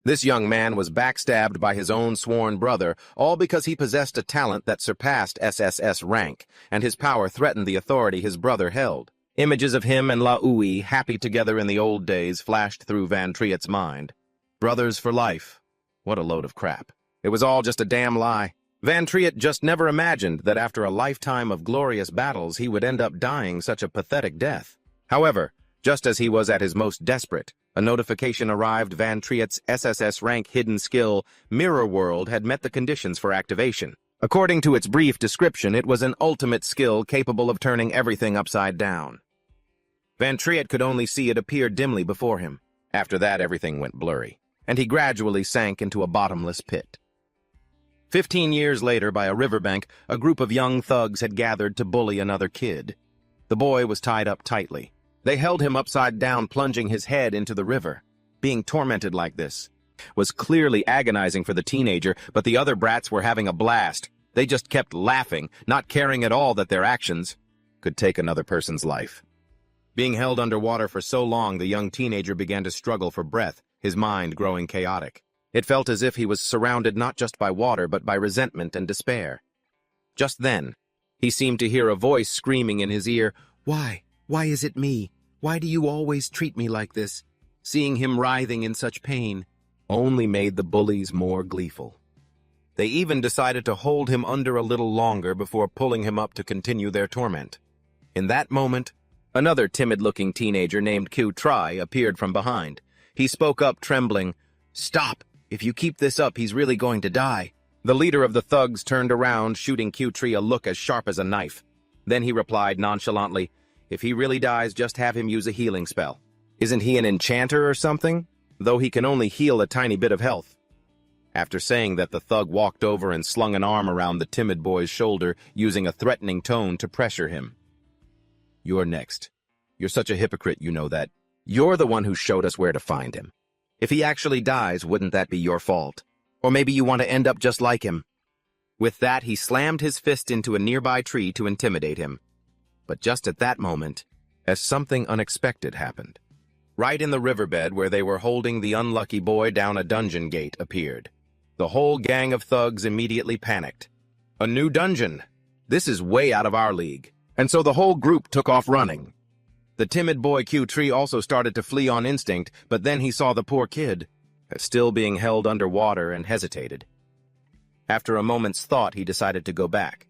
This young man was backstabbed by his own sworn brother, all because he possessed a talent that surpassed SSS rank, and his power threatened the authority his brother held. Images of him and Laui, happy together in the old days, flashed through Van Triet's mind. Brothers for life. What a load of crap. It was all just a damn lie. Van Triet just never imagined that after a lifetime of glorious battles he would end up dying such a pathetic death. However, just as he was at his most desperate, a notification arrived. Van Triet's SSS rank hidden skill, Mirror World, had met the conditions for activation. According to its brief description, it was an ultimate skill capable of turning everything upside down. Van Triet could only see it appear dimly before him. After that, everything went blurry, and he gradually sank into a bottomless pit. 15 years later, by a riverbank, a group of young thugs had gathered to bully another kid. The boy was tied up tightly. They held him upside down, plunging his head into the river. Being tormented like this was clearly agonizing for the teenager, but the other brats were having a blast. They just kept laughing, not caring at all that their actions could take another person's life. Being held underwater for so long, the young teenager began to struggle for breath, his mind growing chaotic. It felt as if he was surrounded not just by water, but by resentment and despair. Just then, he seemed to hear a voice screaming in his ear, "Why? Why is it me? Why do you always treat me like this?" Seeing him writhing in such pain only made the bullies more gleeful. They even decided to hold him under a little longer before pulling him up to continue their torment. In that moment, another timid-looking teenager named Q-Tri appeared from behind. He spoke up, trembling, "Stop! If you keep this up, he's really going to die." The leader of the thugs turned around, shooting Q-Tri a look as sharp as a knife. Then he replied nonchalantly, "If he really dies, just have him use a healing spell. Isn't he an enchanter or something? Though he can only heal a tiny bit of health." After saying that, the thug walked over and slung an arm around the timid boy's shoulder, using a threatening tone to pressure him. "You're next. You're such a hypocrite, you know that. You're the one who showed us where to find him. If he actually dies, wouldn't that be your fault? Or maybe you want to end up just like him." With that, he slammed his fist into a nearby tree to intimidate him. But just at that moment, as something unexpected happened. Right in the riverbed where they were holding the unlucky boy down, a dungeon gate appeared. The whole gang of thugs immediately panicked. "A new dungeon? This is way out of our league." And so the whole group took off running. The timid boy Q-Tree also started to flee on instinct, but then he saw the poor kid, still being held underwater, and hesitated. After a moment's thought, he decided to go back.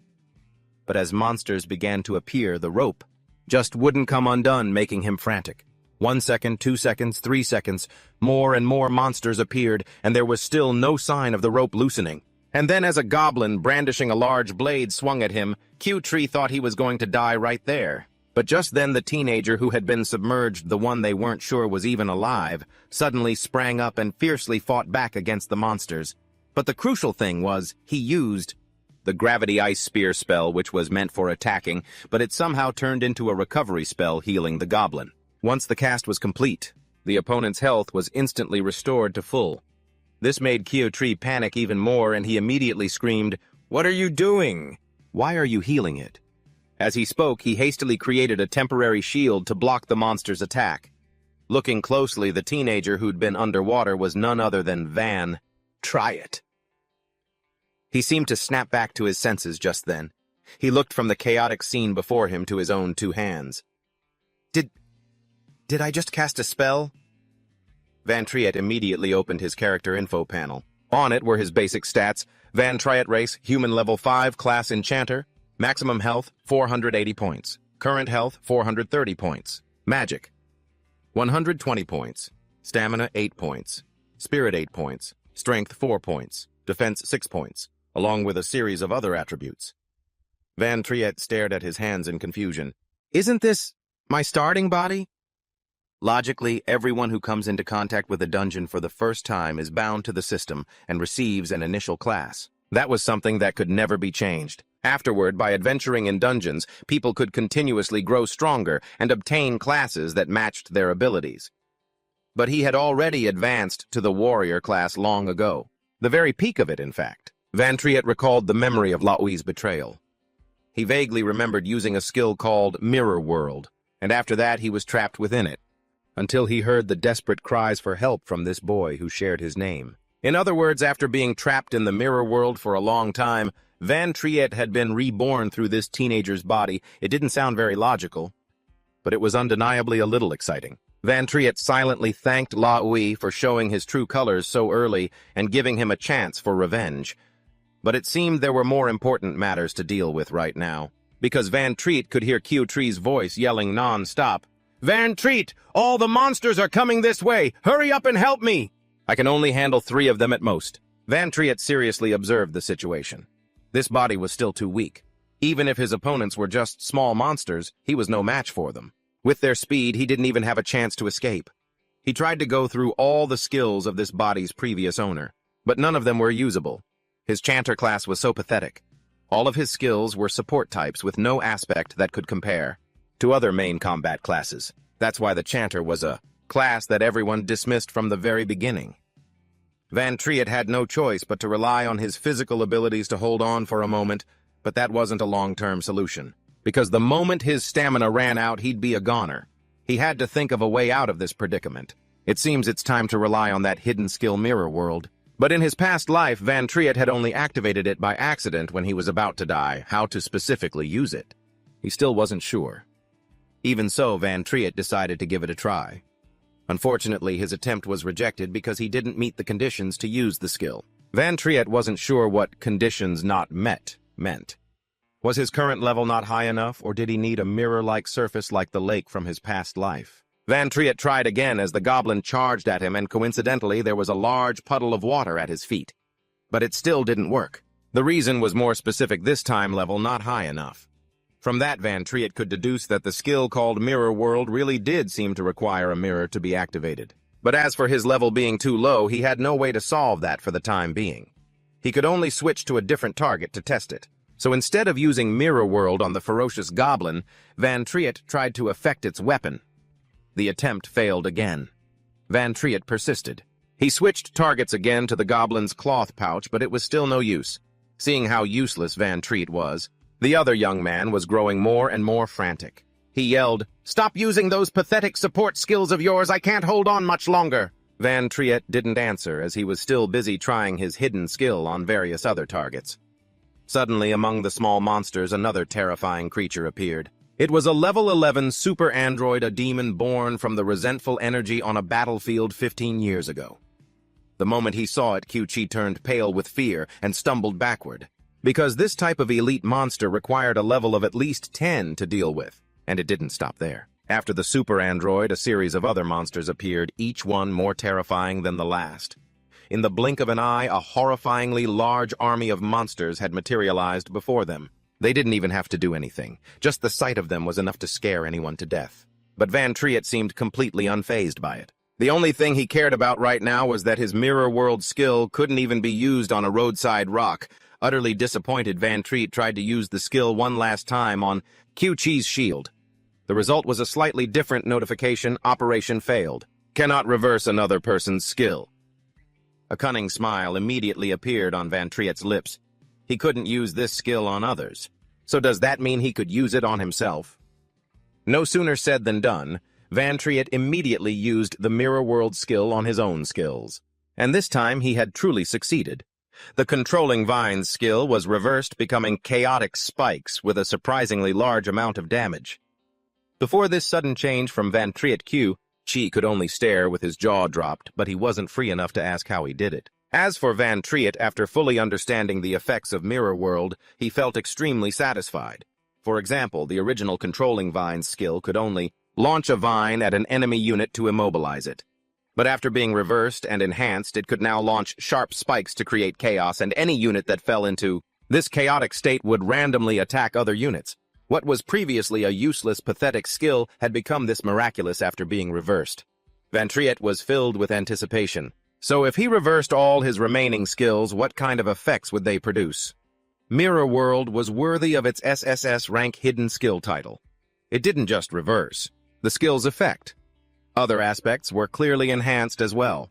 But as monsters began to appear, the rope just wouldn't come undone, making him frantic. 1 second, 2 seconds, 3 seconds, more and more monsters appeared, and there was still no sign of the rope loosening. And then, as a goblin brandishing a large blade swung at him, Q-Tree thought he was going to die right there. But just then the teenager who had been submerged, the one they weren't sure was even alive, suddenly sprang up and fiercely fought back against the monsters. But the crucial thing was, he used the gravity ice spear spell, which was meant for attacking, but it somehow turned into a recovery spell healing the goblin. Once the cast was complete, the opponent's health was instantly restored to full. This made Q-Tree panic even more, and he immediately screamed, "What are you doing? Why are you healing it?" As he spoke, he hastily created a temporary shield to block the monster's attack. Looking closely, the teenager who'd been underwater was none other than Van Triet. He seemed to snap back to his senses just then. He looked from the chaotic scene before him to his own 2 hands. Did I just cast a spell?" Van Triet immediately opened his character info panel. On it were his basic stats: Van Triet race, human level 5, class enchanter, maximum health 480 points, current health 430 points, magic 120 points, stamina 8 points, spirit 8 points, strength 4 points, defense 6 points, along with a series of other attributes. Van Triet stared at his hands in confusion. "Isn't this my starting body?" Logically, everyone who comes into contact with a dungeon for the first time is bound to the system and receives an initial class. That was something that could never be changed. Afterward, by adventuring in dungeons, people could continuously grow stronger and obtain classes that matched their abilities. But he had already advanced to the warrior class long ago. The very peak of it, in fact. Van Triet recalled the memory of Laui's betrayal. He vaguely remembered using a skill called Mirror World, and after that he was trapped within it. until he heard the desperate cries for help from this boy who shared his name. In other words, after being trapped in the mirror world for a long time, Van Triet had been reborn through this teenager's body. It didn't sound very logical, but it was undeniably a little exciting. Van Triet silently thanked Laui for showing his true colors so early and giving him a chance for revenge. But it seemed there were more important matters to deal with right now, because Van Triet could hear Q-Tree's voice yelling non-stop, "Van Triet, all the monsters are coming this way! Hurry up and help me! I can only handle 3 of them at most." Van Triet seriously observed the situation. This body was still too weak. Even if his opponents were just small monsters, he was no match for them. With their speed, he didn't even have a chance to escape. He tried to go through all the skills of this body's previous owner, but none of them were usable. His chanter class was so pathetic. All of his skills were support types with no aspect that could compare to other main combat classes. That's why the chanter was a class that everyone dismissed from the very beginning. Van Triet had no choice but to rely on his physical abilities to hold on for a moment, but that wasn't a long-term solution, because the moment his stamina ran out, he'd be a goner. He had to think of a way out of this predicament. It seems it's time to rely on that hidden skill mirror world. But in his past life, Van Triet had only activated it by accident when he was about to die. How to specifically use it, he still wasn't sure. Even so, Van Triet decided to give it a try. Unfortunately, his attempt was rejected because he didn't meet the conditions to use the skill. Van Triet wasn't sure what conditions not met meant. Was his current level not high enough, or did he need a mirror-like surface like the lake from his past life? Van Triet tried again as the goblin charged at him, and coincidentally there was a large puddle of water at his feet. But it still didn't work. The reason was more specific this time: level not high enough. From that, Van Triet could deduce that the skill called Mirror World really did seem to require a mirror to be activated. But as for his level being too low, he had no way to solve that for the time being. He could only switch to a different target to test it. So instead of using Mirror World on the ferocious goblin, Van Triet tried to affect its weapon. The attempt failed again. Van Triet persisted. He switched targets again to the goblin's cloth pouch, but it was still no use. Seeing how useless Van Triet was, the other young man was growing more and more frantic. He yelled, "Stop using those pathetic support skills of yours! I can't hold on much longer!" Van Triet didn't answer, as he was still busy trying his hidden skill on various other targets. Suddenly, among the small monsters, another terrifying creature appeared. It was a level 11 super android, a demon born from the resentful energy on a battlefield 15 years ago. The moment he saw it, Q-Chi turned pale with fear and stumbled backward, because this type of elite monster required a level of at least 10 to deal with, and it didn't stop there. After the super android, a series of other monsters appeared, each one more terrifying than the last. In the blink of an eye, a horrifyingly large army of monsters had materialized before them. They didn't even have to do anything. Just the sight of them was enough to scare anyone to death. But Van Triet seemed completely unfazed by it. The only thing he cared about right now was that his Mirror World skill couldn't even be used on a roadside rock. Utterly disappointed, Van Triet tried to use the skill one last time on Q-Chi's shield. The result was a slightly different notification: operation failed. Cannot reverse another person's skill. A cunning smile immediately appeared on Van Triet's lips. He couldn't use this skill on others. So does that mean he could use it on himself? No sooner said than done. Van Triet immediately used the Mirror World skill on his own skills. And this time he had truly succeeded. The Controlling Vines skill was reversed, becoming Chaotic Spikes with a surprisingly large amount of damage. Before this sudden change from Van Triet, Q-Chi could only stare with his jaw dropped, but he wasn't free enough to ask how he did it. As for Van Triet, after fully understanding the effects of Mirror World, he felt extremely satisfied. For example, the original Controlling Vines skill could only launch a vine at an enemy unit to immobilize it. But after being reversed and enhanced, it could now launch sharp spikes to create chaos, and any unit that fell into this chaotic state would randomly attack other units. What was previously a useless, pathetic skill had become this miraculous after being reversed. Van Triet was filled with anticipation. So if he reversed all his remaining skills, what kind of effects would they produce? Mirror World was worthy of its SSS rank hidden skill title. It didn't just reverse the skill's effect. Other aspects were clearly enhanced as well.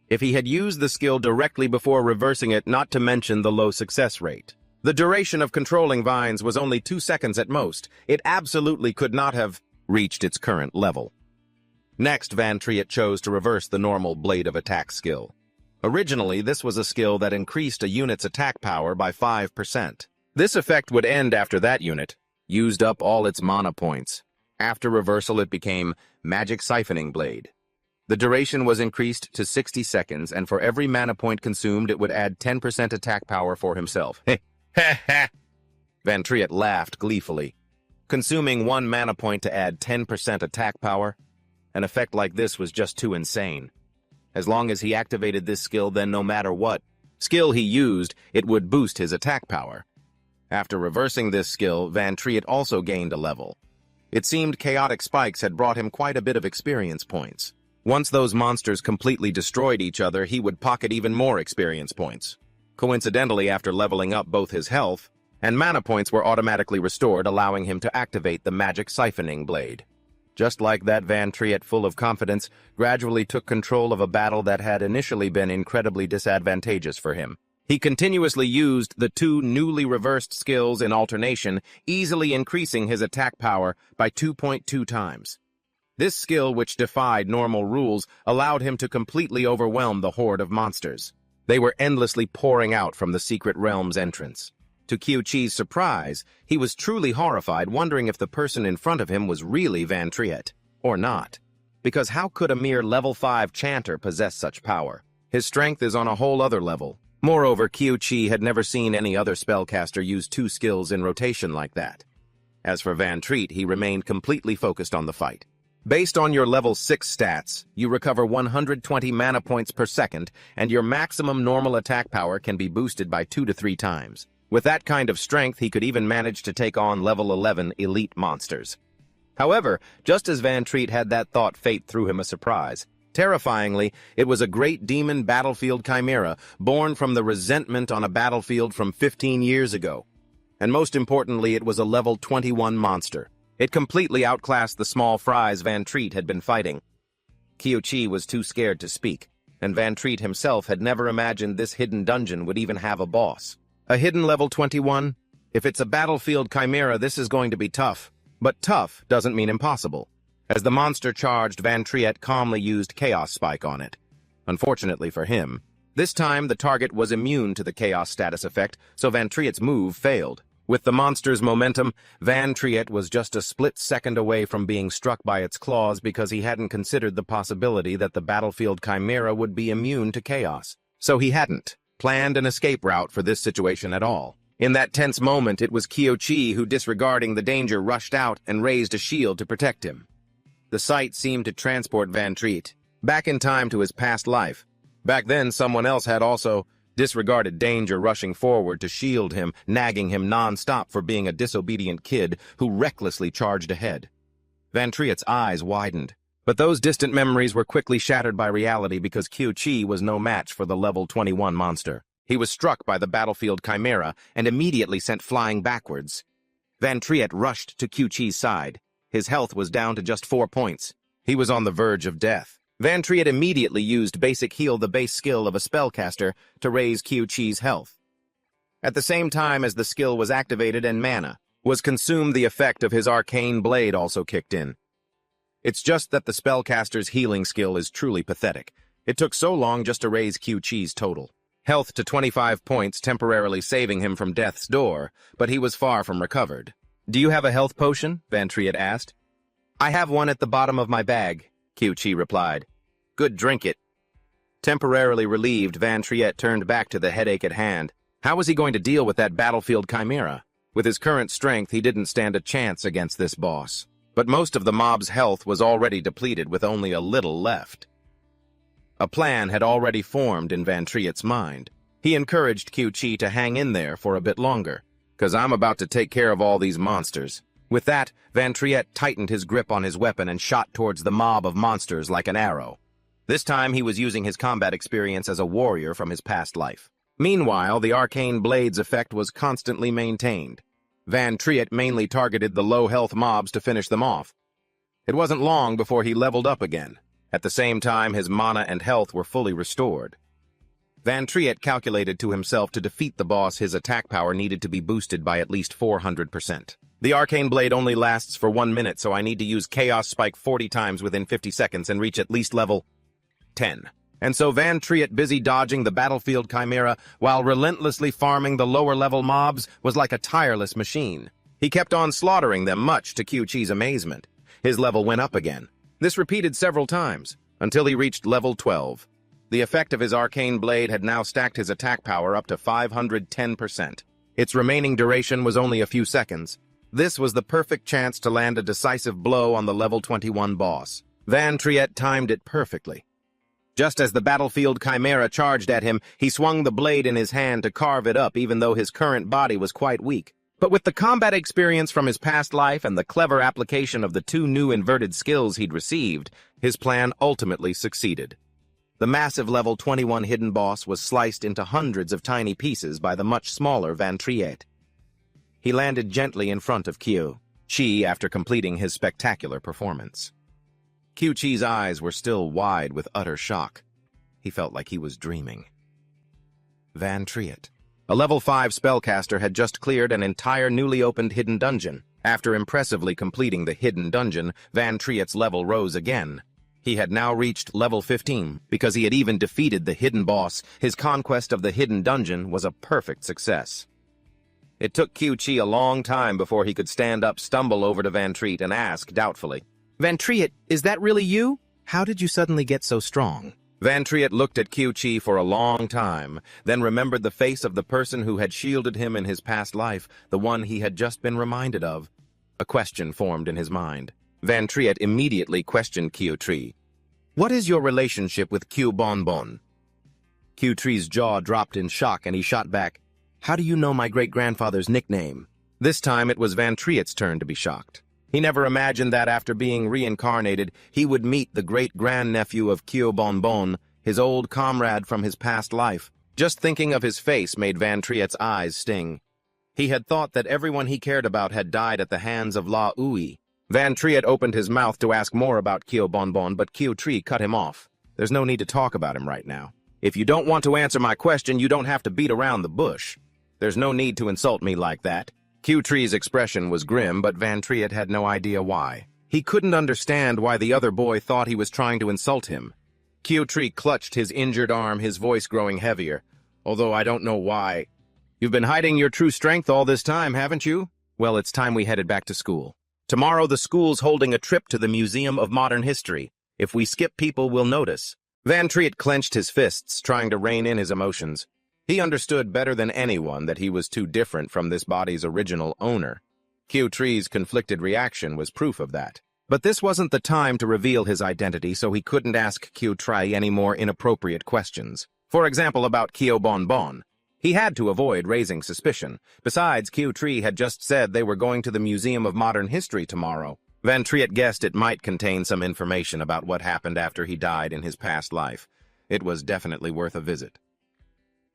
If he had used the skill directly before reversing it, not to mention the low success rate. The duration of Controlling Vines was only 2 seconds at most. It absolutely could not have reached its current level. Next, Van Triet chose to reverse the normal Blade of Attack skill. Originally, this was a skill that increased a unit's attack power by 5%. This effect would end after that unit used up all its mana points. After reversal, it became Magic Siphoning Blade. The duration was increased to 60 seconds, and for every mana point consumed, it would add 10% attack power for himself. Van Triet laughed gleefully. Consuming 1 mana point to add 10% attack power? An effect like this was just too insane. As long as he activated this skill, then no matter what skill he used, it would boost his attack power. After reversing this skill, Van Triet also gained a level. It seemed chaotic spikes had brought him quite a bit of experience points. Once those monsters completely destroyed each other, he would pocket even more experience points. Coincidentally, after leveling up, both his health and mana points were automatically restored, allowing him to activate the Magic Siphoning Blade. Just like that, Van Triet, full of confidence, gradually took control of a battle that had initially been incredibly disadvantageous for him. He continuously used the 2 newly reversed skills in alternation, easily increasing his attack power by 2.2 times. This skill, which defied normal rules, allowed him to completely overwhelm the horde of monsters. They were endlessly pouring out from the Secret Realm's entrance. To Kyochi's surprise, he was truly horrified, wondering if the person in front of him was really Van Triet, or not. Because how could a mere level 5 chanter possess such power? His strength is on a whole other level. Moreover, Kyochi had never seen any other spellcaster use 2 skills in rotation like that. As for Van Triet, he remained completely focused on the fight. Based on your level 6 stats, you recover 120 mana points per second, and your maximum normal attack power can be boosted by 2 to 3 times. With that kind of strength, he could even manage to take on level 11 elite monsters. However, just as Van Triet had that thought, fate threw him a surprise. Terrifyingly, it was a great demon battlefield chimera, born from the resentment on a battlefield from 15 years ago. And most importantly, it was a level 21 monster. It completely outclassed the small fries Van Triet had been fighting. Kyochi was too scared to speak, and Van Triet himself had never imagined this hidden dungeon would even have a boss. A hidden level 21? If it's a battlefield chimera, this is going to be tough. But tough doesn't mean impossible. As the monster charged, Van Triet calmly used Chaos Spike on it. Unfortunately for him, this time the target was immune to the Chaos status effect, so Van Triet's move failed. With the monster's momentum, Van Triet was just a split second away from being struck by its claws because he hadn't considered the possibility that the battlefield chimera would be immune to chaos. So he hadn't planned an escape route for this situation at all. In that tense moment, it was Kyochi who, disregarding the danger, rushed out and raised a shield to protect him. The sight seemed to transport Van Triet back in time to his past life. Back then, someone else had also disregarded danger, rushing forward to shield him, nagging him non-stop for being a disobedient kid who recklessly charged ahead. Van Triet's eyes widened, but those distant memories were quickly shattered by reality because Kyochi was no match for the level 21 monster. He was struck by the battlefield chimera and immediately sent flying backwards. Van Triet rushed to Kyochi's side. His health was down to just 4 points. He was on the verge of death. Van Triet immediately used Basic Heal, the base skill of a spellcaster, to raise Kyochi's health. At the same time as the skill was activated and mana was consumed, the effect of his arcane blade also kicked in. It's just that the spellcaster's healing skill is truly pathetic. It took so long just to raise Kyochi's total health to 25 points, temporarily saving him from death's door, but he was far from recovered. "Do you have a health potion?" Van Triet asked. "I have one at the bottom of my bag," Kyochi replied. "Good, drink it." Temporarily relieved, Van Triet turned back to the headache at hand. How was he going to deal with that battlefield chimera? With his current strength, he didn't stand a chance against this boss. But most of the mob's health was already depleted, with only a little left. A plan had already formed in Van Triet's mind. He encouraged Kyochi to hang in there for a bit longer, "'cause I'm about to take care of all these monsters." With that, Van Triet tightened his grip on his weapon and shot towards the mob of monsters like an arrow. This time he was using his combat experience as a warrior from his past life. Meanwhile, the arcane blade's effect was constantly maintained. Van Triet mainly targeted the low-health mobs to finish them off. It wasn't long before he leveled up again. At the same time, his mana and health were fully restored. Van Triet calculated to himself to defeat the boss, his attack power needed to be boosted by at least 400%. The arcane blade only lasts for 1 minute, so I need to use Chaos Spike 40 times within 50 seconds and reach at least level 10. And so Van Triet, busy dodging the battlefield chimera while relentlessly farming the lower-level mobs, was like a tireless machine. He kept on slaughtering them, much to Qiuqi's amazement. His level went up again. This repeated several times, until he reached level 12. The effect of his arcane blade had now stacked his attack power up to 510%. Its remaining duration was only a few seconds. This was the perfect chance to land a decisive blow on the level 21 boss. Van Triet timed it perfectly. Just as the battlefield chimera charged at him, he swung the blade in his hand to carve it up, even though his current body was quite weak. But with the combat experience from his past life and the clever application of the 2 new inverted skills he'd received, his plan ultimately succeeded. The massive level 21 hidden boss was sliced into hundreds of tiny pieces by the much smaller Van Triet. He landed gently in front of Qiuqi after completing his spectacular performance. Qiuqi's eyes were still wide with utter shock. He felt like he was dreaming. Van Triet, a level 5 spellcaster, had just cleared an entire newly opened hidden dungeon. After impressively completing the hidden dungeon, Van Triet's level rose again. He had now reached level 15. Because he had even defeated the hidden boss, his conquest of the hidden dungeon was a perfect success. It took Qiuqi a long time before he could stand up, stumble over to Van Triet, and ask doubtfully, "Van Triet, is that really you? How did you suddenly get so strong?" Van Triet looked at Qiuqi for a long time, then remembered the face of the person who had shielded him in his past life, the one he had just been reminded of. A question formed in his mind. Van Triet immediately questioned Qiuqi. "What is your relationship with Qiu Bonbon?" Qiuqi's jaw dropped in shock, and he shot back, "How do you know my great-grandfather's nickname?" This time it was Van Triet's turn to be shocked. He never imagined that after being reincarnated, he would meet the great-grandnephew of Qiu Bonbon, his old comrade from his past life. Just thinking of his face made Van Triet's eyes sting. He had thought that everyone he cared about had died at the hands of La Ui. Van Triet opened his mouth to ask more about Qiu Bonbon, but Qiuqi cut him off. "There's no need to talk about him right now. If you don't want to answer my question, you don't have to beat around the bush. There's no need to insult me like that." Qiuqi's expression was grim, but Van Triet had no idea why. He couldn't understand why the other boy thought he was trying to insult him. Qiuqi clutched his injured arm, his voice growing heavier. "Although I don't know why. You've been hiding your true strength all this time, haven't you? Well, it's time we headed back to school. Tomorrow the school's holding a trip to the Museum of Modern History. If we skip, people will notice." Van Triet clenched his fists, trying to rein in his emotions. He understood better than anyone that he was too different from this body's original owner. Qiuqi's conflicted reaction was proof of that. But this wasn't the time to reveal his identity, so he couldn't ask Qiuqi any more inappropriate questions. For example, about Qiu Bonbon. He had to avoid raising suspicion. Besides, Qiuqi had just said they were going to the Museum of Modern History tomorrow. Van Triet guessed it might contain some information about what happened after he died in his past life. It was definitely worth a visit.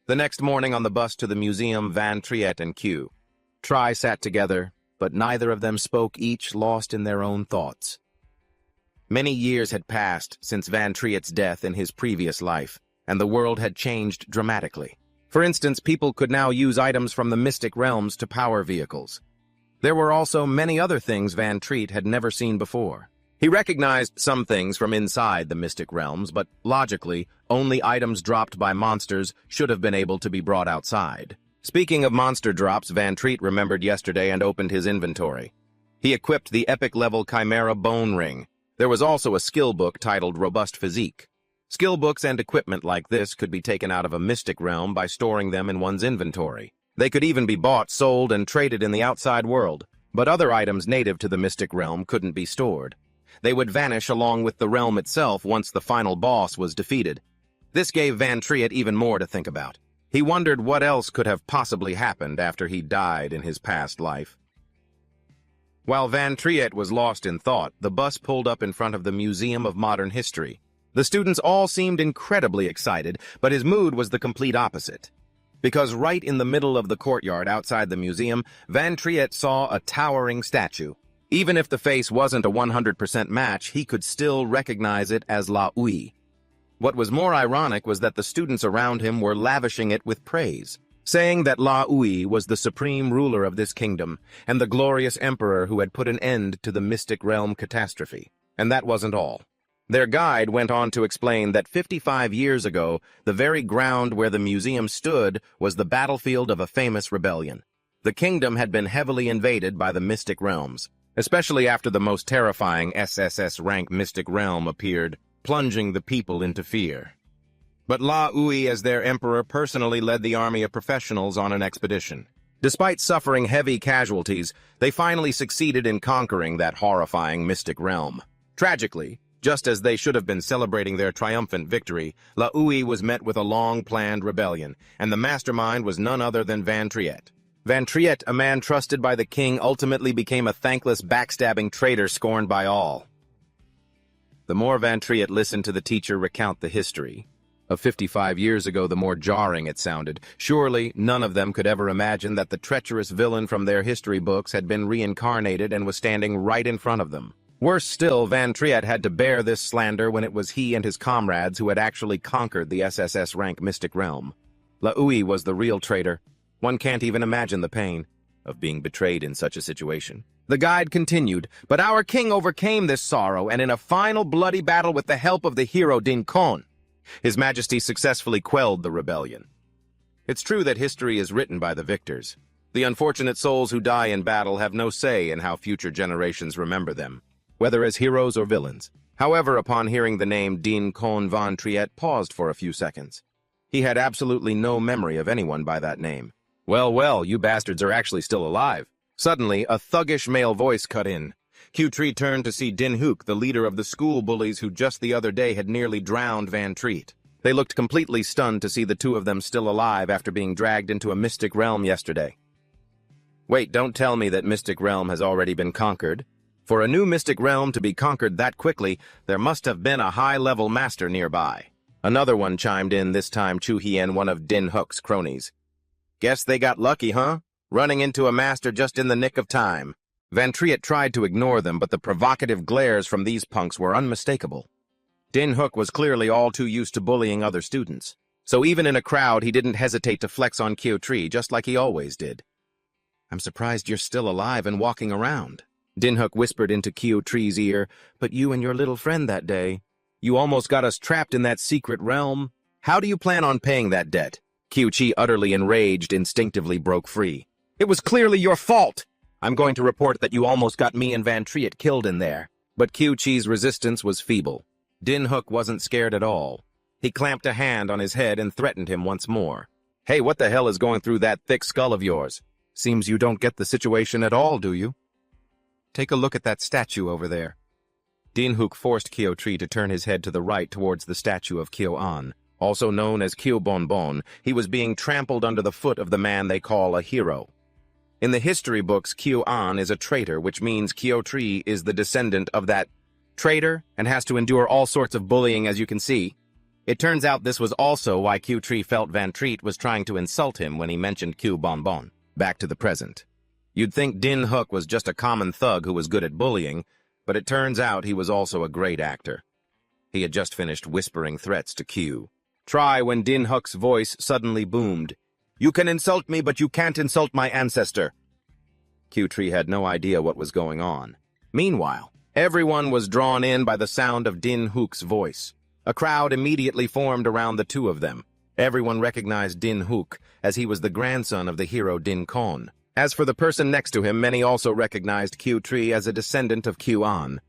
The next morning on the bus to the museum, Van Triet and Qiuqi sat together, but neither of them spoke, each lost in their own thoughts. Many years had passed since Van Triet's death in his previous life, and the world had changed dramatically. For instance, people could now use items from the mystic realms to power vehicles. There were also many other things Van Triet had never seen before. He recognized some things from inside the mystic realms, but logically, only items dropped by monsters should have been able to be brought outside. Speaking of monster drops, Van Triet remembered yesterday and opened his inventory. He equipped the epic-level Chimera Bone Ring. There was also a skill book titled Robust Physique. Skill books and equipment like this could be taken out of a mystic realm by storing them in one's inventory. They could even be bought, sold, and traded in the outside world, but other items native to the mystic realm couldn't be stored. They would vanish along with the realm itself once the final boss was defeated. This gave Van Triet even more to think about. He wondered what else could have possibly happened after he died in his past life. While Van Triet was lost in thought, the bus pulled up in front of the Museum of Modern History. The students all seemed incredibly excited, but his mood was the complete opposite. Because right in the middle of the courtyard outside the museum, Van Triet saw a towering statue. Even if the face wasn't a 100% match, he could still recognize it as La Ui. What was more ironic was that the students around him were lavishing it with praise. saying that La Ui was the supreme ruler of this kingdom and the glorious emperor who had put an end to the mystic realm catastrophe. And that wasn't all. Their guide went on to explain that 55 years ago, the very ground where the museum stood was the battlefield of a famous rebellion. The kingdom had been heavily invaded by the mystic realms, especially after the most terrifying SSS rank mystic realm appeared, plunging the people into fear. But La Ui, as their emperor, personally led the army of professionals on an expedition. Despite suffering heavy casualties, they finally succeeded in conquering that horrifying mystic realm. Tragically, just as they should have been celebrating their triumphant victory, La Ui was met with a long-planned rebellion, and the mastermind was none other than Van Triet. Van Triet, a man trusted by the king, ultimately became a thankless, backstabbing traitor scorned by all. The more Van Triet listened to the teacher recount the history of 55 years ago, the more jarring it sounded. Surely, none of them could ever imagine that the treacherous villain from their history books had been reincarnated and was standing right in front of them. Worse still, Van Triet had to bear this slander when it was he and his comrades who had actually conquered the SSS rank mystic realm. La Ui was the real traitor. One can't even imagine the pain of being betrayed in such a situation. The guide continued, but our king overcame this sorrow, and in a final bloody battle with the help of the hero Din Kon, His Majesty successfully quelled the rebellion. It's true that history is written by the victors. The unfortunate souls who die in battle have no say in how future generations remember them, whether as heroes or villains. However, upon hearing the name Din Kon Van Triet paused for a few seconds. He had absolutely no memory of anyone by that name. Well, you bastards are actually still alive. Suddenly, a thuggish male voice cut in. Q-Tree turned to see Din Hook, the leader of the school bullies who just the other day had nearly drowned Van Triet. They looked completely stunned to see the two of them still alive after being dragged into a mystic realm yesterday. Wait, don't tell me that Mystic Realm has already been conquered. For a new Mystic Realm to be conquered that quickly, there must have been a high-level master nearby. Another one chimed in, this time Chu Hien, one of Din Hook's cronies. Guess they got lucky, huh? Running into a master just in the nick of time. Van Triet tried to ignore them, but the provocative glares from these punks were unmistakable. Din Hook was clearly all too used to bullying other students. So even in a crowd, he didn't hesitate to flex on Q-Tree, just like he always did. I'm surprised you're still alive and walking around. Din Hook whispered into Q-Tree's ear, but you and your little friend that day, you almost got us trapped in that secret realm. How do you plan on paying that debt? Q-Chi, utterly enraged, instinctively broke free. It was clearly your fault! I'm going to report that you almost got me and Van Triet killed in there. But Q-Chi's resistance was feeble. Din Hook wasn't scared at all. He clamped a hand on his head and threatened him once more. Hey, what the hell is going through that thick skull of yours? Seems you don't get the situation at all, do you? Take a look at that statue over there. Din Hook forced Q-Tree to turn his head to the right towards the statue of Kyo-an. Also known as Kyo Bon. He was being trampled under the foot of the man they call a hero. In the history books, Kyo-an is a traitor, which means Q-Tree is the descendant of that traitor and has to endure all sorts of bullying, as you can see. It turns out this was also why Q-Tree felt Van Triet was trying to insult him when he mentioned Kyo Bon. Back to the present. You'd think Din Hook was just a common thug who was good at bullying, but it turns out he was also a great actor. He had just finished whispering threats to Q. Try when Din Hook's voice suddenly boomed. You can insult me, but you can't insult my ancestor. Q-Tree had no idea what was going on. Meanwhile, everyone was drawn in by the sound of Din Hook's voice. A crowd immediately formed around the two of them. Everyone recognized Din Hook, as he was the grandson of the hero Din Kon. As for the person next to him, many also recognized Q-Tree as a descendant of Kyo-an.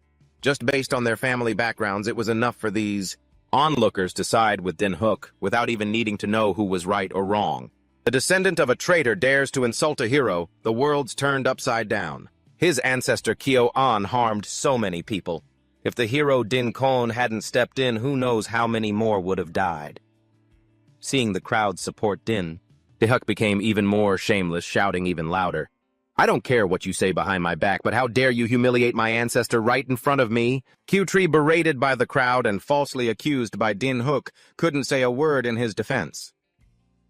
Just based on their family backgrounds, it was enough for these onlookers to side with Din Hook without even needing to know who was right or wrong. The descendant of a traitor dares to insult a hero, the world's turned upside down. His ancestor Kyo-an harmed so many people. If the hero Din Kon hadn't stepped in, who knows how many more would have died. Seeing the crowd support Din Hook became even more shameless, shouting even louder. I don't care what you say behind my back, but how dare you humiliate my ancestor right in front of me? Q-Tree, berated by the crowd and falsely accused by Din Hook, couldn't say a word in his defense.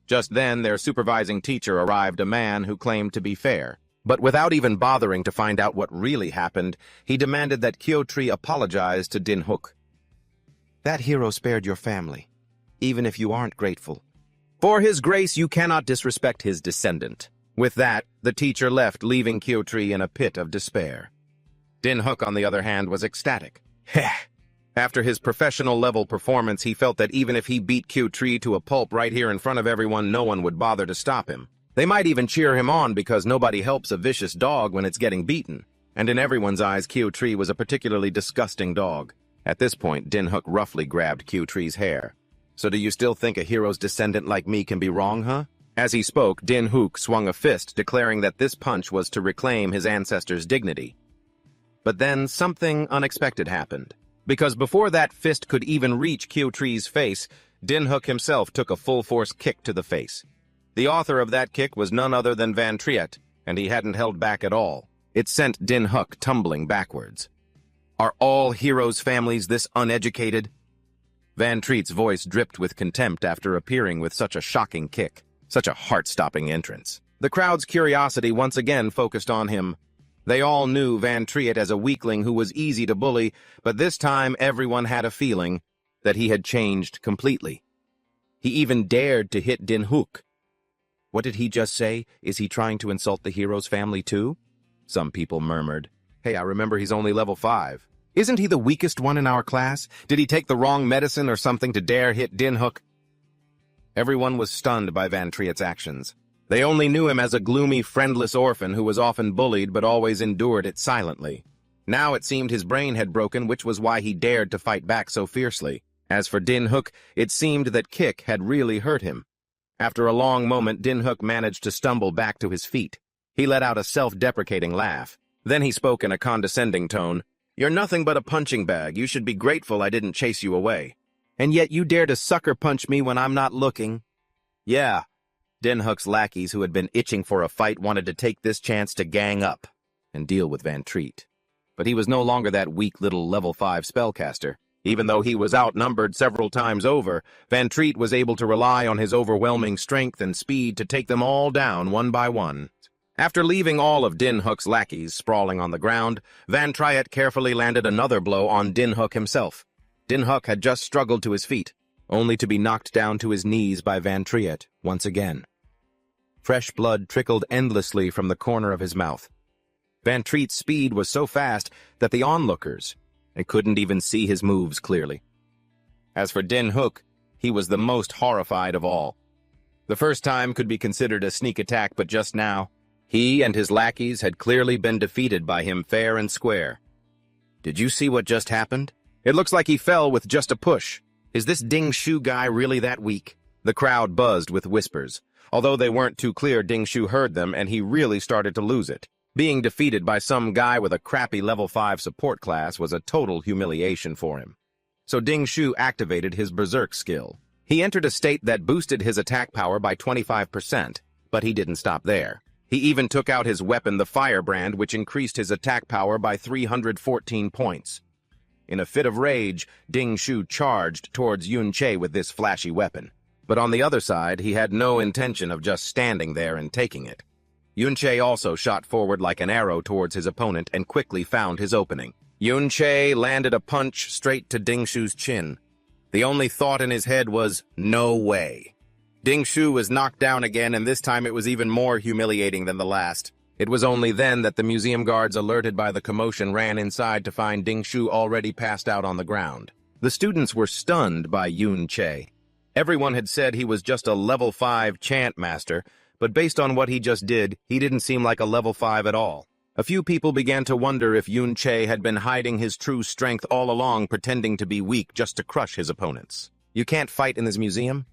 Just then, their supervising teacher arrived, a man who claimed to be fair. But without even bothering to find out what really happened, he demanded that Q-Tree apologize to Din Hook. That hero spared your family, even if you aren't grateful. For his grace, you cannot disrespect his descendant. With that, the teacher left, leaving Kyo-tree in a pit of despair. Din-hook, on the other hand, was ecstatic. Heh! After his professional-level performance, he felt that even if he beat Kyo-tree to a pulp right here in front of everyone, no one would bother to stop him. They might even cheer him on because nobody helps a vicious dog when it's getting beaten. And in everyone's eyes, Kyo-tree was a particularly disgusting dog. At this point, Din-hook roughly grabbed Kyo-tree's hair. So do you still think a hero's descendant like me can be wrong, huh? As he spoke, Din-hook swung a fist, declaring that this punch was to reclaim his ancestors' dignity. But then something unexpected happened. Because before that fist could even reach Kyo-tree's face, Din-hook himself took a full-force kick to the face. The author of that kick was none other than Van Triet, and he hadn't held back at all. It sent Din-hook tumbling backwards. Are all heroes' families this uneducated? Van Triet's voice dripped with contempt after appearing with such a shocking kick, such a heart-stopping entrance. The crowd's curiosity once again focused on him. They all knew Van Triet as a weakling who was easy to bully, but this time everyone had a feeling that he had changed completely. He even dared to hit Din-hook. What did he just say? Is he trying to insult the hero's family too? Some people murmured. Hey, I remember he's only level 5. Isn't he the weakest one in our class? Did he take the wrong medicine or something to dare hit Din-hook? Everyone was stunned by Van Triet's actions. They only knew him as a gloomy, friendless orphan who was often bullied but always endured it silently. Now it seemed his brain had broken, which was why he dared to fight back so fiercely. As for Din-hook, it seemed that kick had really hurt him. After a long moment, Din-hook managed to stumble back to his feet. He let out a self-deprecating laugh. Then he spoke in a condescending tone. You're nothing but a punching bag. You should be grateful I didn't chase you away. And yet you dare to sucker punch me when I'm not looking. Yeah. Din-hook's lackeys, who had been itching for a fight, wanted to take this chance to gang up and deal with Van Triet. But he was no longer that weak little level 5 spellcaster. Even though he was outnumbered several times over, Van Triet was able to rely on his overwhelming strength and speed to take them all down one by one. After leaving all of Din-hook's lackeys sprawling on the ground, Van Triet carefully landed another blow on Din-hook himself. Din-hook had just struggled to his feet, only to be knocked down to his knees by Van Triet once again. Fresh blood trickled endlessly from the corner of his mouth. Van Triet's speed was so fast that the onlookers couldn't even see his moves clearly. As for Din-hook, he was the most horrified of all. The first time could be considered a sneak attack, but just now, he and his lackeys had clearly been defeated by him fair and square. Did you see what just happened? It looks like he fell with just a push. Is this Ding Shu guy really that weak? The crowd buzzed with whispers. Although they weren't too clear, Ding Shu heard them, and he really started to lose it. Being defeated by some guy with a crappy level 5 support class was a total humiliation for him. So Ding Shu activated his berserk skill. He entered a state that boosted his attack power by 25%, but he didn't stop there. He even took out his weapon, the Firebrand, which increased his attack power by 314 points. In a fit of rage, Ding Shu charged towards Yun-che with this flashy weapon. But on the other side, he had no intention of just standing there and taking it. Yun-che also shot forward like an arrow towards his opponent and quickly found his opening. Yun-che landed a punch straight to Ding Shu's chin. The only thought in his head was, no way. Ding Shu was knocked down again, and this time it was even more humiliating than the last. It was only then that the museum guards, alerted by the commotion, ran inside to find Ding Shu already passed out on the ground. The students were stunned by Yun-che. Everyone had said he was just a level 5 chant master, but based on what he just did, he didn't seem like a level 5 at all. A few people began to wonder if Yun-che had been hiding his true strength all along, pretending to be weak just to crush his opponents. You can't fight in this museum?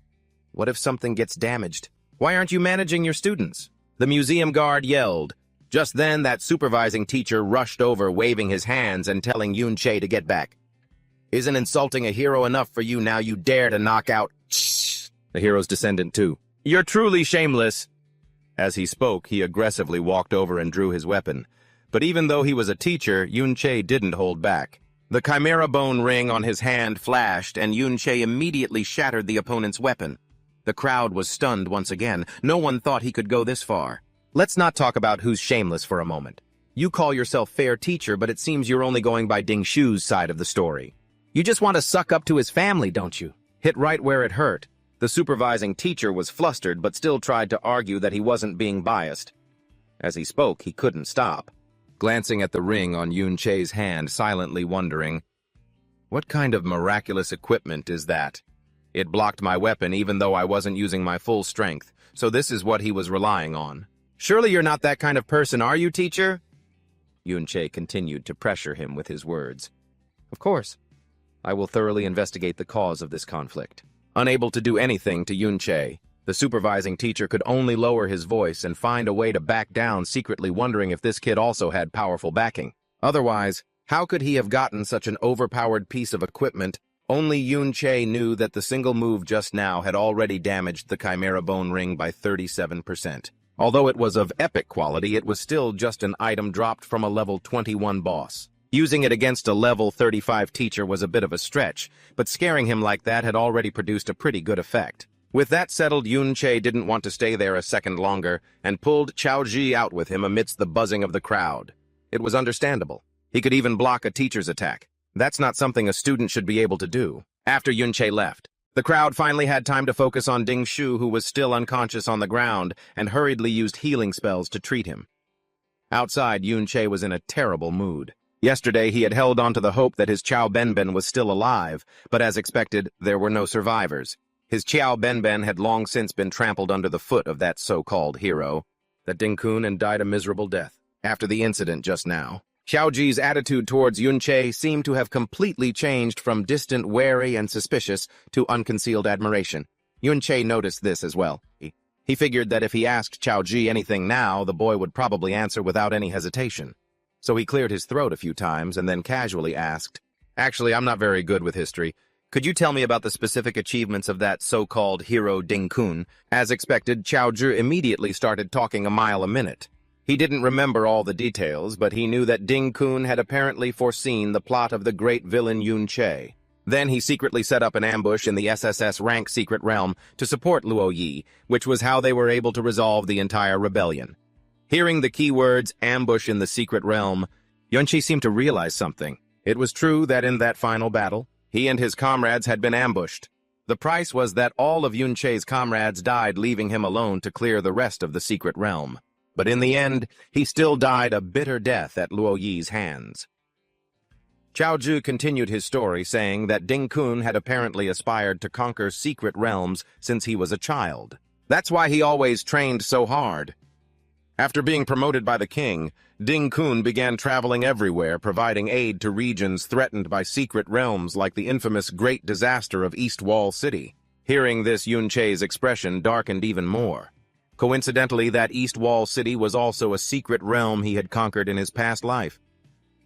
What if something gets damaged? Why aren't you managing your students? The museum guard yelled. Just then, that supervising teacher rushed over, waving his hands and telling Yun-che to get back. Isn't insulting a hero enough for you? Now you dare to knock out the hero's descendant too. You're truly shameless. As he spoke, he aggressively walked over and drew his weapon. But even though he was a teacher, Yun-che didn't hold back. The chimera bone ring on his hand flashed, and Yun-che immediately shattered the opponent's weapon. The crowd was stunned once again. No one thought he could go this far. Let's not talk about who's shameless for a moment. You call yourself fair teacher, but it seems you're only going by Ding Shu's side of the story. You just want to suck up to his family, don't you? Hit right where it hurt. The supervising teacher was flustered but still tried to argue that he wasn't being biased. As he spoke, he couldn't stop, glancing at the ring on Yun-Che's hand, silently wondering, what kind of miraculous equipment is that? It blocked my weapon even though I wasn't using my full strength, so this is what he was relying on. Surely you're not that kind of person, are you, teacher? Yun-Che continued to pressure him with his words. Of course. I will thoroughly investigate the cause of this conflict. Unable to do anything to Yun-Che, the supervising teacher could only lower his voice and find a way to back down, secretly wondering if this kid also had powerful backing. Otherwise, how could he have gotten such an overpowered piece of equipment? Only Yun-Che knew that the single move just now had already damaged the Chimera Bone Ring by 37%. Although it was of epic quality, it was still just an item dropped from a level 21 boss. Using it against a level 35 teacher was a bit of a stretch, but scaring him like that had already produced a pretty good effect. With that settled, Yun-Che didn't want to stay there a second longer and pulled Qiao-Ji out with him amidst the buzzing of the crowd. It was understandable. He could even block a teacher's attack. That's not something a student should be able to do. After Yun-Che left, the crowd finally had time to focus on Ding Shu, who was still unconscious on the ground, and hurriedly used healing spells to treat him. Outside, Yun-Che was in a terrible mood. Yesterday, he had held on to the hope that his Qiao Benben was still alive, but as expected, there were no survivors. His Qiao Benben had long since been trampled under the foot of that so-called hero, that Ding Kun, and died a miserable death. After the incident just now, Qiao-Ji's attitude towards Yun-Che seemed to have completely changed from distant, wary, and suspicious to unconcealed admiration. Yun-Che noticed this as well. He figured that if he asked Qiao-Ji anything now, the boy would probably answer without any hesitation. So he cleared his throat a few times and then casually asked, "Actually, I'm not very good with history. Could you tell me about the specific achievements of that so-called hero Ding Kun?" As expected, Qiao-Ji immediately started talking a mile a minute. He didn't remember all the details, but he knew that Ding Kun had apparently foreseen the plot of the great villain Yun-Che. Then he secretly set up an ambush in the SSS rank secret realm to support Luo Yi, which was how they were able to resolve the entire rebellion. Hearing the keywords ambush in the secret realm, Yun-Che seemed to realize something. It was true that in that final battle, he and his comrades had been ambushed. The price was that all of Yun-Che's comrades died, leaving him alone to clear the rest of the secret realm. But in the end, he still died a bitter death at Luo Yi's hands. Qiao-Ji continued his story, saying that Ding Kun had apparently aspired to conquer secret realms since he was a child. That's why he always trained so hard. After being promoted by the king, Ding Kun began traveling everywhere, providing aid to regions threatened by secret realms like the infamous Great Disaster of East Wall City. Hearing this, Yun-Che's expression darkened even more. Coincidentally, that East Wall City was also a secret realm he had conquered in his past life.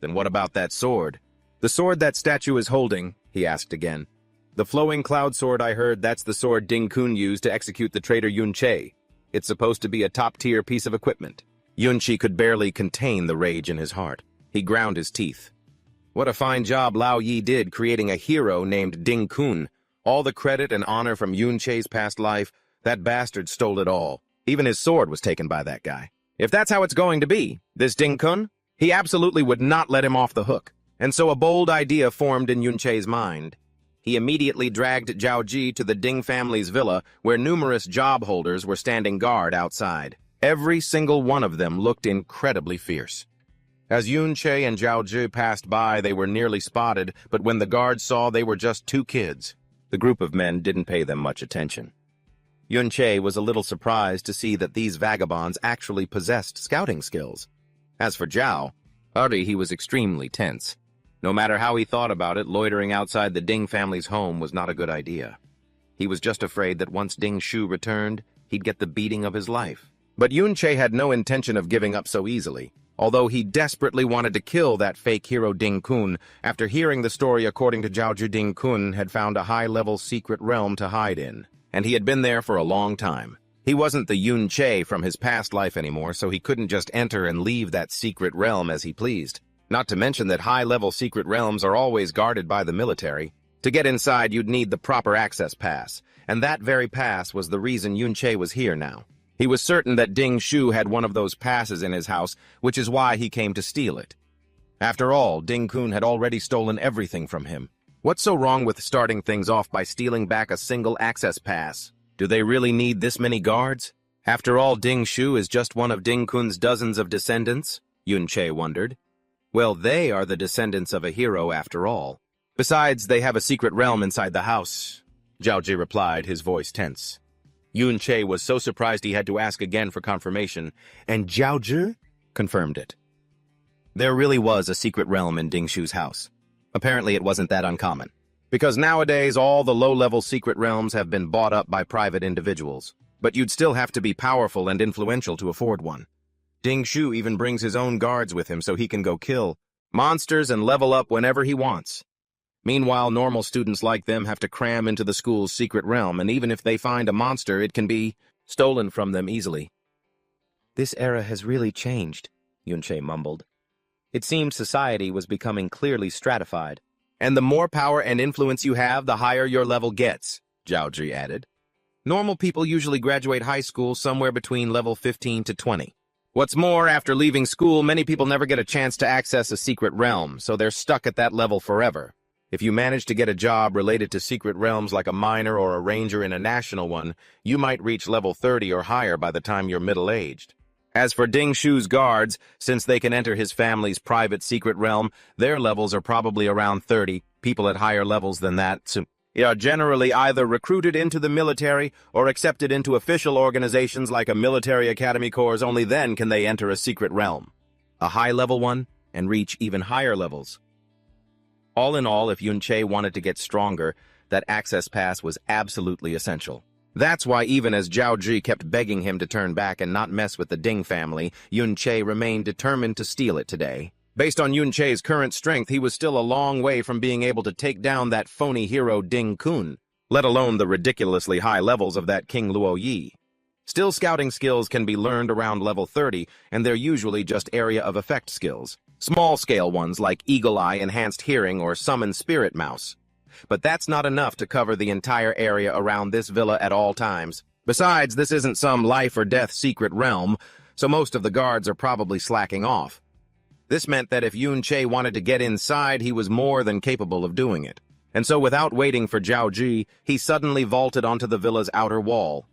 Then what about that sword? The sword that statue is holding, he asked again. The flowing cloud sword, I heard that's the sword Ding Kun used to execute the traitor Yun-Che. It's supposed to be a top-tier piece of equipment. Yun-Che could barely contain the rage in his heart. He ground his teeth. What a fine job Lao Yi did creating a hero named Ding Kun. All the credit and honor from Yun-Che's past life, that bastard stole it all. Even his sword was taken by that guy. If that's how it's going to be, this Ding Kun, he absolutely would not let him off the hook. And so a bold idea formed in Yun-Che's mind. He immediately dragged Qiao-Ji to the Ding family's villa, where numerous job holders were standing guard outside. Every single one of them looked incredibly fierce. As Yun-Che and Qiao-Ji passed by, they were nearly spotted, but when the guards saw they were just two kids, the group of men didn't pay them much attention. Yun-Che was a little surprised to see that these vagabonds actually possessed scouting skills. As for Zhao, he was extremely tense. No matter how he thought about it, loitering outside the Ding family's home was not a good idea. He was just afraid that once Ding Shu returned, he'd get the beating of his life. But Yun-Che had no intention of giving up so easily, although he desperately wanted to kill that fake hero Ding Kun. After hearing the story, according to Qiao-Ji, Ding Kun had found a high-level secret realm to hide in, and he had been there for a long time. He wasn't the Yun-Che from his past life anymore, so he couldn't just enter and leave that secret realm as he pleased. Not to mention that high-level secret realms are always guarded by the military. To get inside, you'd need the proper access pass, and that very pass was the reason Yun-Che was here now. He was certain that Ding Shu had one of those passes in his house, which is why he came to steal it. After all, Ding Kun had already stolen everything from him. What's so wrong with starting things off by stealing back a single access pass? Do they really need this many guards? After all, Ding Shu is just one of Ding Kun's dozens of descendants, Yun Che wondered. Well, they are the descendants of a hero after all. Besides, they have a secret realm inside the house, Zhao Ji replied, his voice tense. Yun Che was so surprised he had to ask again for confirmation, and Zhao Ji confirmed it. There really was a secret realm in Ding Shu's house. Apparently it wasn't that uncommon, because nowadays all the low-level secret realms have been bought up by private individuals, but you'd still have to be powerful and influential to afford one. Ding Shu even brings his own guards with him so he can go kill monsters and level up whenever he wants. Meanwhile, normal students like them have to cram into the school's secret realm, and even if they find a monster, it can be stolen from them easily. This era has really changed, Yun Che mumbled. It seemed society was becoming clearly stratified. And the more power and influence you have, the higher your level gets, Zhao Ji added. Normal people usually graduate high school somewhere between level 15 to 20. What's more, after leaving school, many people never get a chance to access a secret realm, so they're stuck at that level forever. If you manage to get a job related to secret realms like a miner or a ranger in a national one, you might reach level 30 or higher by the time you're middle-aged. As for Ding Shu's guards, since they can enter his family's private secret realm, their levels are probably around 30. People at higher levels than that are generally either recruited into the military or accepted into official organizations like a military academy corps. Only then can they enter a secret realm, a high-level one, and reach even higher levels. All in all, if Yun Che wanted to get stronger, that access pass was absolutely essential. That's why even as Zhao Ji kept begging him to turn back and not mess with the Ding family, Yun Che remained determined to steal it today. Based on Yun Che's current strength, he was still a long way from being able to take down that phony hero Ding Kun, let alone the ridiculously high levels of that King Luo Yi. Still, scouting skills can be learned around level 30, and they're usually just area of effect skills. Small-scale ones like Eagle Eye, Enhanced Hearing, or Summon Spirit Mouse. But that's not enough to cover the entire area around this villa at all times. Besides, this isn't some life-or-death secret realm, so most of the guards are probably slacking off. This meant that if Yun Che wanted to get inside, he was more than capable of doing it. And so without waiting for Zhao Ji, he suddenly vaulted onto the villa's outer wall.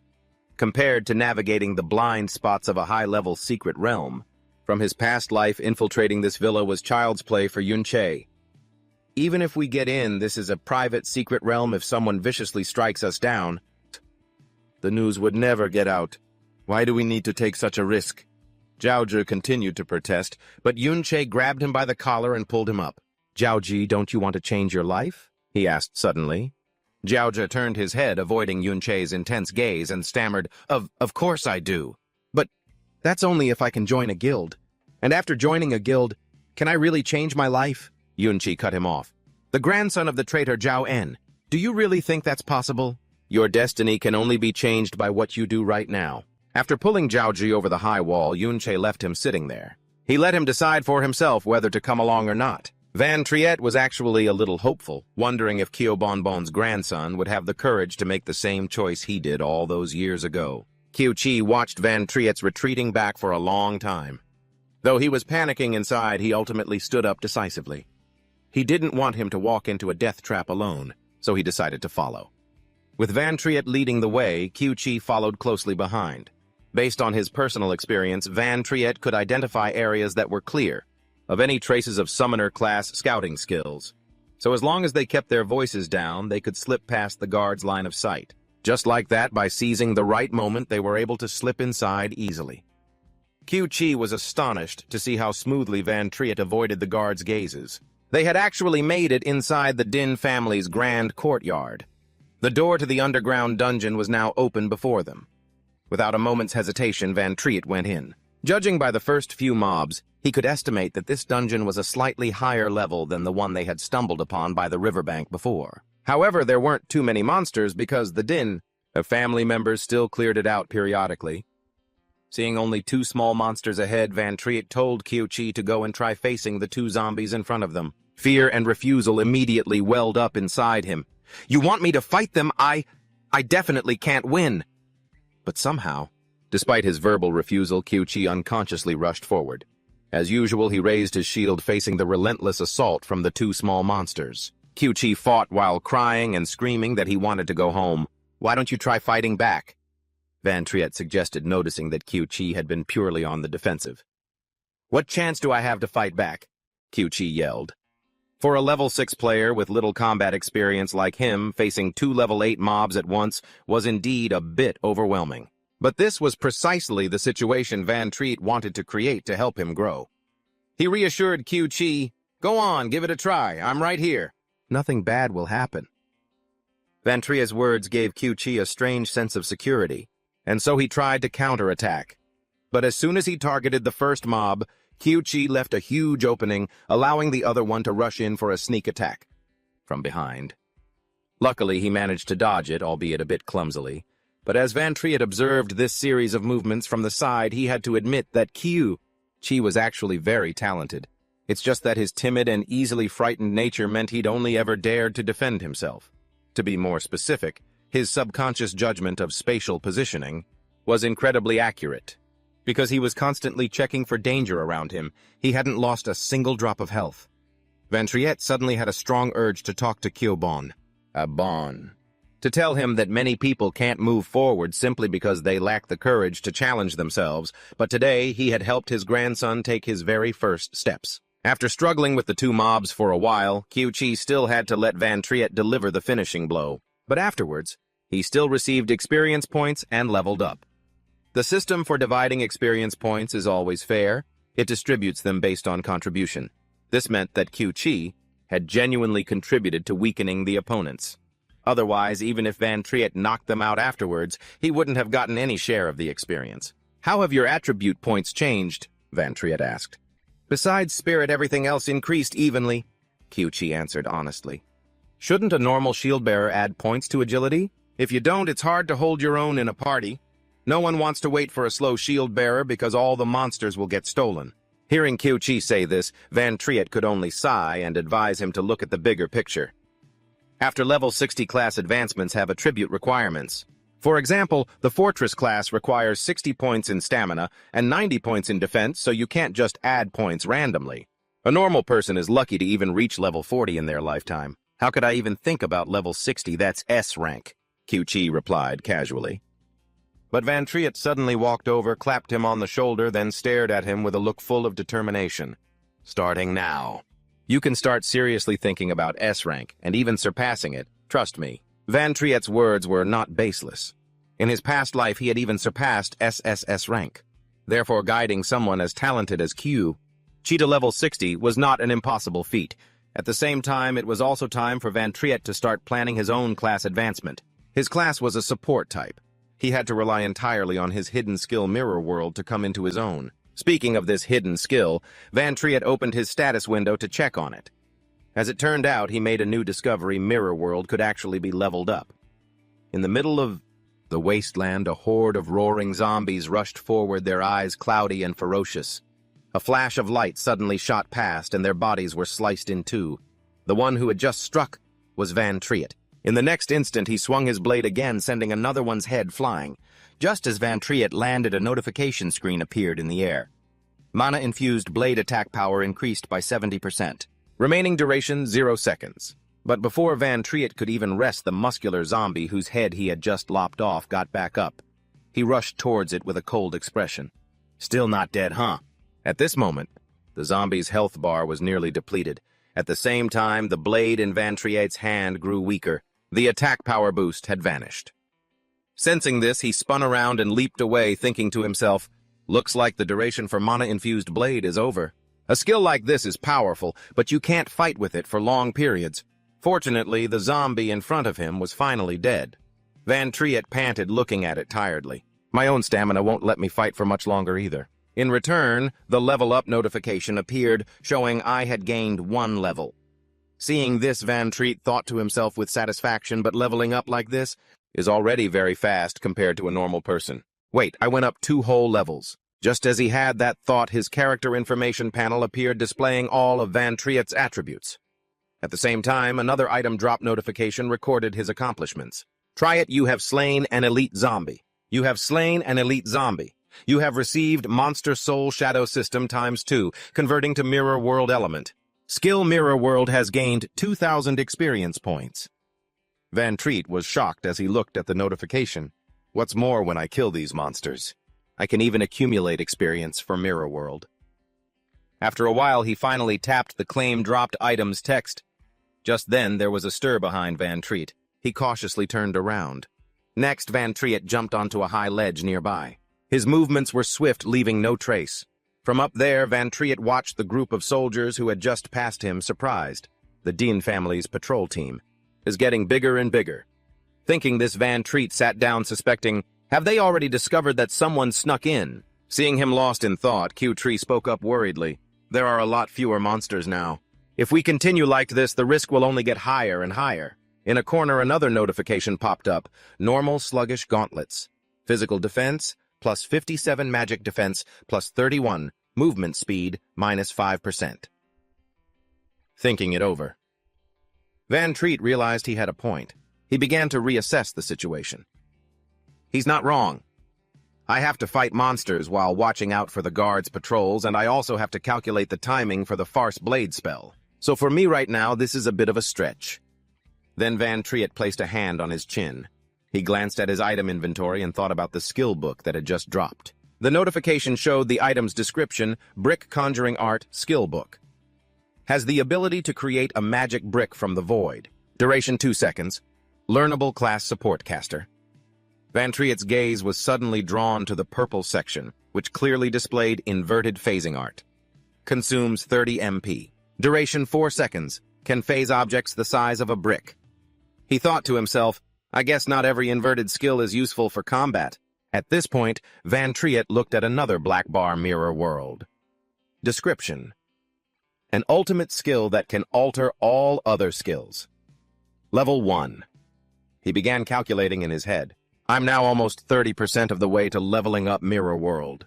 Compared to navigating the blind spots of a high-level secret realm, from his past life, infiltrating this villa was child's play for Yun Che. Even if we get in, this is a private secret realm. If someone viciously strikes us down, the news would never get out. Why do we need to take such a risk? Zhao Ji continued to protest, but Yun Che grabbed him by the collar and pulled him up. Zhao Ji, don't you want to change your life? He asked suddenly. Zhao Ji turned his head, avoiding Yun Che's intense gaze, and stammered, Of course I do. But that's only if I can join a guild. And after joining a guild, can I really change my life? Yun Che cut him off. The grandson of the traitor Zhao En. Do you really think that's possible? Your destiny can only be changed by what you do right now. After pulling Zhao Ji over the high wall, Yun Che left him sitting there. He let him decide for himself whether to come along or not. Van Triet was actually a little hopeful, wondering if Kyo Bonbon's grandson would have the courage to make the same choice he did all those years ago. Kyo Chi watched Van Triet's retreating back for a long time. Though he was panicking inside, he ultimately stood up decisively. He didn't want him to walk into a death trap alone, so he decided to follow. With Van Triet leading the way, Kyo Chi followed closely behind. Based on his personal experience, Van Triet could identify areas that were clear of any traces of summoner-class scouting skills. So as long as they kept their voices down, they could slip past the guard's line of sight. Just like that, by seizing the right moment, they were able to slip inside easily. Kyo Chi was astonished to see how smoothly Van Triet avoided the guard's gazes. They had actually made it inside the Din family's grand courtyard. The door to the underground dungeon was now open before them. Without a moment's hesitation, Van Triet went in. Judging by the first few mobs, he could estimate that this dungeon was a slightly higher level than the one they had stumbled upon by the riverbank before. However, there weren't too many monsters because the Din, their family members, still cleared it out periodically. Seeing only 2 small monsters ahead, Van Triet told Kyo Chi to go and try facing the 2 zombies in front of them. Fear and refusal immediately welled up inside him. You want me to fight them? I definitely can't win. But somehow, despite his verbal refusal, Kyo Chi unconsciously rushed forward. As usual, he raised his shield facing the relentless assault from the 2 small monsters. Q-Chi fought while crying and screaming that he wanted to go home. "Why don't you try fighting back?" Van Triet suggested, noticing that Q-Chi had been purely on the defensive. "What chance do I have to fight back?" Q-Chi yelled. For a level 6 player with little combat experience like him, facing 2 level 8 mobs at once was indeed a bit overwhelming. But this was precisely the situation Van Triet wanted to create to help him grow. He reassured Q-Chi, "Go on, give it a try. I'm right here. Nothing bad will happen." Van Triet's words gave Q-Chi a strange sense of security, and so he tried to counterattack. But as soon as he targeted the first mob, Q-Chi left a huge opening, allowing the other one to rush in for a sneak attack from behind. Luckily, he managed to dodge it, albeit a bit clumsily. But as Van Triet observed this series of movements from the side, he had to admit that Q-Chi was actually very talented. It's just that his timid and easily frightened nature meant he'd only ever dared to defend himself. To be more specific, his subconscious judgment of spatial positioning was incredibly accurate. Because he was constantly checking for danger around him, he hadn't lost a single drop of health. Van Triet suddenly had a strong urge to talk to Kyobon, to tell him that many people can't move forward simply because they lack the courage to challenge themselves, but today he had helped his grandson take his very first steps. After struggling with the 2 mobs for a while, Q-Chi still had to let Van Triet deliver the finishing blow. But afterwards, he still received experience points and leveled up. The system for dividing experience points is always fair. It distributes them based on contribution. This meant that Q-Chi had genuinely contributed to weakening the opponents. Otherwise, even if Van Triet knocked them out afterwards, he wouldn't have gotten any share of the experience. "How have your attribute points changed?" Van Triet asked. "Besides spirit, everything else increased evenly," Q-Chi answered honestly. "Shouldn't a normal shield bearer add points to agility? If you don't, it's hard to hold your own in a party. No one wants to wait for a slow shield bearer because all the monsters will get stolen." Hearing Q-Chi say this, Van Triet could only sigh and advise him to look at the bigger picture. After level 60 class advancements have attribute requirements. For example, the Fortress class requires 60 points in stamina and 90 points in defense, so you can't just add points randomly. A normal person is lucky to even reach level 40 in their lifetime. "How could I even think about level 60? That's S rank," Q-Chi replied casually. But Van Triet suddenly walked over, clapped him on the shoulder, then stared at him with a look full of determination. "Starting now. You can start seriously thinking about S rank, and even surpassing it. Trust me." Van Triet's words were not baseless. In his past life, he had even surpassed SSS rank. Therefore, guiding someone as talented as Q-Chi to level 60 was not an impossible feat. At the same time, it was also time for Van Triet to start planning his own class advancement. His class was a support type. He had to rely entirely on his hidden skill Mirror World to come into his own. Speaking of this hidden skill, Van Triet opened his status window to check on it. As it turned out, he made a new discovery: Mirror World could actually be leveled up. In the middle of the wasteland, a horde of roaring zombies rushed forward, their eyes cloudy and ferocious. A flash of light suddenly shot past, and their bodies were sliced in two. The one who had just struck was Van Triet. In the next instant, he swung his blade again, sending another one's head flying. Just as Van Triet landed, a notification screen appeared in the air. Mana-infused blade attack power increased by 70%. Remaining duration 0 seconds. But before Van Triet could even rest, the muscular zombie whose head he had just lopped off got back up. He rushed towards it with a cold expression. "Still not dead, huh?" At this moment, the zombie's health bar was nearly depleted. At the same time, the blade in Van Triet's hand grew weaker. The attack power boost had vanished. Sensing this, he spun around and leaped away, thinking to himself, "Looks like the duration for mana-infused blade is over." A skill like this is powerful, but you can't fight with it for long periods. Fortunately, the zombie in front of him was finally dead. Van Triet panted, looking at it tiredly. "My own stamina won't let me fight for much longer either." In return, the level up notification appeared, showing I had gained 1 level. Seeing this, Van Triet thought to himself with satisfaction, but leveling up like this is already very fast compared to a normal person. Wait, I went up 2 whole levels. Just as he had that thought, his character information panel appeared, displaying all of Van Triet's attributes. At the same time, another item drop notification recorded his accomplishments. "Try it, you have slain an elite zombie. You have slain an elite zombie. You have received Monster Soul Shadow System ×2, converting to Mirror World element. Skill Mirror World has gained 2,000 experience points. Van Treat was shocked as he looked at the notification. What's more, when I kill these monsters, I can even accumulate experience for Mirror World. After a while, he finally tapped the Claim Dropped Items text. Just then, there was a stir behind Van Treat. He cautiously turned around. Next, Van Treat jumped onto a high ledge nearby. His movements were swift, leaving no trace. From up there, Van Treat watched the group of soldiers who had just passed him, surprised. The Dean family's patrol team is getting bigger and bigger. Thinking this, Van Treat sat down, suspecting, have they already discovered that someone snuck in? Seeing him lost in thought, Q-Tree spoke up worriedly. There are a lot fewer monsters now. If we continue like this, the risk will only get higher and higher. In a corner, another notification popped up. Normal sluggish gauntlets. Physical defense, plus 57 magic defense, plus 31, movement speed, minus 5%. Thinking it over, Van Treat realized he had a point. He began to reassess the situation. He's not wrong. I have to fight monsters while watching out for the guards' patrols, and I also have to calculate the timing for the Farce Blade spell. So for me right now, this is a bit of a stretch. Then Van Treat placed a hand on his chin. He glanced at his item inventory and thought about the skill book that had just dropped. The notification showed the item's description, Brick Conjuring Art Skill Book. Has the ability to create a magic brick from the void. Duration 2 seconds. Learnable class support caster. Van Treat's gaze was suddenly drawn to the purple section, which clearly displayed inverted phasing art. Consumes 30 MP. Duration 4 seconds. Can phase objects the size of a brick. He thought to himself, I guess not every inverted skill is useful for combat. At this point, Van Treat looked at another black bar Mirror World. Description. An ultimate skill that can alter all other skills. Level 1. He began calculating in his head. I'm now almost 30% of the way to leveling up Mirror World.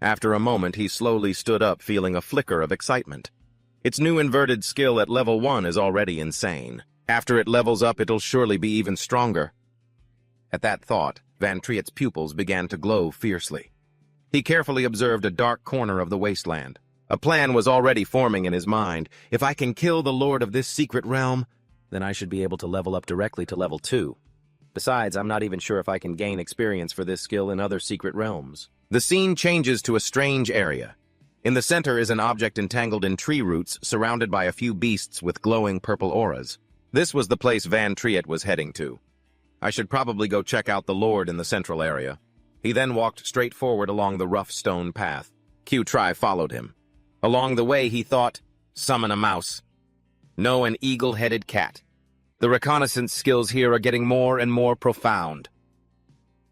After a moment, he slowly stood up, feeling a flicker of excitement. Its new inverted skill at level 1 is already insane. After it levels up, it'll surely be even stronger. At that thought, Van Treat's pupils began to glow fiercely. He carefully observed a dark corner of the wasteland. A plan was already forming in his mind. If I can kill the lord of this secret realm, then I should be able to level up directly to level 2. Besides, I'm not even sure if I can gain experience for this skill in other secret realms. The scene changes to a strange area. In the center is an object entangled in tree roots, surrounded by a few beasts with glowing purple auras. This was the place Van Treat was heading to. I should probably go check out the Lord in the central area. He then walked straight forward along the rough stone path. Q-Tri followed him. Along the way, he thought, summon a mouse. No, an eagle-headed cat. The reconnaissance skills here are getting more and more profound.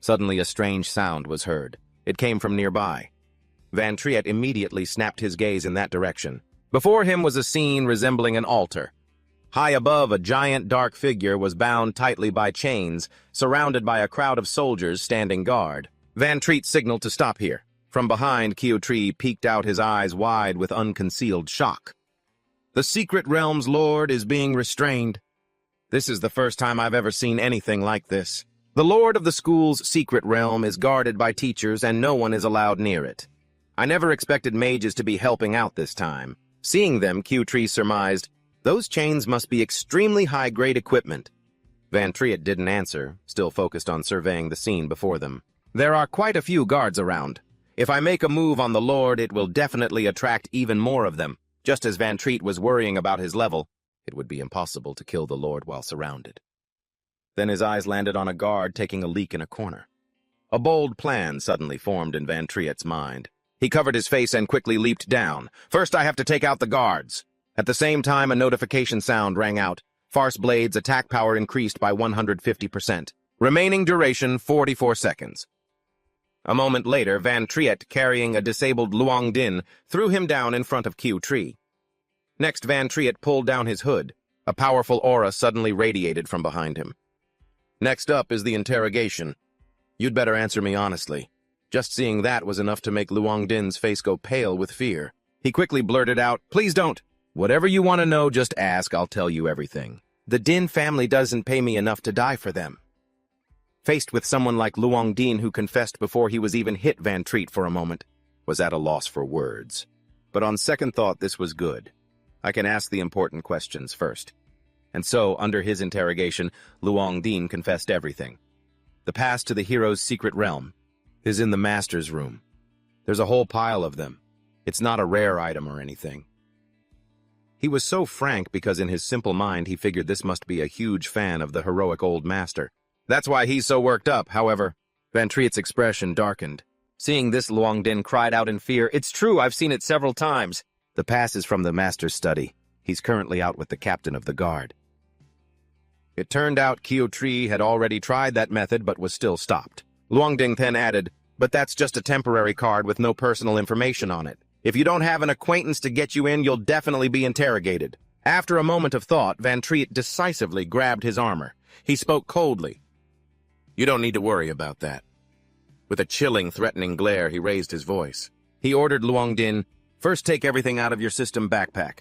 Suddenly, a strange sound was heard. It came from nearby. Van Treat immediately snapped his gaze in that direction. Before him was a scene resembling an altar. High above, a giant dark figure was bound tightly by chains, surrounded by a crowd of soldiers standing guard. Van Treat signaled to stop here. From behind, Q-Tree peeked out, his eyes wide with unconcealed shock. The secret realm's lord is being restrained. This is the first time I've ever seen anything like this. The lord of the school's secret realm is guarded by teachers and no one is allowed near it. I never expected mages to be helping out this time. Seeing them, Q-Tree surmised, those chains must be extremely high-grade equipment. Van Treat didn't answer, still focused on surveying the scene before them. There are quite a few guards around. If I make a move on the Lord, it will definitely attract even more of them. Just as Van Treat was worrying about his level, it would be impossible to kill the Lord while surrounded. Then his eyes landed on a guard taking a leak in a corner. A bold plan suddenly formed in Van Treat's mind. He covered his face and quickly leaped down. First, I have to take out the guards. At the same time, a notification sound rang out. Farce Blade's attack power increased by 150%. Remaining duration, 44 seconds. A moment later, Van Treat, carrying a disabled Luong Din, threw him down in front of Q-Tree. Next, Van Treat pulled down his hood. A powerful aura suddenly radiated from behind him. Next up is the interrogation. You'd better answer me honestly. Just seeing that was enough to make Luong Din's face go pale with fear. He quickly blurted out, "Please don't. Whatever you want to know, just ask, I'll tell you everything. The Din family doesn't pay me enough to die for them." Faced with someone like Luong Din, who confessed before he was even hit, Van Treat for a moment was at a loss for words. But on second thought, this was good. I can ask the important questions first. And so, under his interrogation, Luong Din confessed everything. The pass to the hero's secret realm is in the master's room. There's a whole pile of them. It's not a rare item or anything. He was so frank because in his simple mind he figured this must be a huge fan of the heroic old master. That's why he's so worked up. However, Van Triet's expression darkened. Seeing this, Luong Din cried out in fear, "It's true, I've seen it several times." The pass is from the master's study. He's currently out with the captain of the guard. It turned out Kyo Tree had already tried that method but was still stopped. Luong Din then added, "But that's just a temporary card with no personal information on it. If you don't have an acquaintance to get you in, you'll definitely be interrogated." After a moment of thought, Van Triet decisively grabbed his armor. He spoke coldly. "You don't need to worry about that." With a chilling, threatening glare, he raised his voice. He ordered Luong Din, "First take everything out of your system backpack."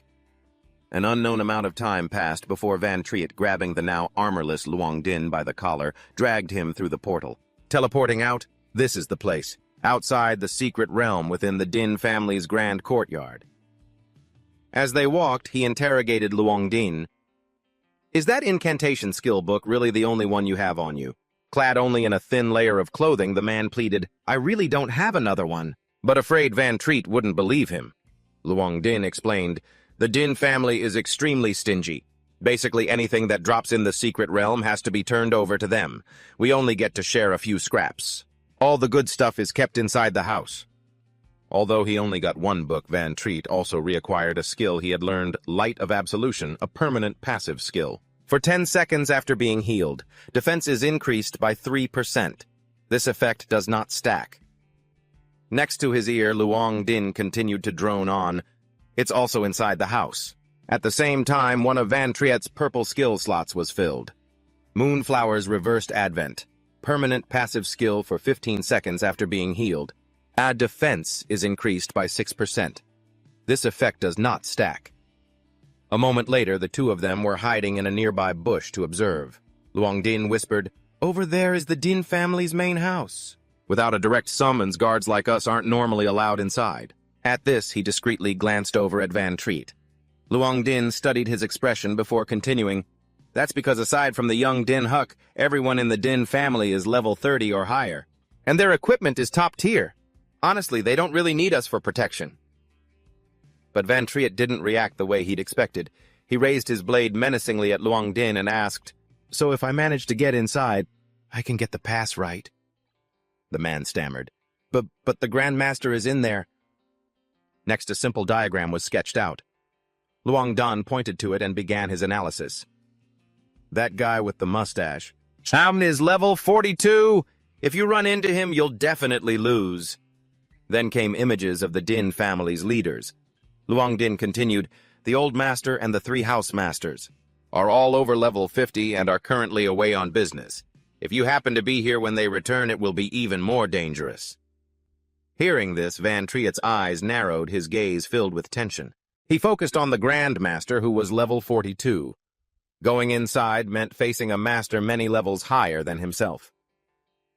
An unknown amount of time passed before Van Triet, grabbing the now armorless Luong Din by the collar, dragged him through the portal. Teleporting out, this is the place, outside the secret realm within the Din family's grand courtyard. As they walked, he interrogated Luong Din. "Is that incantation skill book really the only one you have on you?" Clad only in a thin layer of clothing, the man pleaded, "I really don't have another one." But afraid Van Triet wouldn't believe him, Luong Din explained, "The Din family is extremely stingy. Basically anything that drops in the secret realm has to be turned over to them. We only get to share a few scraps. All the good stuff is kept inside the house." Although he only got one book, Van Triet also reacquired a skill he had learned, Light of Absolution, a permanent passive skill. For 10 seconds after being healed, defense is increased by 3%. This effect does not stack. Next to his ear, Luong Din continued to drone on, "It's also inside the house." At the same time, one of Van Triet's purple skill slots was filled. Moonflower's Reversed Advent. Permanent passive skill for 15 seconds after being healed. Add defense is increased by 6%. This effect does not stack. A moment later, the two of them were hiding in a nearby bush to observe. Luong Din whispered, "Over there is the Din family's main house." Without a direct summons, guards like us aren't normally allowed inside. At this, he discreetly glanced over at Van Triet. Luong Din studied his expression before continuing, "That's because aside from the young Din Huck, everyone in the Din family is level 30 or higher. And their equipment is top tier. Honestly, they don't really need us for protection." But Van Triet didn't react the way he'd expected. He raised his blade menacingly at Luong Din and asked, "So if I manage to get inside, I can get the pass, right?" The man stammered, But the Grand Master is in there." Next, a simple diagram was sketched out. Luong Din pointed to it and began his analysis. "That guy with the mustache. Ham is level 42. If you run into him, you'll definitely lose." Then came images of the Din family's leaders. Luong Din continued, "The Old Master and the 3 House Masters are all over level 50 and are currently away on business. If you happen to be here when they return, it will be even more dangerous." Hearing this, Van Triet's eyes narrowed, his gaze filled with tension. He focused on the Grand Master, who was level 42. Going inside meant facing a master many levels higher than himself.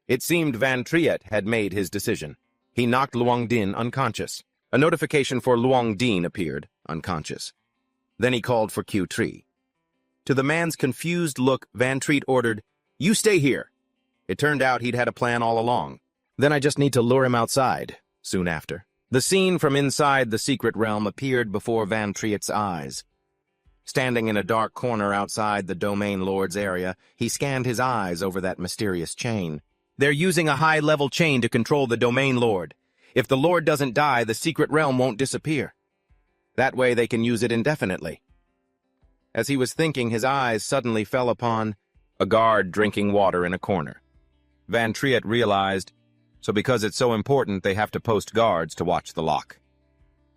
It seemed Van Triet had made his decision. He knocked Luong Din unconscious. A notification for Luong Din appeared, unconscious. Then he called for Kyo Tree. To the man's confused look, Van Triet ordered, "You stay here." It turned out he'd had a plan all along. Then I just need to lure him outside. Soon after, the scene from inside the secret realm appeared before Van Triet's eyes. Standing in a dark corner outside the Domain Lord's area, he scanned his eyes over that mysterious chain. "They're using a high-level chain to control the Domain Lord. If the Lord doesn't die, the secret realm won't disappear. That way they can use it indefinitely." As he was thinking, his eyes suddenly fell upon a guard drinking water in a corner. Van Triet realized, so because it's so important, they have to post guards to watch the lock.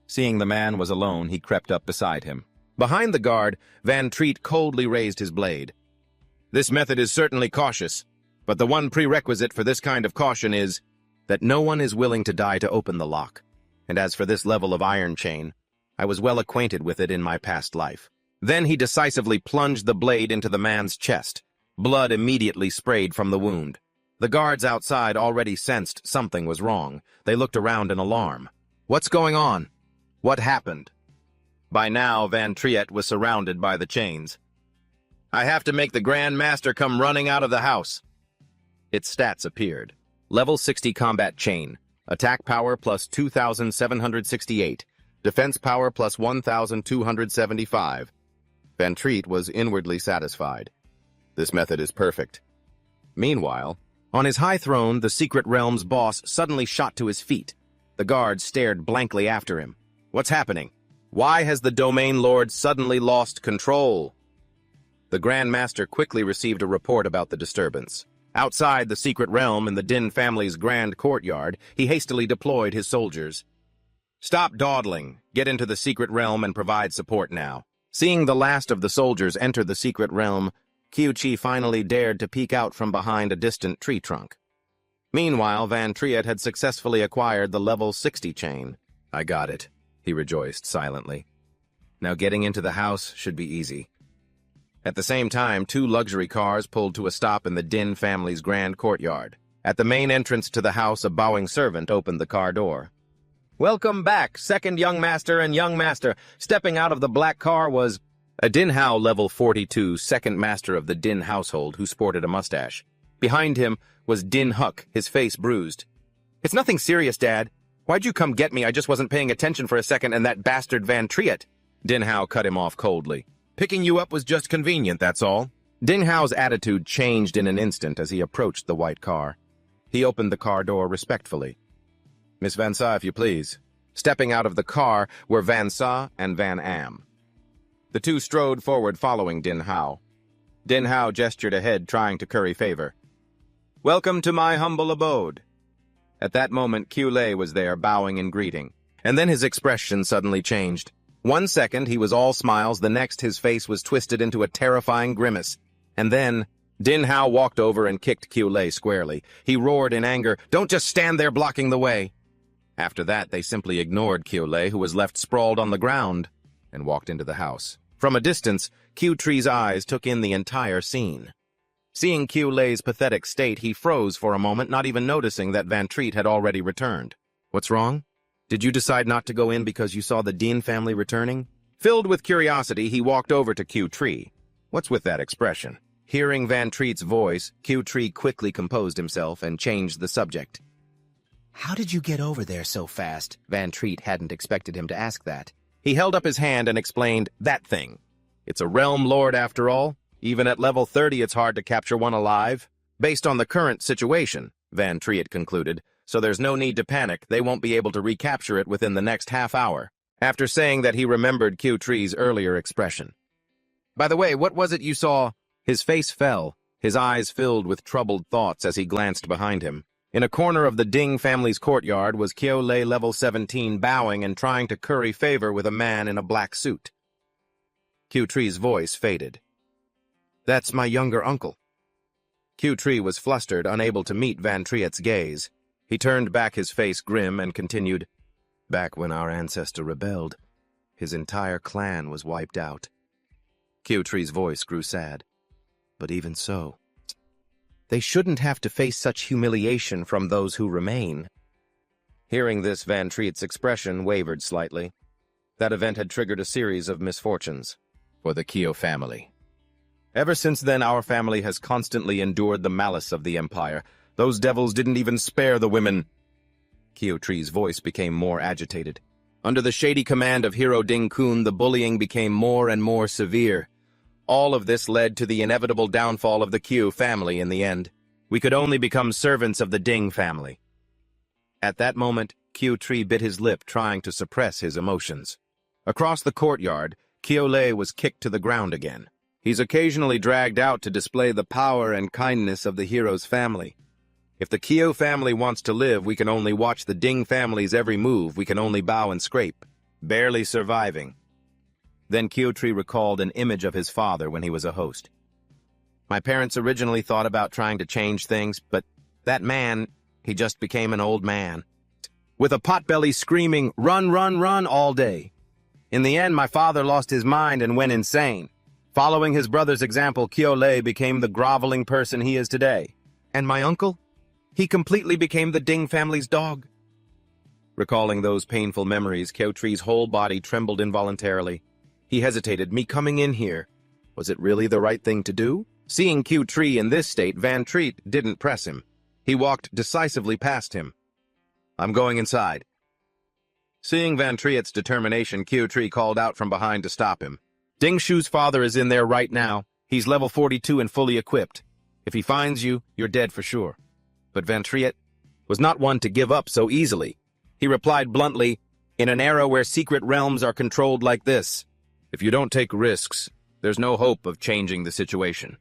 Seeing the man was alone, he crept up beside him. Behind the guard, Van Triet coldly raised his blade. "This method is certainly cautious, but the one prerequisite for this kind of caution is that no one is willing to die to open the lock. And as for this level of iron chain, I was well acquainted with it in my past life." Then he decisively plunged the blade into the man's chest. Blood immediately sprayed from the wound. The guards outside already sensed something was wrong. They looked around in alarm. "What's going on? What happened?" By now, Van Triet was surrounded by the chains. I have to make the Grand Master come running out of the house. Its stats appeared. Level 60 combat chain. Attack power plus 2,768. Defense power plus 1,275. Van Triet was inwardly satisfied. This method is perfect. Meanwhile, on his high throne, the Secret Realm's boss suddenly shot to his feet. The guards stared blankly after him. What's happening? Why has the Domain Lord suddenly lost control? The Grand Master quickly received a report about the disturbance. Outside the Secret Realm in the Din family's grand courtyard, he hastily deployed his soldiers. Stop dawdling. Get into the Secret Realm and provide support now. Seeing the last of the soldiers enter the Secret Realm, Qiuqi finally dared to peek out from behind a distant tree trunk. Meanwhile, Van Triet had successfully acquired the level 60 chain. I got it, he rejoiced silently. Now getting into the house should be easy. At the same time, 2 luxury cars pulled to a stop in the Din family's grand courtyard. At the main entrance to the house, a bowing servant opened the car door. Welcome back, second young master and young master. Stepping out of the black car was a Din Hao level 42 second master of the Din household who sported a mustache. Behind him was Din Huck, his face bruised. It's nothing serious, Dad. Why'd you come get me? I just wasn't paying attention for a second and that bastard Van Triet. Din Hao cut him off coldly. Picking you up was just convenient, that's all. Din Hao's attitude changed in an instant as he approached the white car. He opened the car door respectfully. Miss Van Sa, if you please. Stepping out of the car were Van Sa and Van Am. The two strode forward following Din Hao. Din Hao gestured ahead, trying to curry favor. Welcome to my humble abode. At that moment, Qiu Lei was there, bowing in greeting. And then his expression suddenly changed. 1 second, he was all smiles, the next his face was twisted into a terrifying grimace. And then, Din Hao walked over and kicked Qiu Lei squarely. He roared in anger, "Don't just stand there blocking the way!" After that, they simply ignored Qiu Lei, who was left sprawled on the ground, and walked into the house. From a distance, Qiu Tree's eyes took in the entire scene. Seeing Qiu Lei's pathetic state, he froze for a moment, not even noticing that Van Triet had already returned. What's wrong? Did you decide not to go in because you saw the Din family returning? Filled with curiosity, he walked over to Qiu Tree. What's with that expression? Hearing Van Triet's voice, Qiu Tree quickly composed himself and changed the subject. How did you get over there so fast? Van Triet hadn't expected him to ask that. He held up his hand and explained, that thing. It's a realm lord after all. Even at level 30, it's hard to capture one alive. Based on the current situation, Van Triet concluded, so there's no need to panic. They won't be able to recapture it within the next half hour. After saying that, he remembered Qiu Tree's earlier expression. By the way, what was it you saw? His face fell, his eyes filled with troubled thoughts as he glanced behind him. In a corner of the Ding family's courtyard was Qiu Lei level 17 bowing and trying to curry favor with a man in a black suit. Qiu Tree's voice faded. That's my younger uncle. Qiu Tree was flustered, unable to meet Van Triet's gaze. He turned back, his face grim, and continued, Back when our ancestor rebelled, his entire clan was wiped out. Qiu Tree's voice grew sad. But even so, they shouldn't have to face such humiliation from those who remain. Hearing this, Van Triet's expression wavered slightly. That event had triggered a series of misfortunes for the Qiu family. Ever since then, our family has constantly endured the malice of the Empire. Those devils didn't even spare the women. Qiu Tree's voice became more agitated. Under the shady command of Hero Ding Kun, the bullying became more and more severe. All of this led to the inevitable downfall of the Qiu family in the end. We could only become servants of the Ding family. At that moment, Qiu Tree bit his lip, trying to suppress his emotions. Across the courtyard, Qiu Lei was kicked to the ground again. He's occasionally dragged out to display the power and kindness of the hero's family. If the Qiu family wants to live, we can only watch the Ding family's every move. We can only bow and scrape, barely surviving. Then Qiu Tree recalled an image of his father when he was a host. My parents originally thought about trying to change things, but that man, he just became an old man, with a potbelly screaming, "Run, run, run," all day. In the end, my father lost his mind and went insane. Following his brother's example, Qiu Lei became the groveling person he is today. And my uncle? He completely became the Ding family's dog. Recalling those painful memories, Kyotree's whole body trembled involuntarily. He hesitated. Me coming in here. Was it really the right thing to do? Seeing Kyutree in this state, Van Triet didn't press him. He walked decisively past him. I'm going inside. Seeing Van Triet's determination, Kyutree called out from behind to stop him. Ding Shu's father is in there right now. He's level 42 and fully equipped. If he finds you, you're dead for sure. But Van Triet was not one to give up so easily. He replied bluntly, in an era where secret realms are controlled like this, if you don't take risks, there's no hope of changing the situation.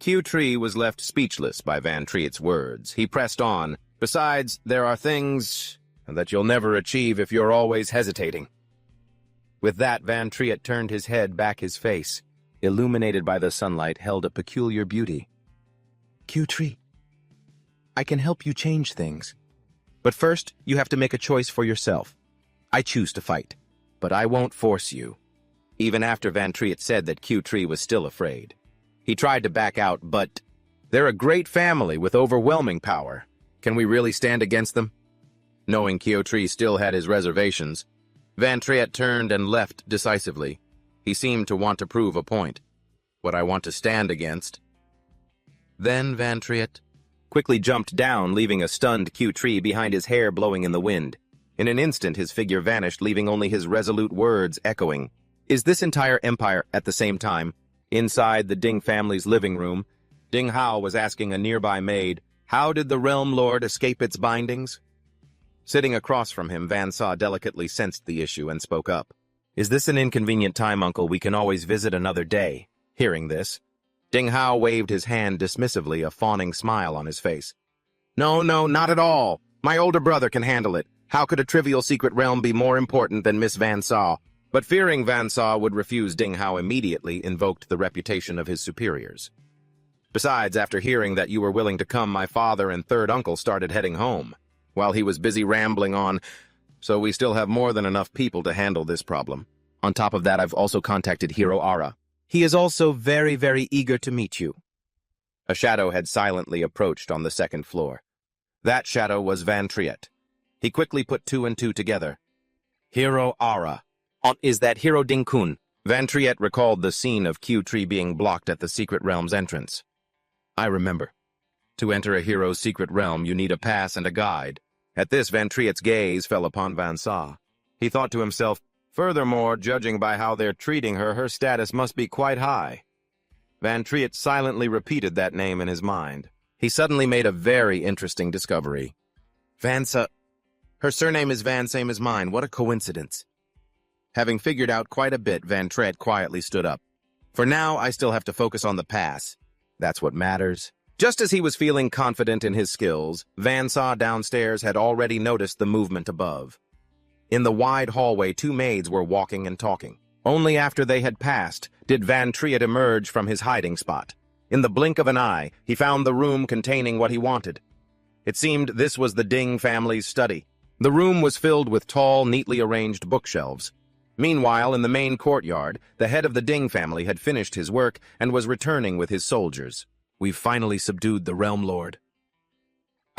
Kyutree was left speechless by Van Triet's words. He pressed on. Besides, there are things that you'll never achieve if you're always hesitating. With that, Van Triet turned his head back. His face, illuminated by the sunlight, held a peculiar beauty. Kyutree, I can help you change things. But first, you have to make a choice for yourself. I choose to fight, but I won't force you. Even after Van Triet said that Kyutree was still afraid. He tried to back out, but they're a great family with overwhelming power. Can we really stand against them? Knowing Kyutree still had his reservations, Van Triet turned and left decisively. He seemed to want to prove a point. What I want to stand against. Then Van Triet quickly jumped down, leaving a stunned Kyutree behind, his hair blowing in the wind. In an instant, his figure vanished, leaving only his resolute words echoing. Is this entire empire at the same time? Inside the Ding family's living room, Ding Hao was asking a nearby maid, how did the Realm Lord escape its bindings? Sitting across from him, Van Saw delicately sensed the issue and spoke up. Is this an inconvenient time, Uncle? We can always visit another day. Hearing this, Ding Hao waved his hand dismissively, a fawning smile on his face. No, not at all. My older brother can handle it. How could a trivial secret realm be more important than Miss Van Saw? But fearing Van Saw would refuse, Ding Hao immediately invoked the reputation of his superiors. Besides, after hearing that you were willing to come, my father and third uncle started heading home, while he was busy rambling on, so we still have more than enough people to handle this problem. On top of that, I've also contacted Hero Ara. He is also very, very eager to meet you. A shadow had silently approached on the second floor. That shadow was Van Triet. He quickly put two and two together. Hero Ara. Is that Hero Ding-kun? Van Triet recalled the scene of Kyutree being blocked at the secret realm's entrance. I remember. To enter a hero's secret realm, you need a pass and a guide. At this, Van Triet's gaze fell upon Van Saw. He thought to himself, furthermore, judging by how they're treating her, her status must be quite high. Van Triet silently repeated that name in his mind. He suddenly made a very interesting discovery. Van Saw. Her surname is Van, same as mine. What a coincidence. Having figured out quite a bit, Van Triet quietly stood up. For now, I still have to focus on the pass. That's what matters. Just as he was feeling confident in his skills, Van Saw downstairs had already noticed the movement above. In the wide hallway, two maids were walking and talking. Only after they had passed did Van Triet emerge from his hiding spot. In the blink of an eye, he found the room containing what he wanted. It seemed this was the Ding family's study. The room was filled with tall, neatly arranged bookshelves. Meanwhile, in the main courtyard, the head of the Ding family had finished his work and was returning with his soldiers. We've finally subdued the Realm Lord.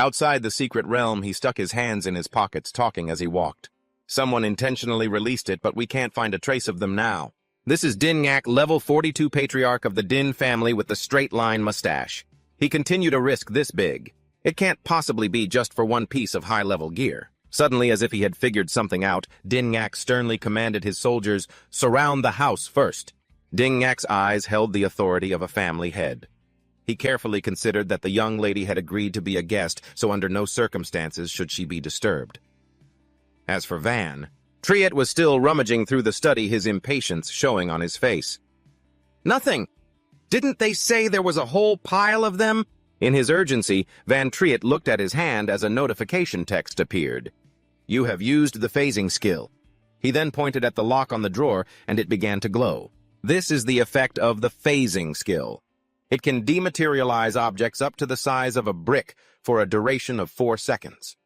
Outside the secret realm, he stuck his hands in his pockets, talking as he walked. Someone intentionally released it, but we can't find a trace of them now. This is Din-Ngak, level 42 patriarch of the Din family with the straight-line mustache. He continued a risk this big. It can't possibly be just for one piece of high-level gear. Suddenly, as if he had figured something out, Din-Ngak sternly commanded his soldiers, surround the house first. Din-Ngak's eyes held the authority of a family head. He carefully considered that the young lady had agreed to be a guest, so under no circumstances should she be disturbed. As for Van Triet was still rummaging through the study, his impatience showing on his face. Nothing! Didn't they say there was a whole pile of them? In his urgency, Van Triet looked at his hand as a notification text appeared. You have used the phasing skill. He then pointed at the lock on the drawer, and it began to glow. This is the effect of the phasing skill. It can dematerialize objects up to the size of a brick for a duration of 4 seconds.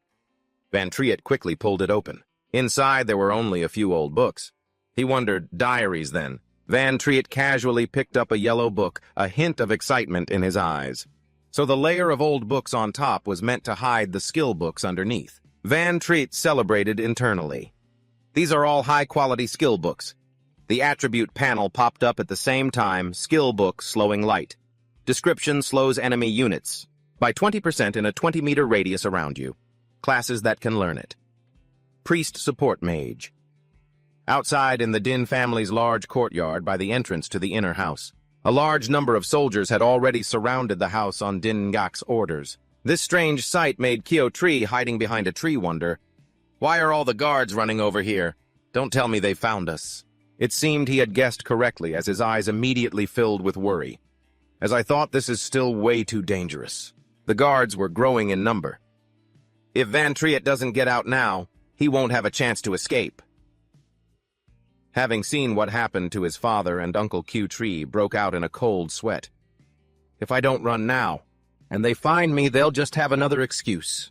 Van Triet quickly pulled it open. Inside, there were only a few old books. He wondered, diaries then. Van Triet casually picked up a yellow book, a hint of excitement in his eyes. So the layer of old books on top was meant to hide the skill books underneath. Van Triet celebrated internally. These are all high-quality skill books. The attribute panel popped up at the same time, skill book slowing light. Description slows enemy units by 20% in a 20-meter radius around you. Classes that can learn it. Priest Support Mage. Outside in the Din family's large courtyard by the entrance to the inner house, a large number of soldiers had already surrounded the house on Din Ngak's orders. This strange sight made Kyo Tree, hiding behind a tree, wonder, "Why are all the guards running over here? Don't tell me they found us." It seemed he had guessed correctly, as his eyes immediately filled with worry. "As I thought, this is still way too dangerous." The guards were growing in number. If Van Triet doesn't get out now, he won't have a chance to escape. Having seen what happened to his father and Uncle Q Tree, broke out in a cold sweat. If I don't run now, and they find me, they'll just have another excuse.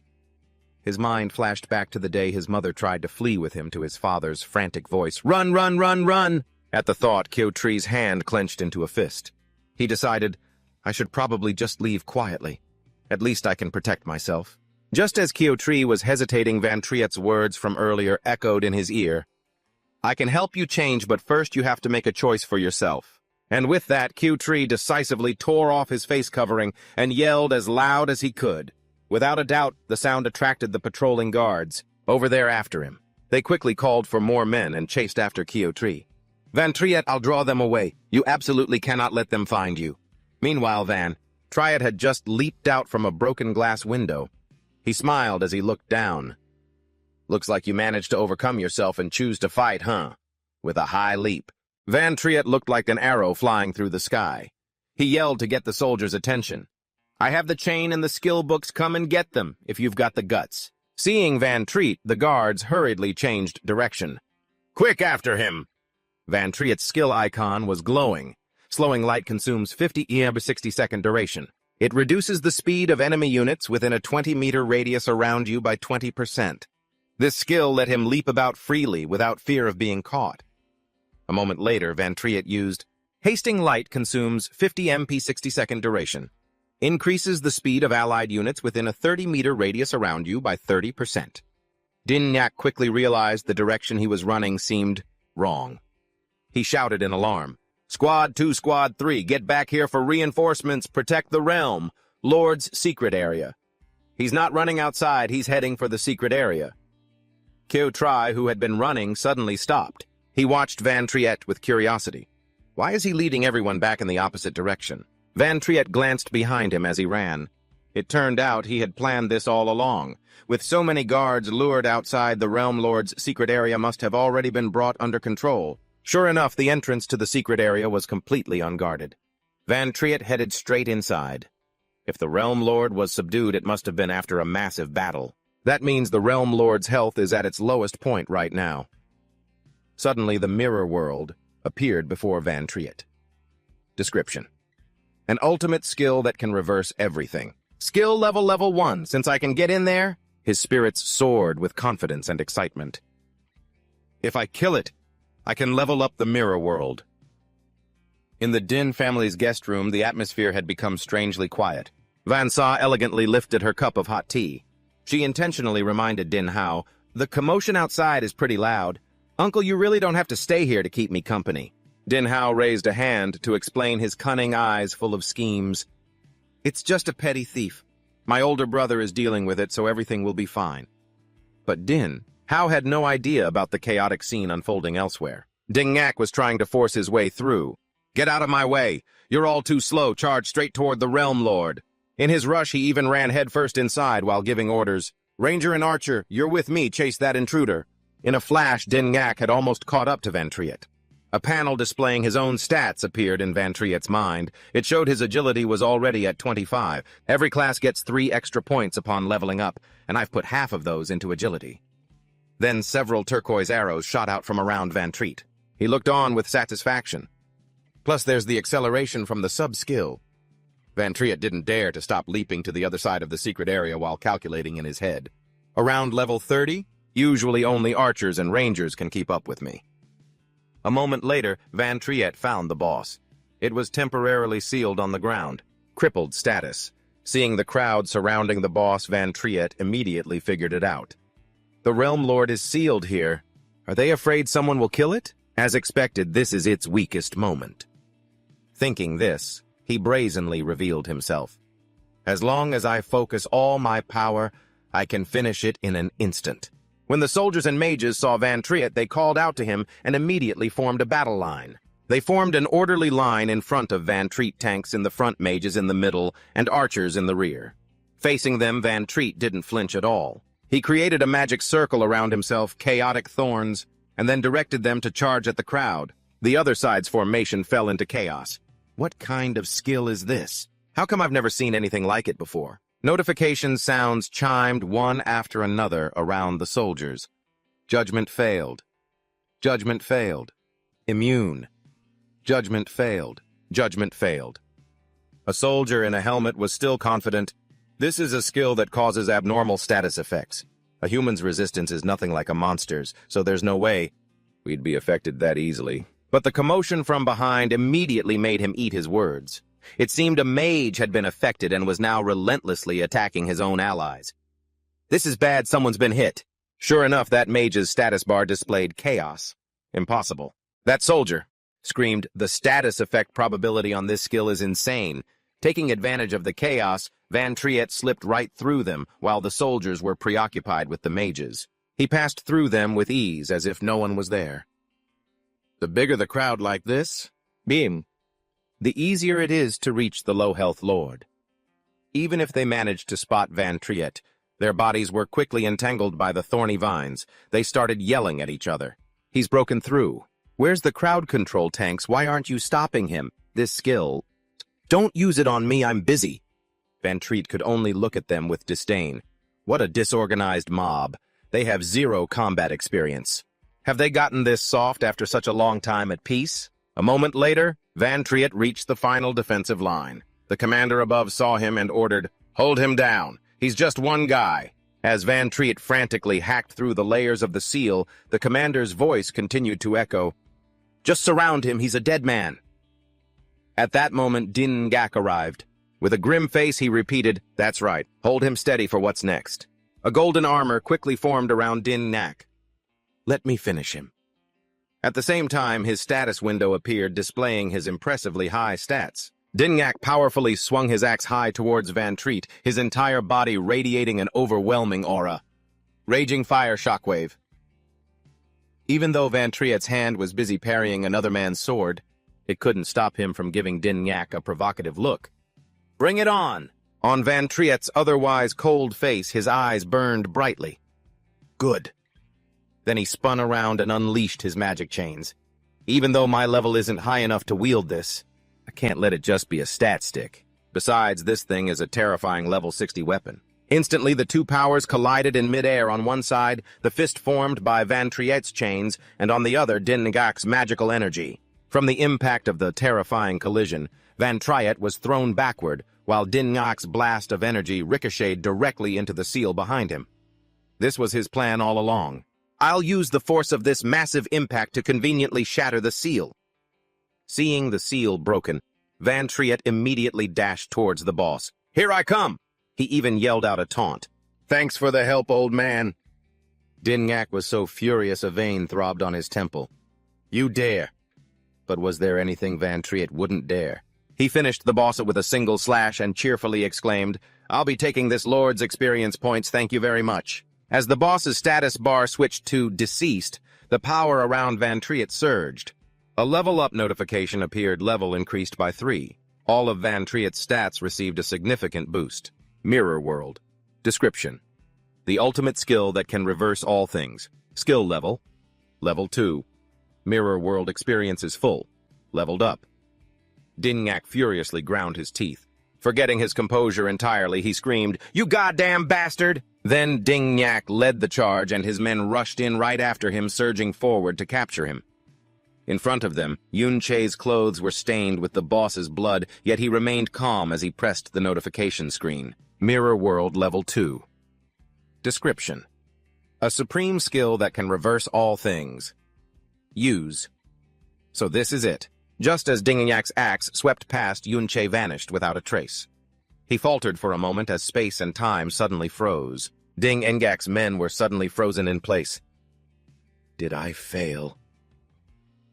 His mind flashed back to the day his mother tried to flee with him to his father's frantic voice, "Run, run, run, run!" At the thought, Q Tree's hand clenched into a fist. He decided, I should probably just leave quietly. At least I can protect myself. Just as Q Tree was hesitating, Van Triet's words from earlier echoed in his ear. "I can help you change, but first you have to make a choice for yourself." And with that, Q Tree decisively tore off his face covering and yelled as loud as he could. Without a doubt, the sound attracted the patrolling guards, over there after him. They quickly called for more men and chased after Q Tree. "Van Triet, I'll draw them away. You absolutely cannot let them find you." Meanwhile, Van Triet had just leaped out from a broken glass window. He smiled as he looked down. "Looks like you managed to overcome yourself and choose to fight, huh?" With a high leap, Van Triet looked like an arrow flying through the sky. He yelled to get the soldiers' attention. "I have the chain and the skill books, come and get them, if you've got the guts." Seeing Van Triet, the guards hurriedly changed direction. "Quick after him!" Van Triet's skill icon was glowing. Slowing light consumes 50 EM per 60-second duration. It reduces the speed of enemy units within a 20-meter radius around you by 20%. This skill let him leap about freely without fear of being caught. A moment later, Van Triet used Hasting Light consumes 50 MP 60-second duration. Increases the speed of allied units within a 30-meter radius around you by 30%. Din Nyak quickly realized the direction he was running seemed wrong. He shouted in alarm, "Squad 2, Squad 3, get back here for reinforcements, protect the realm, Lord's secret area." He's not running outside, he's heading for the secret area. Kyo Tri, who had been running, suddenly stopped. He watched Van Triet with curiosity. Why is he leading everyone back in the opposite direction? Van Triet glanced behind him as he ran. It turned out he had planned this all along. With so many guards lured outside, the Realm Lord's secret area must have already been brought under control. Sure enough, the entrance to the secret area was completely unguarded. Van Triet headed straight inside. If the Realm Lord was subdued, it must have been after a massive battle. That means the Realm Lord's health is at its lowest point right now. Suddenly, the mirror world appeared before Van Triet. Description: an ultimate skill that can reverse everything. Skill level 1, since I can get in there? His spirits soared with confidence and excitement. If I kill it, I can level up the mirror world. In the Din family's guest room, the atmosphere had become strangely quiet. Van Sa elegantly lifted her cup of hot tea. She intentionally reminded Din Hao, "The commotion outside is pretty loud. Uncle, you really don't have to stay here to keep me company." Din Hao raised a hand to explain, his cunning eyes full of schemes. "It's just a petty thief. My older brother is dealing with it, so everything will be fine." But Din Hao had no idea about the chaotic scene unfolding elsewhere. Ding Ngak was trying to force his way through. "Get out of my way! You're all too slow, charge straight toward the Realm Lord." In his rush, he even ran headfirst inside while giving orders. "Ranger and Archer, you're with me, chase that intruder." In a flash, Din Ngak had almost caught up to Van Triet. A panel displaying his own stats appeared in Van Triet's mind. It showed his agility was already at 25. Every class gets 3 extra points upon leveling up, and I've put half of those into agility. Then several turquoise arrows shot out from around Van Triet. He looked on with satisfaction. Plus there's the acceleration from the sub-skill. Van Triet didn't dare to stop leaping to the other side of the secret area while calculating in his head. Around level 30, usually only archers and rangers can keep up with me. A moment later, Van Triet found the boss. It was temporarily sealed on the ground. Crippled status. Seeing the crowd surrounding the boss, Van Triet immediately figured it out. The Realm Lord is sealed here. Are they afraid someone will kill it? As expected, this is its weakest moment. Thinking this, he brazenly revealed himself. As long as I focus all my power, I can finish it in an instant. When the soldiers and mages saw Van Triet, they called out to him and immediately formed a battle line. They formed an orderly line in front of Van Triet, tanks in the front, mages in the middle, and archers in the rear. Facing them, Van Triet didn't flinch at all. He created a magic circle around himself, chaotic thorns, and then directed them to charge at the crowd. The other side's formation fell into chaos. What kind of skill is this? How come I've never seen anything like it before? Notification sounds chimed one after another around the soldiers. Judgment failed. Judgment failed. Immune. Judgment failed. Judgment failed. A soldier in a helmet was still confident. This is a skill that causes abnormal status effects. A human's resistance is nothing like a monster's, so there's no way we'd be affected that easily. But the commotion from behind immediately made him eat his words. It seemed a mage had been affected and was now relentlessly attacking his own allies. This is bad, someone's been hit. Sure enough, that mage's status bar displayed chaos. Impossible. That soldier screamed, the status effect probability on this skill is insane. Taking advantage of the chaos, Van Triet slipped right through them while the soldiers were preoccupied with the mages. He passed through them with ease as if no one was there. The bigger the crowd like this, the easier it is to reach the low-health lord. Even if they managed to spot Van Triet, their bodies were quickly entangled by the thorny vines. They started yelling at each other. He's broken through. Where's the crowd control tanks? Why aren't you stopping him? This skill. Don't use it on me, I'm busy. Van Triet could only look at them with disdain. What a disorganized mob. They have zero combat experience. Have they gotten this soft after such a long time at peace? A moment later, Van Triet reached the final defensive line. The commander above saw him and ordered, "Hold him down. He's just one guy." As Van Triet frantically hacked through the layers of the seal, the commander's voice continued to echo, "Just surround him, he's a dead man." At that moment, Din Gak arrived. With a grim face, he repeated, "That's right. Hold him steady for what's next." A golden armor quickly formed around Din Gak. "Let me finish him." At the same time, his status window appeared, displaying his impressively high stats. Din Gak powerfully swung his axe high towards Van Triet, his entire body radiating an overwhelming aura. Raging fire shockwave. Even though Van Triet's hand was busy parrying another man's sword, it couldn't stop him from giving Din Gak a provocative look. "Bring it on!" On Van Triet's otherwise cold face, his eyes burned brightly. "Good." Then he spun around and unleashed his magic chains. Even though my level isn't high enough to wield this, I can't let it just be a stat stick. Besides, this thing is a terrifying level 60 weapon. Instantly, the two powers collided in midair. On one side, the fist formed by Van Triet's chains, and on the other, Din Gak's magical energy. From the impact of the terrifying collision, Van Triet was thrown backward, while Din Gak's blast of energy ricocheted directly into the seal behind him. This was his plan all along. I'll use the force of this massive impact to conveniently shatter the seal. Seeing the seal broken, Van Triet immediately dashed towards the boss. "Here I come!" He even yelled out a taunt. "Thanks for the help, old man." Din Gak was so furious a vein throbbed on his temple. "You dare." But was there anything Van Triet wouldn't dare? He finished the boss with a single slash and cheerfully exclaimed, "I'll be taking this lord's experience points, thank you very much." As the boss's status bar switched to deceased, the power around Van Triet surged. A level-up notification appeared, level increased by 3. All of Van Triet's stats received a significant boost. Mirror World. Description: the ultimate skill that can reverse all things. Skill level, level 2. Mirror World experience is full. Leveled up. Din Gak furiously ground his teeth. Forgetting his composure entirely, he screamed, "You goddamn bastard!" Then Din Gak led the charge and his men rushed in right after him, surging forward to capture him. In front of them, Yun Che's clothes were stained with the boss's blood, yet he remained calm as he pressed the notification screen. Mirror World Level 2. Description: a supreme skill that can reverse all things. Use. So this is it. Just as Din Gak's axe swept past, Yun Che vanished without a trace. He faltered for a moment as space and time suddenly froze. Ding Ngak's men were suddenly frozen in place. Did I fail?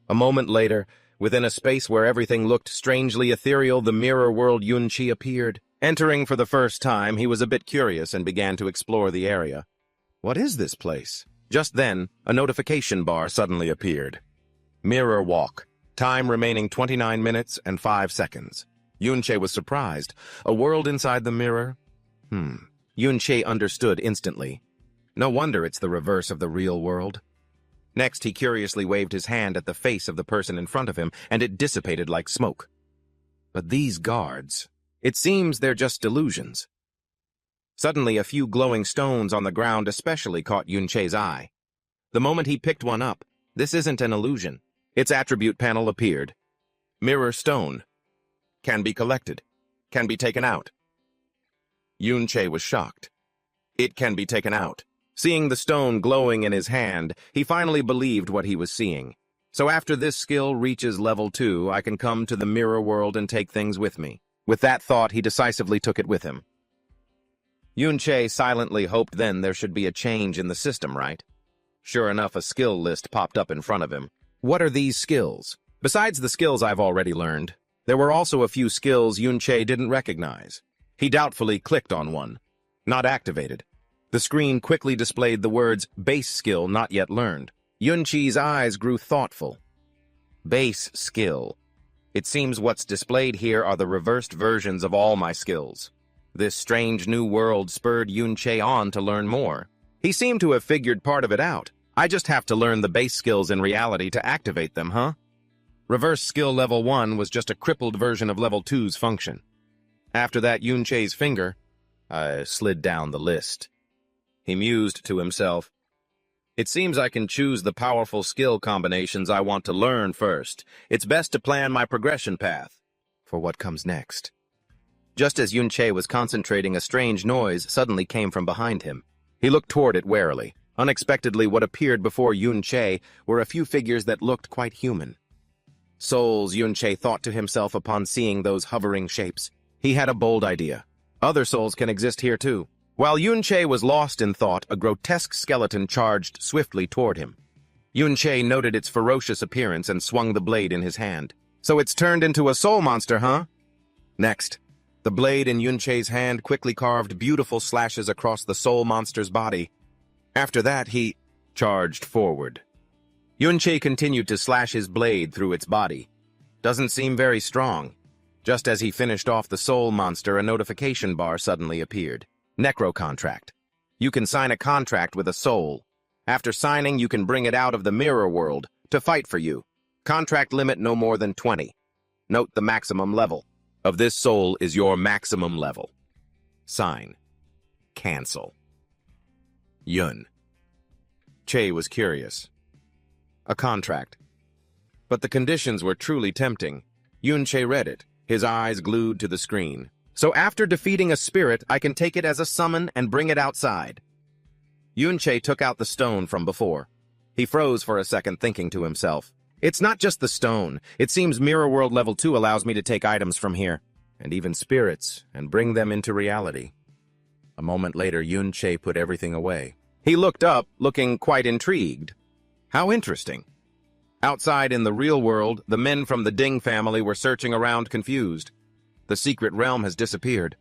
A moment later, within a space where everything looked strangely ethereal, the mirror world Yunqi appeared. Entering for the first time, he was a bit curious and began to explore the area. What is this place? Just then, a notification bar suddenly appeared. Mirror walk. Time remaining 29 minutes and 5 seconds. Yunqi was surprised. A world inside the mirror? Yunqi understood instantly. No wonder it's the reverse of the real world. Next, he curiously waved his hand at the face of the person in front of him, and it dissipated like smoke. But these guards, it seems they're just delusions. Suddenly, a few glowing stones on the ground especially caught Yunqi's eye. The moment he picked one up, this isn't an illusion. Its attribute panel appeared. Mirror stone. Can be collected. Can be taken out. Yunqi was shocked. It can be taken out. Seeing the stone glowing in his hand, he finally believed what he was seeing. So after this skill reaches level 2, I can come to the mirror world and take things with me. With that thought, he decisively took it with him. Yunqi silently hoped then there should be a change in the system, right? Sure enough, a skill list popped up in front of him. What are these skills? Besides the skills I've already learned, there were also a few skills Yunqi didn't recognize. He doubtfully clicked on one. Not activated. The screen quickly displayed the words, base skill not yet learned. Yunqi's eyes grew thoughtful. Base skill. It seems what's displayed here are the reversed versions of all my skills. This strange new world spurred Yunqi on to learn more. He seemed to have figured part of it out. I just have to learn the base skills in reality to activate them, huh? Reverse skill level 1 was just a crippled version of level 2's function. After that, Yunqi's finger slid down the list. He mused to himself. It seems I can choose the powerful skill combinations I want to learn first. It's best to plan my progression path for what comes next. Just as Yunqi was concentrating, a strange noise suddenly came from behind him. He looked toward it warily. Unexpectedly, what appeared before Yunqi were a few figures that looked quite human. Souls, Yunqi thought to himself upon seeing those hovering shapes. He had a bold idea. Other souls can exist here too. While Yunqi was lost in thought, a grotesque skeleton charged swiftly toward him. Yunqi noted its ferocious appearance and swung the blade in his hand. So it's turned into a soul monster, huh? Next, the blade in Yunqi's hand quickly carved beautiful slashes across the soul monster's body. After that, he charged forward. Yunqi continued to slash his blade through its body. Doesn't seem very strong. Just as he finished off the soul monster, a notification bar suddenly appeared. Necro contract. You can sign a contract with a soul. After signing, you can bring it out of the mirror world to fight for you. Contract limit no more than 20. Note the maximum level of this soul is your maximum level. Sign. Cancel. Che was curious. A contract. But the conditions were truly tempting. Yunqi read it, his eyes glued to the screen. So after defeating a spirit, I can take it as a summon and bring it outside. Yunqi took out the stone from before. He froze for a second, thinking to himself. It's not just the stone. It seems Mirror World Level 2 allows me to take items from here, and even spirits, and bring them into reality. A moment later, Yunqi put everything away. He looked up, looking quite intrigued. How interesting. Outside in the real world, the men from the Ding family were searching around confused. The secret realm has disappeared.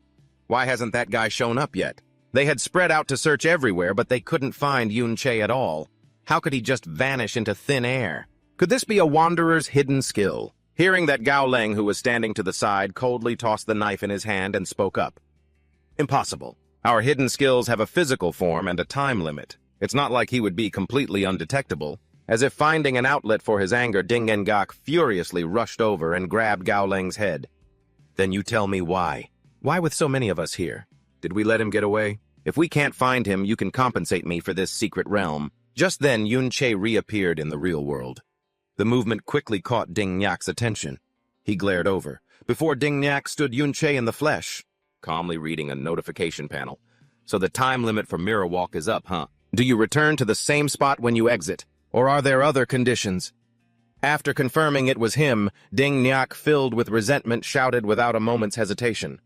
Why hasn't that guy shown up yet? They had spread out to search everywhere, but they couldn't find Yunqi at all. How could he just vanish into thin air? Could this be a wanderer's hidden skill? Hearing that, Gao Leng, who was standing to the side, coldly tossed the knife in his hand and spoke up. Impossible. Our hidden skills have a physical form and a time limit. It's not like he would be completely undetectable. As if finding an outlet for his anger, Ding Ngak furiously rushed over and grabbed Gao Leng's head. Then you tell me why. Why with so many of us here? Did we let him get away? If we can't find him, you can compensate me for this secret realm. Just then, Yunqi reappeared in the real world. The movement quickly caught Ding Ngak's attention. He glared over. Before Ding Ngak stood Yunqi in the flesh, calmly reading a notification panel. So the time limit for mirror walk is up, huh? Do you return to the same spot when you exit? Or are there other conditions? After confirming it was him, Ding Ngak, filled with resentment, shouted without a moment's hesitation.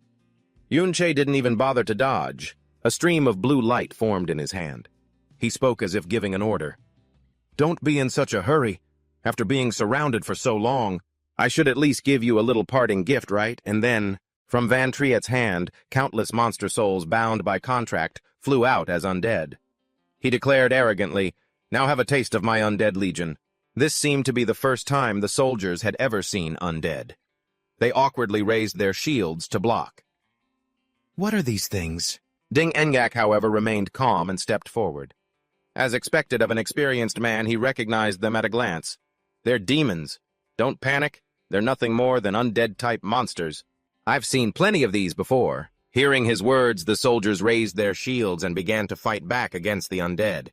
Yunqi didn't even bother to dodge. A stream of blue light formed in his hand. He spoke as if giving an order. "Don't be in such a hurry. After being surrounded for so long, I should at least give you a little parting gift, right?" And then, from Van Triet's hand, countless monster souls bound by contract flew out as undead. He declared arrogantly, "Now have a taste of my undead legion." This seemed to be the first time the soldiers had ever seen undead. They awkwardly raised their shields to block. "What are these things?" Ding Engak, however, remained calm and stepped forward. As expected of an experienced man, he recognized them at a glance. "They're demons. Don't panic. They're nothing more than undead-type monsters. I've seen plenty of these before." Hearing his words, the soldiers raised their shields and began to fight back against the undead.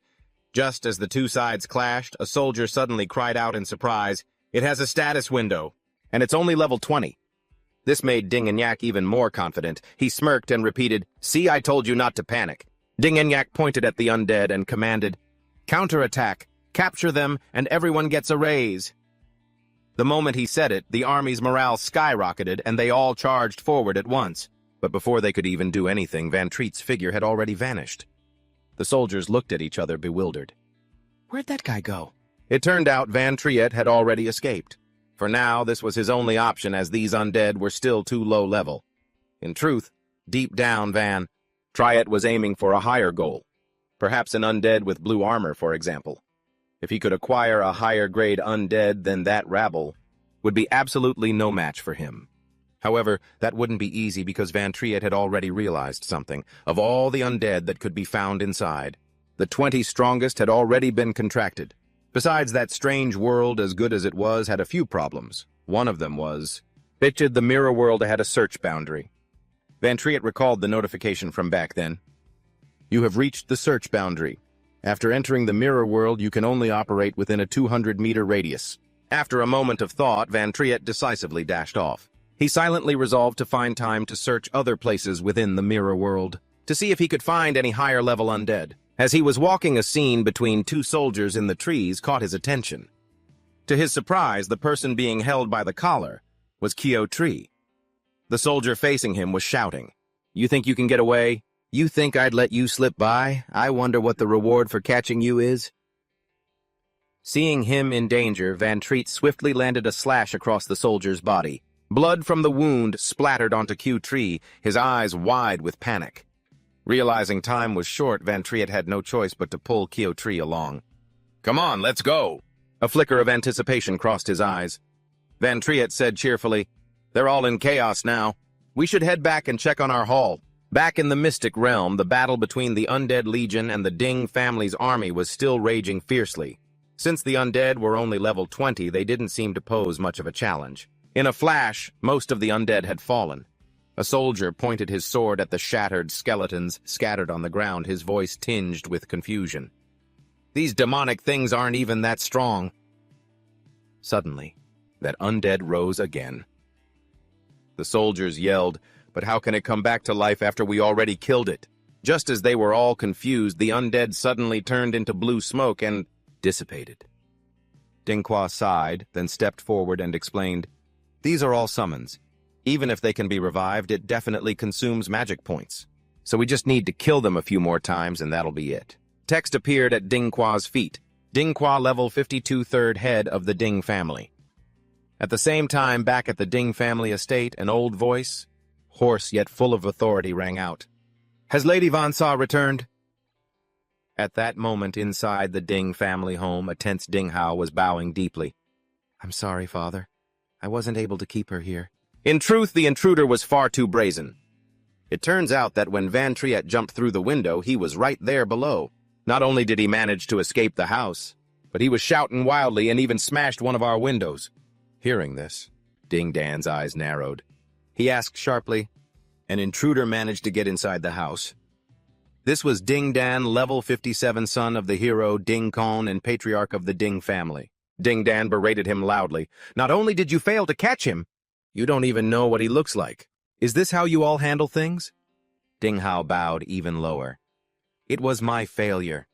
Just as the two sides clashed, a soldier suddenly cried out in surprise, "It has a status window, and it's only level 20. This made Ding and Yak even more confident. He smirked and repeated, "See, I told you not to panic." Ding and Yak pointed at the undead and commanded, "Counterattack, capture them, and everyone gets a raise." The moment he said it, the army's morale skyrocketed, and they all charged forward at once. But before they could even do anything, Van Triet's figure had already vanished. The soldiers looked at each other, bewildered. Where'd that guy go? It turned out Van Triet had already escaped. For now, this was his only option, as these undead were still too low level. In truth, deep down, Van Triet was aiming for a higher goal. Perhaps an undead with blue armor, for example. If he could acquire a higher-grade undead than that rabble, would be absolutely no match for him. However, that wouldn't be easy because Van Triet had already realized something. Of all the undead that could be found inside, the 20 strongest had already been contracted. Besides, that strange world, as good as it was, had a few problems. One of them was, the mirror world had a search boundary. Van Triet recalled the notification from back then. "You have reached the search boundary. After entering the mirror world, you can only operate within a 200-meter radius." After a moment of thought, Van Triet decisively dashed off. He silently resolved to find time to search other places within the mirror world, to see if he could find any higher-level undead. As he was walking, a scene between two soldiers in the trees caught his attention. To his surprise, the person being held by the collar was Kyo Tree. The soldier facing him was shouting, "You think you can get away? You think I'd let you slip by? I wonder what the reward for catching you is?" Seeing him in danger, Van Triet swiftly landed a slash across the soldier's body. Blood from the wound splattered onto Kyo Tree, his eyes wide with panic. Realizing time was short, Van Triet had no choice but to pull Kyo Tree along. "Come on, let's go!" A flicker of anticipation crossed his eyes. Van Triet said cheerfully, "They're all in chaos now. We should head back and check on our haul." Back in the Mystic Realm, the battle between the Undead Legion and the Ding family's army was still raging fiercely. Since the undead were only level 20, they didn't seem to pose much of a challenge. In a flash, most of the undead had fallen. A soldier pointed his sword at the shattered skeletons scattered on the ground, his voice tinged with confusion. "These demonic things aren't even that strong." Suddenly, that undead rose again. The soldiers yelled, "But how can it come back to life after we already killed it?" Just as they were all confused, the undead suddenly turned into blue smoke and dissipated. Dinghua sighed, then stepped forward and explained, "These are all summons. Even if they can be revived, it definitely consumes magic points. So we just need to kill them a few more times and that'll be it." Text appeared at Dinghua's feet. Dinghua, level 52, third head of the Ding family. At the same time, back at the Ding family estate, an old voice, hoarse yet full of authority, rang out. "Has Lady Van Sa returned?" At that moment, inside the Ding family home, a tense Dinghao was bowing deeply. "I'm sorry, Father. I wasn't able to keep her here." In truth, the intruder was far too brazen. It turns out that when Van Triet jumped through the window, he was right there below. Not only did he manage to escape the house, but he was shouting wildly and even smashed one of our windows. Hearing this, Ding Dan's eyes narrowed. He asked sharply, "An intruder managed to get inside the house?" This was Ding Dan, level 57, son of the hero Ding Kong and patriarch of the Ding family. Ding Dan berated him loudly. "Not only did you fail to catch him, you don't even know what he looks like. Is this how you all handle things?" Ding Hao bowed even lower. "It was my failure."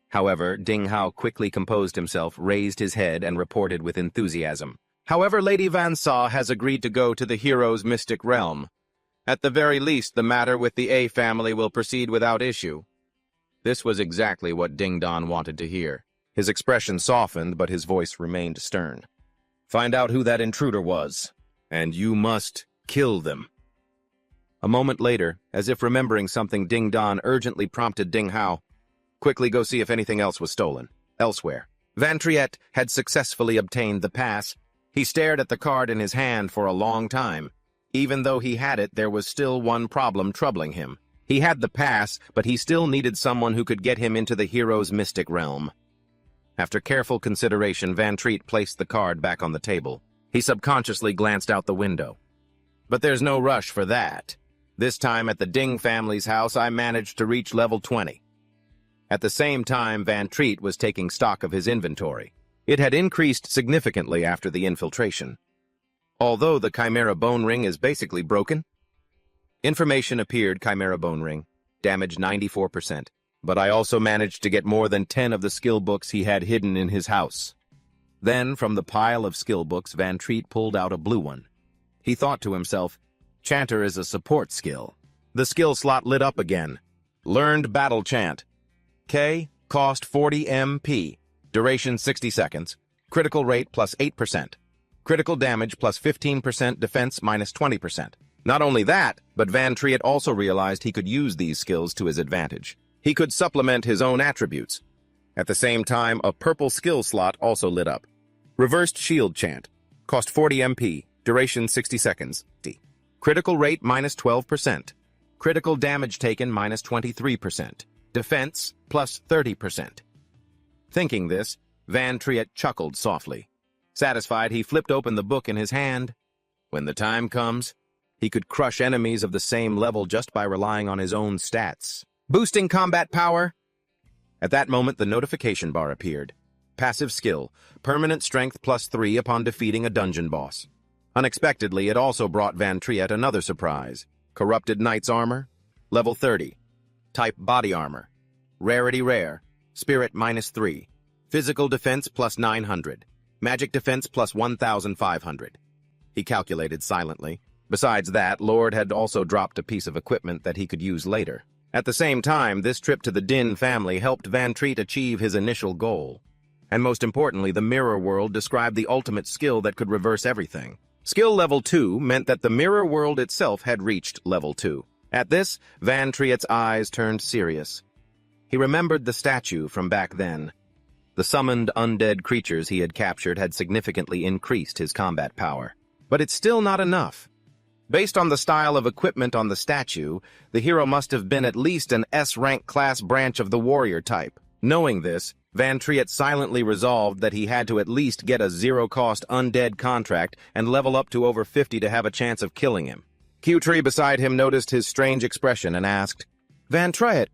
However, Ding Hao quickly composed himself, raised his head, and reported with enthusiasm. "However, Lady Van Sa has agreed to go to the hero's mystic realm. At the very least, the matter with the A family will proceed without issue. This was exactly what Ding Don wanted to hear. His expression softened, but his voice remained stern. Find out who that intruder was, and you must kill them. A moment later, as if remembering something, Ding Don urgently prompted Ding Hao. Quickly go see if anything else was stolen. Elsewhere. Van Triet had successfully obtained the pass. He stared at the card in his hand for a long time. Even though he had it, there was still one problem troubling him. He had the pass, but he still needed someone who could get him into the hero's mystic realm. After careful consideration, Van Triet placed the card back on the table. He subconsciously glanced out the window. But there's no rush for that. This time at the Ding family's house, I managed to reach level 20. At the same time, Van Triet was taking stock of his inventory. It had increased significantly after the infiltration. Although the Chimera Bone Ring is basically broken, information appeared: Chimera Bone Ring, damage 94%. But I also managed to get more than 10 of the skill books he had hidden in his house. Then, from the pile of skill books, Van Triet pulled out a blue one. He thought to himself, Chanter is a support skill. The skill slot lit up again. Learned Battle Chant. K, cost 40 MP. Duration 60 seconds. Critical rate plus 8%. Critical damage plus 15%, defense minus 20%. Not only that, but Van Triet also realized he could use these skills to his advantage. He could supplement his own attributes. At the same time, a purple skill slot also lit up. Reversed Shield Chant. Cost 40 MP. Duration 60 seconds. D. Critical rate minus 12%. Critical damage taken minus 23%. Defense plus 30%. Thinking this, Van Triet chuckled softly. Satisfied, he flipped open the book in his hand. When the time comes, he could crush enemies of the same level just by relying on his own stats. Boosting combat power. At that moment, the notification bar appeared. Passive skill, permanent strength plus 3 upon defeating a dungeon boss. Unexpectedly, it also brought Van Triet another surprise. Corrupted Knight's Armor, level 30. Type Body Armor. Rarity Rare, Spirit minus 3. Physical Defense plus 900. Magic Defense plus 1,500. He calculated silently. Besides that, Lord had also dropped a piece of equipment that he could use later. At the same time, this trip to the Din family helped Van Triet achieve his initial goal. And most importantly, the Mirror World described the ultimate skill that could reverse everything. Skill level 2 meant that the Mirror World itself had reached level 2. At this, Van Triet's eyes turned serious. He remembered the statue from back then. The summoned undead creatures he had captured had significantly increased his combat power. But it's still not enough. Based on the style of equipment on the statue, the hero must have been at least an S-rank class branch of the warrior type. Knowing this, Van Triet silently resolved that he had to at least get a zero-cost undead contract and level up to over 50 to have a chance of killing him. Q-Tree beside him noticed his strange expression and asked, Van Triet,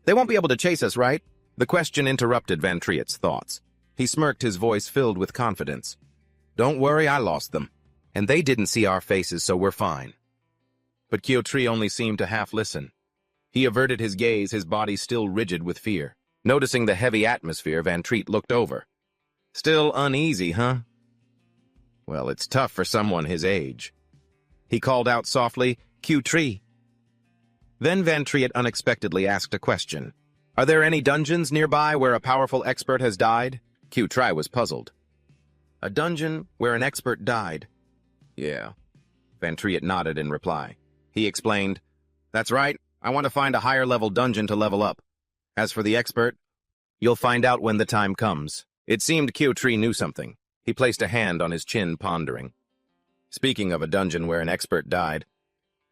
they won't be able to chase us, right? The question interrupted Van Triet's thoughts. He smirked, his voice filled with confidence. Don't worry, I lost them. And they didn't see our faces, so we're fine. But Q-Tree only seemed to half listen. He averted his gaze, his body still rigid with fear. Noticing the heavy atmosphere, Van Triet looked over. Still uneasy, huh? Well, it's tough for someone his age. He called out softly, Q-Tree. Then Van Triet unexpectedly asked a question. Are there any dungeons nearby where a powerful expert has died? Q-Tree was puzzled. A dungeon where an expert died? Yeah. Van Triet nodded in reply. He explained, That's right, I want to find a higher-level dungeon to level up. As for the expert, you'll find out when the time comes. It seemed Q-Tree knew something. He placed a hand on his chin, pondering. Speaking of a dungeon where an expert died,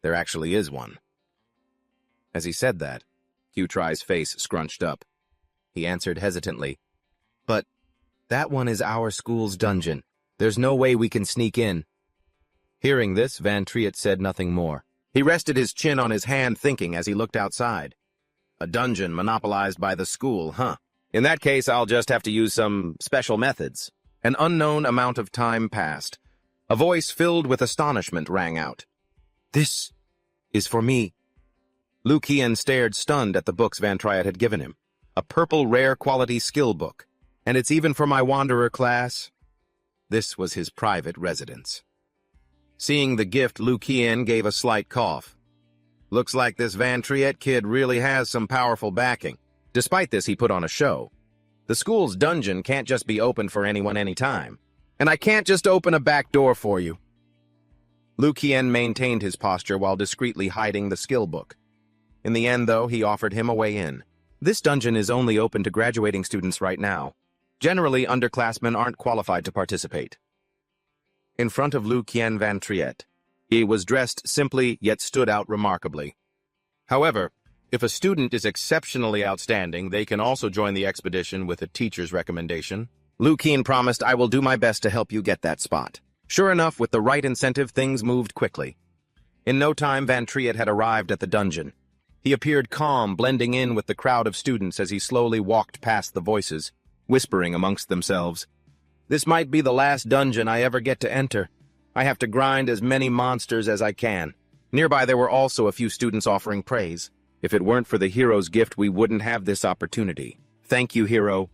there actually is one. As he said that, Q-Tree's face scrunched up. He answered hesitantly, But that one is our school's dungeon. There's no way we can sneak in. Hearing this, Van Triet said nothing more. He rested his chin on his hand, thinking as he looked outside. A dungeon monopolized by the school, huh? In that case, I'll just have to use some special methods. An unknown amount of time passed. A voice filled with astonishment rang out. This is for me. Lu Qian stared stunned at the books Van Triet had given him. A purple rare quality skill book. And it's even for my wanderer class. This was his private residence. Seeing the gift, Lu Qian gave a slight cough. Looks like this Van Triet kid really has some powerful backing. Despite this, he put on a show. The school's dungeon can't just be opened for anyone anytime. And I can't just open a back door for you. Lu Qian maintained his posture while discreetly hiding the skill book. In the end, though, he offered him a way in. This dungeon is only open to graduating students right now. Generally, underclassmen aren't qualified to participate. In front of Lu Qian Van Triet, he was dressed simply yet stood out remarkably. However, if a student is exceptionally outstanding, they can also join the expedition with a teacher's recommendation. Lu Qian promised, "I will do my best to help you get that spot." Sure enough, with the right incentive, things moved quickly. In no time, Van Triet had arrived at the dungeon. He appeared calm, blending in with the crowd of students as he slowly walked past the voices, whispering amongst themselves. "This might be the last dungeon I ever get to enter. I have to grind as many monsters as I can." Nearby, there were also a few students offering praise. "If it weren't for the hero's gift, we wouldn't have this opportunity. Thank you, hero."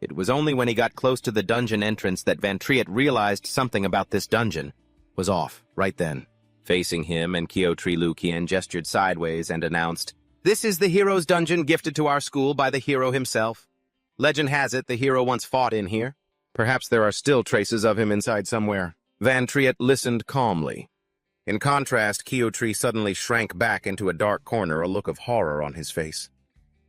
It was only when he got close to the dungeon entrance that Van Triet realized something about this dungeon was off right then. Facing him, and Kyotri Lu Qian gestured sideways and announced, "This is the hero's dungeon gifted to our school by the hero himself. Legend has it the hero once fought in here. Perhaps there are still traces of him inside somewhere." Van Triet listened calmly. In contrast, Kyotri suddenly shrank back into a dark corner, a look of horror on his face.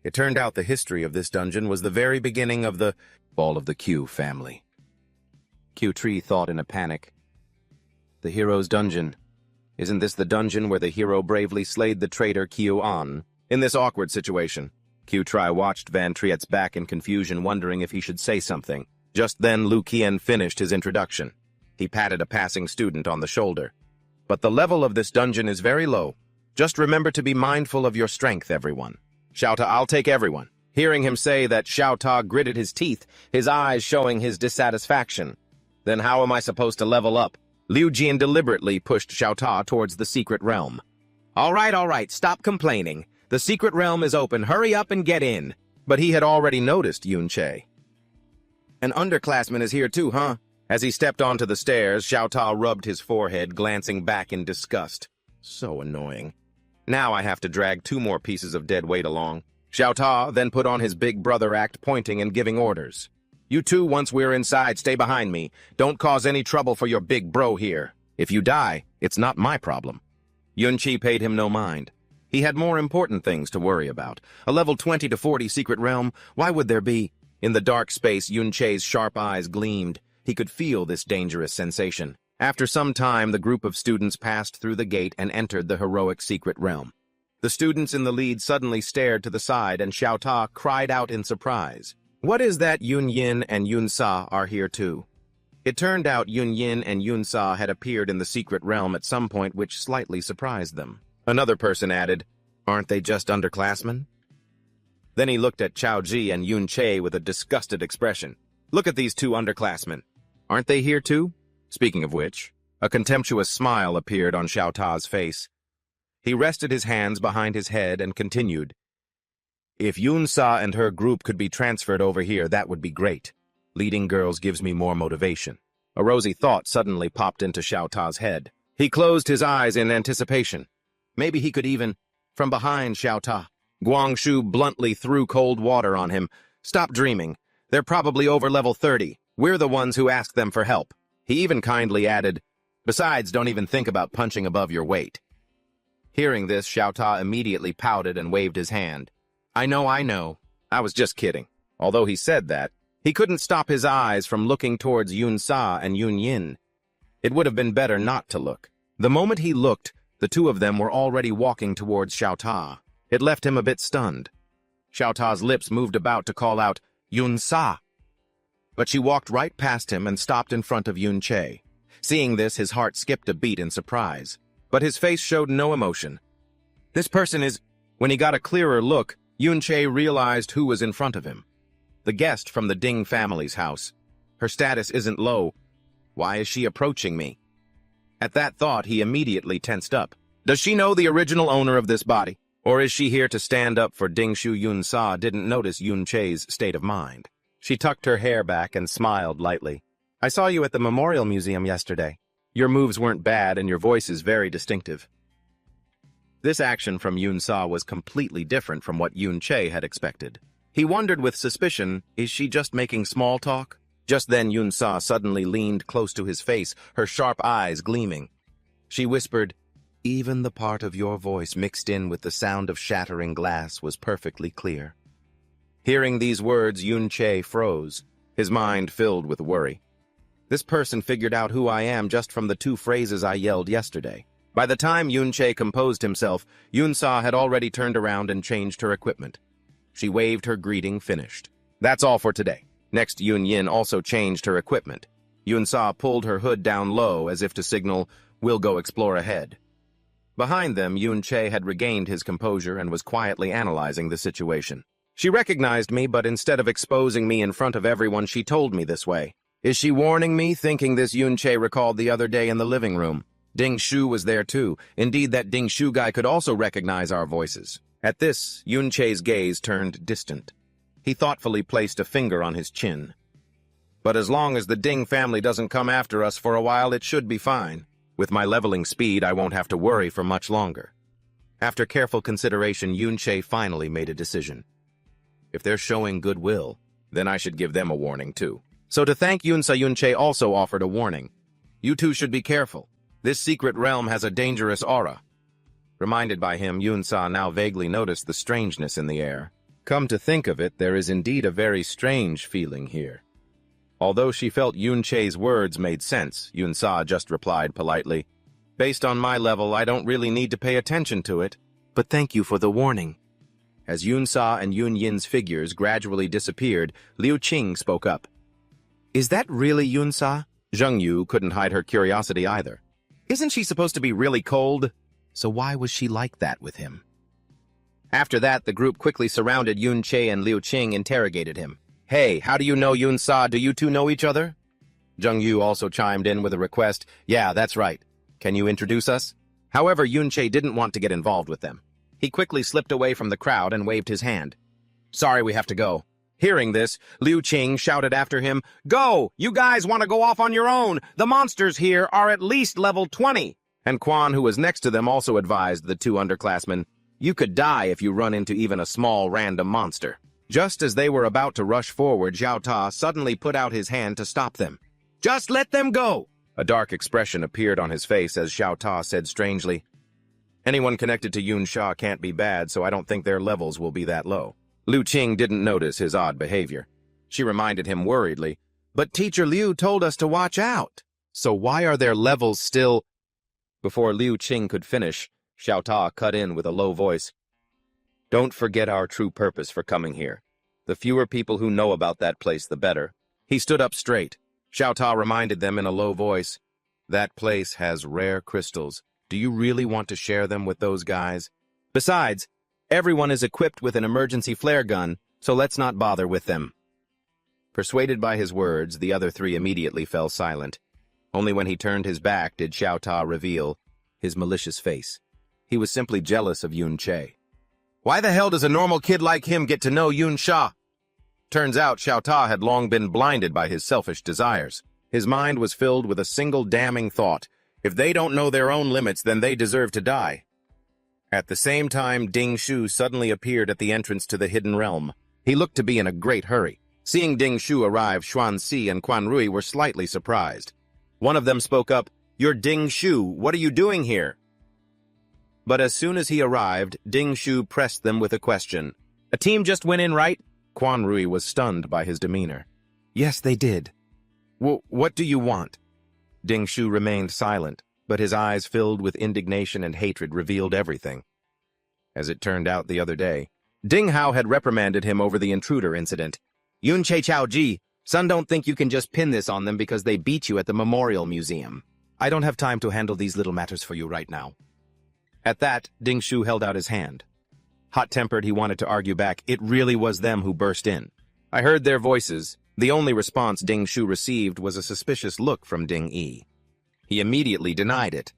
It turned out the history of this dungeon was the very beginning of the fall of the Q family. Kyotri thought in a panic. The hero's dungeon. Isn't this the dungeon where the hero bravely slayed the traitor Kyo-an? In this awkward situation, Kyotri watched Van Triet's back in confusion, wondering if he should say something. Just then, Lu Qian finished his introduction. He patted a passing student on the shoulder. "But the level of this dungeon is very low. Just remember to be mindful of your strength, everyone." "Xiao Ta, I'll take everyone." Hearing him say that, Xiao Ta gritted his teeth, his eyes showing his dissatisfaction. "Then how am I supposed to level up?" Liu Jian deliberately pushed Xiao Ta towards the secret realm. All right, stop complaining. The secret realm is open, hurry up and get in." But he had already noticed Yun Che. "An underclassman is here too, huh?" As he stepped onto the stairs, Xiao Ta rubbed his forehead, glancing back in disgust. So annoying. Now I have to drag 2 more pieces of dead weight along. Xiao Ta then put on his big brother act, pointing and giving orders. "You two, once we're inside, stay behind me. Don't cause any trouble for your big bro here. If you die, it's not my problem." Yun Chi paid him no mind. He had more important things to worry about. A level 20 to 40 secret realm, why would there be? In the dark space, Yun Che's sharp eyes gleamed. He could feel this dangerous sensation. After some time, the group of students passed through the gate and entered the heroic secret realm. The students in the lead suddenly stared to the side, and Xiao Ta cried out in surprise. "What is that Yun Yin and Yun Sa are here too?" It turned out Yun Yin and Yun Sa had appeared in the secret realm at some point, which slightly surprised them. Another person added, "Aren't they just underclassmen?" Then he looked at Chao Ji and Yun Che with a disgusted expression. "Look at these 2 underclassmen. Aren't they here too?" Speaking of which, a contemptuous smile appeared on Xiao Ta's face. He rested his hands behind his head and continued, "If Yun Sa and her group could be transferred over here, that would be great. Leading girls gives me more motivation." A rosy thought suddenly popped into Xiao Ta's head. He closed his eyes in anticipation. Maybe he could even, from behind Xiao Ta. Guangshu bluntly threw cold water on him. "Stop dreaming. They're probably over level 30. We're the ones who asked them for help." He even kindly added, "Besides, don't even think about punching above your weight." Hearing this, Xiao Ta immediately pouted and waved his hand. I know. I was just kidding." Although he said that, he couldn't stop his eyes from looking towards Yun Sa and Yun Yin. It would have been better not to look. The moment he looked, the 2 of them were already walking towards Xiao Ta. It left him a bit stunned. Xiao Ta's lips moved about to call out, "Yun Sa!" But she walked right past him and stopped in front of Yun Che. Seeing this, his heart skipped a beat in surprise. But his face showed no emotion. This person is... When he got a clearer look, Yun Che realized who was in front of him. The guest from the Ding family's house. Her status isn't low. Why is she approaching me? At that thought, he immediately tensed up. Does she know the original owner of this body? Or is she here to stand up for Dingshu? Yun Sa didn't notice Yun Che's state of mind. She tucked her hair back and smiled lightly. "I saw you at the Memorial Museum yesterday. Your moves weren't bad and your voice is very distinctive." This action from Yun-sa was completely different from what Yun-che had expected. He wondered with suspicion, is she just making small talk? Just then Yun-sa suddenly leaned close to his face, her sharp eyes gleaming. She whispered, "Even the part of your voice mixed in with the sound of shattering glass was perfectly clear." Hearing these words, Yun-che froze, his mind filled with worry. This person figured out who I am just from the 2 phrases I yelled yesterday. By the time Yun-che composed himself, Yun-sa had already turned around and changed her equipment. She waved her greeting finished. That's all for today. Next, Yun-yin also changed her equipment. Yun-sa pulled her hood down low as if to signal, "We'll go explore ahead." Behind them, Yun-che had regained his composure and was quietly analyzing the situation. She recognized me, but instead of exposing me in front of everyone, she told me this way. Is she warning me, thinking this Yun-che recalled the other day in the living room? Ding Shu was there too. Indeed, that Ding Shu guy could also recognize our voices. At this, Yun-che's gaze turned distant. He thoughtfully placed a finger on his chin. But as long as the Ding family doesn't come after us for a while, it should be fine. With my leveling speed, I won't have to worry for much longer. After careful consideration, Yun-che finally made a decision. If they're showing goodwill, then I should give them a warning too. So to thank Yun-sa, Yun-che also offered a warning. You two should be careful. This secret realm has a dangerous aura. Reminded by him, Yun-sa now vaguely noticed the strangeness in the air. Come to think of it, there is indeed a very strange feeling here. Although she felt Yun-che's words made sense, Yun-sa just replied politely, "Based on my level, I don't really need to pay attention to it, but thank you for the warning." As Yun-sa and Yun-yin's figures gradually disappeared, Liu Qing spoke up. "Is that really Yun-sa?" Zheng Yu couldn't hide her curiosity either. Isn't she supposed to be really cold? So why was she like that with him? After that, the group quickly surrounded Yun-che and Liu Qing interrogated him. "Hey, how do you know Yun-sa? Do you two know each other?" Zheng Yu also chimed in with a request. "Yeah, that's right. Can you introduce us?" However, Yun-che didn't want to get involved with them. He quickly slipped away from the crowd and waved his hand. "Sorry, we have to go." Hearing this, Liu Qing shouted after him, "Go! You guys want to go off on your own! The monsters here are at least level 20! And Quan, who was next to them, also advised the 2 underclassmen, "You could die if you run into even a small random monster." Just as they were about to rush forward, Xiao Ta suddenly put out his hand to stop them. "Just let them go!" A dark expression appeared on his face as Xiao Ta said strangely, "Anyone connected to Yun-sha can't be bad, so I don't think their levels will be that low." Liu Qing didn't notice his odd behavior. She reminded him worriedly, "But Teacher Liu told us to watch out. So why are their levels still—" Before Liu Qing could finish, Xiao Ta cut in with a low voice. "Don't forget our true purpose for coming here. The fewer people who know about that place, the better." He stood up straight. Xiao Ta reminded them in a low voice, "That place has rare crystals. Do you really want to share them with those guys? Besides, everyone is equipped with an emergency flare gun, so let's not bother with them." Persuaded by his words, the other 3 immediately fell silent. Only when he turned his back did Xiao Ta reveal his malicious face. He was simply jealous of Yun-che. Why the hell does a normal kid like him get to know Yun-sha? Turns out Xiao Ta had long been blinded by his selfish desires. His mind was filled with a single damning thought. If they don't know their own limits, then they deserve to die. At the same time, Ding Shu suddenly appeared at the entrance to the hidden realm. He looked to be in a great hurry. Seeing Ding Shu arrive, Xuan Si and Quan Rui were slightly surprised. One of them spoke up, "You're Ding Shu, what are you doing here?" But as soon as he arrived, Ding Shu pressed them with a question. "A team just went in, right?" Quan Rui was stunned by his demeanor. "Yes, they did." What do you want?" Ding Shu remained silent, but his eyes filled with indignation and hatred revealed everything. As it turned out the other day, Ding Hao had reprimanded him over the intruder incident. "Yun-che Chao-ji, son, don't think you can just pin this on them because they beat you at the Memorial Museum. I don't have time to handle these little matters for you right now." At that, Ding Shu held out his hand. Hot-tempered, he wanted to argue back. It really was them who burst in. I heard their voices. The only response Ding Shu received was a suspicious look from Ding Yi. He immediately denied it.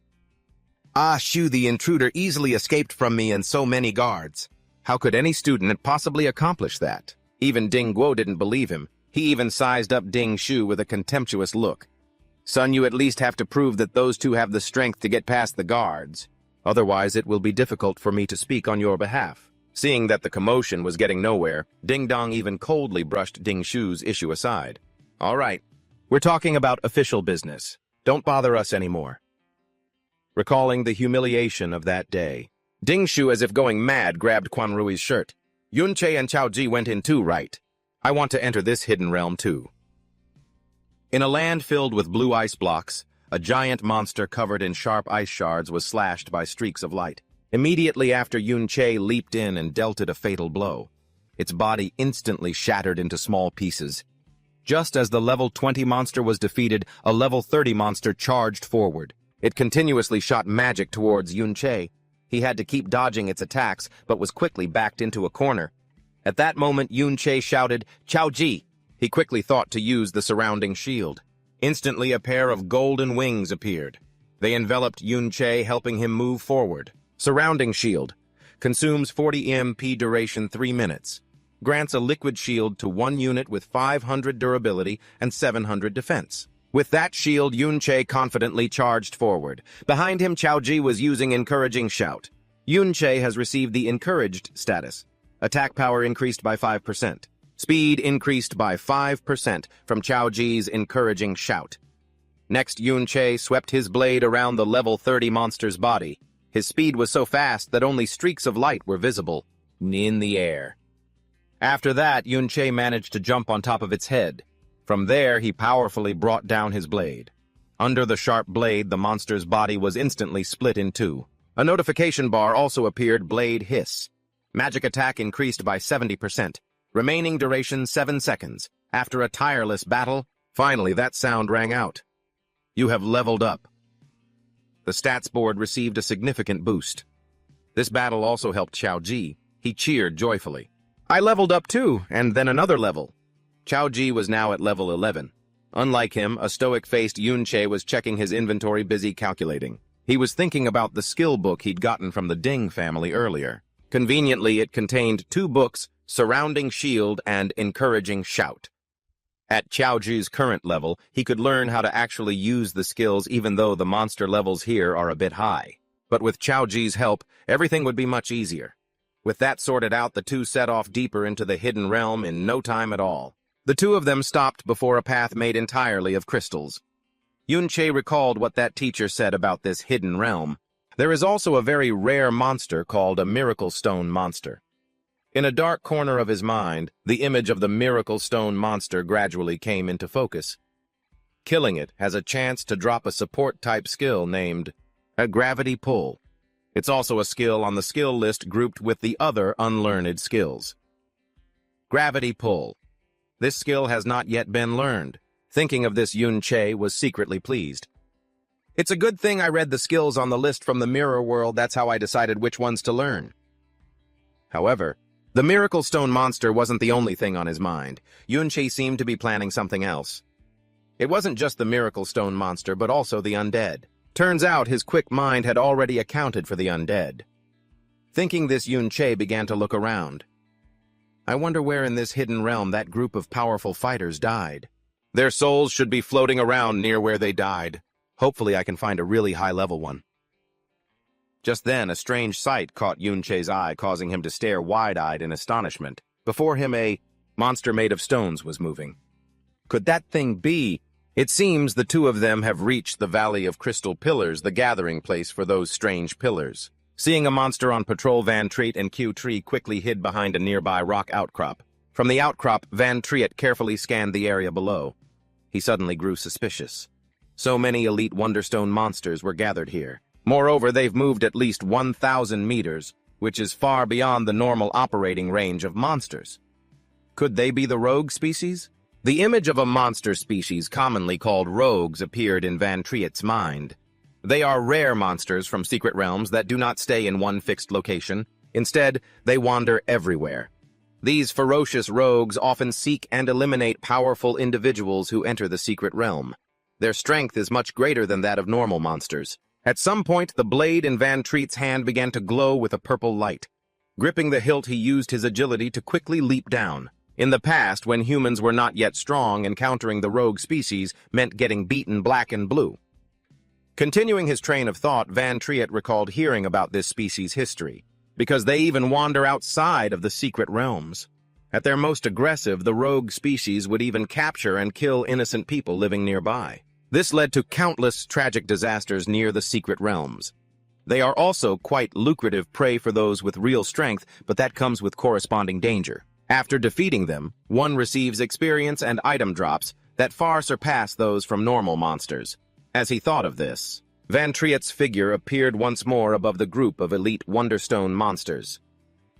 "Ah, Shu, the intruder easily escaped from me and so many guards. How could any student possibly accomplish that?" Even Ding Guo didn't believe him. He even sized up Ding Shu with a contemptuous look. "Son, you at least have to prove that those two have the strength to get past the guards. Otherwise, it will be difficult for me to speak on your behalf. Seeing that the commotion was getting nowhere, Ding Dong even coldly brushed Ding Shu's issue aside. All right, we're talking about official business. Don't bother us anymore. Recalling the humiliation of that day, Ding Shu, as if going mad, grabbed Quan Rui's shirt. Yun Che and Chao Ji went in too, right? I want to enter this hidden realm too. In a land filled with blue ice blocks, a giant monster covered in sharp ice shards was slashed by streaks of light. Immediately after, Yun Che leaped in and dealt it a fatal blow. Its body instantly shattered into small pieces. Just as the level 20 monster was defeated, a level 30 monster charged forward. It continuously shot magic towards Yun Che. He had to keep dodging its attacks, but was quickly backed into a corner. At that moment, Yun Che shouted, "Chao Ji!" He quickly thought to use the surrounding shield. Instantly, a pair of golden wings appeared. They enveloped Yun Che, helping him move forward. Surrounding shield. Consumes 40 EMP duration 3 minutes. Grants a liquid shield to one unit with 500 durability and 700 defense. With that shield, Yun Che confidently charged forward. Behind him, Chao Ji was using Encouraging Shout. Yun Che has received the Encouraged status. Attack power increased by 5%. Speed increased by 5% from Chao Ji's Encouraging Shout. Next, Yun Che swept his blade around the level 30 monster's body. His speed was so fast that only streaks of light were visible in the air. After that, Yun Che managed to jump on top of its head. From there, he powerfully brought down his blade. Under the sharp blade, the monster's body was instantly split in two. A notification bar also appeared, Blade Hiss. Magic attack increased by 70%. Remaining duration 7 seconds. After a tireless battle, finally that sound rang out. You have leveled up. The stats board received a significant boost. This battle also helped Chao Ji. He cheered joyfully. I leveled up too, and then another level. Chao Ji was now at level 11. Unlike him, a stoic-faced Yun Che was checking his inventory, busy calculating. He was thinking about the skill book he'd gotten from the Ding family earlier. Conveniently, it contained 2 books, Surrounding Shield and Encouraging Shout. At Chao Ji's current level, he could learn how to actually use the skills, even though the monster levels here are a bit high. But with Chao Ji's help, everything would be much easier. With that sorted out, the two set off deeper into the hidden realm in no time at all. The two of them stopped before a path made entirely of crystals. Yun Che recalled what that teacher said about this hidden realm. There is also a very rare monster called a Miracle Stone monster. In a dark corner of his mind, the image of the Miracle Stone monster gradually came into focus. Killing it has a chance to drop a support-type skill named a Gravity Pull. It's also a skill on the skill list grouped with the other unlearned skills. Gravity Pull. This skill has not yet been learned. Thinking of this, Yun Che was secretly pleased. It's a good thing I read the skills on the list from the mirror world. That's how I decided which ones to learn. However, the Miracle Stone monster wasn't the only thing on his mind. Yun Che seemed to be planning something else. It wasn't just the Miracle Stone monster, but also the undead. Turns out his quick mind had already accounted for the undead. Thinking this, Yun Che began to look around. I wonder where in this hidden realm that group of powerful fighters died. Their souls should be floating around near where they died. Hopefully I can find a really high-level one. Just then, a strange sight caught Yun Che's eye, causing him to stare wide-eyed in astonishment. Before him, a monster made of stones was moving. Could that thing be? It seems the two of them have reached the Valley of Crystal Pillars, the gathering place for those strange pillars. Seeing a monster on patrol, Van Triet and Q3 quickly hid behind a nearby rock outcrop. From the outcrop, Van Triet carefully scanned the area below. He suddenly grew suspicious. So many elite Wonderstone monsters were gathered here. Moreover, they've moved at least 1,000 meters, which is far beyond the normal operating range of monsters. Could they be the rogue species? The image of a monster species commonly called rogues appeared in Van Triet's mind. They are rare monsters from secret realms that do not stay in one fixed location. Instead, they wander everywhere. These ferocious rogues often seek and eliminate powerful individuals who enter the secret realm. Their strength is much greater than that of normal monsters. At some point, the blade in Van Triet's hand began to glow with a purple light. Gripping the hilt, he used his agility to quickly leap down. In the past, when humans were not yet strong, encountering the rogue species meant getting beaten black and blue. Continuing his train of thought, Van Triet recalled hearing about this species' history, because they even wander outside of the secret realms. At their most aggressive, the rogue species would even capture and kill innocent people living nearby. This led to countless tragic disasters near the secret realms. They are also quite lucrative prey for those with real strength, but that comes with corresponding danger. After defeating them, one receives experience and item drops that far surpass those from normal monsters. As he thought of this, Van Triet's figure appeared once more above the group of elite Wonderstone monsters.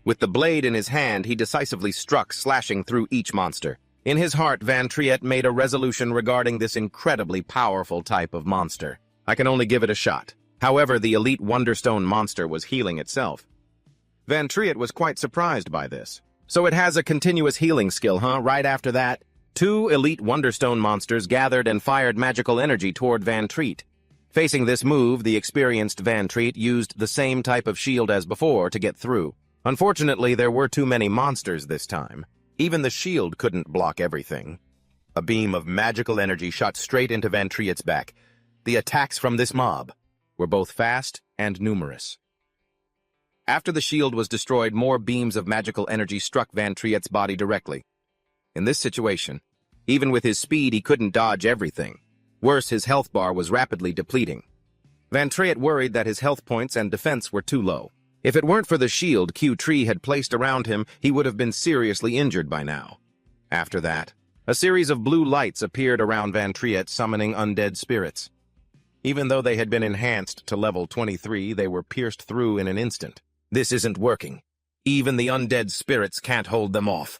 With the blade in his hand, he decisively struck, slashing through each monster. In his heart, Van Triet made a resolution regarding this incredibly powerful type of monster. I can only give it a shot. However, the elite Wonderstone monster was healing itself. Van Triet was quite surprised by this. So it has a continuous healing skill, huh? Right after that, 2 elite Wonderstone monsters gathered and fired magical energy toward Van Triet. Facing this move, the experienced Van Triet used the same type of shield as before to get through. Unfortunately, there were too many monsters this time. Even the shield couldn't block everything. A beam of magical energy shot straight into Van Triet's back. The attacks from this mob were both fast and numerous. After the shield was destroyed, more beams of magical energy struck Van Triet's body directly. In this situation, even with his speed, he couldn't dodge everything. Worse, his health bar was rapidly depleting. Van Triet worried that his health points and defense were too low. If it weren't for the shield Q-Tree had placed around him, he would have been seriously injured by now. After that, a series of blue lights appeared around Van Triet, summoning undead spirits. Even though they had been enhanced to level 23, they were pierced through in an instant. This isn't working. Even the undead spirits can't hold them off.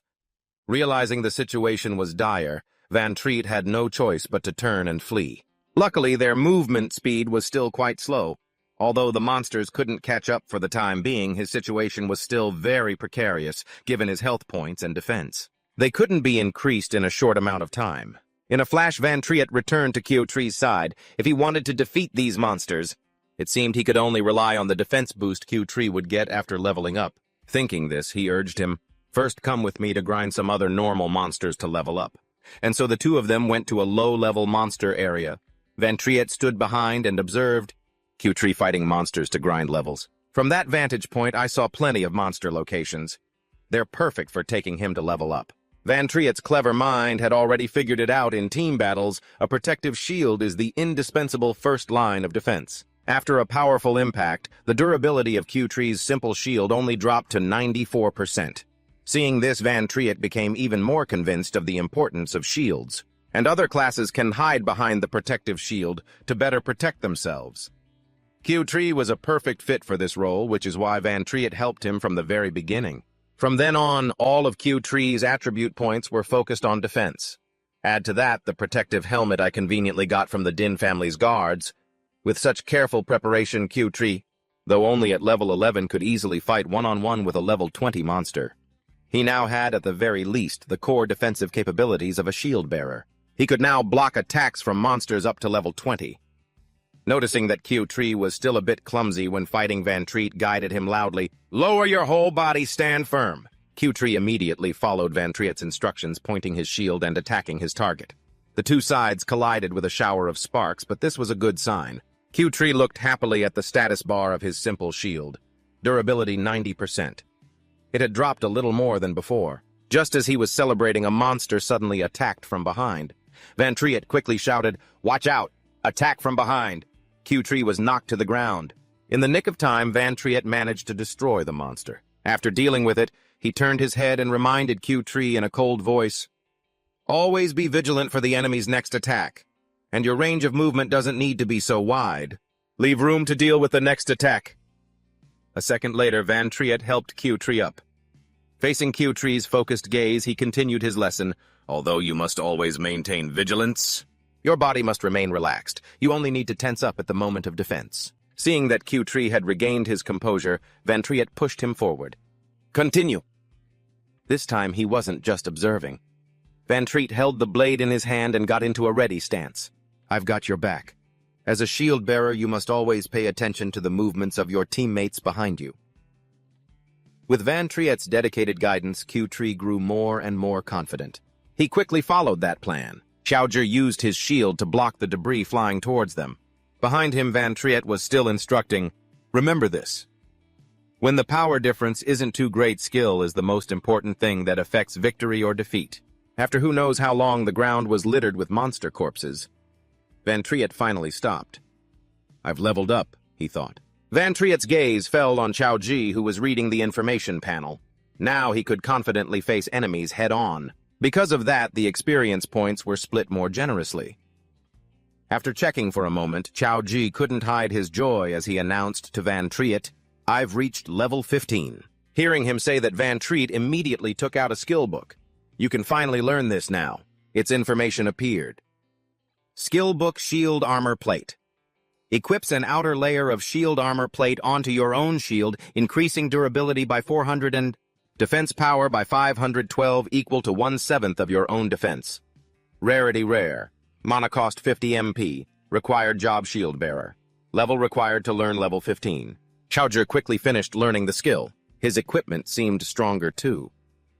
Realizing the situation was dire, Van Triet had no choice but to turn and flee. Luckily, their movement speed was still quite slow. Although the monsters couldn't catch up for the time being, his situation was still very precarious, given his health points and defense. They couldn't be increased in a short amount of time. In a flash, Van Triet returned to Q-Tree's side. If he wanted to defeat these monsters, it seemed he could only rely on the defense boost Q-Tree would get after leveling up. Thinking this, he urged him, "First come with me to grind some other normal monsters to level up." And so the two of them went to a low-level monster area. Van Triet stood behind and observed Q-Tree fighting monsters to grind levels. From that vantage point, I saw plenty of monster locations. They're perfect for taking him to level up. Van Triet's clever mind had already figured it out. In team battles, a protective shield is the indispensable first line of defense. After a powerful impact, the durability of Q-Tree's simple shield only dropped to 94%. Seeing this, Van Triet became even more convinced of the importance of shields. And other classes can hide behind the protective shield to better protect themselves. Q-Tree was a perfect fit for this role, which is why Van Triet helped him from the very beginning. From then on, all of Q-Tree's attribute points were focused on defense. Add to that the protective helmet I conveniently got from the Din family's guards. With such careful preparation, Q-Tree, though only at level 11, could easily fight one-on-one with a level 20 monster. He now had, at the very least, the core defensive capabilities of a shield-bearer. He could now block attacks from monsters up to level 20. Noticing that Q-Tree was still a bit clumsy when fighting, Van Triet guided him loudly, "Lower your whole body, stand firm." Q-Tree immediately followed Van Triet's instructions, pointing his shield and attacking his target. The two sides collided with a shower of sparks, but this was a good sign. Q-Tree looked happily at the status bar of his simple shield. Durability 90%. It had dropped a little more than before. Just as he was celebrating, a monster suddenly attacked from behind. Van Triet quickly shouted, "Watch out! Attack from behind!" Q-Tree was knocked to the ground. In the nick of time, Van Triet managed to destroy the monster. After dealing with it, he turned his head and reminded Q-Tree in a cold voice, "Always be vigilant for the enemy's next attack, and your range of movement doesn't need to be so wide. Leave room to deal with the next attack." A second later, Van Triet helped Q-Tree up. Facing Q-Tree's focused gaze, he continued his lesson, "Although you must always maintain vigilance, your body must remain relaxed. You only need to tense up at the moment of defense." Seeing that Q-Tree had regained his composure, Van Triet pushed him forward. "Continue." This time he wasn't just observing. Van Triet held the blade in his hand and got into a ready stance. "I've got your back. As a shield bearer, you must always pay attention to the movements of your teammates behind you." With Van Triet's dedicated guidance, Q-Tree grew more and more confident. He quickly followed that plan. Xiaozhi used his shield to block the debris flying towards them. Behind him, Van Triet was still instructing, "Remember this. When the power difference isn't too great, skill is the most important thing that affects victory or defeat." After who knows how long the ground was littered with monster corpses, Van Triet finally stopped. "I've leveled up," he thought. Van Triet's gaze fell on Chao Ji, who was reading the information panel. Now he could confidently face enemies head-on. Because of that, the experience points were split more generously. After checking for a moment, Chao Ji couldn't hide his joy as he announced to Van Triet, "I've reached level 15. Hearing him say that, Van Triet immediately took out a skill book. "You can finally learn this now." Its information appeared. Skill book Shield Armor Plate. Equips an outer layer of shield armor plate onto your own shield, increasing durability by 400 and defense power by 512, equal to 1/7 of your own defense. Rarity rare. Mana cost 50 MP. Required job shield bearer. Level required to learn level 15. Chaoji quickly finished learning the skill. His equipment seemed stronger too.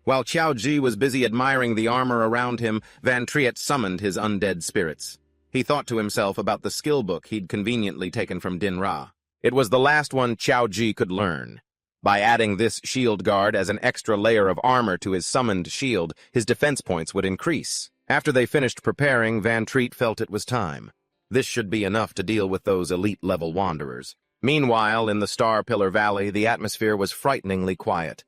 While Chaoji was busy admiring the armor around him, Van Triet summoned his undead spirits. He thought to himself about the skill book he'd conveniently taken from Din Ra. It was the last one Chaoji could learn. By adding this shield guard as an extra layer of armor to his summoned shield, his defense points would increase. After they finished preparing, Van Triet felt it was time. This should be enough to deal with those elite-level wanderers. Meanwhile, in the Star Pillar Valley, the atmosphere was frighteningly quiet.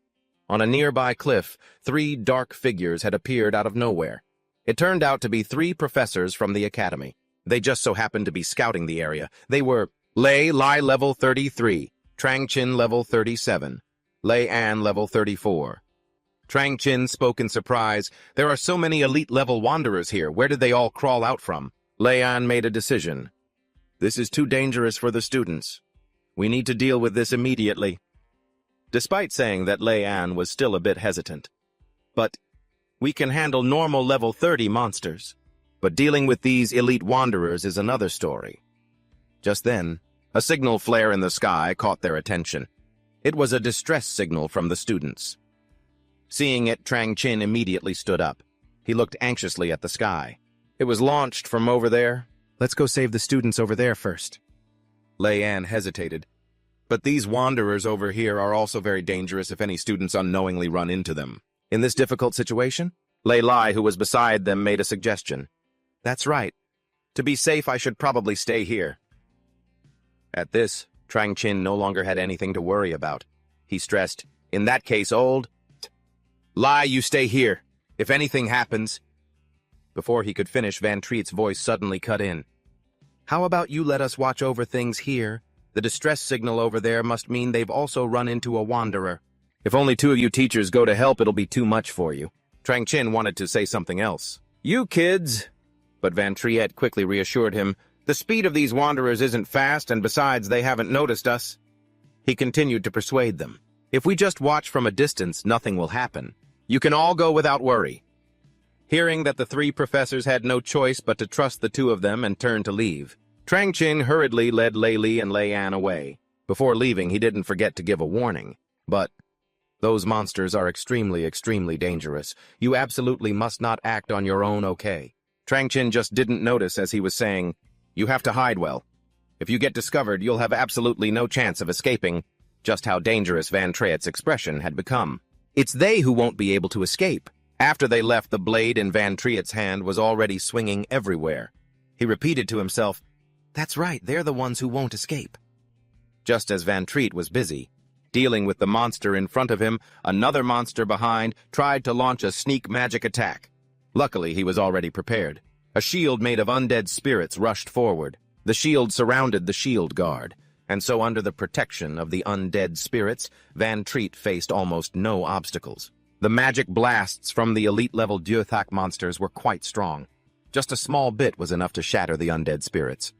On a nearby cliff, 3 dark figures had appeared out of nowhere. It turned out to be 3 professors from the academy. They just so happened to be scouting the area. They were Lei Lai level 33, Trang Chin level 37, Lei An level 34. Trang Chin spoke in surprise. "There are so many elite-level wanderers here. Where did they all crawl out from?" Lei An made a decision. "This is too dangerous for the students. We need to deal with this immediately." Despite saying that, Lei An was still a bit hesitant. "But we can handle normal level 30 monsters. But dealing with these elite wanderers is another story." Just then, a signal flare in the sky caught their attention. It was a distress signal from the students. Seeing it, Trang Chin immediately stood up. He looked anxiously at the sky. "It was launched from over there. Let's go save the students over there first." Lei An hesitated. "But these wanderers over here are also very dangerous if any students unknowingly run into them." In this difficult situation, Lei Lai, who was beside them, made a suggestion. "That's right. To be safe, I should probably stay here." At this, Trang Chin no longer had anything to worry about. He stressed, "In that case, Lai, you stay here. If anything happens..." Before he could finish, Van Triet's voice suddenly cut in. "How about you let us watch over things here? The distress signal over there must mean they've also run into a wanderer. If only 2 of you teachers go to help, it'll be too much for you." Trang Chin wanted to say something else. "You kids..." But Van Triet quickly reassured him, "The speed of these wanderers isn't fast, and besides, they haven't noticed us." He continued to persuade them. "If we just watch from a distance, nothing will happen. You can all go without worry." Hearing that the 3 professors had no choice but to trust the 2 of them and turn to leave, Trang Chin hurriedly led Lei Li and Lei An away. Before leaving, he didn't forget to give a warning. "But those monsters are extremely, extremely dangerous. You absolutely must not act on your own, okay?" Trang Chin just didn't notice as he was saying, "You have to hide well. If you get discovered, you'll have absolutely no chance of escaping." Just how dangerous Van Triet's expression had become. It's they who won't be able to escape. After they left, the blade in Van Triet's hand was already swinging everywhere. He repeated to himself, "That's right, they're the ones who won't escape." Just as Van Triet was busy dealing with the monster in front of him, another monster behind tried to launch a sneak magic attack. Luckily, he was already prepared. A shield made of undead spirits rushed forward. The shield surrounded the shield guard, and so under the protection of the undead spirits, Van Triet faced almost no obstacles. The magic blasts from the elite-level Duothak monsters were quite strong. Just a small bit was enough to shatter the undead spirits.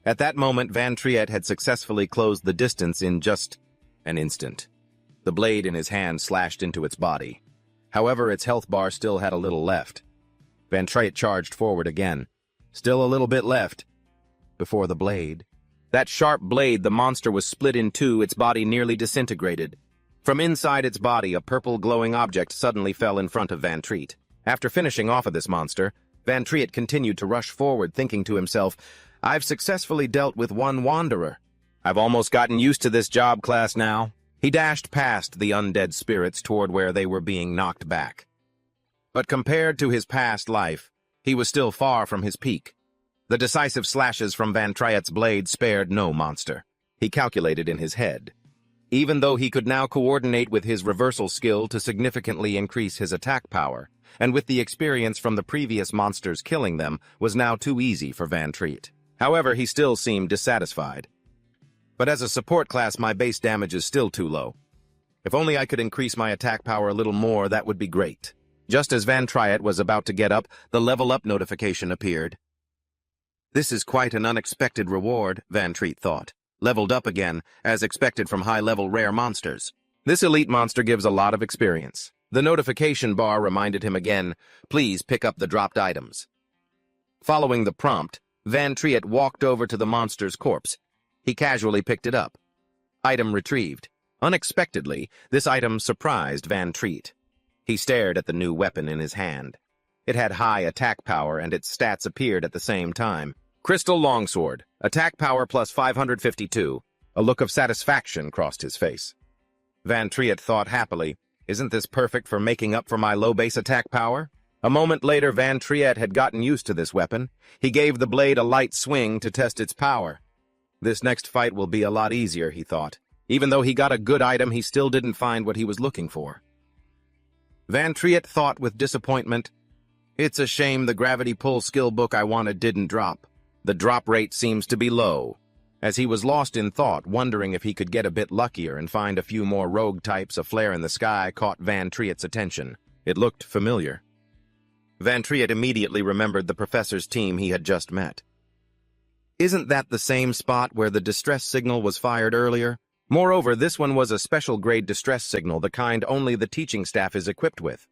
At that moment, Van Triet had successfully closed the distance in just an instant. The blade in his hand slashed into its body. However, its health bar still had a little left. Van Triet charged forward again. Still a little bit left. Before the blade. That sharp blade, the monster was split in 2, its body nearly disintegrated. From inside its body, a purple glowing object suddenly fell in front of Van Triet. After finishing off of this monster, Van Triet continued to rush forward, thinking to himself, I've successfully dealt with one wanderer. I've almost gotten used to this job class now. He dashed past the undead spirits toward where they were being knocked back. But compared to his past life, he was still far from his peak. The decisive slashes from Van Triet's blade spared no monster. He calculated in his head. Even though he could now coordinate with his reversal skill to significantly increase his attack power, and with the experience from the previous monsters killing them, was now too easy for Van Triet. However, he still seemed dissatisfied. But as a support class, my base damage is still too low. If only I could increase my attack power a little more, that would be great. Just as Van Triet was about to get up, the level up notification appeared. This is quite an unexpected reward, Van Triet thought. Leveled up again, as expected from high-level rare monsters. This elite monster gives a lot of experience. The notification bar reminded him again, please pick up the dropped items. Following the prompt, Van Triet walked over to the monster's corpse. He casually picked it up. Item retrieved. Unexpectedly, this item surprised Van Triet. He stared at the new weapon in his hand. It had high attack power, and its stats appeared at the same time. Crystal Longsword, attack power plus 552. A look of satisfaction crossed his face. Van Triet thought happily, isn't this perfect for making up for my low base attack power? A moment later, Van Triet had gotten used to this weapon. He gave the blade a light swing to test its power. This next fight will be a lot easier, he thought. Even though he got a good item, he still didn't find what he was looking for. Van Triet thought with disappointment, it's a shame the gravity pull skill book I wanted didn't drop. The drop rate seems to be low. As he was lost in thought, wondering if he could get a bit luckier and find a few more rogue types, a flare in the sky caught Van Triet's attention. It looked familiar. Van Triet immediately remembered the professor's team he had just met. Isn't that the same spot where the distress signal was fired earlier? Moreover, this one was a special grade distress signal, the kind only the teaching staff is equipped with.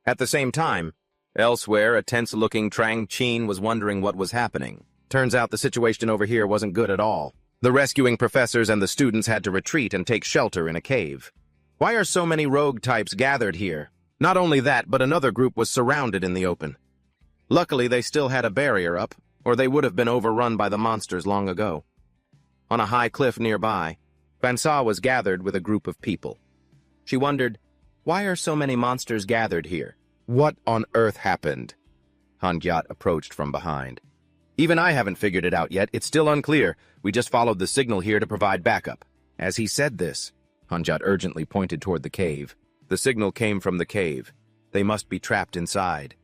At the same time, elsewhere, a tense-looking Trang Chin was wondering what was happening. Turns out the situation over here wasn't good at all. The rescuing professors and the students had to retreat and take shelter in a cave. Why are so many rogue types gathered here? Not only that, but another group was surrounded in the open. Luckily, they still had a barrier up, or they would have been overrun by the monsters long ago. On a high cliff nearby, Vansa was gathered with a group of people. She wondered, why are so many monsters gathered here? What on earth happened? Hangyat approached from behind. Even I haven't figured it out yet. It's still unclear. We just followed the signal here to provide backup. As he said this, Hangyat urgently pointed toward the cave. The signal came from the cave. They must be trapped inside.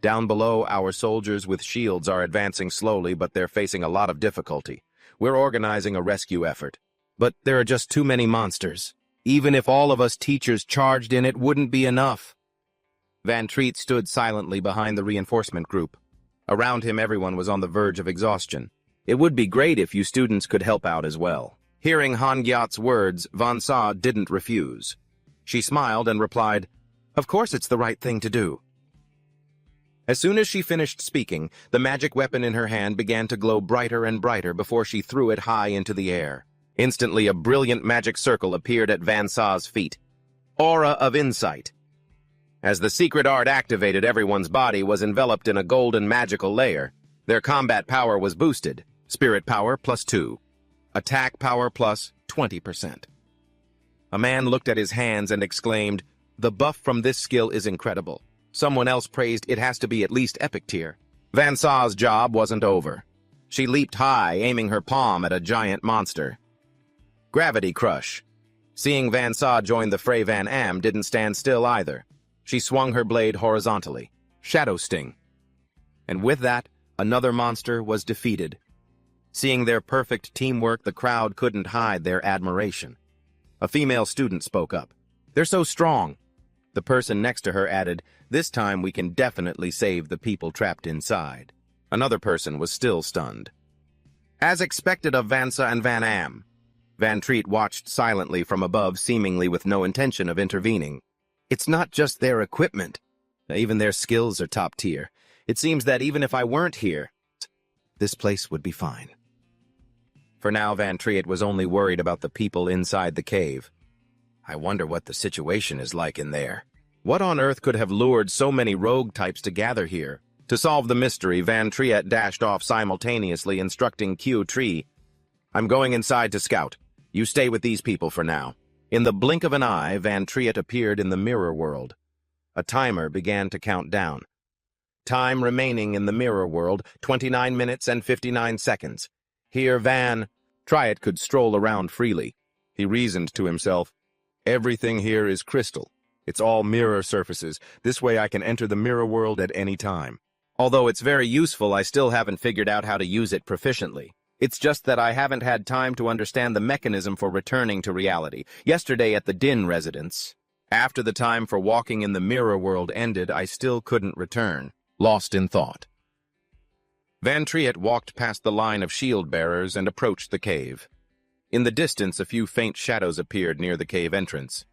Down below, our soldiers with shields are advancing slowly, but they're facing a lot of difficulty. We're organizing a rescue effort. But there are just too many monsters. Even if all of us teachers charged in, it wouldn't be enough. Van Triet stood silently behind the reinforcement group. Around him, everyone was on the verge of exhaustion. It would be great if you students could help out as well. Hearing Hangyat's words, Vansa didn't refuse. She smiled and replied, of course it's the right thing to do. As soon as she finished speaking, the magic weapon in her hand began to glow brighter and brighter before she threw it high into the air. Instantly, a brilliant magic circle appeared at Vansa's feet. Aura of Insight. As the secret art activated, everyone's body was enveloped in a golden magical layer. Their combat power was boosted. Spirit power +2. Attack power +20%. A man looked at his hands and exclaimed, the buff from this skill is incredible. Someone else praised it has to be at least epic tier. Vansa's job wasn't over. She leaped high, aiming her palm at a giant monster. Gravity Crush. Seeing Vansa join the fray, Van Am didn't stand still either. She swung her blade horizontally. Shadow Sting. And with that, another monster was defeated. Seeing their perfect teamwork, the crowd couldn't hide their admiration. A female student spoke up. They're so strong. The person next to her added, this time we can definitely save the people trapped inside. Another person was still stunned. As expected of Vansa and Van Am, Van Triet watched silently from above, seemingly with no intention of intervening. It's not just their equipment. Even their skills are top tier. It seems that even if I weren't here, this place would be fine. For now, Van Triet was only worried about the people inside the cave. I wonder what the situation is like in there. What on earth could have lured so many rogue types to gather here? To solve the mystery, Van Triet dashed off simultaneously, instructing Q Tree, "I'm going inside to scout. You stay with these people for now." In the blink of an eye, Van Triet appeared in the mirror world. A timer began to count down. Time remaining in the mirror world, 29 minutes and 59 seconds. Here Van Triet could stroll around freely. He reasoned to himself, "Everything here is crystal. It's all mirror surfaces. This way I can enter the mirror world at any time. Although it's very useful, I still haven't figured out how to use it proficiently. It's just that I haven't had time to understand the mechanism for returning to reality. Yesterday at the Din residence, after the time for walking in the mirror world ended, I still couldn't return, lost in thought." Van Triet walked past the line of shield-bearers and approached the cave. In the distance, a few faint shadows appeared near the cave entrance.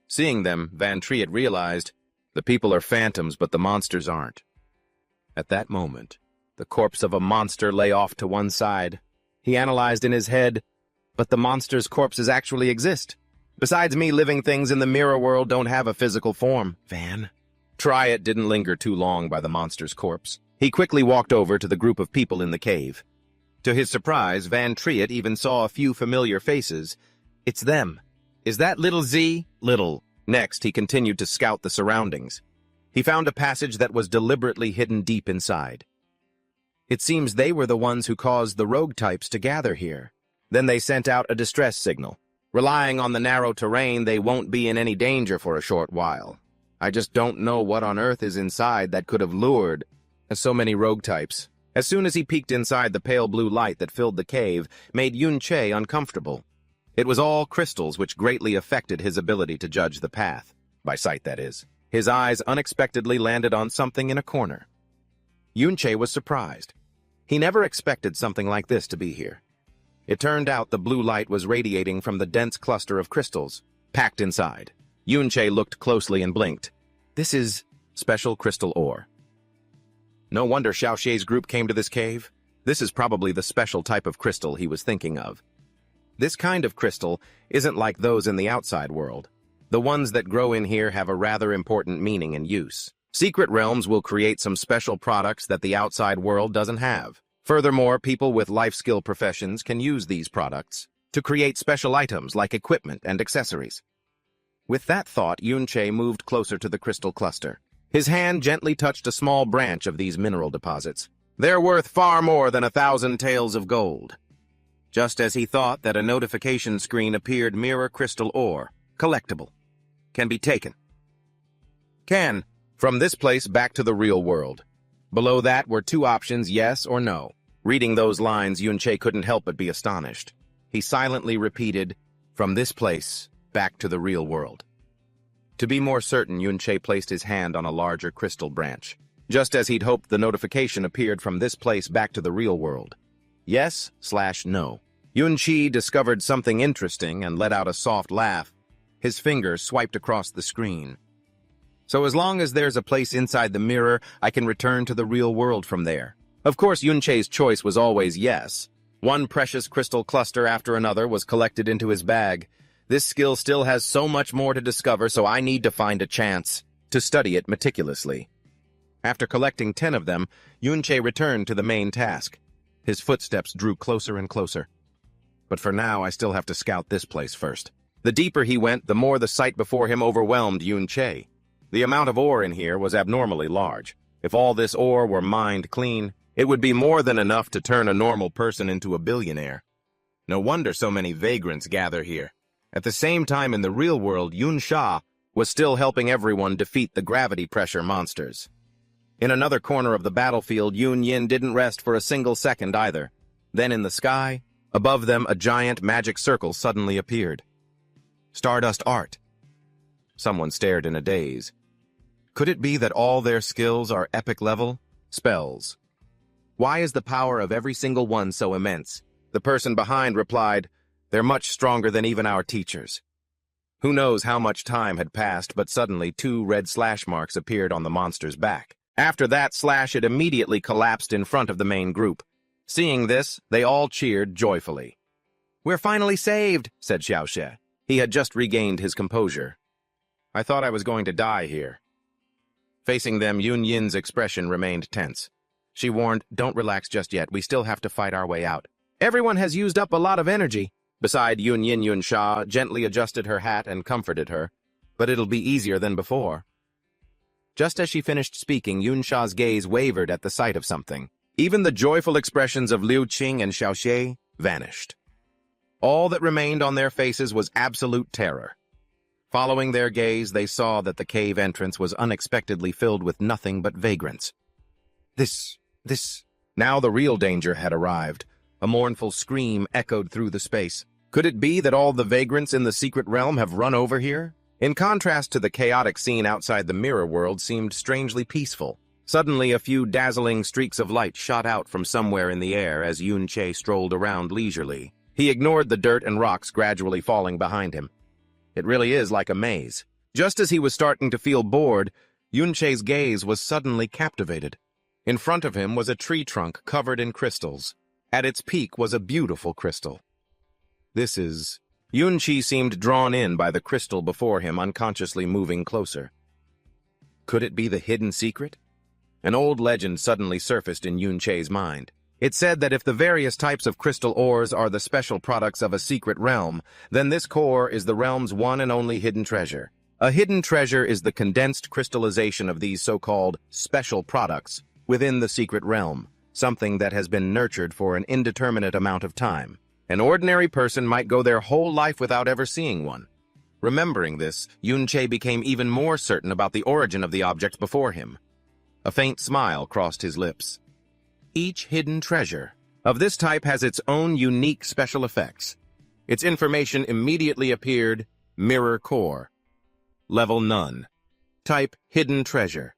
Seeing them, Van Triet realized, the people are phantoms, but the monsters aren't. At that moment, the corpse of a monster lay off to one side. He analyzed in his head, but the monster's corpses actually exist. Besides me, living things in the mirror world don't have a physical form. Van Triet didn't linger too long by the monster's corpse. He quickly walked over to the group of people in the cave. To his surprise, Van Triet even saw a few familiar faces. It's them. Is that little Z? Little. Next, he continued to scout the surroundings. He found a passage that was deliberately hidden deep inside. It seems they were the ones who caused the rogue types to gather here. Then they sent out a distress signal. Relying on the narrow terrain, they won't be in any danger for a short while. I just don't know what on earth is inside that could have lured so many rogue types. As soon as he peeked inside, the pale blue light that filled the cave made Yun-Che uncomfortable. It was all crystals, which greatly affected his ability to judge the path. By sight, that is. His eyes unexpectedly landed on something in a corner. Yun-Che was surprised. He never expected something like this to be here. It turned out the blue light was radiating from the dense cluster of crystals, packed inside. Yun-Che looked closely and blinked. This is special crystal ore. No wonder Xiaoxie's group came to this cave. This is probably the special type of crystal he was thinking of. This kind of crystal isn't like those in the outside world. The ones that grow in here have a rather important meaning and use. Secret realms will create some special products that the outside world doesn't have. Furthermore, people with life skill professions can use these products to create special items like equipment and accessories. With that thought, Yun-Che moved closer to the crystal cluster. His hand gently touched a small branch of these mineral deposits. They're worth far more than 1,000 taels of gold. Just as he thought that a notification screen appeared, mirror crystal ore, collectible, can be taken. From this place back to the real world. Below that were two options, yes or no. Reading those lines, Yun-Che couldn't help but be astonished. He silently repeated, "From this place back to the real world." To be more certain, Yun-Che placed his hand on a larger crystal branch. Just as he'd hoped, the notification appeared, "From this place back to the real world." Yes/no. Yun-Che discovered something interesting and let out a soft laugh. His fingers swiped across the screen. "So as long as there's a place inside the mirror, I can return to the real world from there." Of course, Yun-Che's choice was always yes. One precious crystal cluster after another was collected into his bag. This skill still has so much more to discover, so I need to find a chance to study it meticulously. After collecting 10 of them, Yun-Che returned to the main task. His footsteps drew closer and closer. But for now, I still have to scout this place first. The deeper he went, the more the sight before him overwhelmed Yun-Che. The amount of ore in here was abnormally large. If all this ore were mined clean, it would be more than enough to turn a normal person into a billionaire. No wonder so many vagrants gather here. At the same time, in the real world, Yun-Sha was still helping everyone defeat the gravity pressure monsters. In another corner of the battlefield, Yun-Yin didn't rest for a single second either. Then in the sky, above them, a giant magic circle suddenly appeared. Stardust art. Someone stared in a daze. Could it be that all their skills are epic level? Spells. Why is the power of every single one so immense? The person behind replied, "They're much stronger than even our teachers." Who knows how much time had passed, but suddenly 2 red slash marks appeared on the monster's back. After that slash, it immediately collapsed in front of the main group. Seeing this, they all cheered joyfully. "We're finally saved," said Xiaoxie. He had just regained his composure. "I thought I was going to die here." Facing them, Yun Yin's expression remained tense. She warned, "Don't relax just yet. We still have to fight our way out. Everyone has used up a lot of energy." Beside Yun Yin, Yun Sha gently adjusted her hat and comforted her. "But it'll be easier than before." Just as she finished speaking, Yun Sha's gaze wavered at the sight of something. Even the joyful expressions of Liu Qing and Xiao Xie vanished. All that remained on their faces was absolute terror. Following their gaze, they saw that the cave entrance was unexpectedly filled with nothing but vagrants. This... Now the real danger had arrived. A mournful scream echoed through the space. Could it be that all the vagrants in the secret realm have run over here? In contrast to the chaotic scene outside the mirror world seemed strangely peaceful. Suddenly, a few dazzling streaks of light shot out from somewhere in the air as Yun Che strolled around leisurely. He ignored the dirt and rocks gradually falling behind him. It really is like a maze. Just as he was starting to feel bored, Yun Che's gaze was suddenly captivated. In front of him was a tree trunk covered in crystals. At its peak was a beautiful crystal. Yun Che seemed drawn in by the crystal before him, unconsciously moving closer. Could it be the hidden secret? An old legend suddenly surfaced in Yun Che's mind. It said that if the various types of crystal ores are the special products of a secret realm, then this core is the realm's one and only hidden treasure. A hidden treasure is the condensed crystallization of these so-called special products within the secret realm, something that has been nurtured for an indeterminate amount of time. An ordinary person might go their whole life without ever seeing one. Remembering this, Yun Che became even more certain about the origin of the object before him. A faint smile crossed his lips. Each hidden treasure of this type has its own unique special effects. Its information immediately appeared: Mirror Core. Level None. Type Hidden Treasure.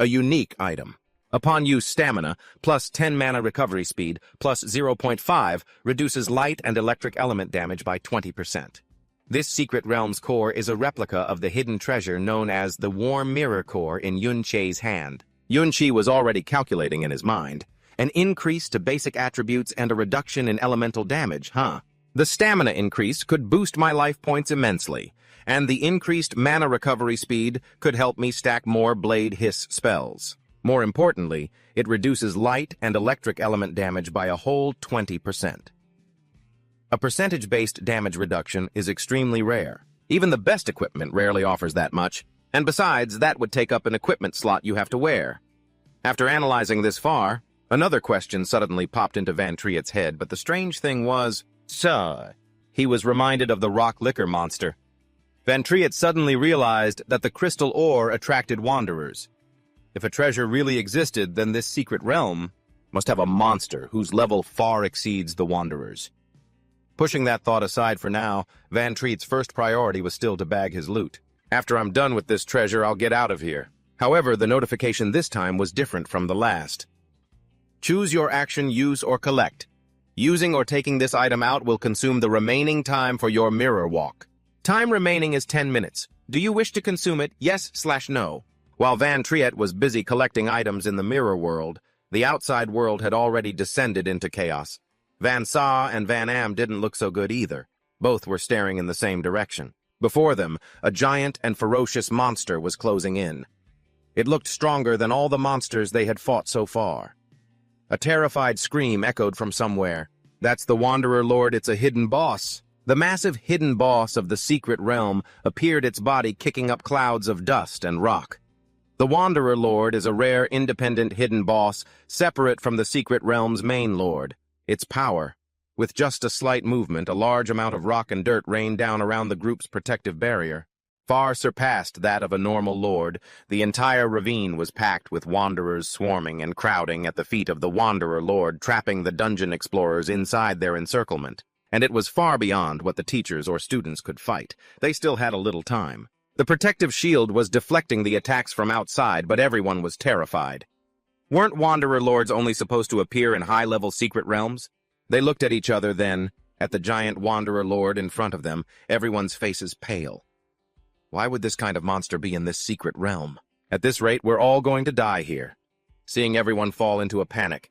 A unique item. Upon use, stamina, plus 10 mana recovery speed, plus 0.5, reduces light and electric element damage by 20%. This secret realm's core is a replica of the hidden treasure known as the Warm Mirror Core in Yun Che's hand. Yun Che was already calculating in his mind. An increase to basic attributes and a reduction in elemental damage, huh? The stamina increase could boost my life points immensely, and the increased mana recovery speed could help me stack more Blade Hiss spells. More importantly, it reduces light and electric element damage by a whole 20%. A percentage-based damage reduction is extremely rare. Even the best equipment rarely offers that much, and besides, that would take up an equipment slot you have to wear. After analyzing this far, another question suddenly popped into Van Triet's head, but the strange thing was, he was reminded of the rock liquor monster. Van Triet suddenly realized that the crystal ore attracted wanderers. If a treasure really existed, then this secret realm must have a monster whose level far exceeds the wanderers. Pushing that thought aside for now, Van Triet's first priority was still to bag his loot. After I'm done with this treasure, I'll get out of here. However, the notification this time was different from the last. Choose your action, use or collect. Using or taking this item out will consume the remaining time for your mirror walk. Time remaining is 10 minutes. Do you wish to consume it? Yes/no. While Van Triet was busy collecting items in the mirror world, the outside world had already descended into chaos. Van Sa and Van Am didn't look so good either. Both were staring in the same direction. Before them, a giant and ferocious monster was closing in. It looked stronger than all the monsters they had fought so far. A terrified scream echoed from somewhere. That's the Wanderer Lord, it's a hidden boss. The massive hidden boss of the secret realm appeared, its body kicking up clouds of dust and rock. The Wanderer Lord is a rare, independent hidden boss, separate from the secret realm's main lord. Its power. With just a slight movement, a large amount of rock and dirt rained down around the group's protective barrier. Far surpassed that of a normal lord, the entire ravine was packed with wanderers swarming and crowding at the feet of the Wanderer Lord, trapping the dungeon explorers inside their encirclement. And it was far beyond what the teachers or students could fight. They still had a little time. The protective shield was deflecting the attacks from outside, but everyone was terrified. Weren't Wanderer Lords only supposed to appear in high-level secret realms? They looked at each other then, at the giant Wanderer Lord in front of them, everyone's faces pale. Why would this kind of monster be in this secret realm? At this rate, we're all going to die here. Seeing everyone fall into a panic,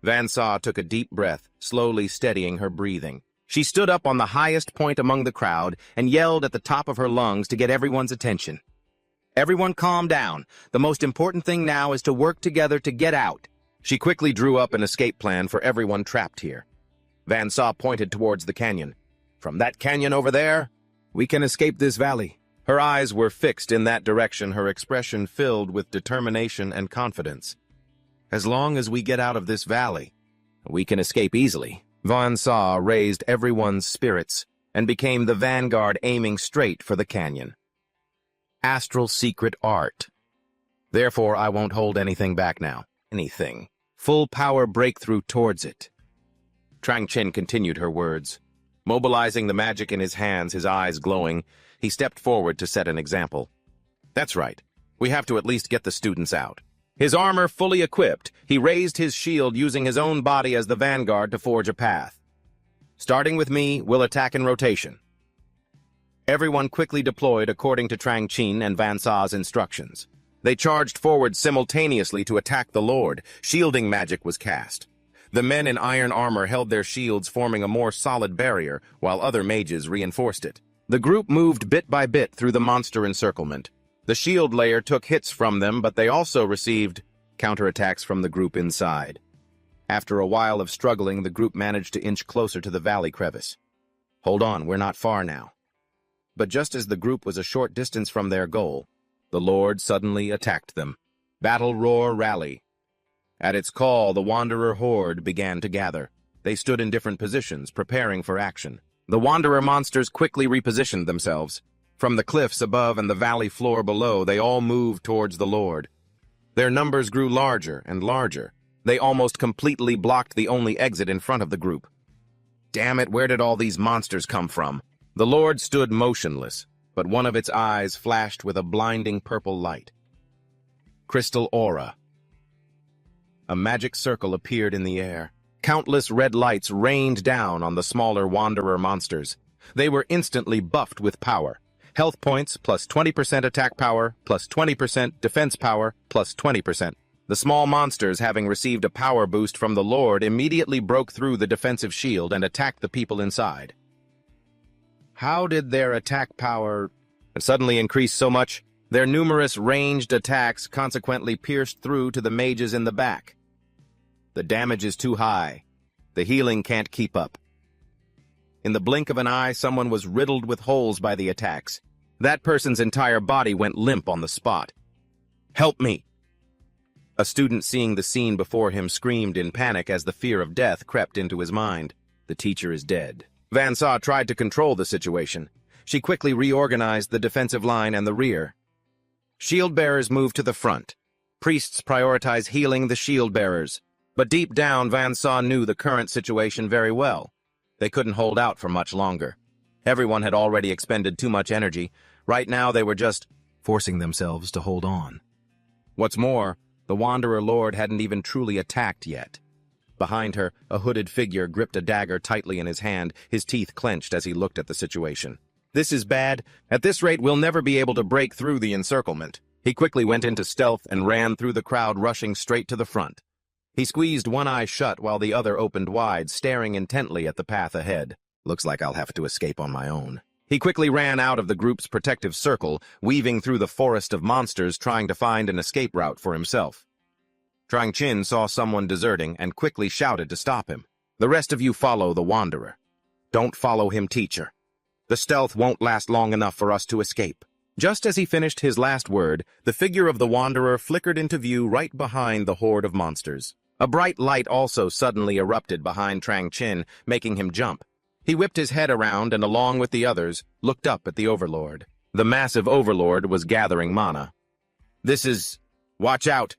Van Sa took a deep breath, slowly steadying her breathing. She stood up on the highest point among the crowd and yelled at the top of her lungs to get everyone's attention. Everyone calm down. The most important thing now is to work together to get out. She quickly drew up an escape plan for everyone trapped here. Van Saw pointed towards the canyon. From that canyon over there, we can escape this valley. Her eyes were fixed in that direction, her expression filled with determination and confidence. As long as we get out of this valley, we can escape easily. Van Saw raised everyone's spirits and became the vanguard aiming straight for the canyon. Astral secret art. Therefore, I won't hold anything back now. Anything. Full power breakthrough towards it. Trang Chin continued her words. Mobilizing the magic in his hands, his eyes glowing, he stepped forward to set an example. That's right. We have to at least get the students out. His armor fully equipped, he raised his shield using his own body as the vanguard to forge a path. Starting with me, we'll attack in rotation. Everyone quickly deployed according to Trang Chin and Van Saw's instructions. They charged forward simultaneously to attack the Lord. Shielding magic was cast. The men in iron armor held their shields, forming a more solid barrier, while other mages reinforced it. The group moved bit by bit through the monster encirclement. The shield layer took hits from them, but they also received counterattacks from the group inside. After a while of struggling, the group managed to inch closer to the valley crevice. Hold on, we're not far now. But just as the group was a short distance from their goal, the Lord suddenly attacked them. Battle roar rally. At its call, the Wanderer horde began to gather. They stood in different positions, preparing for action. The Wanderer monsters quickly repositioned themselves. From the cliffs above and the valley floor below, they all moved towards the Lord. Their numbers grew larger and larger. They almost completely blocked the only exit in front of the group. Damn it, where did all these monsters come from? The Lord stood motionless, but one of its eyes flashed with a blinding purple light. Crystal aura. A magic circle appeared in the air. Countless red lights rained down on the smaller Wanderer monsters. They were instantly buffed with power. Health points plus 20% attack power, plus 20% defense power, plus 20%. The small monsters, having received a power boost from the Lord, immediately broke through the defensive shield and attacked the people inside. How did their attack power suddenly increase so much? Their numerous ranged attacks consequently pierced through to the mages in the back. The damage is too high. The healing can't keep up. In the blink of an eye, someone was riddled with holes by the attacks. That person's entire body went limp on the spot. Help me! A student seeing the scene before him screamed in panic as the fear of death crept into his mind. The teacher is dead. Van Saw tried to control the situation. She quickly reorganized the defensive line and the rear. Shield bearers moved to the front. Priests prioritize healing the shield bearers. But deep down, Van Saw knew the current situation very well. They couldn't hold out for much longer. Everyone had already expended too much energy. Right now, they were just forcing themselves to hold on. What's more, the Wanderer Lord hadn't even truly attacked yet. Behind her, a hooded figure gripped a dagger tightly in his hand, his teeth clenched as he looked at the situation. This is bad. At this rate, we'll never be able to break through the encirclement. He quickly went into stealth and ran through the crowd, rushing straight to the front. He squeezed one eye shut while the other opened wide, staring intently at the path ahead. Looks like I'll have to escape on my own. He quickly ran out of the group's protective circle, weaving through the forest of monsters, trying to find an escape route for himself. Trang Chin saw someone deserting and quickly shouted to stop him. The rest of you follow the Wanderer. Don't follow him, teacher. The stealth won't last long enough for us to escape. Just as he finished his last word, the figure of the Wanderer flickered into view right behind the horde of monsters. A bright light also suddenly erupted behind Trang Chin, making him jump. He whipped his head around and, along with the others, looked up at the Overlord. The massive Overlord was gathering mana. This is... Watch out!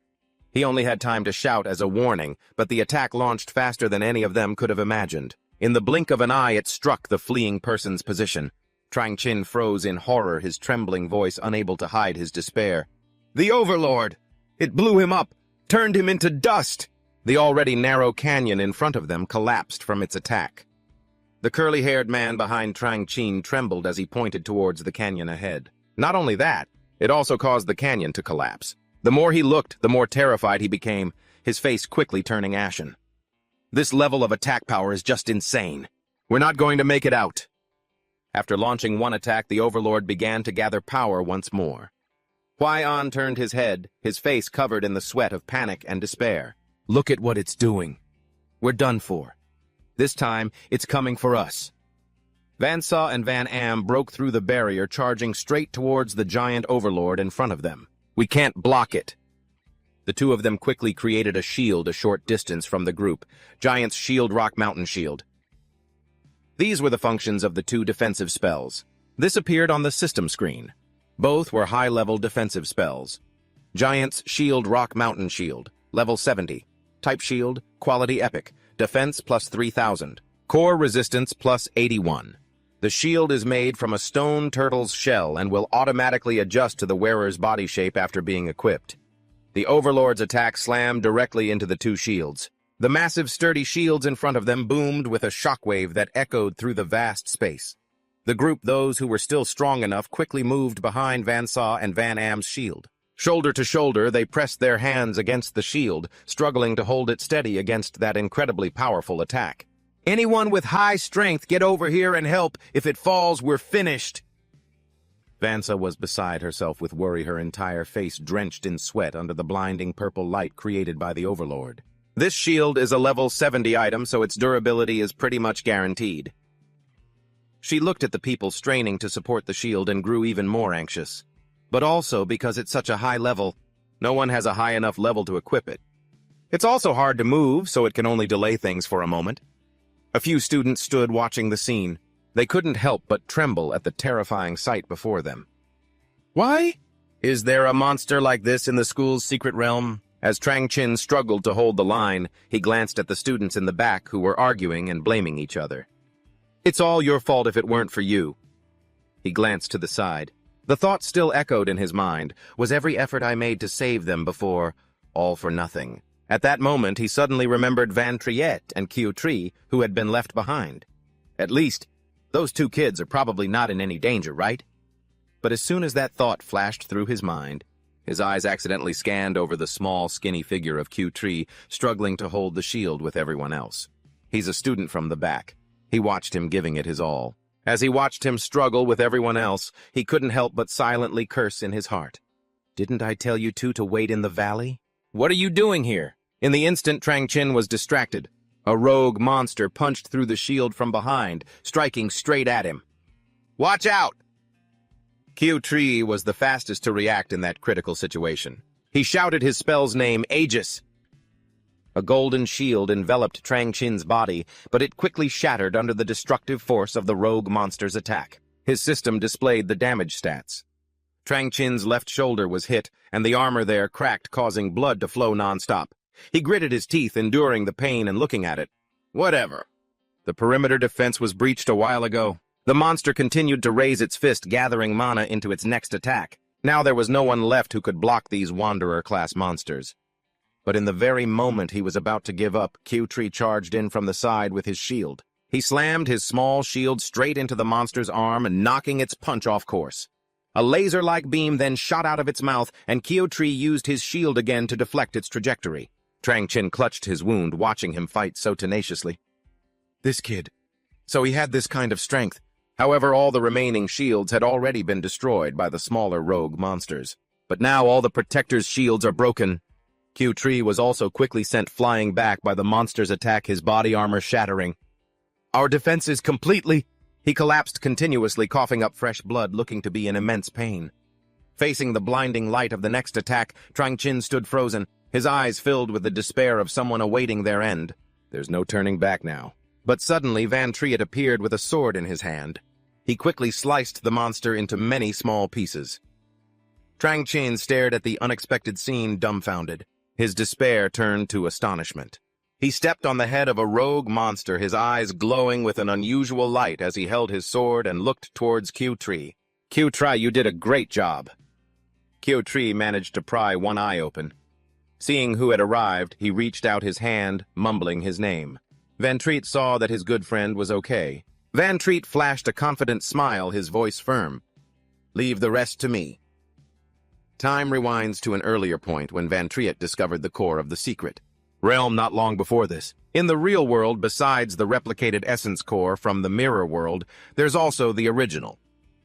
He only had time to shout as a warning, but the attack launched faster than any of them could have imagined. In the blink of an eye, it struck the fleeing person's position. Trang Chin froze in horror, his trembling voice unable to hide his despair. The Overlord! It blew him up, turned him into dust! The already narrow canyon in front of them collapsed from its attack. The curly-haired man behind Trang Chin trembled as he pointed towards the canyon ahead. Not only that, it also caused the canyon to collapse. The more he looked, the more terrified he became, his face quickly turning ashen. This level of attack power is just insane. We're not going to make it out. After launching one attack, the Overlord began to gather power once more. Hwaian turned his head, his face covered in the sweat of panic and despair. Look at what it's doing. We're done for. This time, it's coming for us. Van Saw and Van Am broke through the barrier, charging straight towards the giant overlord in front of them. We can't block it. The two of them quickly created a shield a short distance from the group. Giant's Shield, Rock Mountain Shield. These were the functions of the two defensive spells. This appeared on the system screen. Both were high-level defensive spells. Giant's Shield, Rock Mountain Shield, level 70. Type Shield, Quality Epic, Defense plus 3000. Core Resistance plus 81. The shield is made from a stone turtle's shell and will automatically adjust to the wearer's body shape after being equipped. The Overlord's attack slammed directly into the two shields. The massive, sturdy shields in front of them boomed with a shockwave that echoed through the vast space. The group, those who were still strong enough, quickly moved behind Van Saw and Van Am's shield. Shoulder to shoulder, they pressed their hands against the shield, struggling to hold it steady against that incredibly powerful attack. Anyone with high strength, get over here and help. If it falls, we're finished. Vansa was beside herself with worry, her entire face drenched in sweat under the blinding purple light created by the Overlord. This shield is a level 70 item, so its durability is pretty much guaranteed. She looked at the people straining to support the shield and grew even more anxious. But also, because it's such a high level, no one has a high enough level to equip it. It's also hard to move, so it can only delay things for a moment. A few students stood watching the scene. They couldn't help but tremble at the terrifying sight before them. Why? Is there a monster like this in the school's secret realm? As Trang Chin struggled to hold the line, he glanced at the students in the back who were arguing and blaming each other. It's all your fault if it weren't for you. He glanced to the side. The thought still echoed in his mind. Was every effort I made to save them before all for nothing? At that moment, he suddenly remembered Van Triet and Kiu Tri, who had been left behind. At least, those two kids are probably not in any danger, right? But as soon as that thought flashed through his mind, his eyes accidentally scanned over the small, skinny figure of Kiu Tri, struggling to hold the shield with everyone else. He's a student from the back. He watched him giving it his all. As he watched him struggle with everyone else, he couldn't help but silently curse in his heart. Didn't I tell you two to wait in the valley? What are you doing here? In the instant, Trang Chin was distracted. A rogue monster punched through the shield from behind, striking straight at him. Watch out! Kiu Tri was the fastest to react in that critical situation. He shouted his spell's name, Aegis. A golden shield enveloped Trang Chin's body, but it quickly shattered under the destructive force of the rogue monster's attack. His system displayed the damage stats. Trang Chin's left shoulder was hit, and the armor there cracked, causing blood to flow non-stop. He gritted his teeth, enduring the pain and looking at it. Whatever. The perimeter defense was breached a while ago. The monster continued to raise its fist, gathering mana into its next attack. Now there was no one left who could block these Wanderer-class monsters. But in the very moment he was about to give up, Kiu Tri charged in from the side with his shield. He slammed his small shield straight into the monster's arm, knocking its punch off course. A laser-like beam then shot out of its mouth, and Kiu Tri used his shield again to deflect its trajectory. Trang Chin clutched his wound, watching him fight so tenaciously. This kid. So he had this kind of strength. However, all the remaining shields had already been destroyed by the smaller rogue monsters. But now all the protector's shields are broken. Kiu Tri was also quickly sent flying back by the monster's attack, his body armor shattering. Our defense is completely... He collapsed continuously, coughing up fresh blood, looking to be in immense pain. Facing the blinding light of the next attack, Trang Chin stood frozen, his eyes filled with the despair of someone awaiting their end. There's no turning back now. But suddenly Van Triet appeared with a sword in his hand. He quickly sliced the monster into many small pieces. Trang Chin stared at the unexpected scene, dumbfounded. His despair turned to astonishment. He stepped on the head of a rogue monster, his eyes glowing with an unusual light as he held his sword and looked towards Kiu Tri. Kiu Tri, you did a great job. Kiu Tri managed to pry one eye open. Seeing who had arrived, he reached out his hand, mumbling his name. Van Triet saw that his good friend was okay. Van Triet flashed a confident smile, his voice firm. Leave the rest to me. Time rewinds to an earlier point when Van Triet discovered the core of the secret realm not long before this. In the real world, besides the replicated essence core from the mirror world, there's also the original.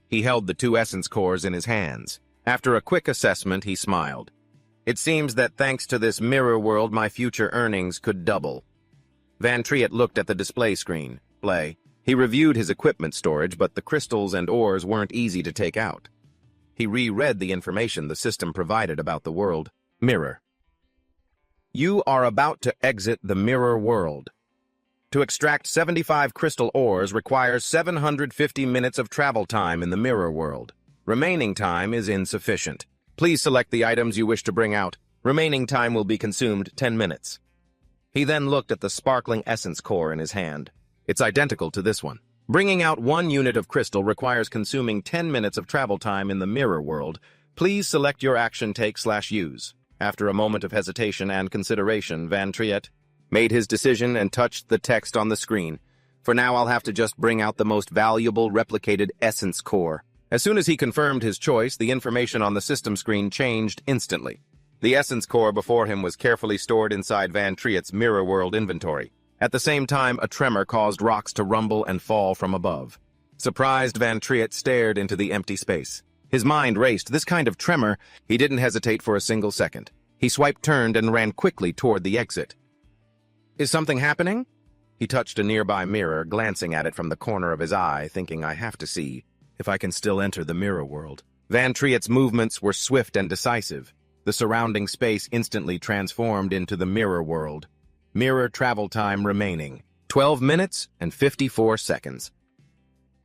He held the two essence cores in his hands. After a quick assessment, he smiled. It seems that thanks to this mirror world, my future earnings could double. Van Triet looked at the display screen. He reviewed his equipment storage, but the crystals and ores weren't easy to take out. He reread the information the system provided about the world. Mirror. You are about to exit the mirror world. To extract 75 crystal ores requires 750 minutes of travel time in the mirror world. Remaining time is insufficient. Please select the items you wish to bring out. Remaining time will be consumed 10 minutes. He then looked at the sparkling essence core in his hand. It's identical to this one. Bringing out 1 unit of crystal requires consuming 10 minutes of travel time in the mirror world. Please select your action take/use. After a moment of hesitation and consideration, Van Triet made his decision and touched the text on the screen. For now, I'll have to just bring out the most valuable replicated essence core. As soon as he confirmed his choice, the information on the system screen changed instantly. The essence core before him was carefully stored inside Van Triet's mirror world inventory. At the same time, a tremor caused rocks to rumble and fall from above. Surprised, Van Triet stared into the empty space. His mind raced. This kind of tremor, he didn't hesitate for a single second. He turned and ran quickly toward the exit. Is something happening? He touched a nearby mirror, glancing at it from the corner of his eye, thinking, I have to see if I can still enter the mirror world. Van Triet's movements were swift and decisive. The surrounding space instantly transformed into the mirror world. Mirror travel time remaining, 12 minutes and 54 seconds.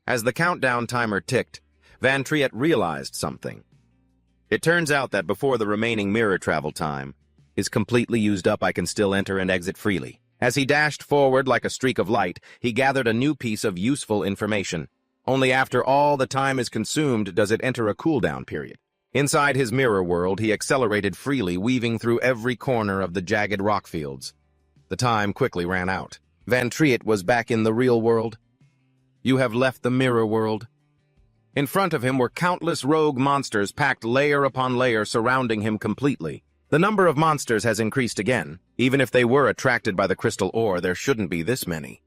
As the countdown timer ticked, Van Triet realized something. It turns out that before the remaining mirror travel time is completely used up, I can still enter and exit freely. As he dashed forward like a streak of light, he gathered a new piece of useful information. Only after all the time is consumed does it enter a cooldown period. Inside his mirror world, he accelerated freely, weaving through every corner of the jagged rock fields. The time quickly ran out. Van Triet was back in the real world. You have left the mirror world. In front of him were countless rogue monsters packed layer upon layer, surrounding him completely. The number of monsters has increased again. Even if they were attracted by the crystal ore, there shouldn't be this many.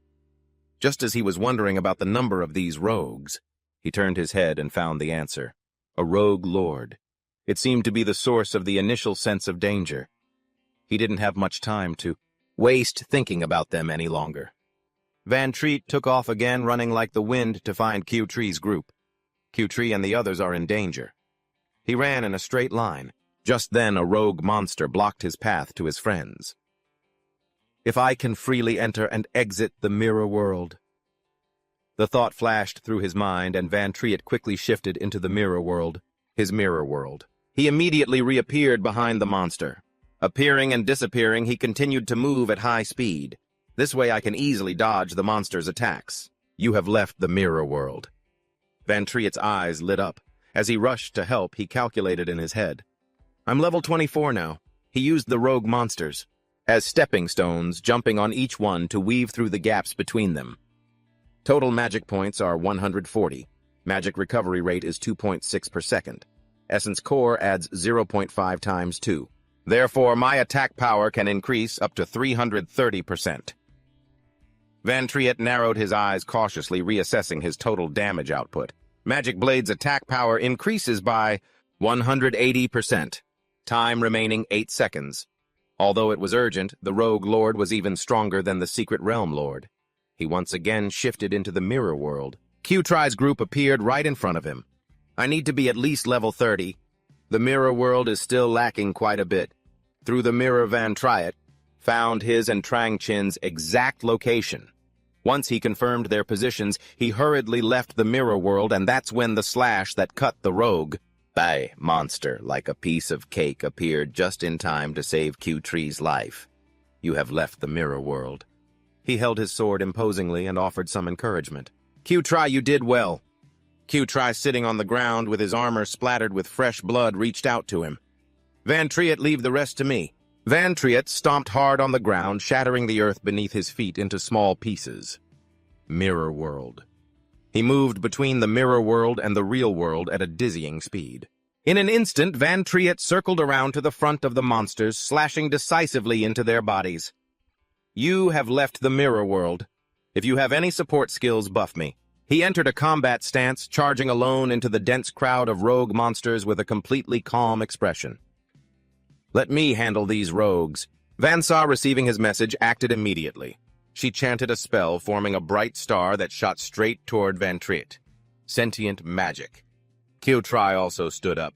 Just as he was wondering about the number of these rogues, he turned his head and found the answer. A rogue lord. It seemed to be the source of the initial sense of danger. He didn't have much time to waste thinking about them any longer. Van Triet took off again, running like the wind to find Q-Tree's group. Q-Tree and the others are in danger. He ran in a straight line. Just then, a rogue monster blocked his path to his friends. If I can freely enter and exit the mirror world. The thought flashed through his mind, and Van Triet quickly shifted into the mirror world, his mirror world. He immediately reappeared behind the monster. Appearing and disappearing, he continued to move at high speed. This way I can easily dodge the monster's attacks. You have left the mirror world. Van Triet's eyes lit up. As he rushed to help, he calculated in his head. I'm level 24 now. He used the rogue monsters as stepping stones, jumping on each one to weave through the gaps between them. Total magic points are 140. Magic recovery rate is 2.6 per second. Essence core adds 0.5 times 2. Therefore, my attack power can increase up to 330%. Van Triet narrowed his eyes cautiously, reassessing his total damage output. Magic Blade's attack power increases by 180%. Time remaining 8 seconds. Although it was urgent, the Rogue Lord was even stronger than the Secret Realm Lord. He once again shifted into the mirror world. Q-Try's group appeared right in front of him. I need to be at least level 30. The mirror world is still lacking quite a bit. Through the mirror, Van Triet found his and Trang Chin's exact location. Once he confirmed their positions, he hurriedly left the mirror world, and that's when the slash that cut the rogue by monster like a piece of cake appeared just in time to save Q-Tree's life. You have left the mirror world. He held his sword imposingly and offered some encouragement. Q-Try, you did well. Q-Try, sitting on the ground with his armor splattered with fresh blood, reached out to him. Van Triet, leave the rest to me. Van Triet stomped hard on the ground, shattering the earth beneath his feet into small pieces. Mirror world. He moved between the mirror world and the real world at a dizzying speed. In an instant, Van Triet circled around to the front of the monsters, slashing decisively into their bodies. You have left the mirror world. If you have any support skills, buff me. He entered a combat stance, charging alone into the dense crowd of rogue monsters with a completely calm expression. "Let me handle these rogues." Vansa, receiving his message, acted immediately. She chanted a spell, forming a bright star that shot straight toward Van Triet. Sentient magic. Kyotri also stood up,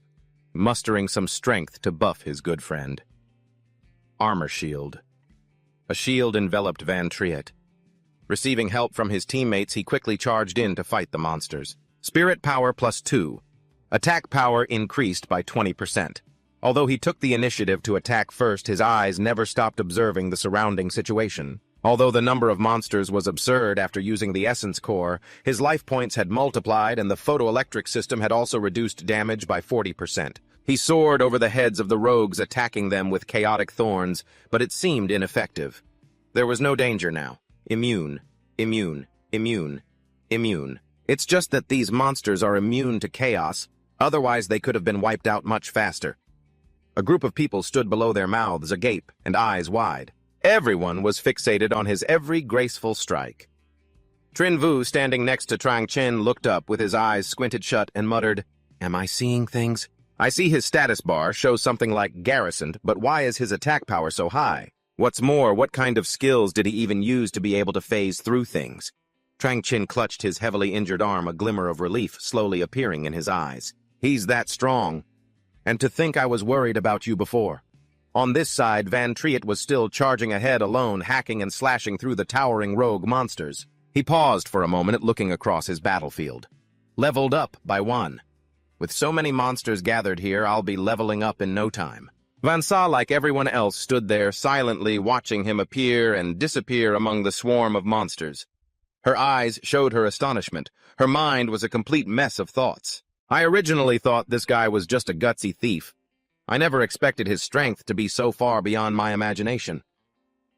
mustering some strength to buff his good friend. Armor shield. A shield enveloped Van Triet. Receiving help from his teammates, he quickly charged in to fight the monsters. Spirit power +2. Attack power increased by 20%. Although he took the initiative to attack first, his eyes never stopped observing the surrounding situation. Although the number of monsters was absurd after using the essence core, his life points had multiplied and the photoelectric system had also reduced damage by 40%. He soared over the heads of the rogues, attacking them with chaotic thorns, but it seemed ineffective. There was no danger now. Immune, immune, immune, immune. It's just that these monsters are immune to chaos, otherwise they could have been wiped out much faster. A group of people stood below their mouths agape and eyes wide. Everyone was fixated on his every graceful strike. Trin Vu, standing next to Trang Chen, looked up with his eyes squinted shut and muttered, "Am I seeing things? I see his status bar shows something like garrisoned, but why is his attack power so high? What's more, what kind of skills did he even use to be able to phase through things?" Trang Chen clutched his heavily injured arm, a glimmer of relief slowly appearing in his eyes. "He's that strong. And to think I was worried about you before." On this side, Van Triet was still charging ahead alone, hacking and slashing through the towering rogue monsters. He paused for a moment, looking across his battlefield. Leveled up by 1. With so many monsters gathered here, I'll be leveling up in no time. Vansa, like everyone else, stood there silently watching him appear and disappear among the swarm of monsters. Her eyes showed her astonishment. Her mind was a complete mess of thoughts. I originally thought this guy was just a gutsy thief. I never expected his strength to be so far beyond my imagination.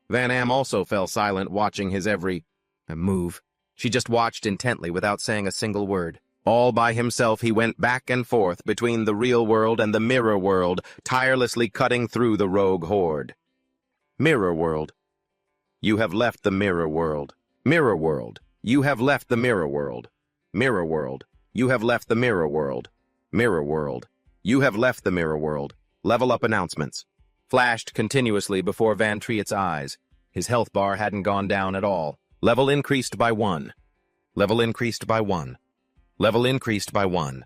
Van Am also fell silent, watching his every move. She just watched intently without saying a single word. All by himself, he went back and forth between the real world and the mirror world, tirelessly cutting through the rogue horde. Mirror world. You have left the mirror world. Mirror world. You have left the mirror world. Mirror world. You have left the mirror world. Mirror world. You have left the mirror world. Level up announcements. Flashed continuously before Van Triet's eyes. His health bar hadn't gone down at all. Level increased by 1. Level increased by 1. Level increased by 1.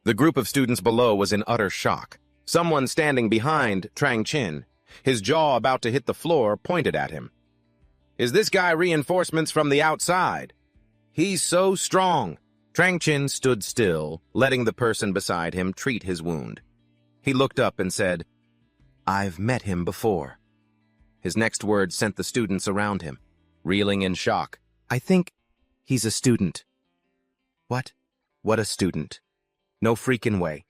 The group of students below was in utter shock. Someone standing behind Trang Chen, his jaw about to hit the floor, pointed at him. "Is this guy reinforcements from the outside? He's so strong." Trang Chen stood still, letting the person beside him treat his wound. He looked up and said, "I've met him before." His next words sent the students around him, reeling in shock. "I think he's a student." What? What a student? No freaking way.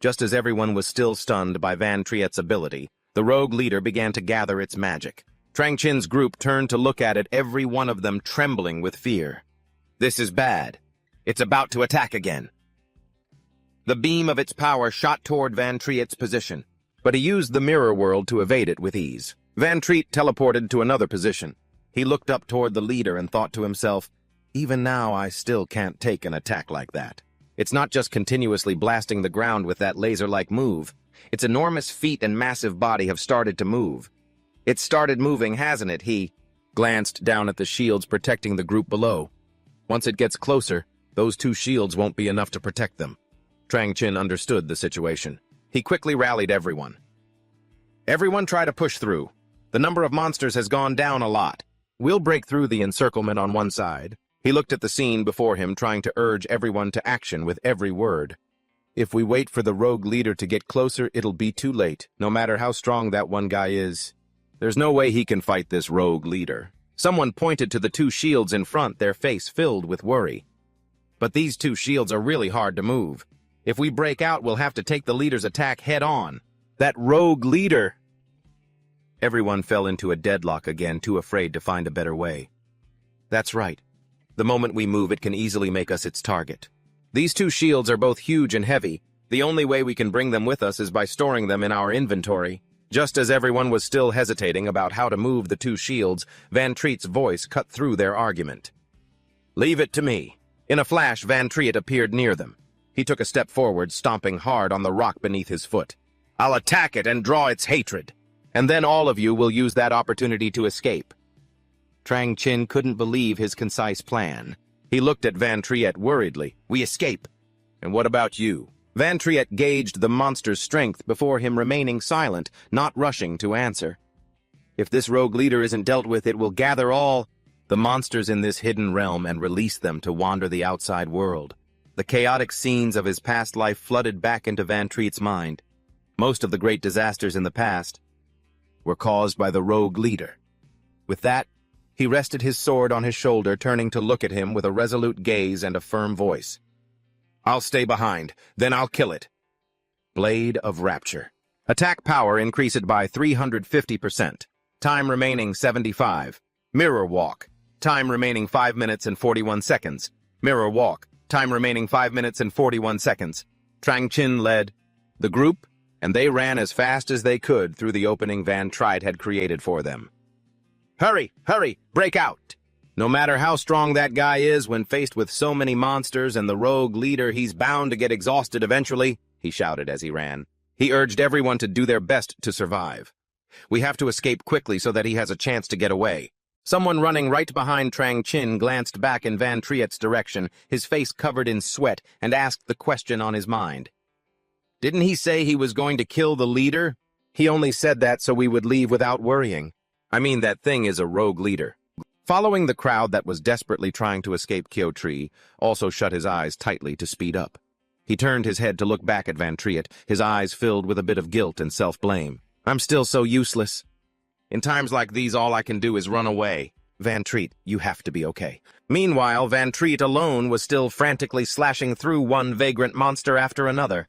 Just as everyone was still stunned by Van Triet's ability, the rogue leader began to gather its magic. Trang Chen's group turned to look at it, every one of them trembling with fear. "This is bad. It's about to attack again." The beam of its power shot toward Van Triet's position, but he used the mirror world to evade it with ease. Van Triet teleported to another position. He looked up toward the leader and thought to himself, "Even now I still can't take an attack like that. It's not just continuously blasting the ground with that laser-like move. Its enormous feet and massive body have started to move. It's started moving, hasn't it?" He glanced down at the shields protecting the group below. Once it gets closer, those 2 shields won't be enough to protect them. Trang Chen understood the situation. He quickly rallied everyone. "Everyone try to push through. The number of monsters has gone down a lot. We'll break through the encirclement on one side." He looked at the scene before him, trying to urge everyone to action with every word. "If we wait for the rogue leader to get closer, it'll be too late, no matter how strong that one guy is. There's no way he can fight this rogue leader." Someone pointed to the 2 shields in front, their face filled with worry. "But these 2 shields are really hard to move. If we break out, we'll have to take the leader's attack head on. That rogue leader!" Everyone fell into a deadlock again, too afraid to find a better way. "That's right. The moment we move, it can easily make us its target. These 2 shields are both huge and heavy. The only way we can bring them with us is by storing them in our inventory." Just as everyone was still hesitating about how to move the 2 shields, Van Triet's voice cut through their argument. Leave it to me. In a flash, Van Triet appeared near them. He took a step forward, stomping hard on the rock beneath his foot. I'll attack it and draw its hatred. And then all of you will use that opportunity to escape. Trang Chin couldn't believe his concise plan. He looked at Van Triet worriedly. We escape. And what about you? Van Triet gauged the monster's strength before him remaining silent, not rushing to answer. If this rogue leader isn't dealt with, it will gather all the monsters in this hidden realm and release them to wander the outside world. The chaotic scenes of his past life flooded back into Van Triet's mind. Most of the great disasters in the past were caused by the rogue leader. With that, he rested his sword on his shoulder, turning to look at him with a resolute gaze and a firm voice. I'll stay behind, then I'll kill it. Blade of Rapture. Attack power increased by 350%. Time remaining 75. Mirror Walk. Time remaining 5 minutes and 41 seconds. Mirror Walk. Time remaining 5 minutes and 41 seconds. Trang Chin led the group, and they ran as fast as they could through the opening Van Triet had created for them. Hurry, hurry, break out! No matter how strong that guy is, when faced with so many monsters and the rogue leader, he's bound to get exhausted eventually, he shouted as he ran. He urged everyone to do their best to survive. We have to escape quickly so that he has a chance to get away. Someone running right behind Trang Chin glanced back in Van Triet's direction, his face covered in sweat, and asked the question on his mind. Didn't he say he was going to kill the leader? He only said that so we would leave without worrying. I mean, that thing is a rogue leader. Following the crowd that was desperately trying to escape Kyo-Tree, also shut his eyes tightly to speed up. He turned his head to look back at Van Triet, his eyes filled with a bit of guilt and self-blame. I'm still so useless. In times like these, all I can do is run away. Van Triet, you have to be okay. Meanwhile, Van Triet alone was still frantically slashing through one vagrant monster after another.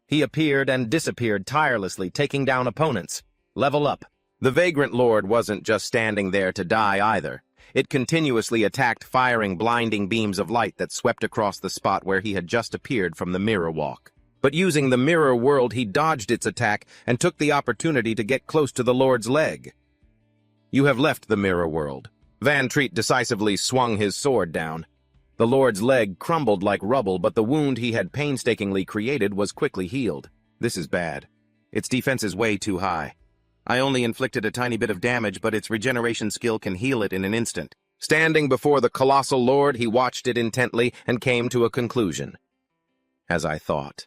He appeared and disappeared tirelessly, taking down opponents. Level up. The vagrant lord wasn't just standing there to die either. It continuously attacked, firing blinding beams of light that swept across the spot where he had just appeared from the mirror walk. But using the mirror world, he dodged its attack and took the opportunity to get close to the lord's leg. You have left the mirror world. Van Triet decisively swung his sword down. The lord's leg crumbled like rubble, but the wound he had painstakingly created was quickly healed. This is bad. Its defense is way too high. I only inflicted a tiny bit of damage, but its regeneration skill can heal it in an instant. Standing before the colossal lord, he watched it intently and came to a conclusion. As I thought.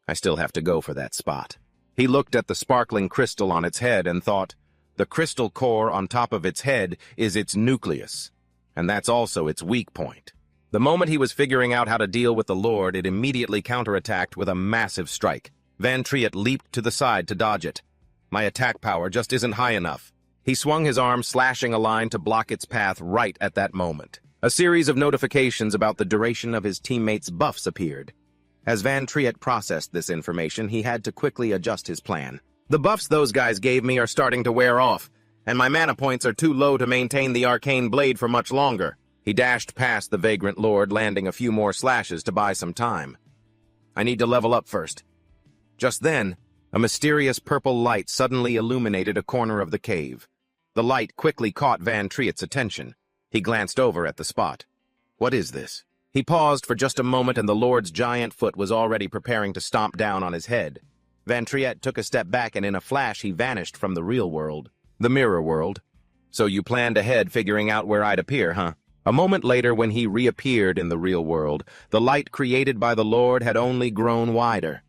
I still have to go for that spot. He looked at the sparkling crystal on its head and thought, the crystal core on top of its head is its nucleus, and that's also its weak point. The moment he was figuring out how to deal with the lord, it immediately counterattacked with a massive strike. Van Triet leaped to the side to dodge it. My attack power just isn't high enough. He swung his arm, slashing a line to block its path right at that moment. A series of notifications about the duration of his teammates' buffs appeared. As Van Triet processed this information, he had to quickly adjust his plan. The buffs those guys gave me are starting to wear off, and my mana points are too low to maintain the arcane blade for much longer. He dashed past the vagrant lord, landing a few more slashes to buy some time. I need to level up first. Just then, a mysterious purple light suddenly illuminated a corner of the cave. The light quickly caught Van Triet's attention. He glanced over at the spot. What is this? He paused for just a moment, and the lord's giant foot was already preparing to stomp down on his head. Van Triet took a step back, and in a flash he vanished from the real world. The mirror world. So you planned ahead, figuring out where I'd appear, huh? A moment later, when he reappeared in the real world, the light created by the lord had only grown wider.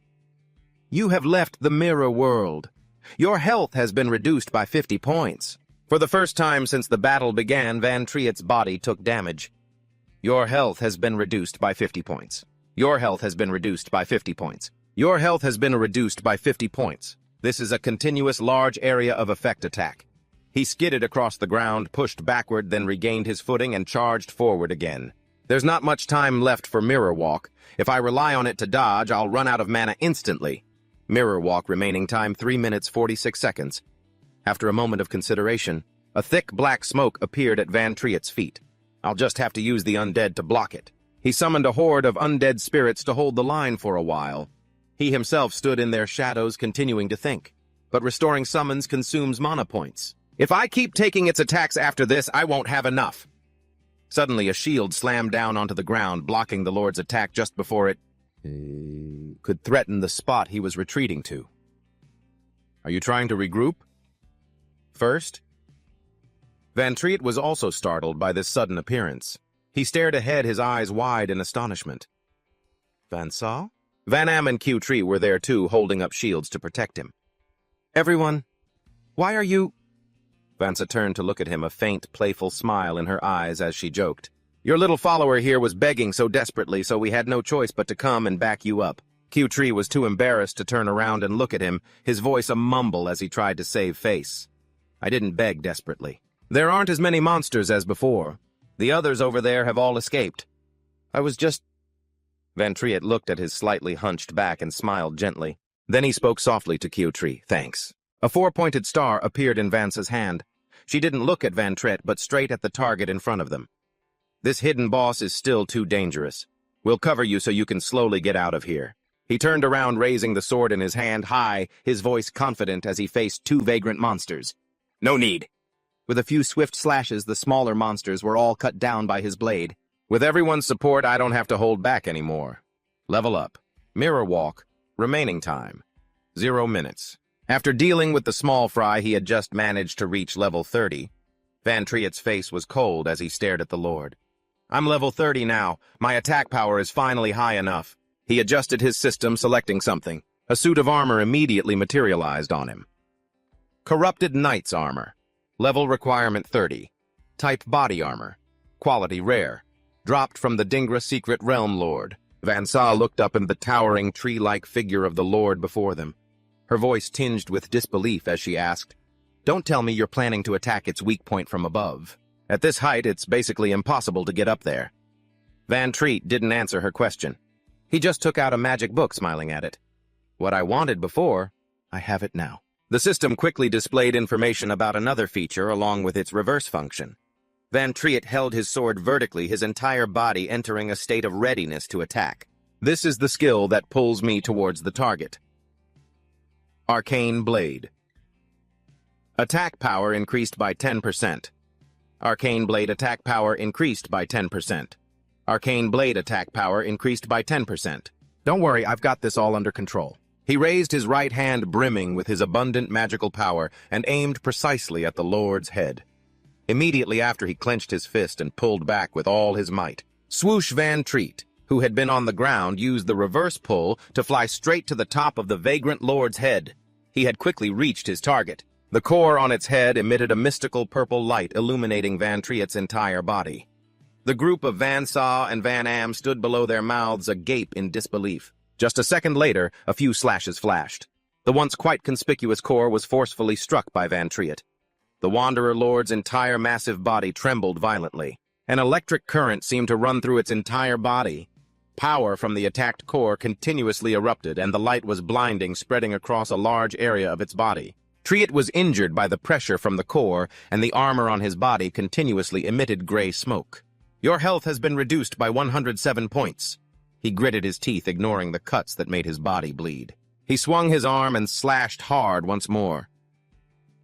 You have left the mirror world. Your health has been reduced by 50 points. For the first time since the battle began, Van Triet's body took damage. Your health has been reduced by 50 points. Your health has been reduced by 50 points. Your health has been reduced by 50 points. This is a continuous large area of effect attack. He skidded across the ground, pushed backward, then regained his footing and charged forward again. There's not much time left for Mirror Walk. If I rely on it to dodge, I'll run out of mana instantly. Mirror Walk remaining time 3 minutes 46 seconds. After a moment of consideration, a thick black smoke appeared at Van Triet's feet. I'll just have to use the undead to block it. He summoned a horde of undead spirits to hold the line for a while. He himself stood in their shadows, continuing to think. But restoring summons consumes mana points. If I keep taking its attacks after this, I won't have enough. Suddenly, a shield slammed down onto the ground, blocking the Lord's attack just before it could threaten the spot he was retreating to. Are you trying to regroup? First? Van Triet was also startled by this sudden appearance. He stared ahead, his eyes wide in astonishment. Van Saw? Van Am and Q-Tree were there too, holding up shields to protect him. Everyone, why are you... Vansa turned to look at him, a faint, playful smile in her eyes as she joked. Your little follower here was begging so desperately, so we had no choice but to come and back you up. Q-Tree was too embarrassed to turn around and look at him, his voice a mumble as he tried to save face. I didn't beg desperately. There aren't as many monsters as before. The others over there have all escaped. I was just... Van Triet looked at his slightly hunched back and smiled gently. Then he spoke softly to Q-Tree. Thanks. A four-pointed star appeared in Vansa's hand. She didn't look at Van Triet, but straight at the target in front of them. This hidden boss is still too dangerous. We'll cover you so you can slowly get out of here. He turned around, raising the sword in his hand high, his voice confident as he faced two vagrant monsters. No need. With a few swift slashes, the smaller monsters were all cut down by his blade. With everyone's support, I don't have to hold back anymore. Level up. Mirror walk. Remaining time. 0 minutes. After dealing with the small fry, he had just managed to reach level 30. Van Triet's face was cold as he stared at the Lord. I'm level 30 now. My attack power is finally high enough. He adjusted his system, selecting something. A suit of armor immediately materialized on him. Corrupted Knight's armor. Level requirement 30. Type body armor. Quality rare. Dropped from the Dingra Secret Realm Lord. Van Saw looked up at the towering tree-like figure of the Lord before them. Her voice tinged with disbelief as she asked, Don't tell me you're planning to attack its weak point from above. At this height, it's basically impossible to get up there. Van Triet didn't answer her question. He just took out a magic book, smiling at it. What I wanted before, I have it now. The system quickly displayed information about another feature along with its reverse function. Van Triet held his sword vertically, his entire body entering a state of readiness to attack. This is the skill that pulls me towards the target. Arcane Blade. Attack power increased by 10%. Arcane Blade attack power increased by 10%. Arcane Blade attack power increased by 10%. Don't worry, I've got this all under control. He raised his right hand brimming with his abundant magical power and aimed precisely at the Lord's head. Immediately after, he clenched his fist and pulled back with all his might. Swoosh Van Triet, who had been on the ground, used the reverse pull to fly straight to the top of the vagrant Lord's head. He had quickly reached his target. The core on its head emitted a mystical purple light illuminating Van Triet's entire body. The group of Van Saw and Van Am stood below, their mouths agape in disbelief. Just a second later, a few slashes flashed. The once quite conspicuous core was forcefully struck by Van Triet. The Wanderer Lord's entire massive body trembled violently. An electric current seemed to run through its entire body. Power from the attacked core continuously erupted, and the light was blinding, spreading across a large area of its body. Triet was injured by the pressure from the core, and the armor on his body continuously emitted gray smoke. Your health has been reduced by 107 points. He gritted his teeth, ignoring the cuts that made his body bleed. He swung his arm and slashed hard once more.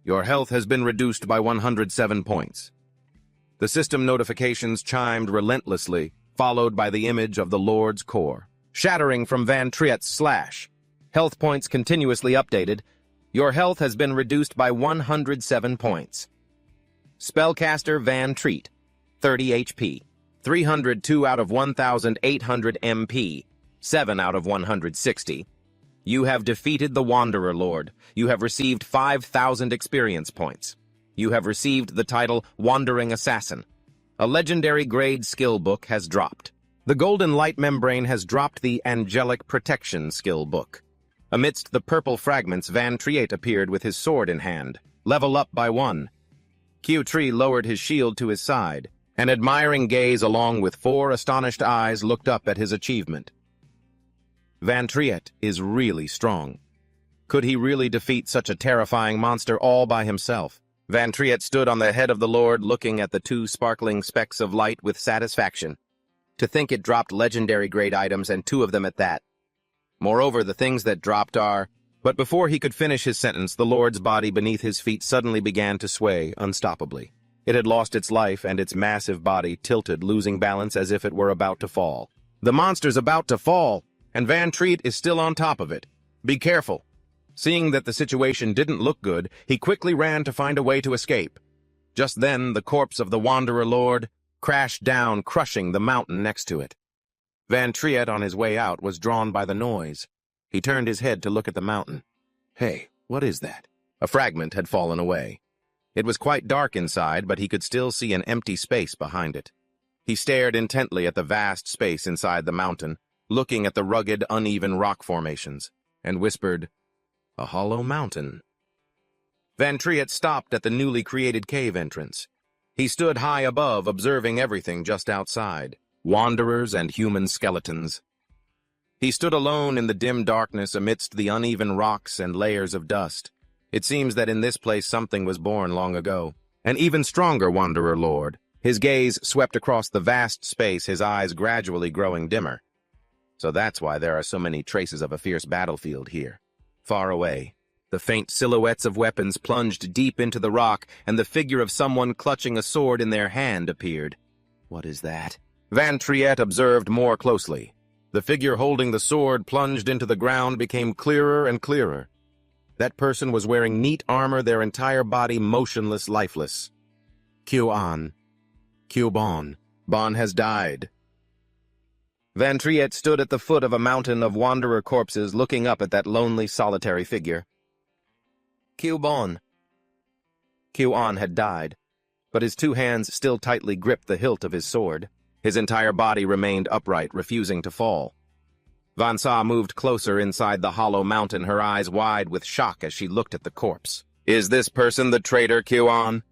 Your health has been reduced by 107 points. The system notifications chimed relentlessly, followed by the image of the Lord's core. Shattering from Van Triet's slash. Health points continuously updated. Your health has been reduced by 107 points. Spellcaster Van Triet, 30 HP. 302 out of 1,800 MP, 7 out of 160. You have defeated the Wanderer Lord. You have received 5,000 experience points. You have received the title Wandering Assassin. A legendary grade skill book has dropped. The Golden Light Membrane has dropped the Angelic Protection skill book. Amidst the purple fragments, Van Triet appeared with his sword in hand. Level up by 1. Q-Tree lowered his shield to his side. An admiring gaze along with 4 astonished eyes looked up at his achievement. Van Triet is really strong. Could he really defeat such a terrifying monster all by himself? Van Triet stood on the head of the Lord, looking at the 2 sparkling specks of light with satisfaction. To think it dropped legendary grade items, and 2 of them at that. Moreover, the things that dropped are... But before he could finish his sentence, the Lord's body beneath his feet suddenly began to sway unstoppably. It had lost its life, and its massive body tilted, losing balance as if it were about to fall. The monster's about to fall, and Van Treat is still on top of it. Be careful. Seeing that the situation didn't look good, he quickly ran to find a way to escape. Just then, the corpse of the Wanderer Lord crashed down, crushing the mountain next to it. Van Treat, on his way out, was drawn by the noise. He turned his head to look at the mountain. Hey, what is that? A fragment had fallen away. It was quite dark inside, but he could still see an empty space behind it. He stared intently at the vast space inside the mountain, looking at the rugged, uneven rock formations, and whispered, "A hollow mountain." Van Treat stopped at the newly created cave entrance. He stood high above, observing everything just outside, wanderers and human skeletons. He stood alone in the dim darkness amidst the uneven rocks and layers of dust. It seems that in this place something was born long ago. An even stronger Wanderer Lord. His gaze swept across the vast space, his eyes gradually growing dimmer. So that's why there are so many traces of a fierce battlefield here. Far away, the faint silhouettes of weapons plunged deep into the rock, and the figure of someone clutching a sword in their hand appeared. What is that? Van Treat observed more closely. The figure holding the sword plunged into the ground became clearer and clearer. That person was wearing neat armor, their entire body motionless, lifeless. Kyo-an. Kyo-bon. Bon has died. Van Treat stood at the foot of a mountain of wanderer corpses, looking up at that lonely, solitary figure. Kyo-bon. Kyo-an had died, but his two hands still tightly gripped the hilt of his sword. His entire body remained upright, refusing to fall. Van Sa moved closer inside the hollow mountain, her eyes wide with shock as she looked at the corpse. Is this person the traitor, Kyo-an?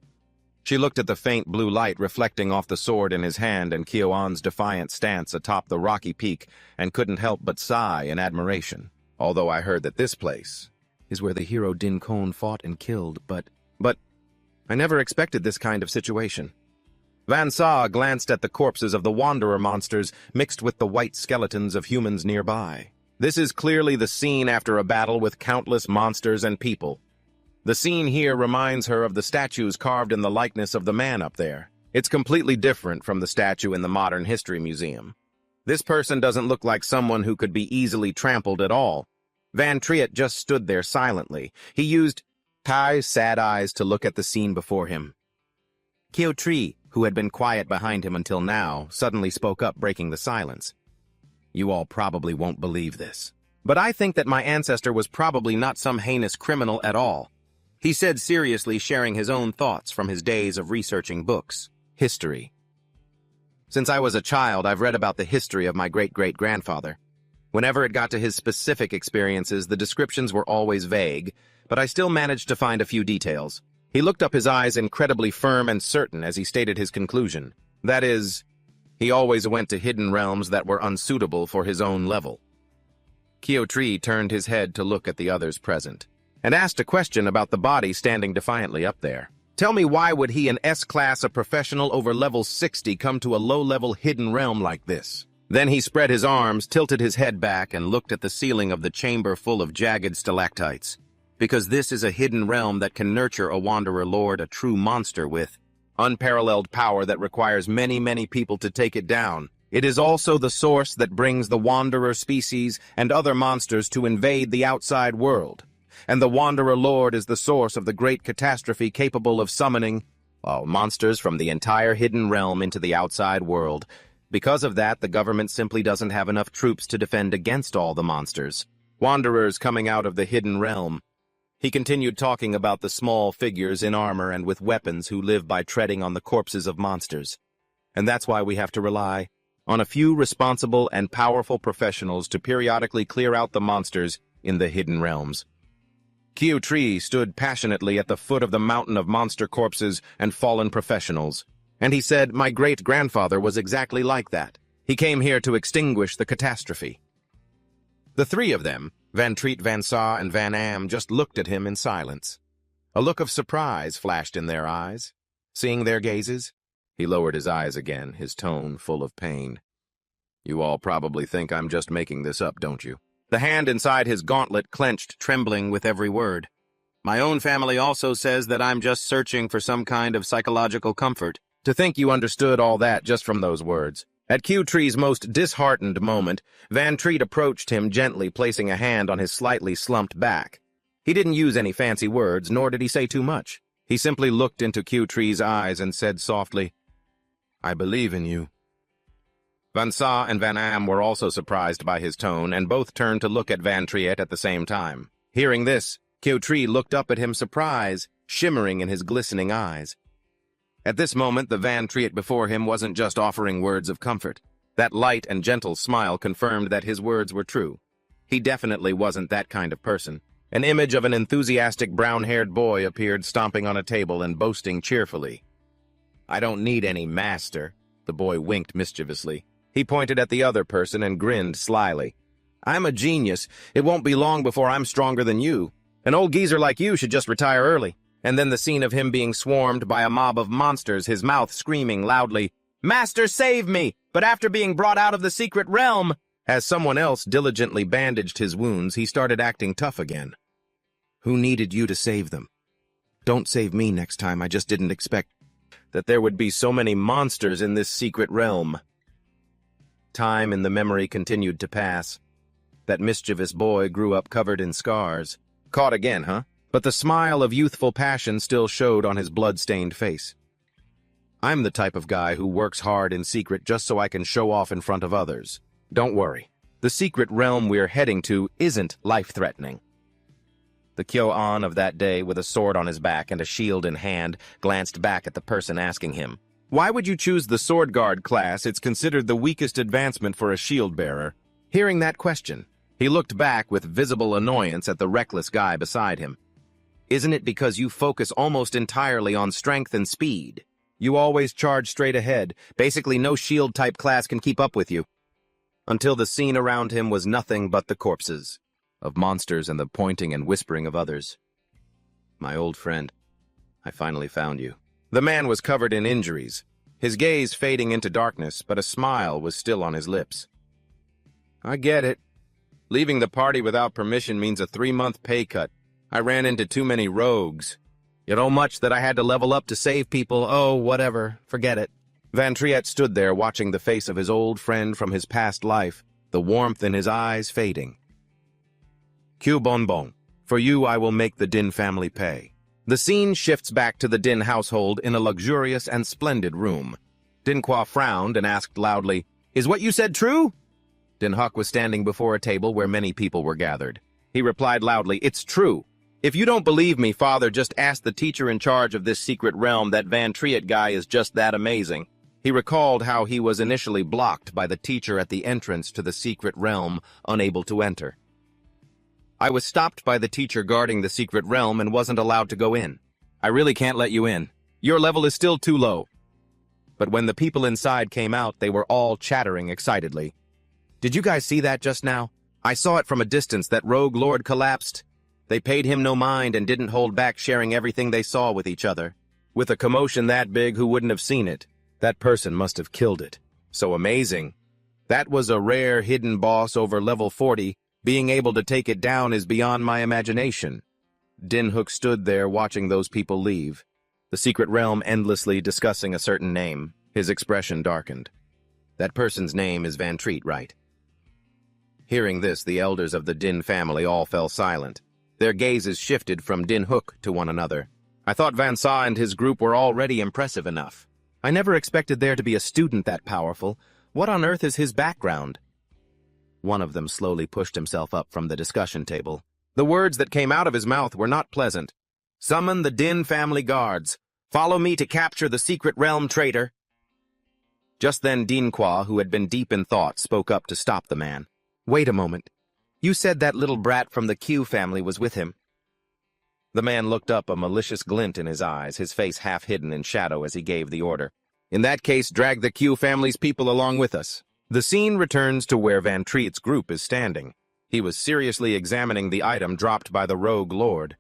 She looked at the faint blue light reflecting off the sword in his hand and Kyo-an's defiant stance atop the rocky peak, and couldn't help but sigh in admiration. Although I heard that this place is where the hero Din Kon fought and killed, but I never expected this kind of situation. Van Sa glanced at the corpses of the wanderer monsters mixed with the white skeletons of humans nearby. This is clearly the scene after a battle with countless monsters and people. The scene here reminds her of the statues carved in the likeness of the man up there. It's completely different from the statue in the Modern History Museum. This person doesn't look like someone who could be easily trampled at all. Van Treat just stood there silently. He used Kai's sad eyes to look at the scene before him. Kyo Tree, who had been quiet behind him until now, suddenly spoke up, breaking the silence. You all probably won't believe this, but I think that my ancestor was probably not some heinous criminal at all. He said seriously, sharing his own thoughts from his days of researching books, history. Since I was a child, I've read about the history of my great-great-grandfather. Whenever it got to his specific experiences, the descriptions were always vague, but I still managed to find a few details. He looked up, his eyes incredibly firm and certain as he stated his conclusion. That is, he always went to hidden realms that were unsuitable for his own level. Kyo Tree turned his head to look at the others present, and asked a question about the body standing defiantly up there. Tell me, why would he, an S-class, a professional over level 60, come to a low-level hidden realm like this? Then he spread his arms, tilted his head back, and looked at the ceiling of the chamber full of jagged stalactites. Because this is a hidden realm that can nurture a Wanderer Lord, a true monster with unparalleled power that requires many, many people to take it down. It is also the source that brings the Wanderer species and other monsters to invade the outside world. And the Wanderer Lord is the source of the great catastrophe capable of summoning all monsters from the entire hidden realm into the outside world. Because of that, the government simply doesn't have enough troops to defend against all the monsters. Wanderers coming out of the hidden realm. He continued talking about the small figures in armor and with weapons who live by treading on the corpses of monsters. And that's why we have to rely on a few responsible and powerful professionals to periodically clear out the monsters in the hidden realms. Kyo Tree stood passionately at the foot of the mountain of monster corpses and fallen professionals. And he said, my great-grandfather was exactly like that. He came here to extinguish the catastrophe. The three of them, Van Treat, Van Sa, and Van Am, just looked at him in silence. A look of surprise flashed in their eyes. Seeing their gazes, he lowered his eyes again, his tone full of pain. You all probably think I'm just making this up, don't you? The hand inside his gauntlet clenched, trembling with every word. My own family also says that I'm just searching for some kind of psychological comfort. To think you understood all that just from those words. At Q-Tree's most disheartened moment, Van Treat approached him gently, placing a hand on his slightly slumped back. He didn't use any fancy words, nor did he say too much. He simply looked into Q-Tree's eyes and said softly, "I believe in you." Van Sa and Van Am were also surprised by his tone, and both turned to look at Van Triet at the same time. Hearing this, Q-Tree looked up at him, surprise shimmering in his glistening eyes. At this moment, the Van Triet before him wasn't just offering words of comfort. That light and gentle smile confirmed that his words were true. He definitely wasn't that kind of person. An image of an enthusiastic brown-haired boy appeared stomping on a table and boasting cheerfully. "I don't need any master." The boy winked mischievously. He pointed at the other person and grinned slyly. "I'm a genius. It won't be long before I'm stronger than you. An old geezer like you should just retire early." And then the scene of him being swarmed by a mob of monsters, his mouth screaming loudly, "Master, save me!" But after being brought out of the secret realm, as someone else diligently bandaged his wounds, he started acting tough again. "Who needed you to save them? Don't save me next time. I just didn't expect that there would be so many monsters in this secret realm." Time in the memory continued to pass. That mischievous boy grew up covered in scars. Caught again, huh? But the smile of youthful passion still showed on his blood-stained face. "I'm the type of guy who works hard in secret just so I can show off in front of others. Don't worry. The secret realm we're heading to isn't life-threatening." The Kyo-an of that day, with a sword on his back and a shield in hand, glanced back at the person asking him, "Why would you choose the sword guard class? It's considered the weakest advancement for a shield-bearer." Hearing that question, he looked back with visible annoyance at the reckless guy beside him. "Isn't it because you focus almost entirely on strength and speed? You always charge straight ahead. Basically, no shield-type class can keep up with you." Until the scene around him was nothing but the corpses of monsters and the pointing and whispering of others. "My old friend, I finally found you." The man was covered in injuries, his gaze fading into darkness, but a smile was still on his lips. "I get it. Leaving the party without permission means a 3-month pay cut. I ran into too many rogues. You know much that I had to level up to save people. Oh, whatever. Forget it." Van Triet stood there watching the face of his old friend from his past life, the warmth in his eyes fading. "Q Bonbon, for you I will make the Din family pay." The scene shifts back to the Din household in a luxurious and splendid room. Din Qua frowned and asked loudly, "Is what you said true?" Din Huck was standing before a table where many people were gathered. He replied loudly, "It's true. If you don't believe me, Father, just ask the teacher in charge of this secret realm. That Van Triet guy is just that amazing." He recalled how he was initially blocked by the teacher at the entrance to the secret realm, unable to enter. "I was stopped by the teacher guarding the secret realm and wasn't allowed to go in. I really can't let you in. Your level is still too low." But when the people inside came out, they were all chattering excitedly. "Did you guys see that just now? I saw it from a distance. That rogue lord collapsed. They paid him no mind and didn't hold back, sharing everything they saw with each other. With a commotion that big, who wouldn't have seen it? That person must have killed it. So amazing. That was a rare hidden boss over level 40. Being able to take it down is beyond my imagination." Din Hook stood there watching those people leave, the secret realm endlessly discussing a certain name. His expression darkened. "That person's name is Van Triet, right?" Hearing this, the elders of the Din family all fell silent. Their gazes shifted from Din Hook to one another. "I thought Van Sa and his group were already impressive enough. I never expected there to be a student that powerful. What on earth is his background?" One of them slowly pushed himself up from the discussion table. The words that came out of his mouth were not pleasant. "Summon the Din family guards. Follow me to capture the secret realm traitor." Just then Din Qua, who had been deep in thought, spoke up to stop the man. "Wait a moment. You said that little brat from the Q family was with him." The man looked up, a malicious glint in his eyes, his face half hidden in shadow as he gave the order. "In that case, drag the Q family's people along with us." The scene returns to where Van Triet's group is standing. He was seriously examining the item dropped by the rogue lord.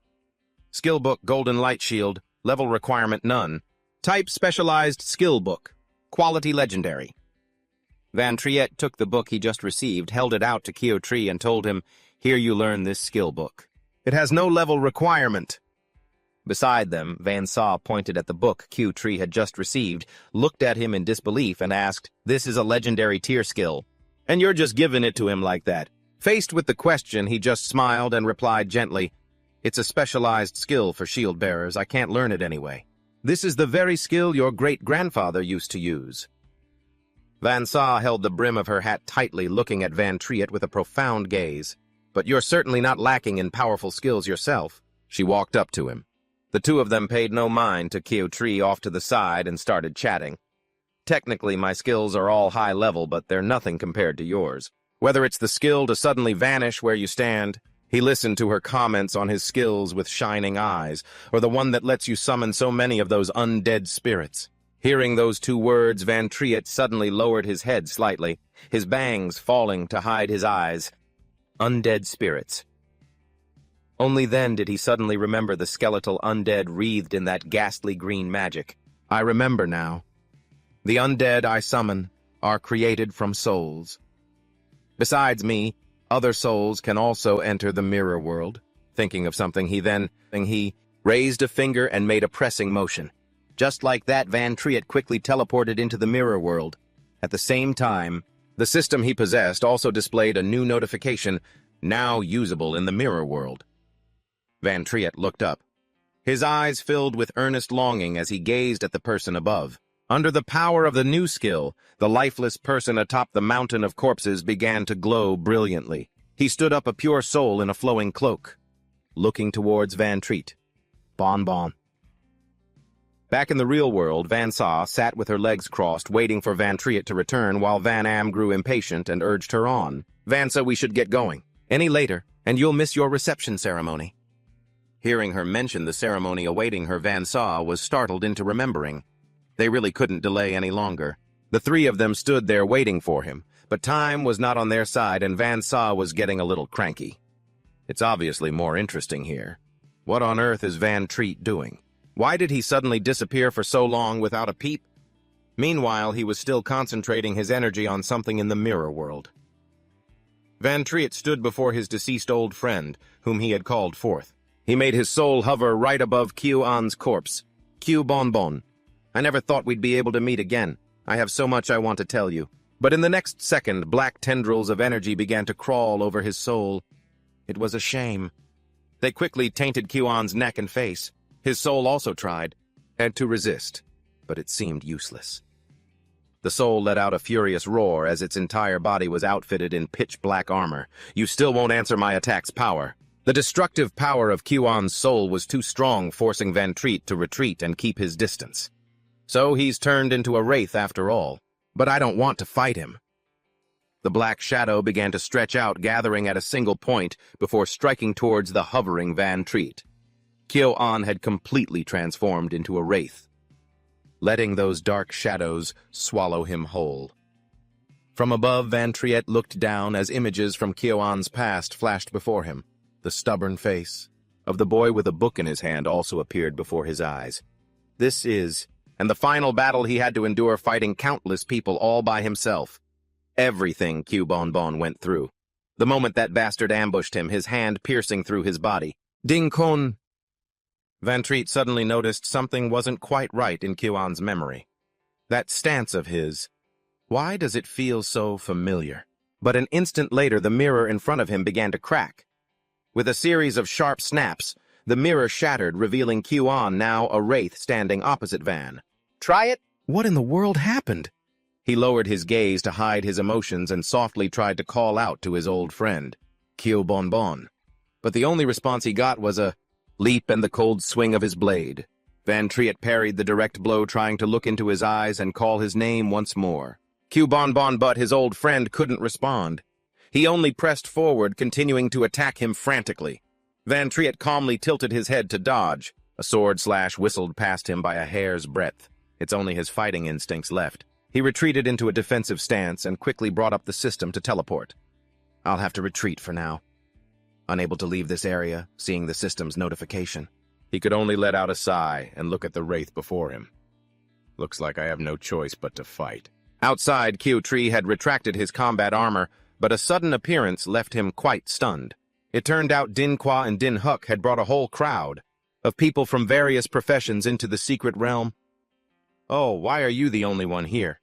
Skill book, golden light shield, level requirement none. Type specialized skill book, quality legendary. Van Triet took the book he just received, held it out to Q-Tree and told him, "Here you learn this skill book. It has no level requirement. Beside them, Van Saw pointed at the book Q-Tree had just received, looked at him in disbelief, and asked, "This is a legendary tier skill, and you're just giving it to him like that?" Faced with the question, he just smiled and replied gently, "It's a specialized skill for shield bearers. I can't learn it anyway. This is the very skill your great-grandfather used to use." Van Saw held the brim of her hat tightly, looking at Van Triet with a profound gaze. "But you're certainly not lacking in powerful skills yourself." She walked up to him. The two of them paid no mind to Q-Tree off to the side and started chatting. "Technically, my skills are all high level, but they're nothing compared to yours. Whether it's the skill to suddenly vanish where you stand," he listened to her comments on his skills with shining eyes, "or the one that lets you summon so many of those undead spirits." Hearing those two words, Van Triet suddenly lowered his head slightly, his bangs falling to hide his eyes. Undead spirits. Only then did he suddenly remember the skeletal undead wreathed in that ghastly green magic. "I remember now. The undead I summon are created from souls. Besides me, other souls can also enter the mirror world." Thinking of something, he raised a finger and made a pressing motion. Just like that, Van Triet quickly teleported into the mirror world. At the same time, the system he possessed also displayed a new notification, now usable in the mirror world. Van Triet looked up. His eyes filled with earnest longing as he gazed at the person above. Under the power of the new skill, the lifeless person atop the mountain of corpses began to glow brilliantly. He stood up, a pure soul in a flowing cloak, looking towards Van Triet. Bon bon. Back in the real world, Van Saw sat with her legs crossed, waiting for Van Triet to return, while Van Am grew impatient and urged her on. "Vansa, we should get going. Any later, and you'll miss your reception ceremony." Hearing her mention the ceremony awaiting her, Van Saw was startled into remembering. They really couldn't delay any longer. The three of them stood there waiting for him, but time was not on their side, and Van Saw was getting a little cranky. It's obviously more interesting here. What on earth is Van Triet doing? Why did he suddenly disappear for so long without a peep? Meanwhile, he was still concentrating his energy on something in the mirror world. Van Triet stood before his deceased old friend, whom he had called forth. He made his soul hover right above Q-An's corpse. "Q Bonbon, I never thought we'd be able to meet again. I have so much I want to tell you." But in the next second, black tendrils of energy began to crawl over his soul. It was a shame. They quickly tainted Q-An's neck and face. His soul also had to resist, but it seemed useless. The soul let out a furious roar as its entire body was outfitted in pitch-black armor. "You still won't answer my attack's power." The destructive power of Q-An's soul was too strong, forcing Van Triet to retreat and keep his distance. "So he's turned into a wraith after all. But I don't want to fight him." The black shadow began to stretch out, gathering at a single point before striking towards the hovering Van Triet. Q-An had completely transformed into a wraith, letting those dark shadows swallow him whole. From above, Van Triet looked down as images from Q-An's past flashed before him. The stubborn face of the boy with a book in his hand also appeared before his eyes. And the final battle he had to endure, fighting countless people all by himself. Everything Q Bonbon went through. The moment that bastard ambushed him, his hand piercing through his body. Ding Kun! Van Triet suddenly noticed something wasn't quite right in Q-An's memory. That stance of his. Why does it feel so familiar? But an instant later, the mirror in front of him began to crack. With a series of sharp snaps, the mirror shattered, revealing Q-An, now a wraith, standing opposite Van. "Try it?" What in the world happened? He lowered his gaze to hide his emotions and softly tried to call out to his old friend, Q Bonbon. But the only response he got was a leap and the cold swing of his blade. Van Triet parried the direct blow, trying to look into his eyes and call his name once more. Q Bonbon, but his old friend couldn't respond. He only pressed forward, continuing to attack him frantically. Van Triet calmly tilted his head to dodge. A sword slash whistled past him by a hair's breadth. It's only his fighting instincts left. He retreated into a defensive stance and quickly brought up the system to teleport. I'll have to retreat for now. Unable to leave this area, seeing the system's notification, he could only let out a sigh and look at the wraith before him. Looks like I have no choice but to fight. Outside, Q-Tree had retracted his combat armor, but a sudden appearance left him quite stunned. It turned out Din Kwa and Din Huk had brought a whole crowd. of people from various professions into the secret realm. Oh, why are you the only one here?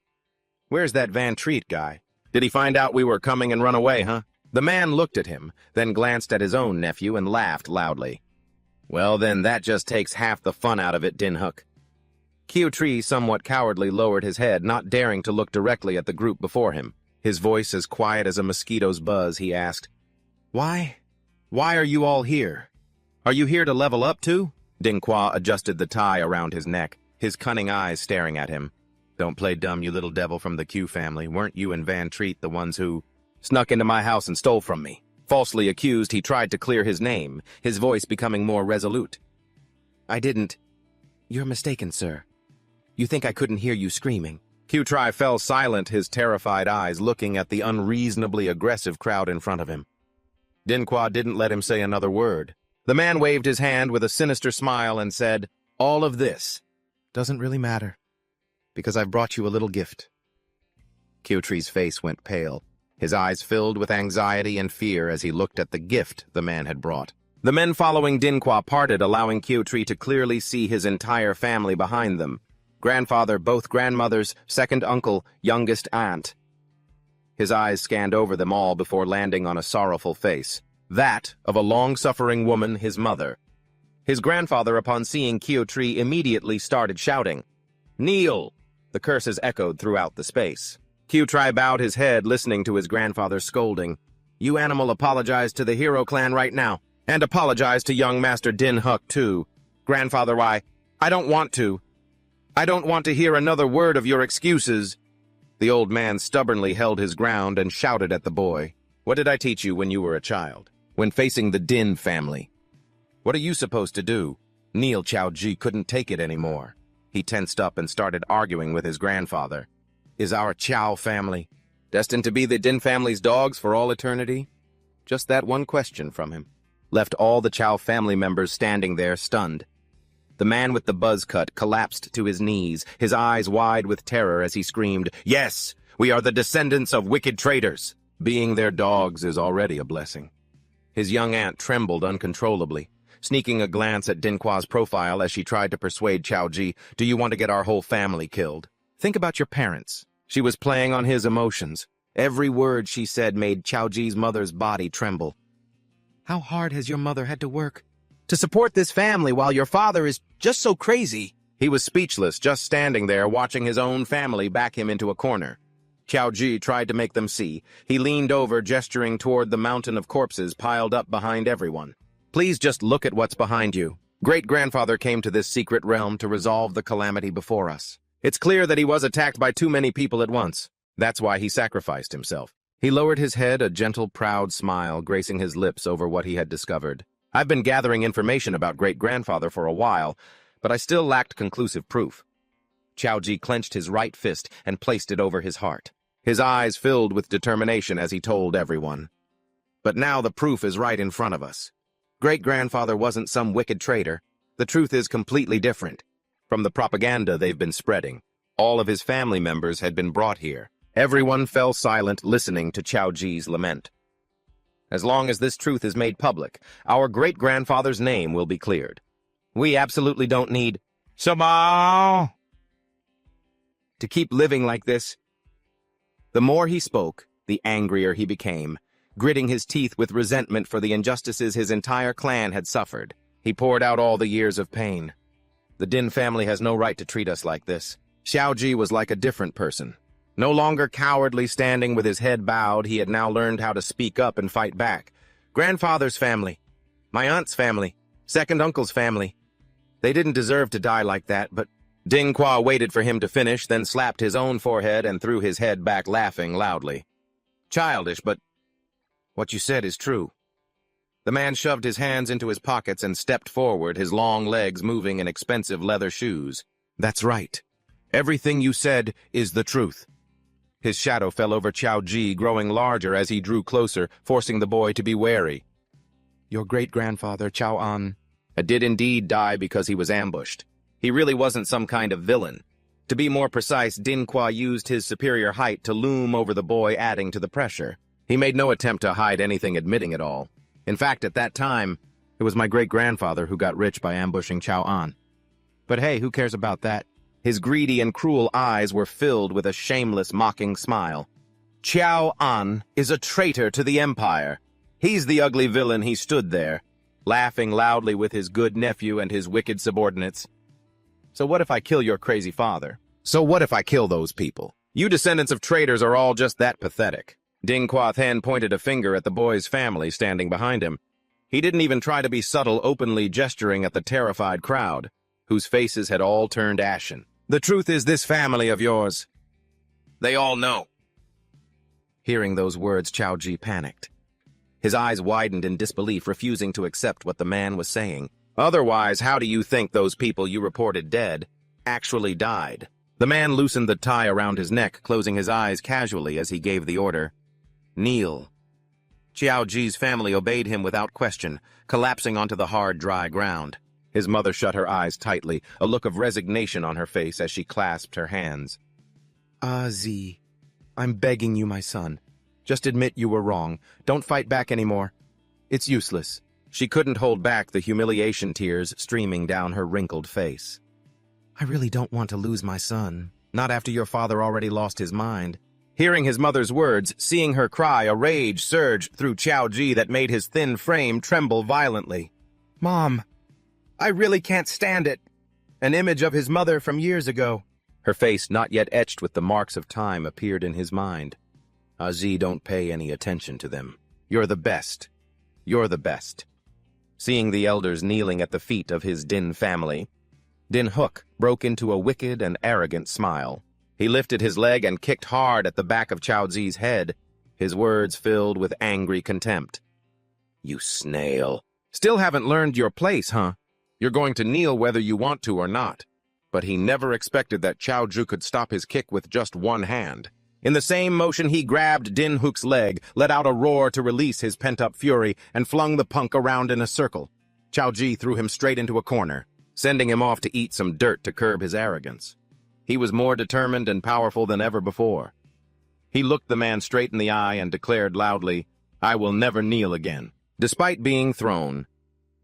Where's that Van Treat guy? Did he find out we were coming and run away, huh? The man looked at him, then glanced at his own nephew and laughed loudly. Well, then that just takes half the fun out of it, Dinhook. Kyo-tree somewhat cowardly lowered his head, not daring to look directly at the group before him. His voice as quiet as a mosquito's buzz, he asked, Why? Why are you all here? Are you here to level up too? Dinquois adjusted the tie around his neck, his cunning eyes staring at him. Don't play dumb, you little devil from the Q family. Weren't you and Van Treat the ones who snuck into my house and stole from me? Falsely accused, he tried to clear his name, his voice becoming more resolute. I didn't. You're mistaken, sir. You think I couldn't hear you screaming? Q-Tri fell silent, his terrified eyes looking at the unreasonably aggressive crowd in front of him. Dinquois didn't let him say another word. The man waved his hand with a sinister smile and said, All of this doesn't really matter, because I've brought you a little gift. Q-Tree's face went pale. His eyes filled with anxiety and fear as he looked at the gift the man had brought. The men following Dinquois parted, allowing Q-Tree to clearly see his entire family behind them. Grandfather, both grandmothers, second uncle, youngest aunt. His eyes scanned over them all before landing on a sorrowful face. That of a long-suffering woman, his mother. His grandfather, upon seeing Q-Tree, immediately started shouting, Kneel! The curses echoed throughout the space. Q-Tri bowed his head, listening to his grandfather's scolding. You animal, apologize to the hero clan right now, and apologize to young Master Dinhook, too. Grandfather, I don't want to. I don't want to hear another word of your excuses. The old man stubbornly held his ground and shouted at the boy. What did I teach you when you were a child? When facing the Din family? What are you supposed to do? Neil Chao-ji couldn't take it anymore. He tensed up and started arguing with his grandfather. Is our Chao family destined to be the Din family's dogs for all eternity? Just that one question from him left all the Chao family members standing there stunned. The man with the buzz cut collapsed to his knees, his eyes wide with terror as he screamed, Yes, we are the descendants of wicked traitors. Being their dogs is already a blessing. His young aunt trembled uncontrollably, sneaking a glance at Dinquois' profile as she tried to persuade Chao-ji, Do you want to get our whole family killed? Think about your parents. She was playing on his emotions. Every word she said made Chao-ji's mother's body tremble. How hard has your mother had to work to support this family while your father is just so crazy? He was speechless, just standing there watching his own family back him into a corner. Chao-ji tried to make them see. He leaned over, gesturing toward the mountain of corpses piled up behind everyone. Please just look at what's behind you. Great-grandfather came to this secret realm to resolve the calamity before us. It's clear that he was attacked by too many people at once. That's why he sacrificed himself. He lowered his head, a gentle, proud smile gracing his lips over what he had discovered. I've been gathering information about great-grandfather for a while, but I still lacked conclusive proof. Chao-ji clenched his right fist and placed it over his heart. His eyes filled with determination as he told everyone. But now the proof is right in front of us. Great-grandfather wasn't some wicked traitor. The truth is completely different. From the propaganda they've been spreading, all of his family members had been brought here. Everyone fell silent, listening to Chao-ji's lament. As long as this truth is made public, our great-grandfather's name will be cleared. We absolutely don't need Sama to keep living like this. The more he spoke, the angrier he became, gritting his teeth with resentment for the injustices his entire clan had suffered. He poured out all the years of pain. The Din family has no right to treat us like this. Xiaoji was like a different person. No longer cowardly standing with his head bowed, he had now learned how to speak up and fight back. Grandfather's family, my aunt's family, second uncle's family. They didn't deserve to die like that, but Dinquois waited for him to finish, then slapped his own forehead and threw his head back, laughing loudly. Childish, but what you said is true. The man shoved his hands into his pockets and stepped forward, his long legs moving in expensive leather shoes. That's right. Everything you said is the truth. His shadow fell over Chao-ji, growing larger as he drew closer, forcing the boy to be wary. Your great-grandfather, Chao-an, did indeed die because he was ambushed. He really wasn't some kind of villain. To be more precise, Dinquois used his superior height to loom over the boy, adding to the pressure. He made no attempt to hide anything, admitting it all. In fact, at that time, It was my great-grandfather who got rich by ambushing Chao An. But hey, who cares about that? His greedy and cruel eyes were filled with a shameless, mocking smile. Chao An is a traitor to the empire. He's the ugly villain. He stood there, laughing loudly with his good nephew and his wicked subordinates. So what if I kill your crazy father? So what if I kill those people? You descendants of traitors are all just that pathetic. Ding Quathan pointed a finger at the boy's family standing behind him. He didn't even try to be subtle, openly gesturing at the terrified crowd, whose faces had all turned ashen. The truth is, this family of yours, they all know. Hearing those words, Chao Ji panicked. His eyes widened in disbelief, refusing to accept what the man was saying. Otherwise, how do you think those people you reported dead actually died? The man loosened the tie around his neck, closing his eyes casually as he gave the order. Kneel. Chao Ji's family obeyed him without question, collapsing onto the hard, dry ground. His mother shut her eyes tightly, a look of resignation on her face as she clasped her hands. Z, I'm begging you, my son. Just admit you were wrong. Don't fight back anymore. It's useless. She couldn't hold back the humiliation tears streaming down her wrinkled face. I really don't want to lose my son, not after your father already lost his mind. Hearing his mother's words, seeing her cry, a rage surged through Chao Ji that made his thin frame tremble violently. Mom, I really can't stand it. An image of his mother from years ago. Her face, not yet etched with the marks of time, appeared in his mind. Z, don't pay any attention to them. You're the best. You're the best. Seeing the elders kneeling at the feet of his Din family, Din Hook broke into a wicked and arrogant smile. He lifted his leg and kicked hard at the back of Chao Zi's head, his words filled with angry contempt. You snail. Still haven't learned your place, huh? You're going to kneel whether you want to or not. But he never expected that Chao Ju could stop his kick with just one hand. In the same motion, he grabbed Din Hook's leg, let out a roar to release his pent-up fury, and flung the punk around in a circle. Chao Ji threw him straight into a corner, sending him off to eat some dirt to curb his arrogance. He was more determined and powerful than ever before. He looked the man straight in the eye and declared loudly, I will never kneel again. Despite being thrown,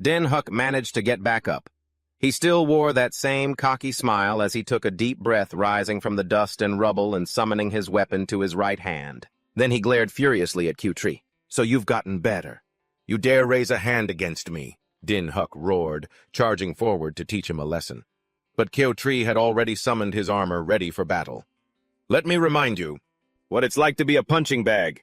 Din Hook managed to get back up. He still wore that same cocky smile as he took a deep breath rising from the dust and rubble and summoning his weapon to his right hand. Then he glared furiously at Q-Tree. So you've gotten better. You dare raise a hand against me, Din Hook roared, charging forward to teach him a lesson. But Q-Tree had already summoned his armor ready for battle. Let me remind you what it's like to be a punching bag.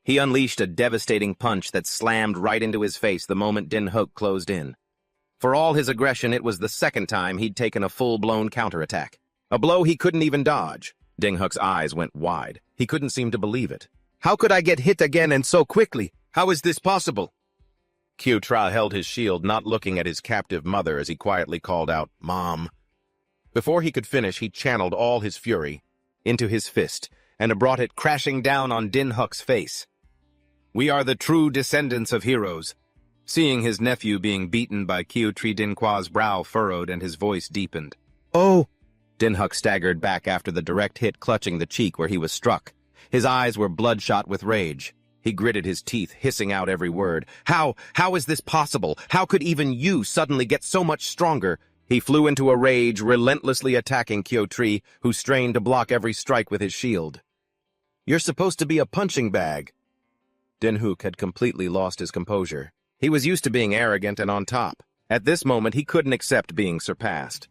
He unleashed a devastating punch that slammed right into his face the moment Din Hook closed in. For all his aggression, it was the second time he'd taken a full-blown counterattack. A blow he couldn't even dodge. Din Hook's eyes went wide. He couldn't seem to believe it. How could I get hit again and so quickly? How is this possible? Q-Tra held his shield, not looking at his captive mother as he quietly called out, Mom. Before he could finish, he channeled all his fury into his fist and brought it crashing down on Din Hook's face. We are the true descendants of heroes. Seeing his nephew being beaten by Q-Tree, Din Qua's brow furrowed and his voice deepened. Oh! Din Hook staggered back after the direct hit, clutching the cheek where he was struck. His eyes were bloodshot with rage. He gritted his teeth, hissing out every word. How is this possible? How could even you suddenly get so much stronger? He flew into a rage, relentlessly attacking Q-Tree, who strained to block every strike with his shield. You're supposed to be a punching bag. Din Hook had completely lost his composure. He was used to being arrogant and on top. At this moment, he couldn't accept being surpassed.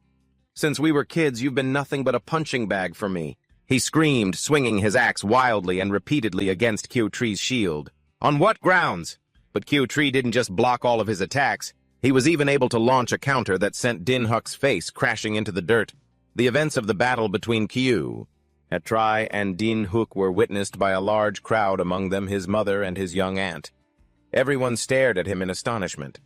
Since we were kids, you've been nothing but a punching bag for me. He screamed, swinging his axe wildly and repeatedly against Q-Tree's shield. On what grounds? But Q-Tree didn't just block all of his attacks. He was even able to launch a counter that sent Din Hook's face crashing into the dirt. The events of the battle between Q-Tra and Din Hook were witnessed by a large crowd, among them his mother and his young aunt. Everyone stared at him in astonishment.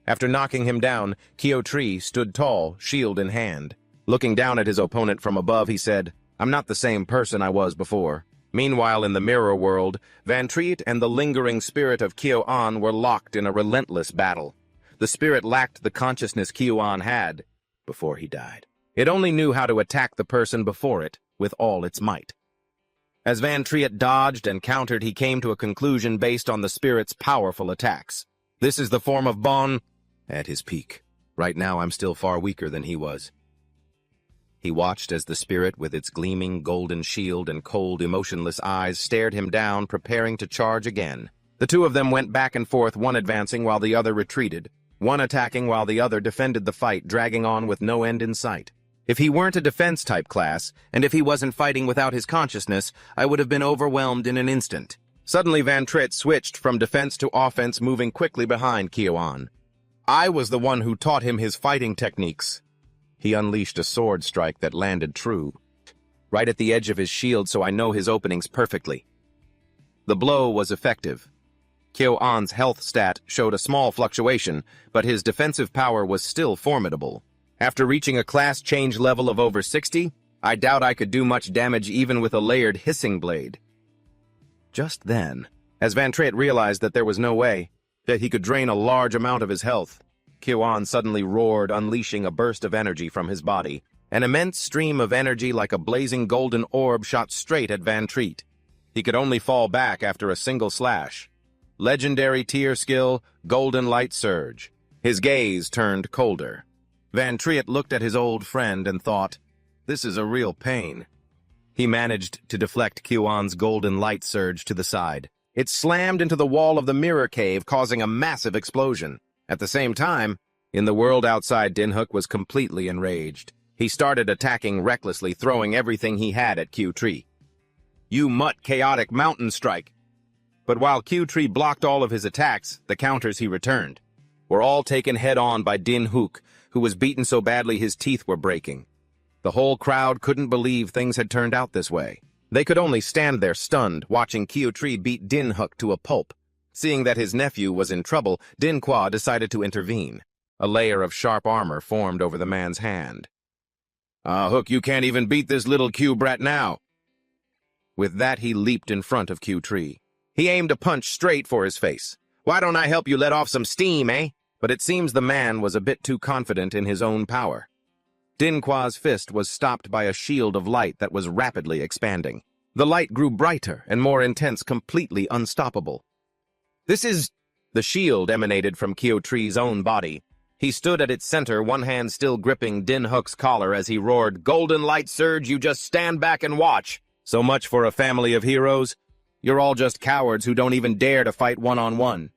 After knocking him down, Q-Tree stood tall, shield in hand. Looking down at his opponent from above, he said, I'm not the same person I was before. Meanwhile, in the mirror world, Van Treat and the lingering spirit of Kyo-An were locked in a relentless battle. The spirit lacked the consciousness Kyo-An had before he died. It only knew how to attack the person before it with all its might. As Van Treat dodged and countered, he came to a conclusion based on the spirit's powerful attacks. This is the form of Bon at his peak. Right now, I'm still far weaker than he was. He watched as the spirit, with its gleaming golden shield and cold, emotionless eyes, stared him down, preparing to charge again. The two of them went back and forth, one advancing while the other retreated, one attacking while the other defended the fight, dragging on with no end in sight. If he weren't a defense-type class, and if he wasn't fighting without his consciousness, I would have been overwhelmed in an instant. Suddenly, Van Tritt switched from defense to offense, moving quickly behind Kyo-an. I was the one who taught him his fighting techniques. He unleashed a sword strike that landed true, right at the edge of his shield, so I know his openings perfectly. The blow was effective. Kyo-an's health stat showed a small fluctuation, but his defensive power was still formidable. After reaching a class change level of over 60, I doubt I could do much damage even with a layered hissing blade. Just then, as Van Tritt realized that there was no way that he could drain a large amount of his health, Kyo-an suddenly roared, unleashing a burst of energy from his body. An immense stream of energy like a blazing golden orb shot straight at Van Tritt. He could only fall back after a single slash. Legendary tier skill, Golden Light Surge. His gaze turned colder. Van Tritt looked at his old friend and thought, this is a real pain. He managed to deflect Kyo-an's Golden Light Surge to the side. It slammed into the wall of the mirror cave, causing a massive explosion. At the same time, in the world outside, Dinhook was completely enraged. He started attacking recklessly, throwing everything he had at Q-Tree. You mutt chaotic mountain strike. But while Q-Tree blocked all of his attacks, the counters he returned were all taken head-on by Dinhook, who was beaten so badly his teeth were breaking. The whole crowd couldn't believe things had turned out this way. They could only stand there stunned, watching Q-Tree beat Dinhook to a pulp. Seeing that his nephew was in trouble, Dinquah decided to intervene. A layer of sharp armor formed over the man's hand. Hook, you can't even beat this little Q-brat now. With that, he leaped in front of Q-Tree. He aimed a punch straight for his face. Why don't I help you let off some steam, eh? But it seems the man was a bit too confident in his own power. Dinquah's fist was stopped by a shield of light that was rapidly expanding. The light grew brighter and more intense, completely unstoppable. The shield emanated from Q-Tree's own body. He stood at its center, one hand still gripping Dinhook's collar as he roared, Golden Light Surge, you just stand back and watch. So much for a family of heroes. You're all just cowards who don't even dare to fight one-on-one.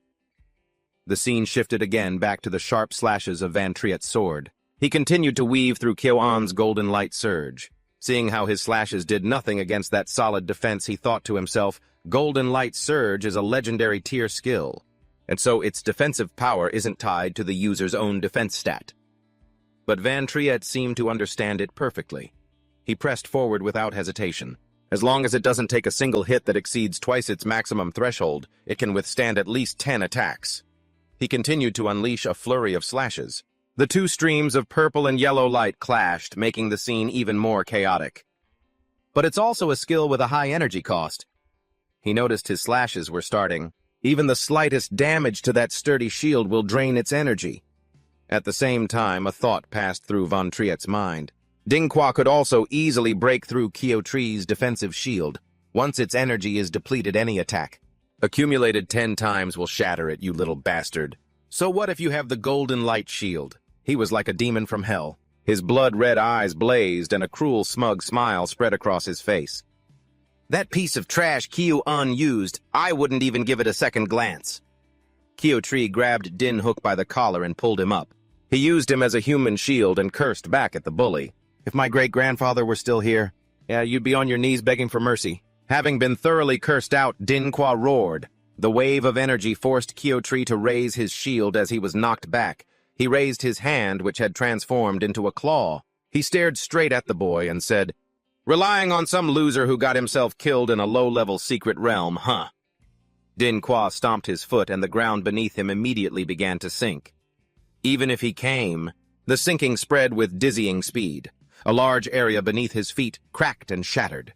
The scene shifted again back to the sharp slashes of Van Tritt's sword. He continued to weave through Kyo-an's Golden Light Surge. Seeing how his slashes did nothing against that solid defense, he thought to himself, Golden Light Surge is a legendary tier skill, and so its defensive power isn't tied to the user's own defense stat. But Van Tritt seemed to understand it perfectly. He pressed forward without hesitation. As long as it doesn't take a single hit that exceeds twice its maximum threshold, it can withstand at least 10 attacks. He continued to unleash a flurry of slashes. The two streams of purple and yellow light clashed, making the scene even more chaotic. But it's also a skill with a high energy cost. He noticed his slashes were starting. Even the slightest damage to that sturdy shield will drain its energy. At the same time, a thought passed through Van Tritt's mind. Dinquah could also easily break through Q-Tree's defensive shield. Once its energy is depleted, any attack accumulated 10 times will shatter it, you little bastard. So what if you have the Golden Light Shield? He was like a demon from hell. His blood-red eyes blazed and a cruel, smug smile spread across his face. That piece of trash Kyo-an used, I wouldn't even give it a second glance. Q-Tree grabbed Dinhook by the collar and pulled him up. He used him as a human shield and cursed back at the bully. If my great-grandfather were still here, yeah, you'd be on your knees begging for mercy. Having been thoroughly cursed out, Dinquah roared. The wave of energy forced Q-Tree to raise his shield as he was knocked back. He raised his hand, which had transformed into a claw. He stared straight at the boy and said, Relying on some loser who got himself killed in a low-level secret realm, huh? Dinquah stomped his foot and the ground beneath him immediately began to sink. Even if he came, the sinking spread with dizzying speed. A large area beneath his feet cracked and shattered.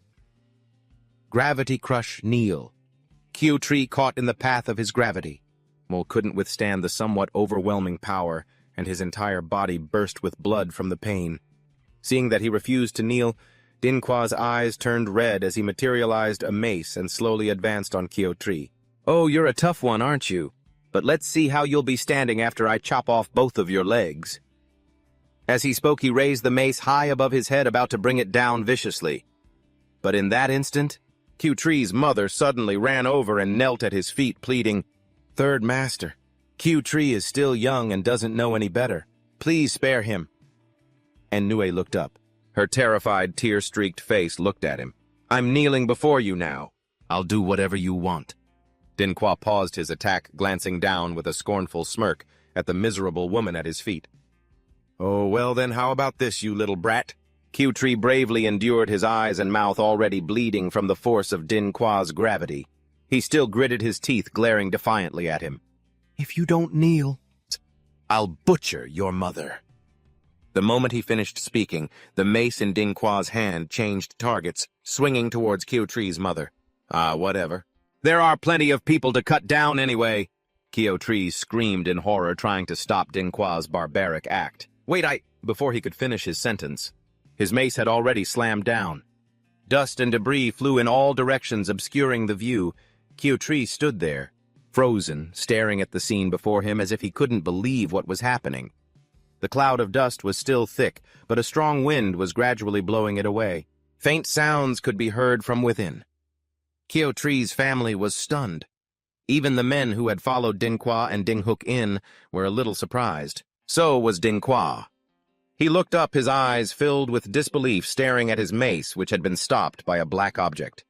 Gravity crush kneel. Q-Tree caught in the path of his gravity. Mole couldn't withstand the somewhat overwhelming power, and his entire body burst with blood from the pain. Seeing that he refused to kneel, Dinquah's eyes turned red as he materialized a mace and slowly advanced on Q-Tree. Oh, you're a tough one, aren't you? but let's see how you'll be standing after I chop off both of your legs." As he spoke, he raised the mace high above his head, about to bring it down viciously. But in that instant, Q-Tree's mother suddenly ran over and knelt at his feet, pleading, "Third Master, Q-Tree is still young and doesn't know any better. Please spare him." And Nue looked up. Her terrified, tear-streaked face looked at him. "I'm kneeling before you now. I'll do whatever you want." Dinqua paused his attack, glancing down with a scornful smirk at the miserable woman at his feet. "Oh, well then, how about this, you little brat?" Q-Tree bravely endured, his eyes and mouth already bleeding from the force of Dinqua's gravity. He still gritted his teeth, glaring defiantly at him. "If you don't kneel, I'll butcher your mother." The moment he finished speaking, the mace in Dinqua's hand changed targets, swinging towards Q-Tree's mother. Whatever. There are plenty of people to cut down anyway. Q-Tree screamed in horror, trying to stop Dinqua's barbaric act. Before he could finish his sentence, his mace had already slammed down. Dust and debris flew in all directions, obscuring the view. Q-Tree stood there, frozen, staring at the scene before him as if he couldn't believe what was happening. The cloud of dust was still thick, but a strong wind was gradually blowing it away. Faint sounds could be heard from within. Q-Tree's family was stunned. Even the men who had followed Dinqua and Dinghook in were a little surprised. So was Dinqua. He looked up, his eyes filled with disbelief, staring at his mace, which had been stopped by a black object.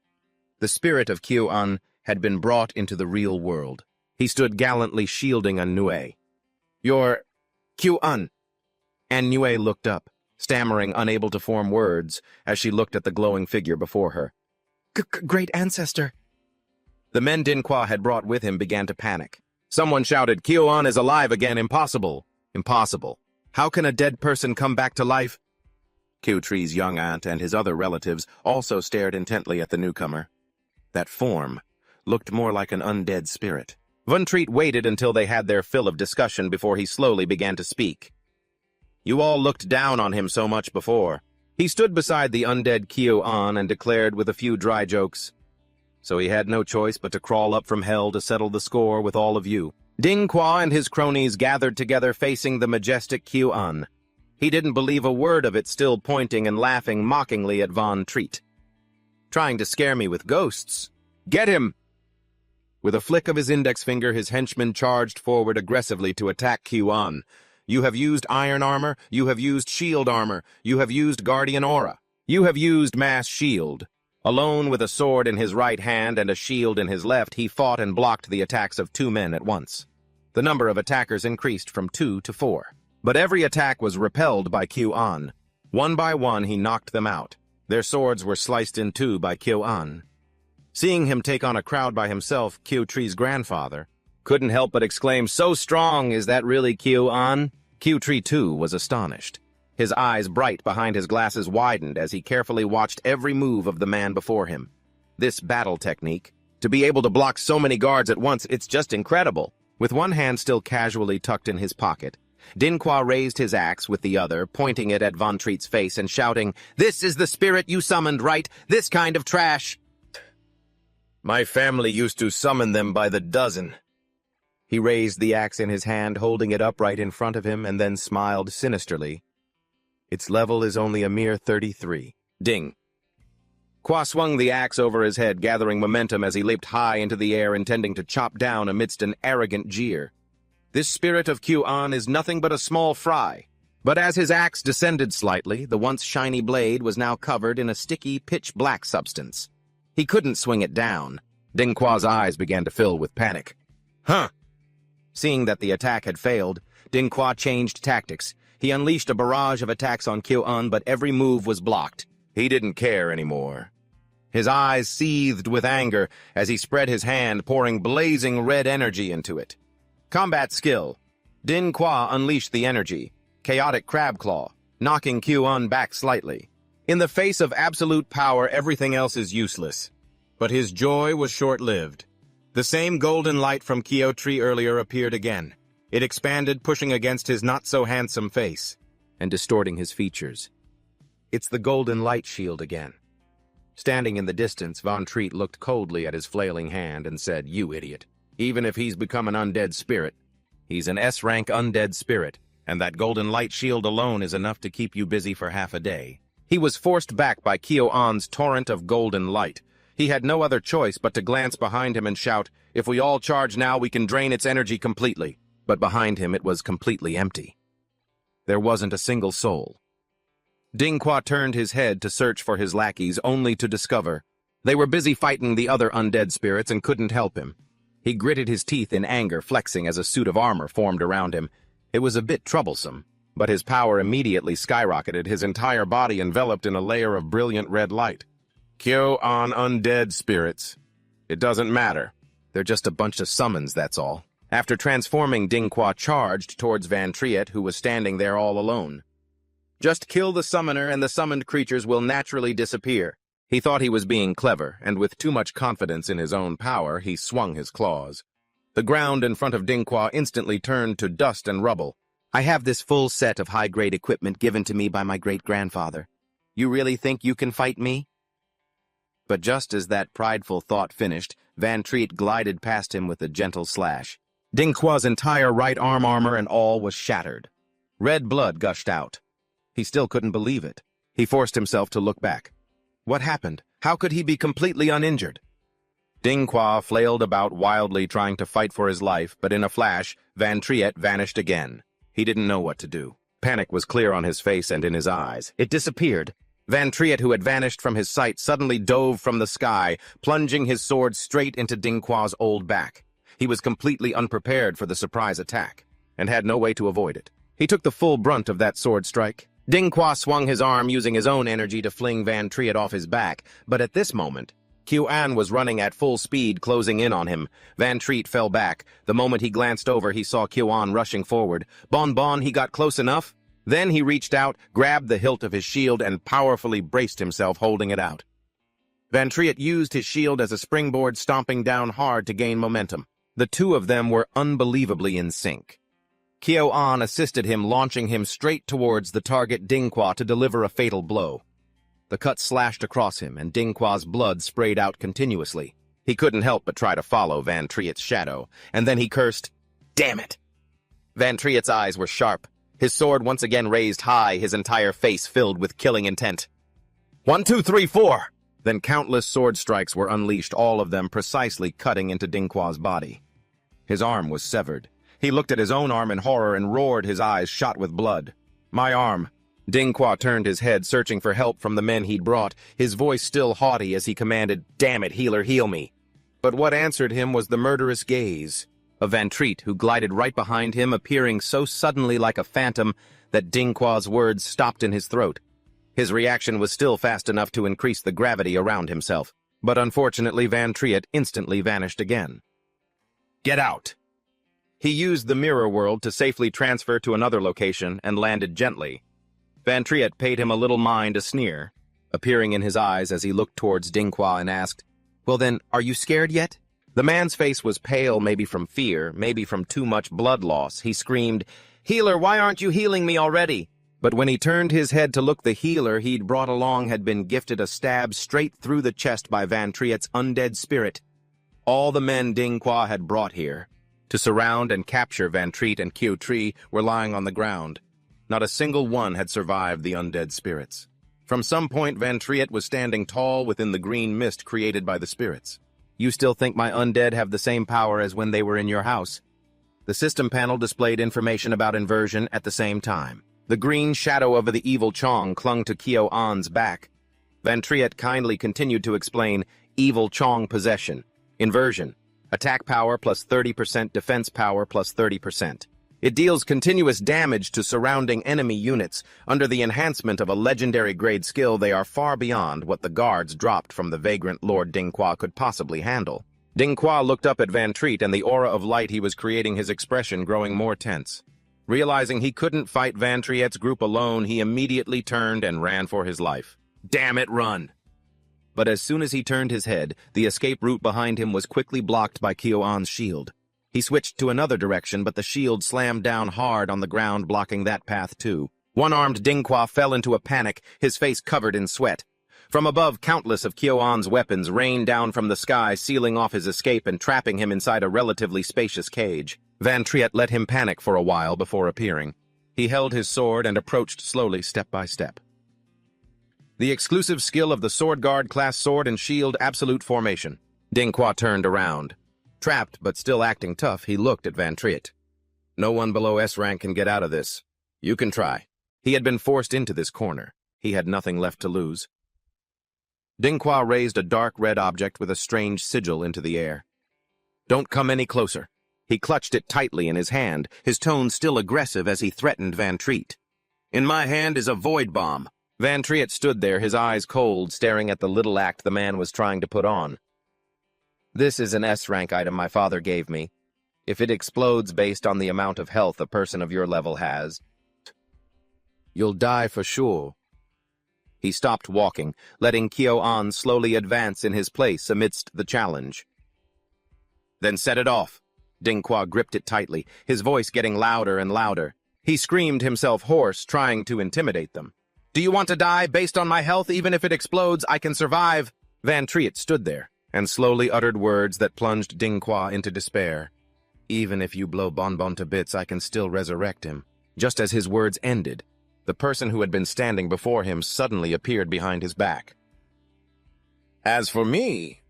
The spirit of Q-An had been brought into the real world. He stood gallantly shielding Nue. "You're Q-An." And Nue looked up, stammering, unable to form words, as she looked at the glowing figure before her. "Great ancestor." The men Dinqua had brought with him began to panic. Someone shouted, "Q-An is alive again! Impossible! Impossible! How can a dead person come back to life?" Q-Tree's young aunt and his other relatives also stared intently at the newcomer. That form looked more like an undead spirit. Von Treat waited until they had their fill of discussion before he slowly began to speak. "You all looked down on him so much before." He stood beside the undead Q-An and declared with a few dry jokes, "So he had no choice but to crawl up from hell to settle the score with all of you." Dinqua and his cronies gathered together, facing the majestic Q-An. He didn't believe a word of it, still pointing and laughing mockingly at Von Treat. "Trying to scare me with ghosts. Get him!" With a flick of his index finger, his henchman charged forward aggressively to attack Q-An. "You have used iron armor, you have used shield armor, you have used guardian aura, you have used mass shield." Alone with a sword in his right hand and a shield in his left, he fought and blocked the attacks of 2 men at once. The number of attackers increased from 2 to 4. But every attack was repelled by Q-An. One by one, he knocked them out. Their swords were sliced in 2 by Q-An. Seeing him take on a crowd by himself, Q-Tree's grandfather couldn't help but exclaim, "So strong, is that really Q-An?" Q-Tree, too, was astonished. His eyes, bright behind his glasses, widened as he carefully watched every move of the man before him. This battle technique, to be able to block so many guards at once, it's just incredible. With one hand still casually tucked in his pocket, Dinqua raised his axe with the other, pointing it at Von Treat's face and shouting, "This is the spirit you summoned, right? This kind of trash!" "My family used to summon them by the dozen." He raised the axe in his hand, holding it upright in front of him, and then smiled sinisterly. "Its level is only a mere 33. Ding. Qua swung the axe over his head, gathering momentum as he leaped high into the air, intending to chop down amidst an arrogant jeer. This spirit of Q-An is nothing but a small fry. But as his axe descended slightly, the once shiny blade was now covered in a sticky, pitch-black substance. He couldn't swing it down. Dinqua's eyes began to fill with panic. "Huh!" Seeing that the attack had failed, Dinqua changed tactics. He unleashed a barrage of attacks on Q-An, but every move was blocked. He didn't care anymore. His eyes seethed with anger as he spread his hand, pouring blazing red energy into it. Combat skill. Dinqua unleashed the energy. Chaotic crab claw, knocking Q-An back slightly. In the face of absolute power, everything else is useless. But his joy was short-lived. The same golden light from Q-Tree earlier appeared again. It expanded, pushing against his not-so-handsome face and distorting his features. It's the golden light shield again. Standing in the distance, Von Treat looked coldly at his flailing hand and said, "You idiot. Even if he's become an undead spirit, he's an S-rank undead spirit, and that golden light shield alone is enough to keep you busy for half a day. He was forced back by Kyo-an's torrent of golden light. He had no other choice but to glance behind him and shout, "If we all charge now, we can drain its energy completely." But behind him it was completely empty. There wasn't a single soul. Dinghua turned his head to search for his lackeys, only to discover they were busy fighting the other undead spirits and couldn't help him. He gritted his teeth in anger, flexing as a suit of armor formed around him. It was a bit troublesome, but his power immediately skyrocketed, his entire body enveloped in a layer of brilliant red light. Kyo-an undead spirits. It doesn't matter. They're just a bunch of summons, that's all. After transforming, Dinghua charged towards Van Triet, who was standing there all alone. Just kill the summoner and the summoned creatures will naturally disappear. He thought he was being clever, and with too much confidence in his own power, he swung his claws. The ground in front of Dinghua instantly turned to dust and rubble. "I have this full set of high-grade equipment given to me by my great-grandfather. You really think you can fight me?" But just as that prideful thought finished, Van Triet glided past him with a gentle slash. Dinghua's entire right arm armor and all was shattered. Red blood gushed out. He still couldn't believe it. He forced himself to look back. What happened? How could he be completely uninjured? Dinghua flailed about wildly trying to fight for his life, but in a flash, Van Triet vanished again. He didn't know what to do. Panic was clear on his face and in his eyes. It disappeared. Van Triet, who had vanished from his sight, suddenly dove from the sky, plunging his sword straight into Dinghua's old back. He was completely unprepared for the surprise attack, and had no way to avoid it. He took the full brunt of that sword strike. Dinghua swung his arm using his own energy to fling Van Triet off his back, but at this moment, Kyo-an was running at full speed, closing in on him. Van Triet fell back. The moment he glanced over, he saw Kyo-an rushing forward. Bon, he got close enough. Then he reached out, grabbed the hilt of his shield, and powerfully braced himself, holding it out. Van Triet used his shield as a springboard, stomping down hard to gain momentum. The two of them were unbelievably in sync. Kyo-an assisted him, launching him straight towards the target Dinghua to deliver a fatal blow. The cut slashed across him, and Dinghua's blood sprayed out continuously. He couldn't help but try to follow Van Triet's shadow, and then he cursed, "Damn it!" Van Triet's eyes were sharp. His sword once again raised high, his entire face filled with killing intent. 1, 2, 3, 4! Then countless sword strikes were unleashed, all of them precisely cutting into Dinghua's body. His arm was severed. He looked at his own arm in horror and roared, his eyes shot with blood. "My arm!" Dinghua turned his head, searching for help from the men he'd brought, his voice still haughty as he commanded, "Damn it, healer, heal me!" But what answered him was the murderous gaze of Van Triet, who glided right behind him, appearing so suddenly like a phantom that Dinghua's words stopped in his throat. His reaction was still fast enough to increase the gravity around himself, but unfortunately Van Triet instantly vanished again. "Get out!" He used the mirror world to safely transfer to another location and landed gently. Van Triet paid him a little mind a sneer, appearing in his eyes as he looked towards Dinghua and asked, "Well then, are you scared yet?" The man's face was pale, maybe from fear, maybe from too much blood loss. He screamed, "Healer, why aren't you healing me already?" But when he turned his head to look, the healer he'd brought along had been gifted a stab straight through the chest by Van Triet's undead spirit. All the men Dinghua had brought here to surround and capture Van Triet and Kyo-tri were lying on the ground. Not a single one had survived the undead spirits. From some point, Van Triet was standing tall within the green mist created by the spirits. "You still think my undead have the same power as when they were in your house?" The system panel displayed information about inversion at the same time. The green shadow of the evil Chong clung to Kyo-an's back. Van Triet kindly continued to explain, "Evil Chong possession. Inversion. Attack power plus 30%, defense power plus 30%. It deals continuous damage to surrounding enemy units. Under the enhancement of a legendary grade skill, they are far beyond what the guards dropped from the vagrant Lord Dinghua could possibly handle." Dinghua looked up at Van Triet, and the aura of light he was creating, his expression growing more tense. Realizing he couldn't fight Van Triet's group alone, he immediately turned and ran for his life. "Damn it, run!" But as soon as he turned his head, the escape route behind him was quickly blocked by Kyo-an's shield. He switched to another direction, but the shield slammed down hard on the ground, blocking that path too. One-armed Dinghua fell into a panic, his face covered in sweat. From above, countless of Kyo-on's weapons rained down from the sky, sealing off his escape and trapping him inside a relatively spacious cage. Van Triet let him panic for a while before appearing. He held his sword and approached slowly, step by step. The exclusive skill of the Sword Guard class sword and shield absolute formation. Dinghua turned around. Trapped, but still acting tough, he looked at Van Triet. No one below S rank can get out of this. You can try. He had been forced into this corner. He had nothing left to lose. Dinghua raised a dark red object with a strange sigil into the air. Don't come any closer. He clutched it tightly in his hand, his tone still aggressive as he threatened Van Triet. In my hand is a void bomb. Van Triet stood there, his eyes cold, staring at the little act the man was trying to put on. This is an S-rank item my father gave me. If it explodes based on the amount of health a person of your level has, you'll die for sure. He stopped walking, letting Kyo-on slowly advance in his place amidst the challenge. Then set it off. Dinghua gripped it tightly, his voice getting louder and louder. He screamed himself hoarse, trying to intimidate them. Do you want to die? Based on my health, even if it explodes, I can survive. Van Triet stood there and slowly uttered words that plunged Dinghua into despair. Even if you blow Bonbon to bits, I can still resurrect him. Just as his words ended, the person who had been standing before him suddenly appeared behind his back. As for me,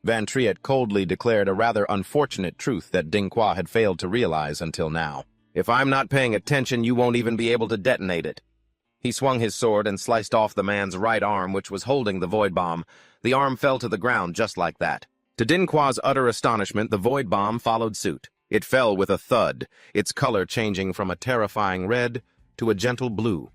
Van Triet coldly declared a rather unfortunate truth that Dinghua had failed to realize until now. If I'm not paying attention, you won't even be able to detonate it. He swung his sword and sliced off the man's right arm, which was holding the void bomb. The arm fell to the ground just like that. To Dinqua's utter astonishment, the void bomb followed suit. It fell with a thud, its color changing from a terrifying red to a gentle blue.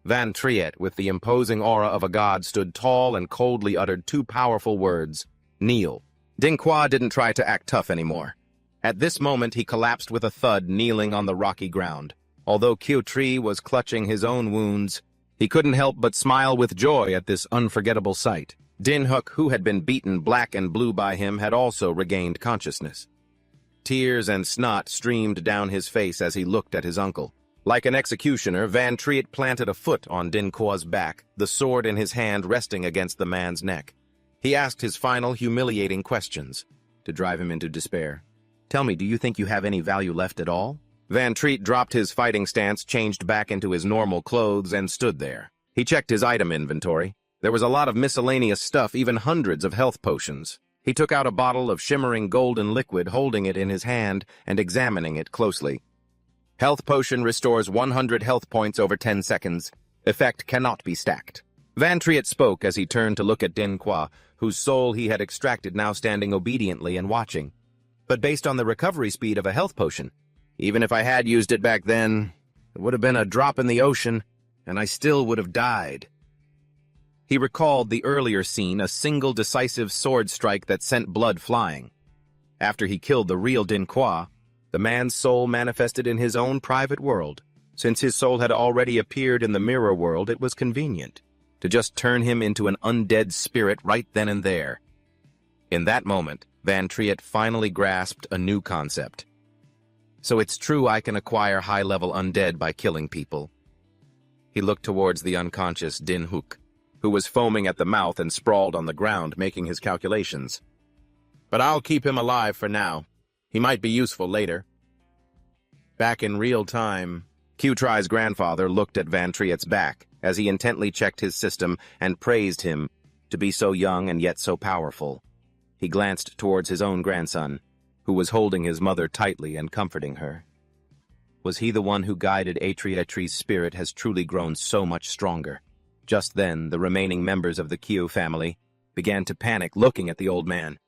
Van Triet, with the imposing aura of a god, stood tall and coldly uttered two powerful words, kneel. Dinghua didn't try to act tough anymore. At this moment, he collapsed with a thud, kneeling on the rocky ground. Although Kyo-tree was clutching his own wounds, he couldn't help but smile with joy at this unforgettable sight. Dinhook, who had been beaten black and blue by him, had also regained consciousness. Tears and snot streamed down his face as he looked at his uncle. Like an executioner, Van Triet planted a foot on Dinqua's back, the sword in his hand resting against the man's neck. He asked his final, humiliating questions, to drive him into despair. Tell me, do you think you have any value left at all? Van Triet dropped his fighting stance, changed back into his normal clothes, and stood there. He checked his item inventory. There was a lot of miscellaneous stuff, even hundreds of health potions. He took out a bottle of shimmering golden liquid, holding it in his hand and examining it closely. Health potion restores 100 health points over 10 seconds. Effect cannot be stacked. Van Triet spoke as he turned to look at Dinghua, whose soul he had extracted, now standing obediently and watching. But based on the recovery speed of a health potion, even if I had used it back then, it would have been a drop in the ocean, and I still would have died. He recalled the earlier scene, a single decisive sword strike that sent blood flying. After he killed the real Dinghua, the man's soul manifested in his own private world. Since his soul had already appeared in the mirror world, it was convenient to just turn him into an undead spirit right then and there. In that moment, Van Triet finally grasped a new concept. So it's true I can acquire high-level undead by killing people. He looked towards the unconscious Dinhook, who was foaming at the mouth and sprawled on the ground, making his calculations. But I'll keep him alive for now. He might be useful later. Back in real time, Kyo-tree's grandfather looked at Van Triet's back as he intently checked his system and praised him to be so young and yet so powerful. He glanced towards his own grandson, who was holding his mother tightly and comforting her. Was he the one who guided Atreus' spirit has truly grown so much stronger? Just then, the remaining members of the Kyo family began to panic, looking at the old man.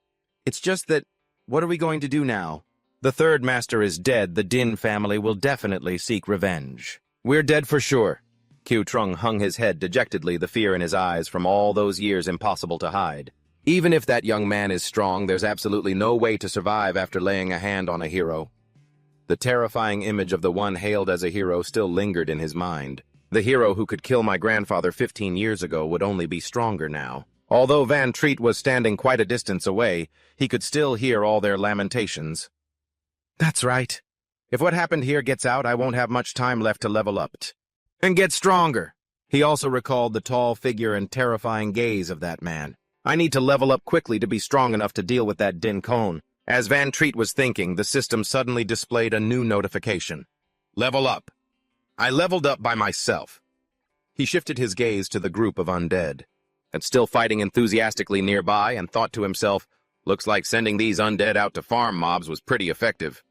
It's just that, what are we going to do now? The third master is dead. The Din family will definitely seek revenge. We're dead for sure. Kyo-trung hung his head dejectedly, the fear in his eyes from all those years impossible to hide. Even if that young man is strong, there's absolutely no way to survive after laying a hand on a hero. The terrifying image of the one hailed as a hero still lingered in his mind. The hero who could kill my grandfather 15 years ago would only be stronger now. Although Van Triet was standing quite a distance away, he could still hear all their lamentations. That's right. If what happened here gets out, I won't have much time left to level up and get stronger. He also recalled the tall figure and terrifying gaze of that man. I need to level up quickly to be strong enough to deal with that Din Cone. As Van Treat was thinking, the system suddenly displayed a new notification. Level up. I leveled up by myself. He shifted his gaze to the group of undead, and still fighting enthusiastically nearby, and thought to himself, looks like sending these undead out to farm mobs was pretty effective.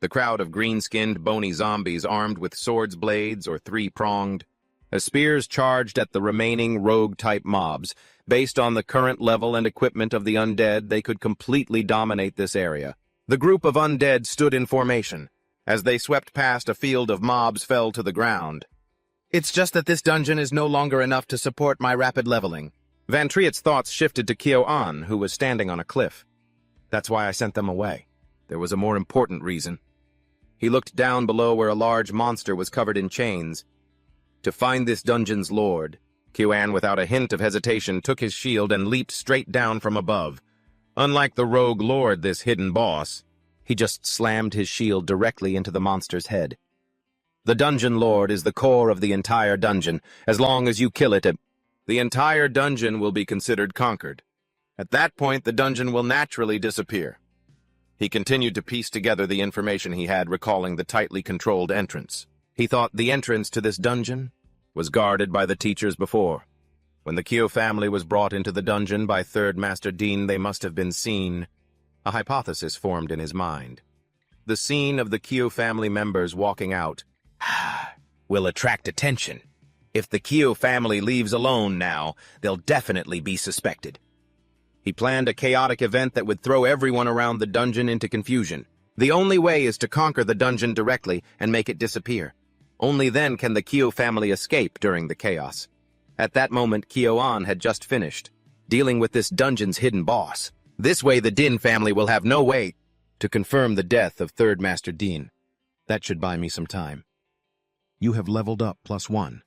The crowd of green-skinned, bony zombies armed with swords blades or three-pronged, as spears charged at the remaining rogue-type mobs. Based on the current level and equipment of the undead, they could completely dominate this area. The group of undead stood in formation. As they swept past, a field of mobs fell to the ground. It's just that this dungeon is no longer enough to support my rapid leveling. Van Triet's thoughts shifted to Kyo-an, who was standing on a cliff. That's why I sent them away. There was a more important reason. He looked down below where a large monster was covered in chains. To find this dungeon's lord, Kyo-an, without a hint of hesitation, took his shield and leaped straight down from above. Unlike the rogue lord, this hidden boss, he just slammed his shield directly into the monster's head. The dungeon lord is the core of the entire dungeon. As long as you kill it, the entire dungeon will be considered conquered. At that point, the dungeon will naturally disappear. He continued to piece together the information he had, recalling the tightly controlled entrance. He thought the entrance to this dungeon was guarded by the teachers before. When the Kyo family was brought into the dungeon by Third Master Dean, they must have been seen. A hypothesis formed in his mind. The scene of the Kyo family members walking out will attract attention. If the Kyo family leaves alone now, they'll definitely be suspected. He planned a chaotic event that would throw everyone around the dungeon into confusion. The only way is to conquer the dungeon directly and make it disappear. Only then can the Kyo family escape during the chaos. At that moment, Kyo-an had just finished dealing with this dungeon's hidden boss. This way, the Din family will have no way to confirm the death of Third Master Dean. That should buy me some time. You have leveled up +1.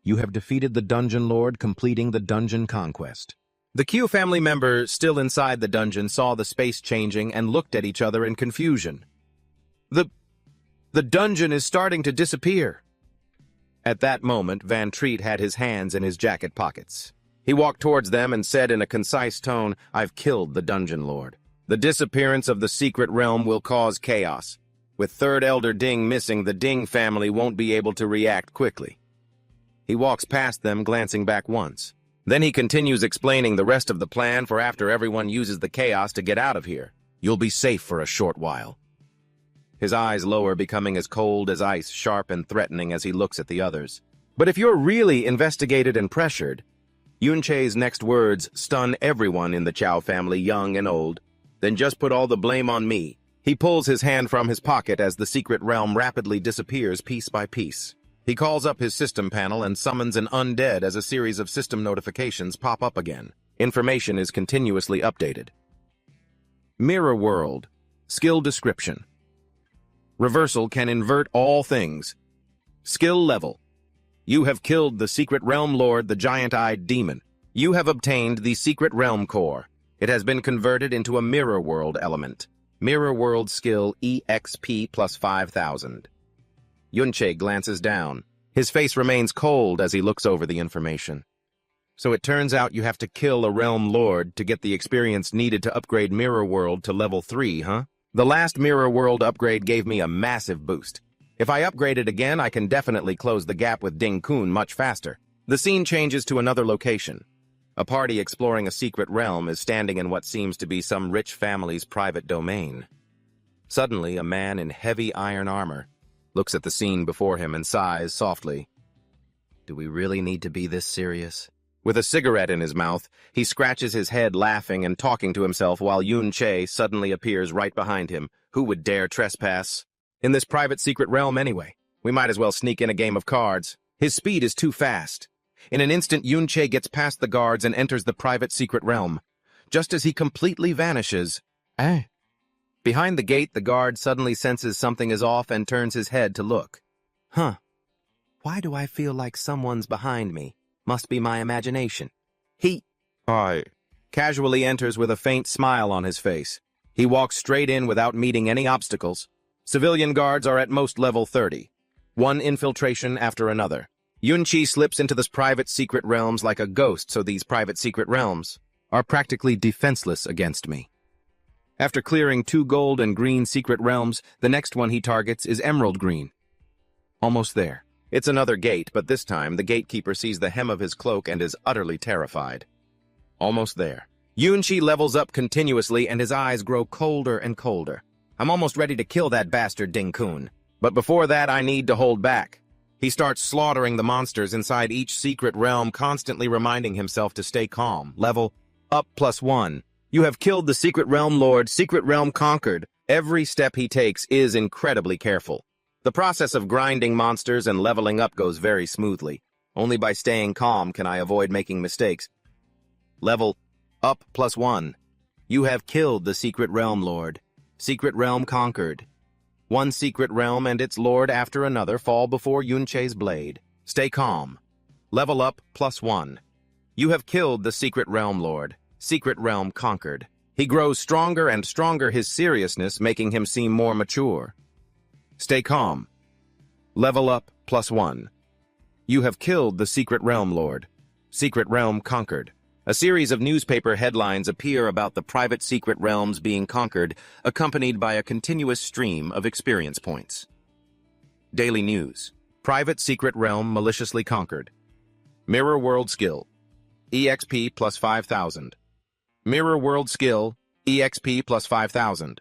You have defeated the dungeon lord, completing the dungeon conquest. The Kyo family member, still inside the dungeon, saw the space changing and looked at each other in confusion. The dungeon is starting to disappear. At that moment, Van Treat had his hands in his jacket pockets. He walked towards them and said in a concise tone, I've killed the dungeon lord. The disappearance of the secret realm will cause chaos. With Third Elder Ding missing, the Ding family won't be able to react quickly. He walks past them, glancing back once. Then he continues explaining the rest of the plan for after everyone uses the chaos to get out of here. You'll be safe for a short while. His eyes lower, becoming as cold as ice, sharp and threatening as he looks at the others. But if you're really investigated and pressured, Yunche's next words stun everyone in the Chow family, young and old. Then just put all the blame on me. He pulls his hand from his pocket as the secret realm rapidly disappears piece by piece. He calls up his system panel and summons an undead as a series of system notifications pop up again. Information is continuously updated. Mirror World. Skill description. Reversal can invert all things. Skill level. You have killed the Secret Realm Lord, the Giant-Eyed Demon. You have obtained the Secret Realm Core. It has been converted into a Mirror World element. Mirror World skill EXP plus 5,000. Yunche glances down. His face remains cold as he looks over the information. So it turns out you have to kill a Realm Lord to get the experience needed to upgrade Mirror World to level 3, huh? The last Mirror World upgrade gave me a massive boost. If I upgrade it again, I can definitely close the gap with Ding Kun much faster. The scene changes to another location. A party exploring a secret realm is standing in what seems to be some rich family's private domain. Suddenly, a man in heavy iron armor looks at the scene before him and sighs softly. Do we really need to be this serious? With a cigarette in his mouth, he scratches his head, laughing and talking to himself while Yunche suddenly appears right behind him. Who would dare trespass? In this private secret realm anyway. We might as well sneak in a game of cards. His speed is too fast. In an instant, Yunche gets past the guards and enters the private secret realm. Just as he completely vanishes, behind the gate, the guard suddenly senses something is off and turns his head to look. Why do I feel like someone's behind me? Must be my imagination. He casually enters with a faint smile on his face. He walks straight in without meeting any obstacles. Civilian guards are at most level 30. One infiltration after another. Yunchi slips into this private secret realms like a ghost, so these private secret realms are practically defenseless against me. After clearing 2 gold and green secret realms, the next one he targets is emerald green. Almost there. It's another gate, but this time the gatekeeper sees the hem of his cloak and is utterly terrified. Almost there. Yunchi levels up continuously and his eyes grow colder and colder. I'm almost ready to kill that bastard Ding-kun. But before that, I need to hold back. He starts slaughtering the monsters inside each secret realm, constantly reminding himself to stay calm. Level up +1. You have killed the secret realm lord, secret realm conquered. Every step he takes is incredibly careful. The process of grinding monsters and leveling up goes very smoothly. Only by staying calm can I avoid making mistakes. Level up +1. You have killed the secret realm lord, secret realm conquered. One secret realm and its lord after another fall before Yunche's blade. Stay calm. Level up +1. You have killed the secret realm lord, secret realm conquered. He grows stronger and stronger, his seriousness making him seem more mature. Stay calm. Level up +1. You have killed the secret realm lord, secret realm conquered. A series of newspaper headlines appear about the private secret realms being conquered, accompanied by a continuous stream of experience points. Daily news. Private secret realm maliciously conquered. Mirror world skill. EXP +5,000. Mirror world skill. EXP +5,000.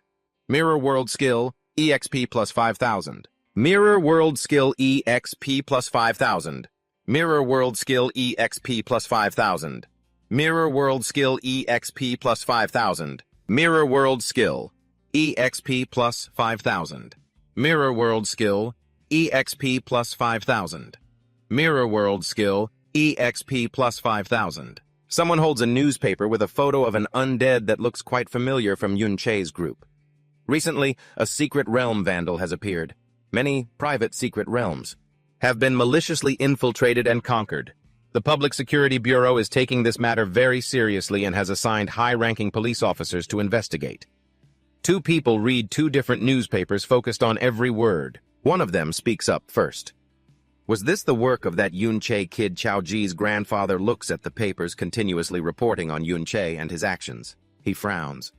Mirror world skill. EXP +5,000. Mirror world skill EXP +5,000. Mirror world skill EXP +5,000. Mirror world skill EXP +5,000. Mirror world skill EXP +5,000. Mirror world skill EXP +5,000. Mirror world skill EXP +5,000. Someone holds a newspaper with a photo of an undead that looks quite familiar from Yunche's group. Recently, a secret realm vandal has appeared. Many private secret realms have been maliciously infiltrated and conquered. The Public Security Bureau is taking this matter very seriously and has assigned high-ranking police officers to investigate. 2 people read 2 different newspapers focused on every word. One of them speaks up first. Was this the work of that Yunche kid? Chaoji's grandfather looks at the papers continuously reporting on Yunche and his actions. He frowns.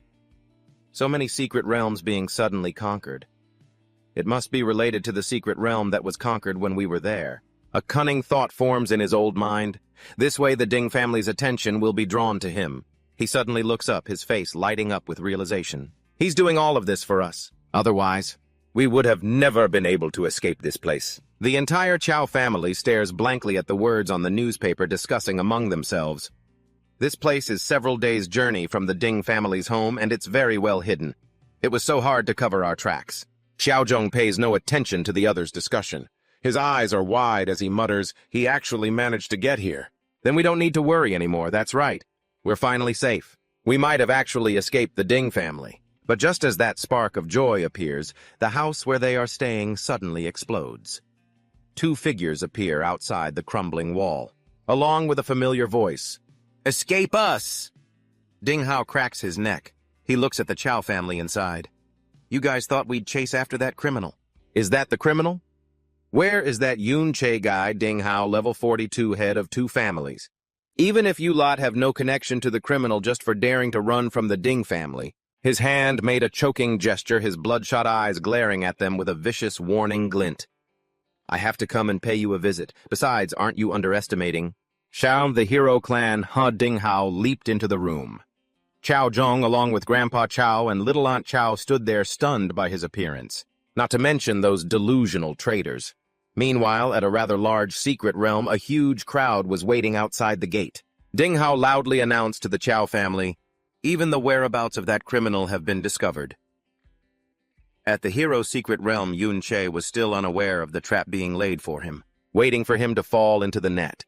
So many secret realms being suddenly conquered. It must be related to the secret realm that was conquered when we were there. A cunning thought forms in his old mind. This way the Ding family's attention will be drawn to him. He suddenly looks up, his face lighting up with realization. He's doing all of this for us. Otherwise, we would have never been able to escape this place. The entire Chow family stares blankly at the words on the newspaper, discussing among themselves. This place is several days' journey from the Ding family's home, and it's very well hidden. It was so hard to cover our tracks. Xiaozhong pays no attention to the others' discussion. His eyes are wide as he mutters, he actually managed to get here. Then we don't need to worry anymore, that's right. We're finally safe. We might have actually escaped the Ding family. But just as that spark of joy appears, the house where they are staying suddenly explodes. 2 figures appear outside the crumbling wall, along with a familiar voice. Escape us! Ding Hao cracks his neck. He looks at the Chow family inside. You guys thought we'd chase after that criminal. Is that the criminal? Where is that Yunche guy, Ding Hao, level 42 head of 2 families? Even if you lot have no connection to the criminal just for daring to run from the Ding family. His hand made a choking gesture, his bloodshot eyes glaring at them with a vicious warning glint. I have to come and pay you a visit. Besides, aren't you underestimating? Shao, the hero clan, Ding Hao leaped into the room. Chao Zhong, along with Grandpa Chao and Little Aunt Chao, stood there stunned by his appearance. Not to mention those delusional traitors. Meanwhile, at a rather large secret realm, a huge crowd was waiting outside the gate. Ding Hao loudly announced to the Chao family, even the whereabouts of that criminal have been discovered. At the hero's secret realm, Yunche was still unaware of the trap being laid for him, waiting for him to fall into the net.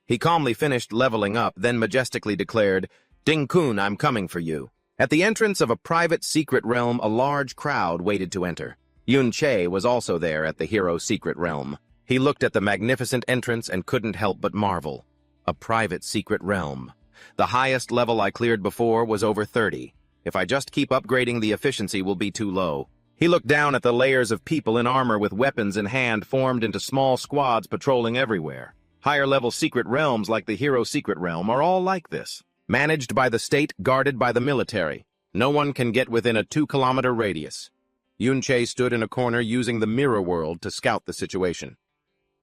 He calmly finished leveling up, then majestically declared, Ding-kun, I'm coming for you. At the entrance of a private secret realm, a large crowd waited to enter. Yunche was also there at the hero's secret realm. He looked at the magnificent entrance and couldn't help but marvel. A private secret realm. The highest level I cleared before was over 30. If I just keep upgrading, the efficiency will be too low. He looked down at the layers of people in armor with weapons in hand formed into small squads patrolling everywhere. Higher-level secret realms like the Hero Secret Realm are all like this. Managed by the state, guarded by the military. No one can get within a 2-kilometer radius. Yun-Che stood in a corner using the mirror world to scout the situation.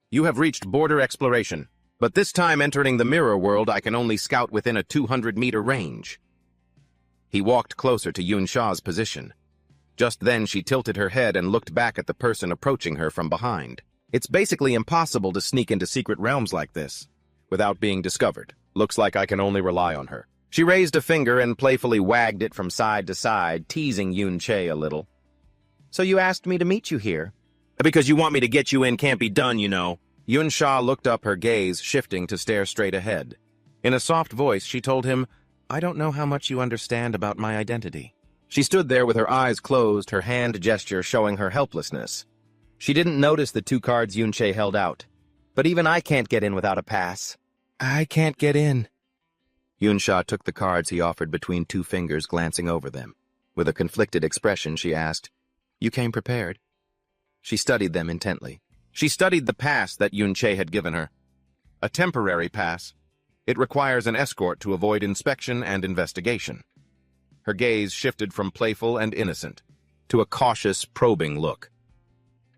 You have reached border exploration, but this time entering the mirror world I can only scout within a 200-meter range. He walked closer to Yun-Sha's position. Just then she tilted her head and looked back at the person approaching her from behind. It's basically impossible to sneak into secret realms like this without being discovered. Looks like I can only rely on her. She raised a finger and playfully wagged it from side to side, teasing Yun-Che a little. So you asked me to meet you here? Because you want me to get you in can't be done, you know. Yun-Sha looked up, her gaze shifting to stare straight ahead. In a soft voice, she told him, I don't know how much you understand about my identity. She stood there with her eyes closed, her hand gesture showing her helplessness. She didn't notice the 2 cards Yun-Che held out. But even I can't get in without a pass. I can't get in. Yun-Sha took the cards he offered between 2 fingers, glancing over them. With a conflicted expression, she asked, You came prepared? She studied them intently. She studied the pass that Yun-Che had given her. A temporary pass. It requires an escort to avoid inspection and investigation. Her gaze shifted from playful and innocent to a cautious, probing look.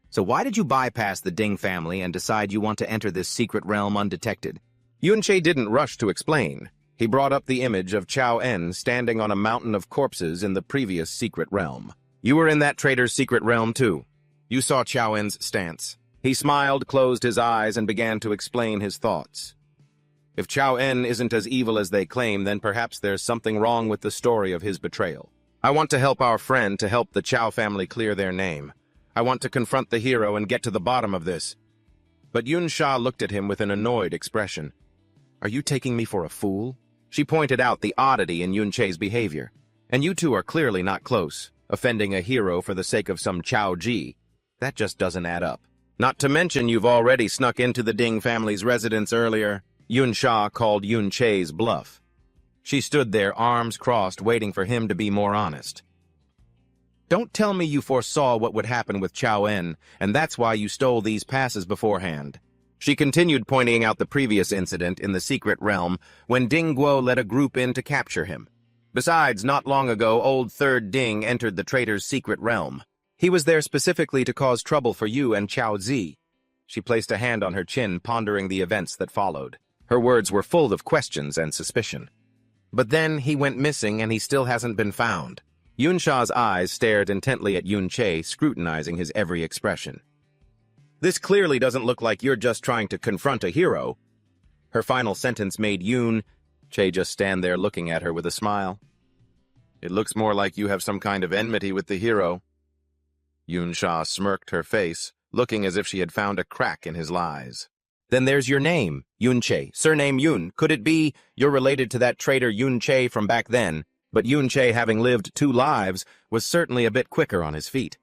So why did you bypass the Ding family and decide you want to enter this secret realm undetected? Yun-Che didn't rush to explain. He brought up the image of Chao En standing on a mountain of corpses in the previous secret realm. You were in that traitor's secret realm too. You saw Chao En's stance. He smiled, closed his eyes, and began to explain his thoughts. If Chao En isn't as evil as they claim, then perhaps there's something wrong with the story of his betrayal. I want to help our friend to help the Chao family clear their name. I want to confront the hero and get to the bottom of this. But Yun-Sha looked at him with an annoyed expression. Are you taking me for a fool? She pointed out the oddity in Yun-Che's behavior. And you two are clearly not close, offending a hero for the sake of some Chao Ji. That just doesn't add up. Not to mention you've already snuck into the Ding family's residence earlier. Yun-Sha called Yun-Che's bluff. She stood there, arms crossed, waiting for him to be more honest. Don't tell me you foresaw what would happen with Chao En, and that's why you stole these passes beforehand. She continued, pointing out the previous incident in the secret realm when Ding Guo led a group in to capture him. Besides, not long ago, old Third Ding entered the traitor's secret realm. He was there specifically to cause trouble for you and Chao Zi. She placed a hand on her chin, pondering the events that followed. Her words were full of questions and suspicion. But then he went missing and he still hasn't been found. Yun-Sha's eyes stared intently at Yun-Che, scrutinizing his every expression. This clearly doesn't look like you're just trying to confront a hero. Her final sentence made Yun-Che just stand there looking at her with a smile. It looks more like you have some kind of enmity with the hero. Yun-Sha smirked her face, looking as if she had found a crack in his lies. Then there's your name, Yun-Che, surname Yun. Could it be you're related to that traitor Yun-Che from back then? But Yun-Che, having lived 2 lives, was certainly a bit quicker on his feet.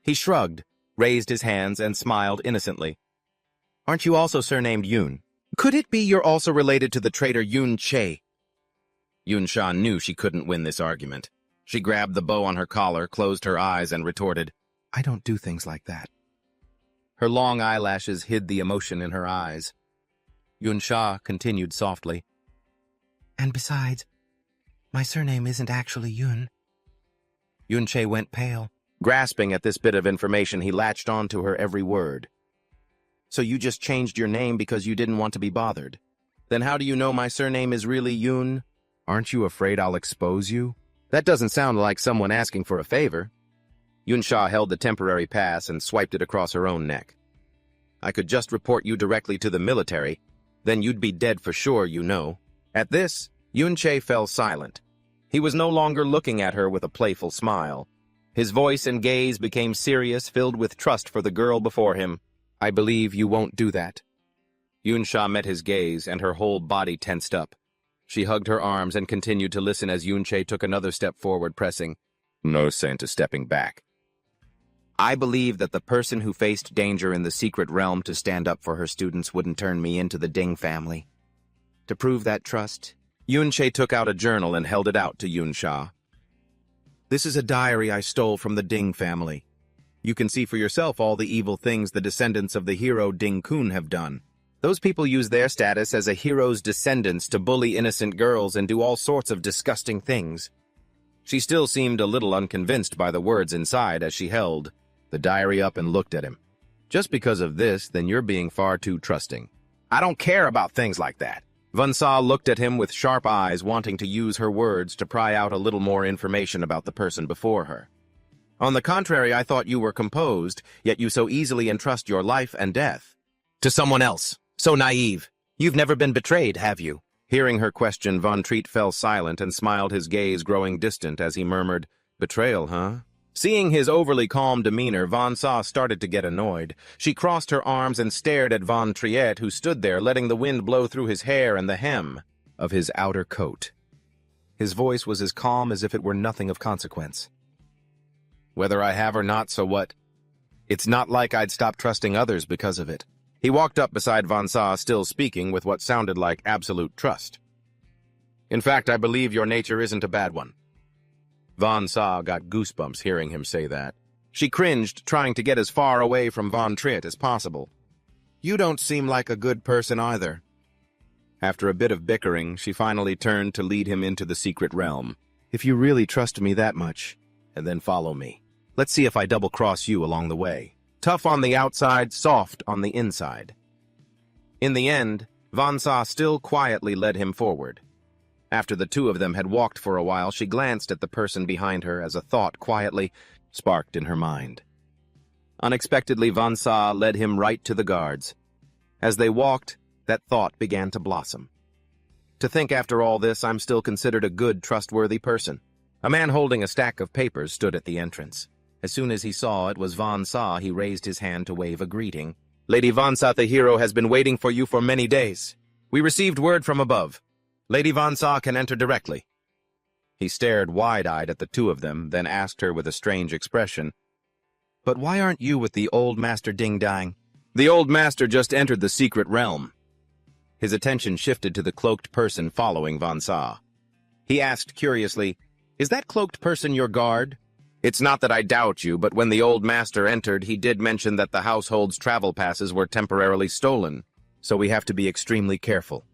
He shrugged, raised his hands, and smiled innocently. Aren't you also surnamed Yun? Could it be you're also related to the traitor Yun-Che? Yun-Sha knew she couldn't win this argument. She grabbed the bow on her collar, closed her eyes, and retorted, I don't do things like that. Her long eyelashes hid the emotion in her eyes. Yun-Sha continued softly. And besides, my surname isn't actually Yun. Yun-Che went pale. Grasping at this bit of information, he latched on to her every word. So you just changed your name because you didn't want to be bothered. Then how do you know my surname is really Yun? Aren't you afraid I'll expose you? That doesn't sound like someone asking for a favor. Yun-Sha held the temporary pass and swiped it across her own neck. I could just report you directly to the military. Then you'd be dead for sure, you know. At this, Yun-Che fell silent. He was no longer looking at her with a playful smile. His voice and gaze became serious, filled with trust for the girl before him. I believe you won't do that. Yun-Sha met his gaze, and her whole body tensed up. She hugged her arms and continued to listen as Yun-Che took another step forward, pressing no sense to stepping back. I believe that the person who faced danger in the secret realm to stand up for her students wouldn't turn me into the Ding family. To prove that trust, Yun-Che took out a journal and held it out to Yun-Sha. This is a diary I stole from the Ding family. You can see for yourself all the evil things the descendants of the hero Ding Kun have done. Those people use their status as a hero's descendants to bully innocent girls and do all sorts of disgusting things. She still seemed a little unconvinced by the words inside as she held the diary up and looked at him. Just because of this, then you're being far too trusting. I don't care about things like that. Vansa looked at him with sharp eyes, wanting to use her words to pry out a little more information about the person before her. On the contrary, I thought you were composed, yet you so easily entrust your life and death to someone else. So naive. You've never been betrayed, have you? Hearing her question, Von Treat fell silent and smiled, his gaze growing distant as he murmured, "Betrayal, huh?" Seeing his overly calm demeanor, Von Sa started to get annoyed. She crossed her arms and stared at Von Triet, who stood there, letting the wind blow through his hair and the hem of his outer coat. His voice was as calm as if it were nothing of consequence. Whether I have or not, so what? It's not like I'd stop trusting others because of it. He walked up beside Von Sa, still speaking with what sounded like absolute trust. In fact, I believe your nature isn't a bad one. Von Sa got goosebumps hearing him say that. She cringed, trying to get as far away from Von Triet as possible. You don't seem like a good person either. After a bit of bickering, she finally turned to lead him into the secret realm. If you really trust me that much, and then follow me. Let's see if I double-cross you along the way. Tough on the outside, soft on the inside. In the end, Von Sa still quietly led him forward. After the two of them had walked for a while, she glanced at the person behind her as a thought quietly sparked in her mind. Unexpectedly, Von Sa led him right to the guards. As they walked, that thought began to blossom. To think after all this, I'm still considered a good, trustworthy person. A man holding a stack of papers stood at the entrance. As soon as he saw it was Von Sa, he raised his hand to wave a greeting. Lady Von Sa, the hero, has been waiting for you for many days. We received word from above. Lady Von Sa can enter directly. He stared wide-eyed at the two of them, then asked her with a strange expression, But why aren't you with the old master Ding Dang? The old master just entered the secret realm. His attention shifted to the cloaked person following Von Sa. He asked curiously, Is that cloaked person your guard? It's not that I doubt you, but when the old master entered, he did mention that the household's travel passes were temporarily stolen, so we have to be extremely careful.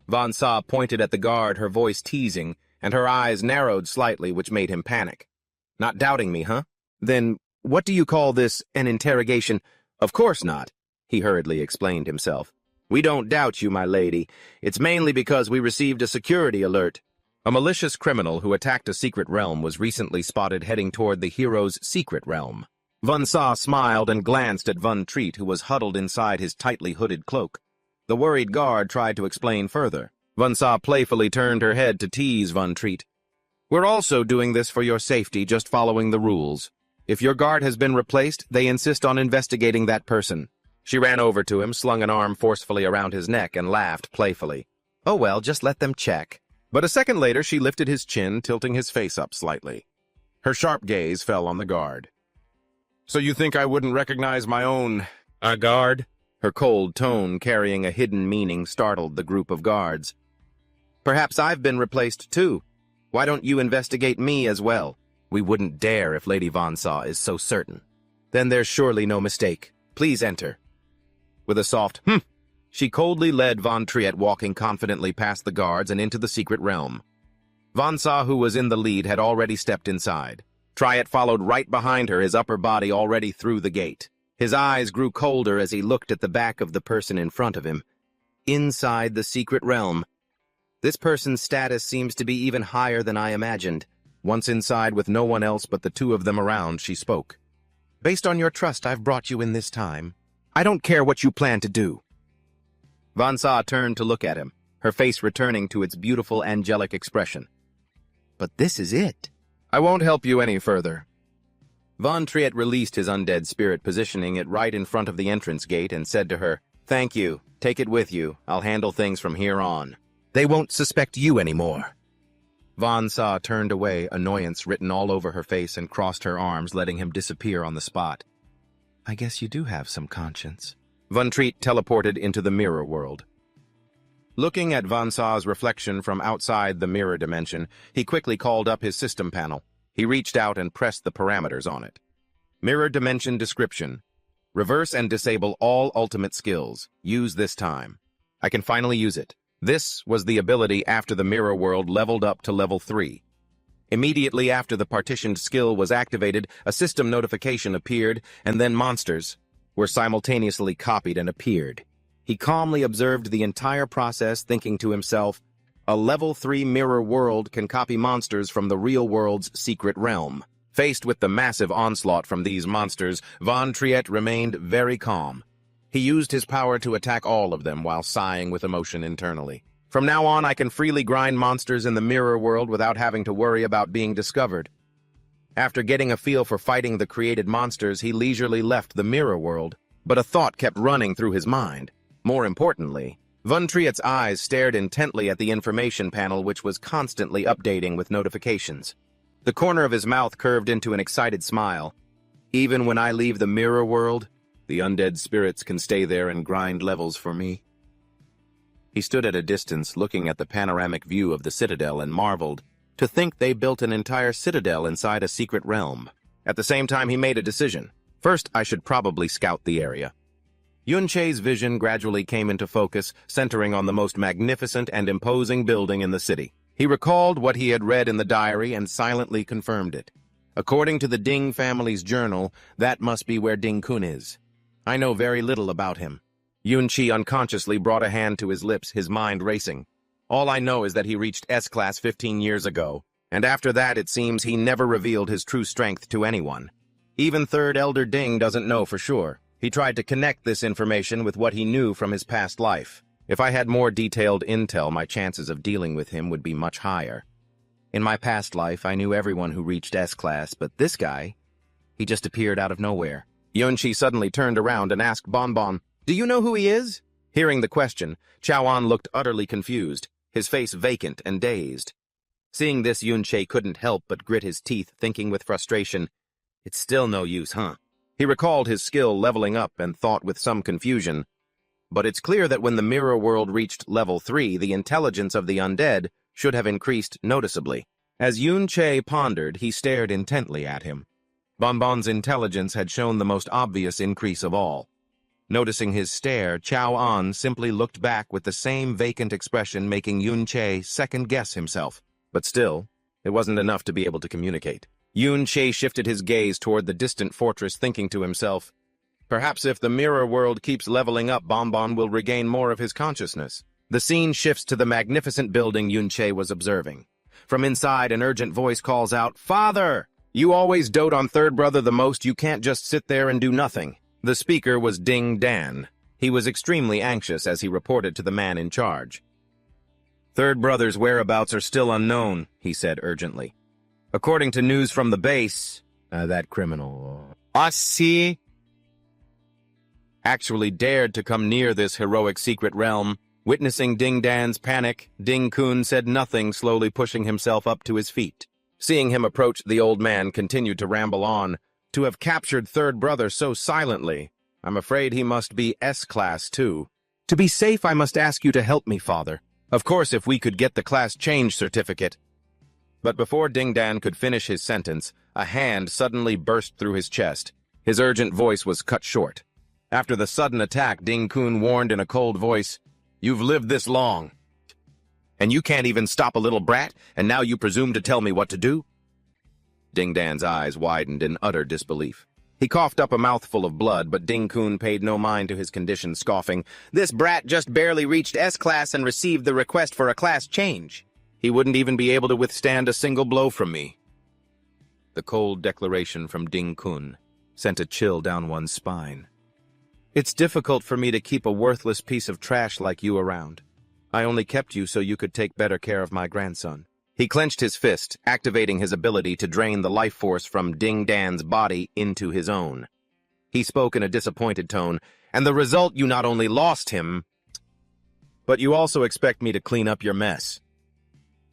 Von Sa pointed at the guard, her voice teasing, and her eyes narrowed slightly, which made him panic. Not doubting me, huh? Then what do you call this, an interrogation? Of course not, he hurriedly explained himself. We don't doubt you, my lady. It's mainly because we received a security alert. A malicious criminal who attacked a secret realm was recently spotted heading toward the hero's secret realm. Von Sa smiled and glanced at Von Treat, who was huddled inside his tightly hooded cloak. The worried guard tried to explain further. Von Sa playfully turned her head to tease Von Treat. We're also doing this for your safety, just following the rules. If your guard has been replaced, they insist on investigating that person. She ran over to him, slung an arm forcefully around his neck, and laughed playfully. Oh well, just let them check. But a second later, she lifted his chin, tilting his face up slightly. Her sharp gaze fell on the guard. So you think I wouldn't recognize my own, guard? Her cold tone, carrying a hidden meaning, startled the group of guards. Perhaps I've been replaced too. Why don't you investigate me as well? We wouldn't dare if Lady Von Sa is so certain. Then there's surely no mistake. Please enter. With a soft, she coldly led Von Triet, walking confidently past the guards and into the secret realm. Von Sa, who was in the lead, had already stepped inside. Triet followed right behind her, his upper body already through the gate. His eyes grew colder as he looked at the back of the person in front of him. Inside the secret realm. This person's status seems to be even higher than I imagined. Once inside with no one else but the two of them around, she spoke. Based on your trust, I've brought you in this time. I don't care what you plan to do. Von Sa turned to look at him, her face returning to its beautiful angelic expression. But this is it. I won't help you any further. Von Triet released his undead spirit, positioning it right in front of the entrance gate, and said to her, Thank you. Take it with you. I'll handle things from here on. They won't suspect you anymore. Von Sa turned away, annoyance written all over her face, and crossed her arms, letting him disappear on the spot. I guess you do have some conscience. Von Triet teleported into the mirror world. Looking at Von Sa's reflection from outside the mirror dimension, he quickly called up his system panel. He reached out and pressed the parameters on it. Mirror dimension description. Reverse and disable all ultimate skills. Use this time. I can finally use it. This was the ability after the mirror world leveled up to level 3. Immediately after the partitioned skill was activated, a system notification appeared, and then monsters were simultaneously copied and appeared. He calmly observed the entire process, thinking to himself, a level 3 mirror world can copy monsters from the real world's secret realm. Faced with the massive onslaught from these monsters, Von Triet remained very calm. He used his power to attack all of them while sighing with emotion internally. From now on, I can freely grind monsters in the mirror world without having to worry about being discovered. After getting a feel for fighting the created monsters, he leisurely left the mirror world, but a thought kept running through his mind. More importantly, Von Triet's eyes stared intently at the information panel, which was constantly updating with notifications. The corner of his mouth curved into an excited smile. Even when I leave the mirror world, the undead spirits can stay there and grind levels for me. He stood at a distance, looking at the panoramic view of the citadel, and marveled. To think they built an entire citadel inside a secret realm. At the same time, he made a decision. First, I should probably scout the area. Yunche's vision gradually came into focus, centering on the most magnificent and imposing building in the city. He recalled what he had read in the diary and silently confirmed it. According to the Ding family's journal, that must be where Ding Kun is. I know very little about him. Yunchi unconsciously brought a hand to his lips, his mind racing. All I know is that he reached S-Class 15 years ago, and after that it seems he never revealed his true strength to anyone. Even Third Elder Ding doesn't know for sure. He tried to connect this information with what he knew from his past life. If I had more detailed intel, my chances of dealing with him would be much higher. In my past life, I knew everyone who reached S-Class, but this guy, he just appeared out of nowhere. Yunchi suddenly turned around and asked Bonbon, "Do you know who he is?" Hearing the question, Chaoan looked utterly confused, his face vacant and dazed. Seeing this, Yunche couldn't help but grit his teeth, thinking with frustration, "It's still no use, huh?" He recalled his skill leveling up and thought with some confusion, but it's clear that when the mirror world reached level 3, the intelligence of the undead should have increased noticeably. As Yunche pondered, he stared intently at him. Bonbon's intelligence had shown the most obvious increase of all. Noticing his stare, Chaoan simply looked back with the same vacant expression, making Yunche second-guess himself. But still, it wasn't enough to be able to communicate. Yunche shifted his gaze toward the distant fortress, thinking to himself, perhaps if the mirror world keeps leveling up, Bonbon will regain more of his consciousness. The scene shifts to the magnificent building Yunche was observing. From inside, an urgent voice calls out, "Father! You always dote on third brother the most. You can't just sit there and do nothing." The speaker was Ding Dan. He was extremely anxious as he reported to the man in charge. "Third brother's whereabouts are still unknown," he said urgently. "According to news from the base, that criminal, Asi, actually dared to come near this heroic secret realm." Witnessing Ding Dan's panic, Ding Kun said nothing, slowly pushing himself up to his feet. Seeing him approach, the old man continued to ramble on. "To have captured third brother so silently, I'm afraid he must be S-Class too. To be safe, I must ask you to help me, father. Of course, if we could get the class change certificate." But before Ding Dan could finish his sentence, a hand suddenly burst through his chest. His urgent voice was cut short. After the sudden attack, Ding Kun warned in a cold voice, "You've lived this long, and you can't even stop a little brat, and now you presume to tell me what to do?" Ding Dan's eyes widened in utter disbelief. He coughed up a mouthful of blood, but Ding Kun paid no mind to his condition, scoffing, "This brat just barely reached S-Class and received the request for a class change. He wouldn't even be able to withstand a single blow from me." The cold declaration from Ding Kun sent a chill down one's spine. "It's difficult for me to keep a worthless piece of trash like you around. I only kept you so you could take better care of my grandson." He clenched his fist, activating his ability to drain the life force from Ding Dan's body into his own. He spoke in a disappointed tone, "And the result, you not only lost him, but you also expect me to clean up your mess."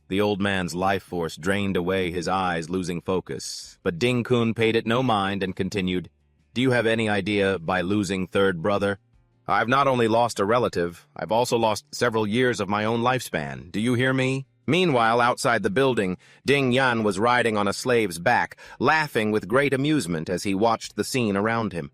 The old man's life force drained away, his eyes losing focus, but Ding Kun paid it no mind and continued, "Do you have any idea by losing third brother? I've not only lost a relative, I've also lost several years of my own lifespan. Do you hear me? Meanwhile, outside the building, Ding Yan was riding on a slave's back, laughing with great amusement as he watched the scene around him.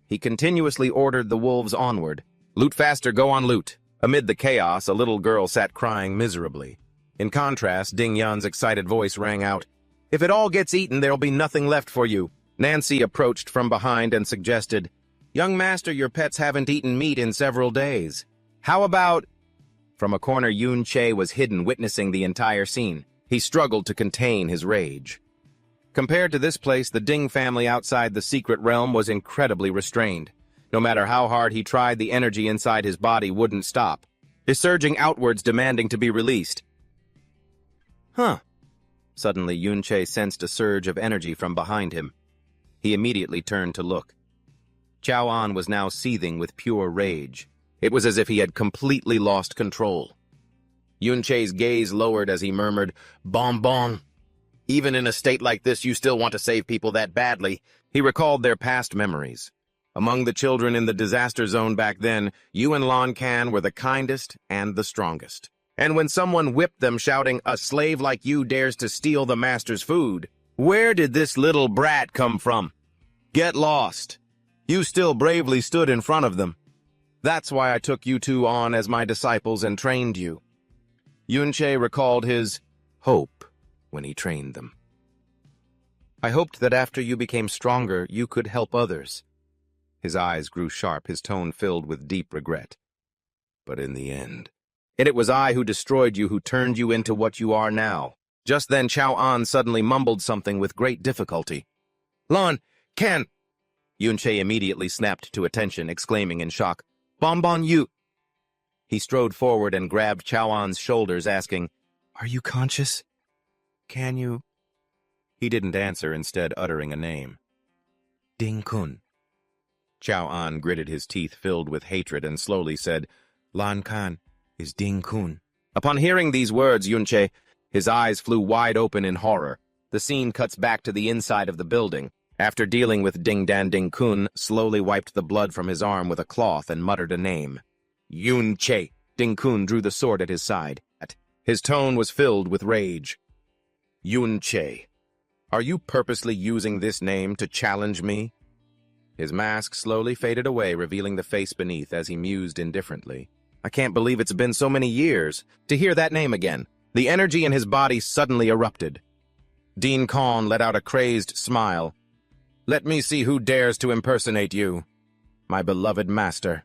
He continuously ordered the wolves onward. "Loot faster, go on loot." Amid the chaos, a little girl sat crying miserably. In contrast, Ding Yan's excited voice rang out, "If it all gets eaten, there'll be nothing left for you." Nancy approached from behind and suggested, "Young master, your pets haven't eaten meat in several days. How about—" From a corner, Yun Che was hidden, witnessing the entire scene. He struggled to contain his rage. Compared to this place, the Ding family outside the secret realm was incredibly restrained. No matter how hard he tried, the energy inside his body wouldn't stop, surging outwards, demanding to be released. Huh. Suddenly, Yun Che sensed a surge of energy from behind him. He immediately turned to look. Chao An was now seething with pure rage. It was as if he had completely lost control. Yun Che's gaze lowered as he murmured, "Bon. Even in a state like this, you still want to save people that badly." He recalled their past memories. Among the children in the disaster zone back then, you and Lan Kan were the kindest and the strongest. And when someone whipped them shouting, "A slave like you dares to steal the master's food," where did this little brat come from? Get lost. You still bravely stood in front of them. That's why I took you two on as my disciples and trained you. Yun Che recalled his hope when he trained them. I hoped that after you became stronger, you could help others. His eyes grew sharp, his tone filled with deep regret. But in the end, it was I who destroyed you, who turned you into what you are now. Just then, Chao An suddenly mumbled something with great difficulty. Lan, Kan! Yun Che immediately snapped to attention, exclaiming in shock, Bon, you! He strode forward and grabbed Chao An's shoulders, asking, Are you conscious? Can you? He didn't answer, instead uttering a name. Ding Kun. Chao An gritted his teeth filled with hatred and slowly said, Lan Kan is Ding Kun. Upon hearing these words, Yun Che, his eyes flew wide open in horror. The scene cuts back to the inside of the building. After dealing with Ding Dan, Ding Kun slowly wiped the blood from his arm with a cloth and muttered a name. Yun Che. Ding Kun drew the sword at his side. His tone was filled with rage. Yun Che, are you purposely using this name to challenge me? His mask slowly faded away, revealing the face beneath as he mused indifferently. I can't believe it's been so many years. To hear that name again, the energy in his body suddenly erupted. Dean Khan let out a crazed smile. Let me see who dares to impersonate you, my beloved master.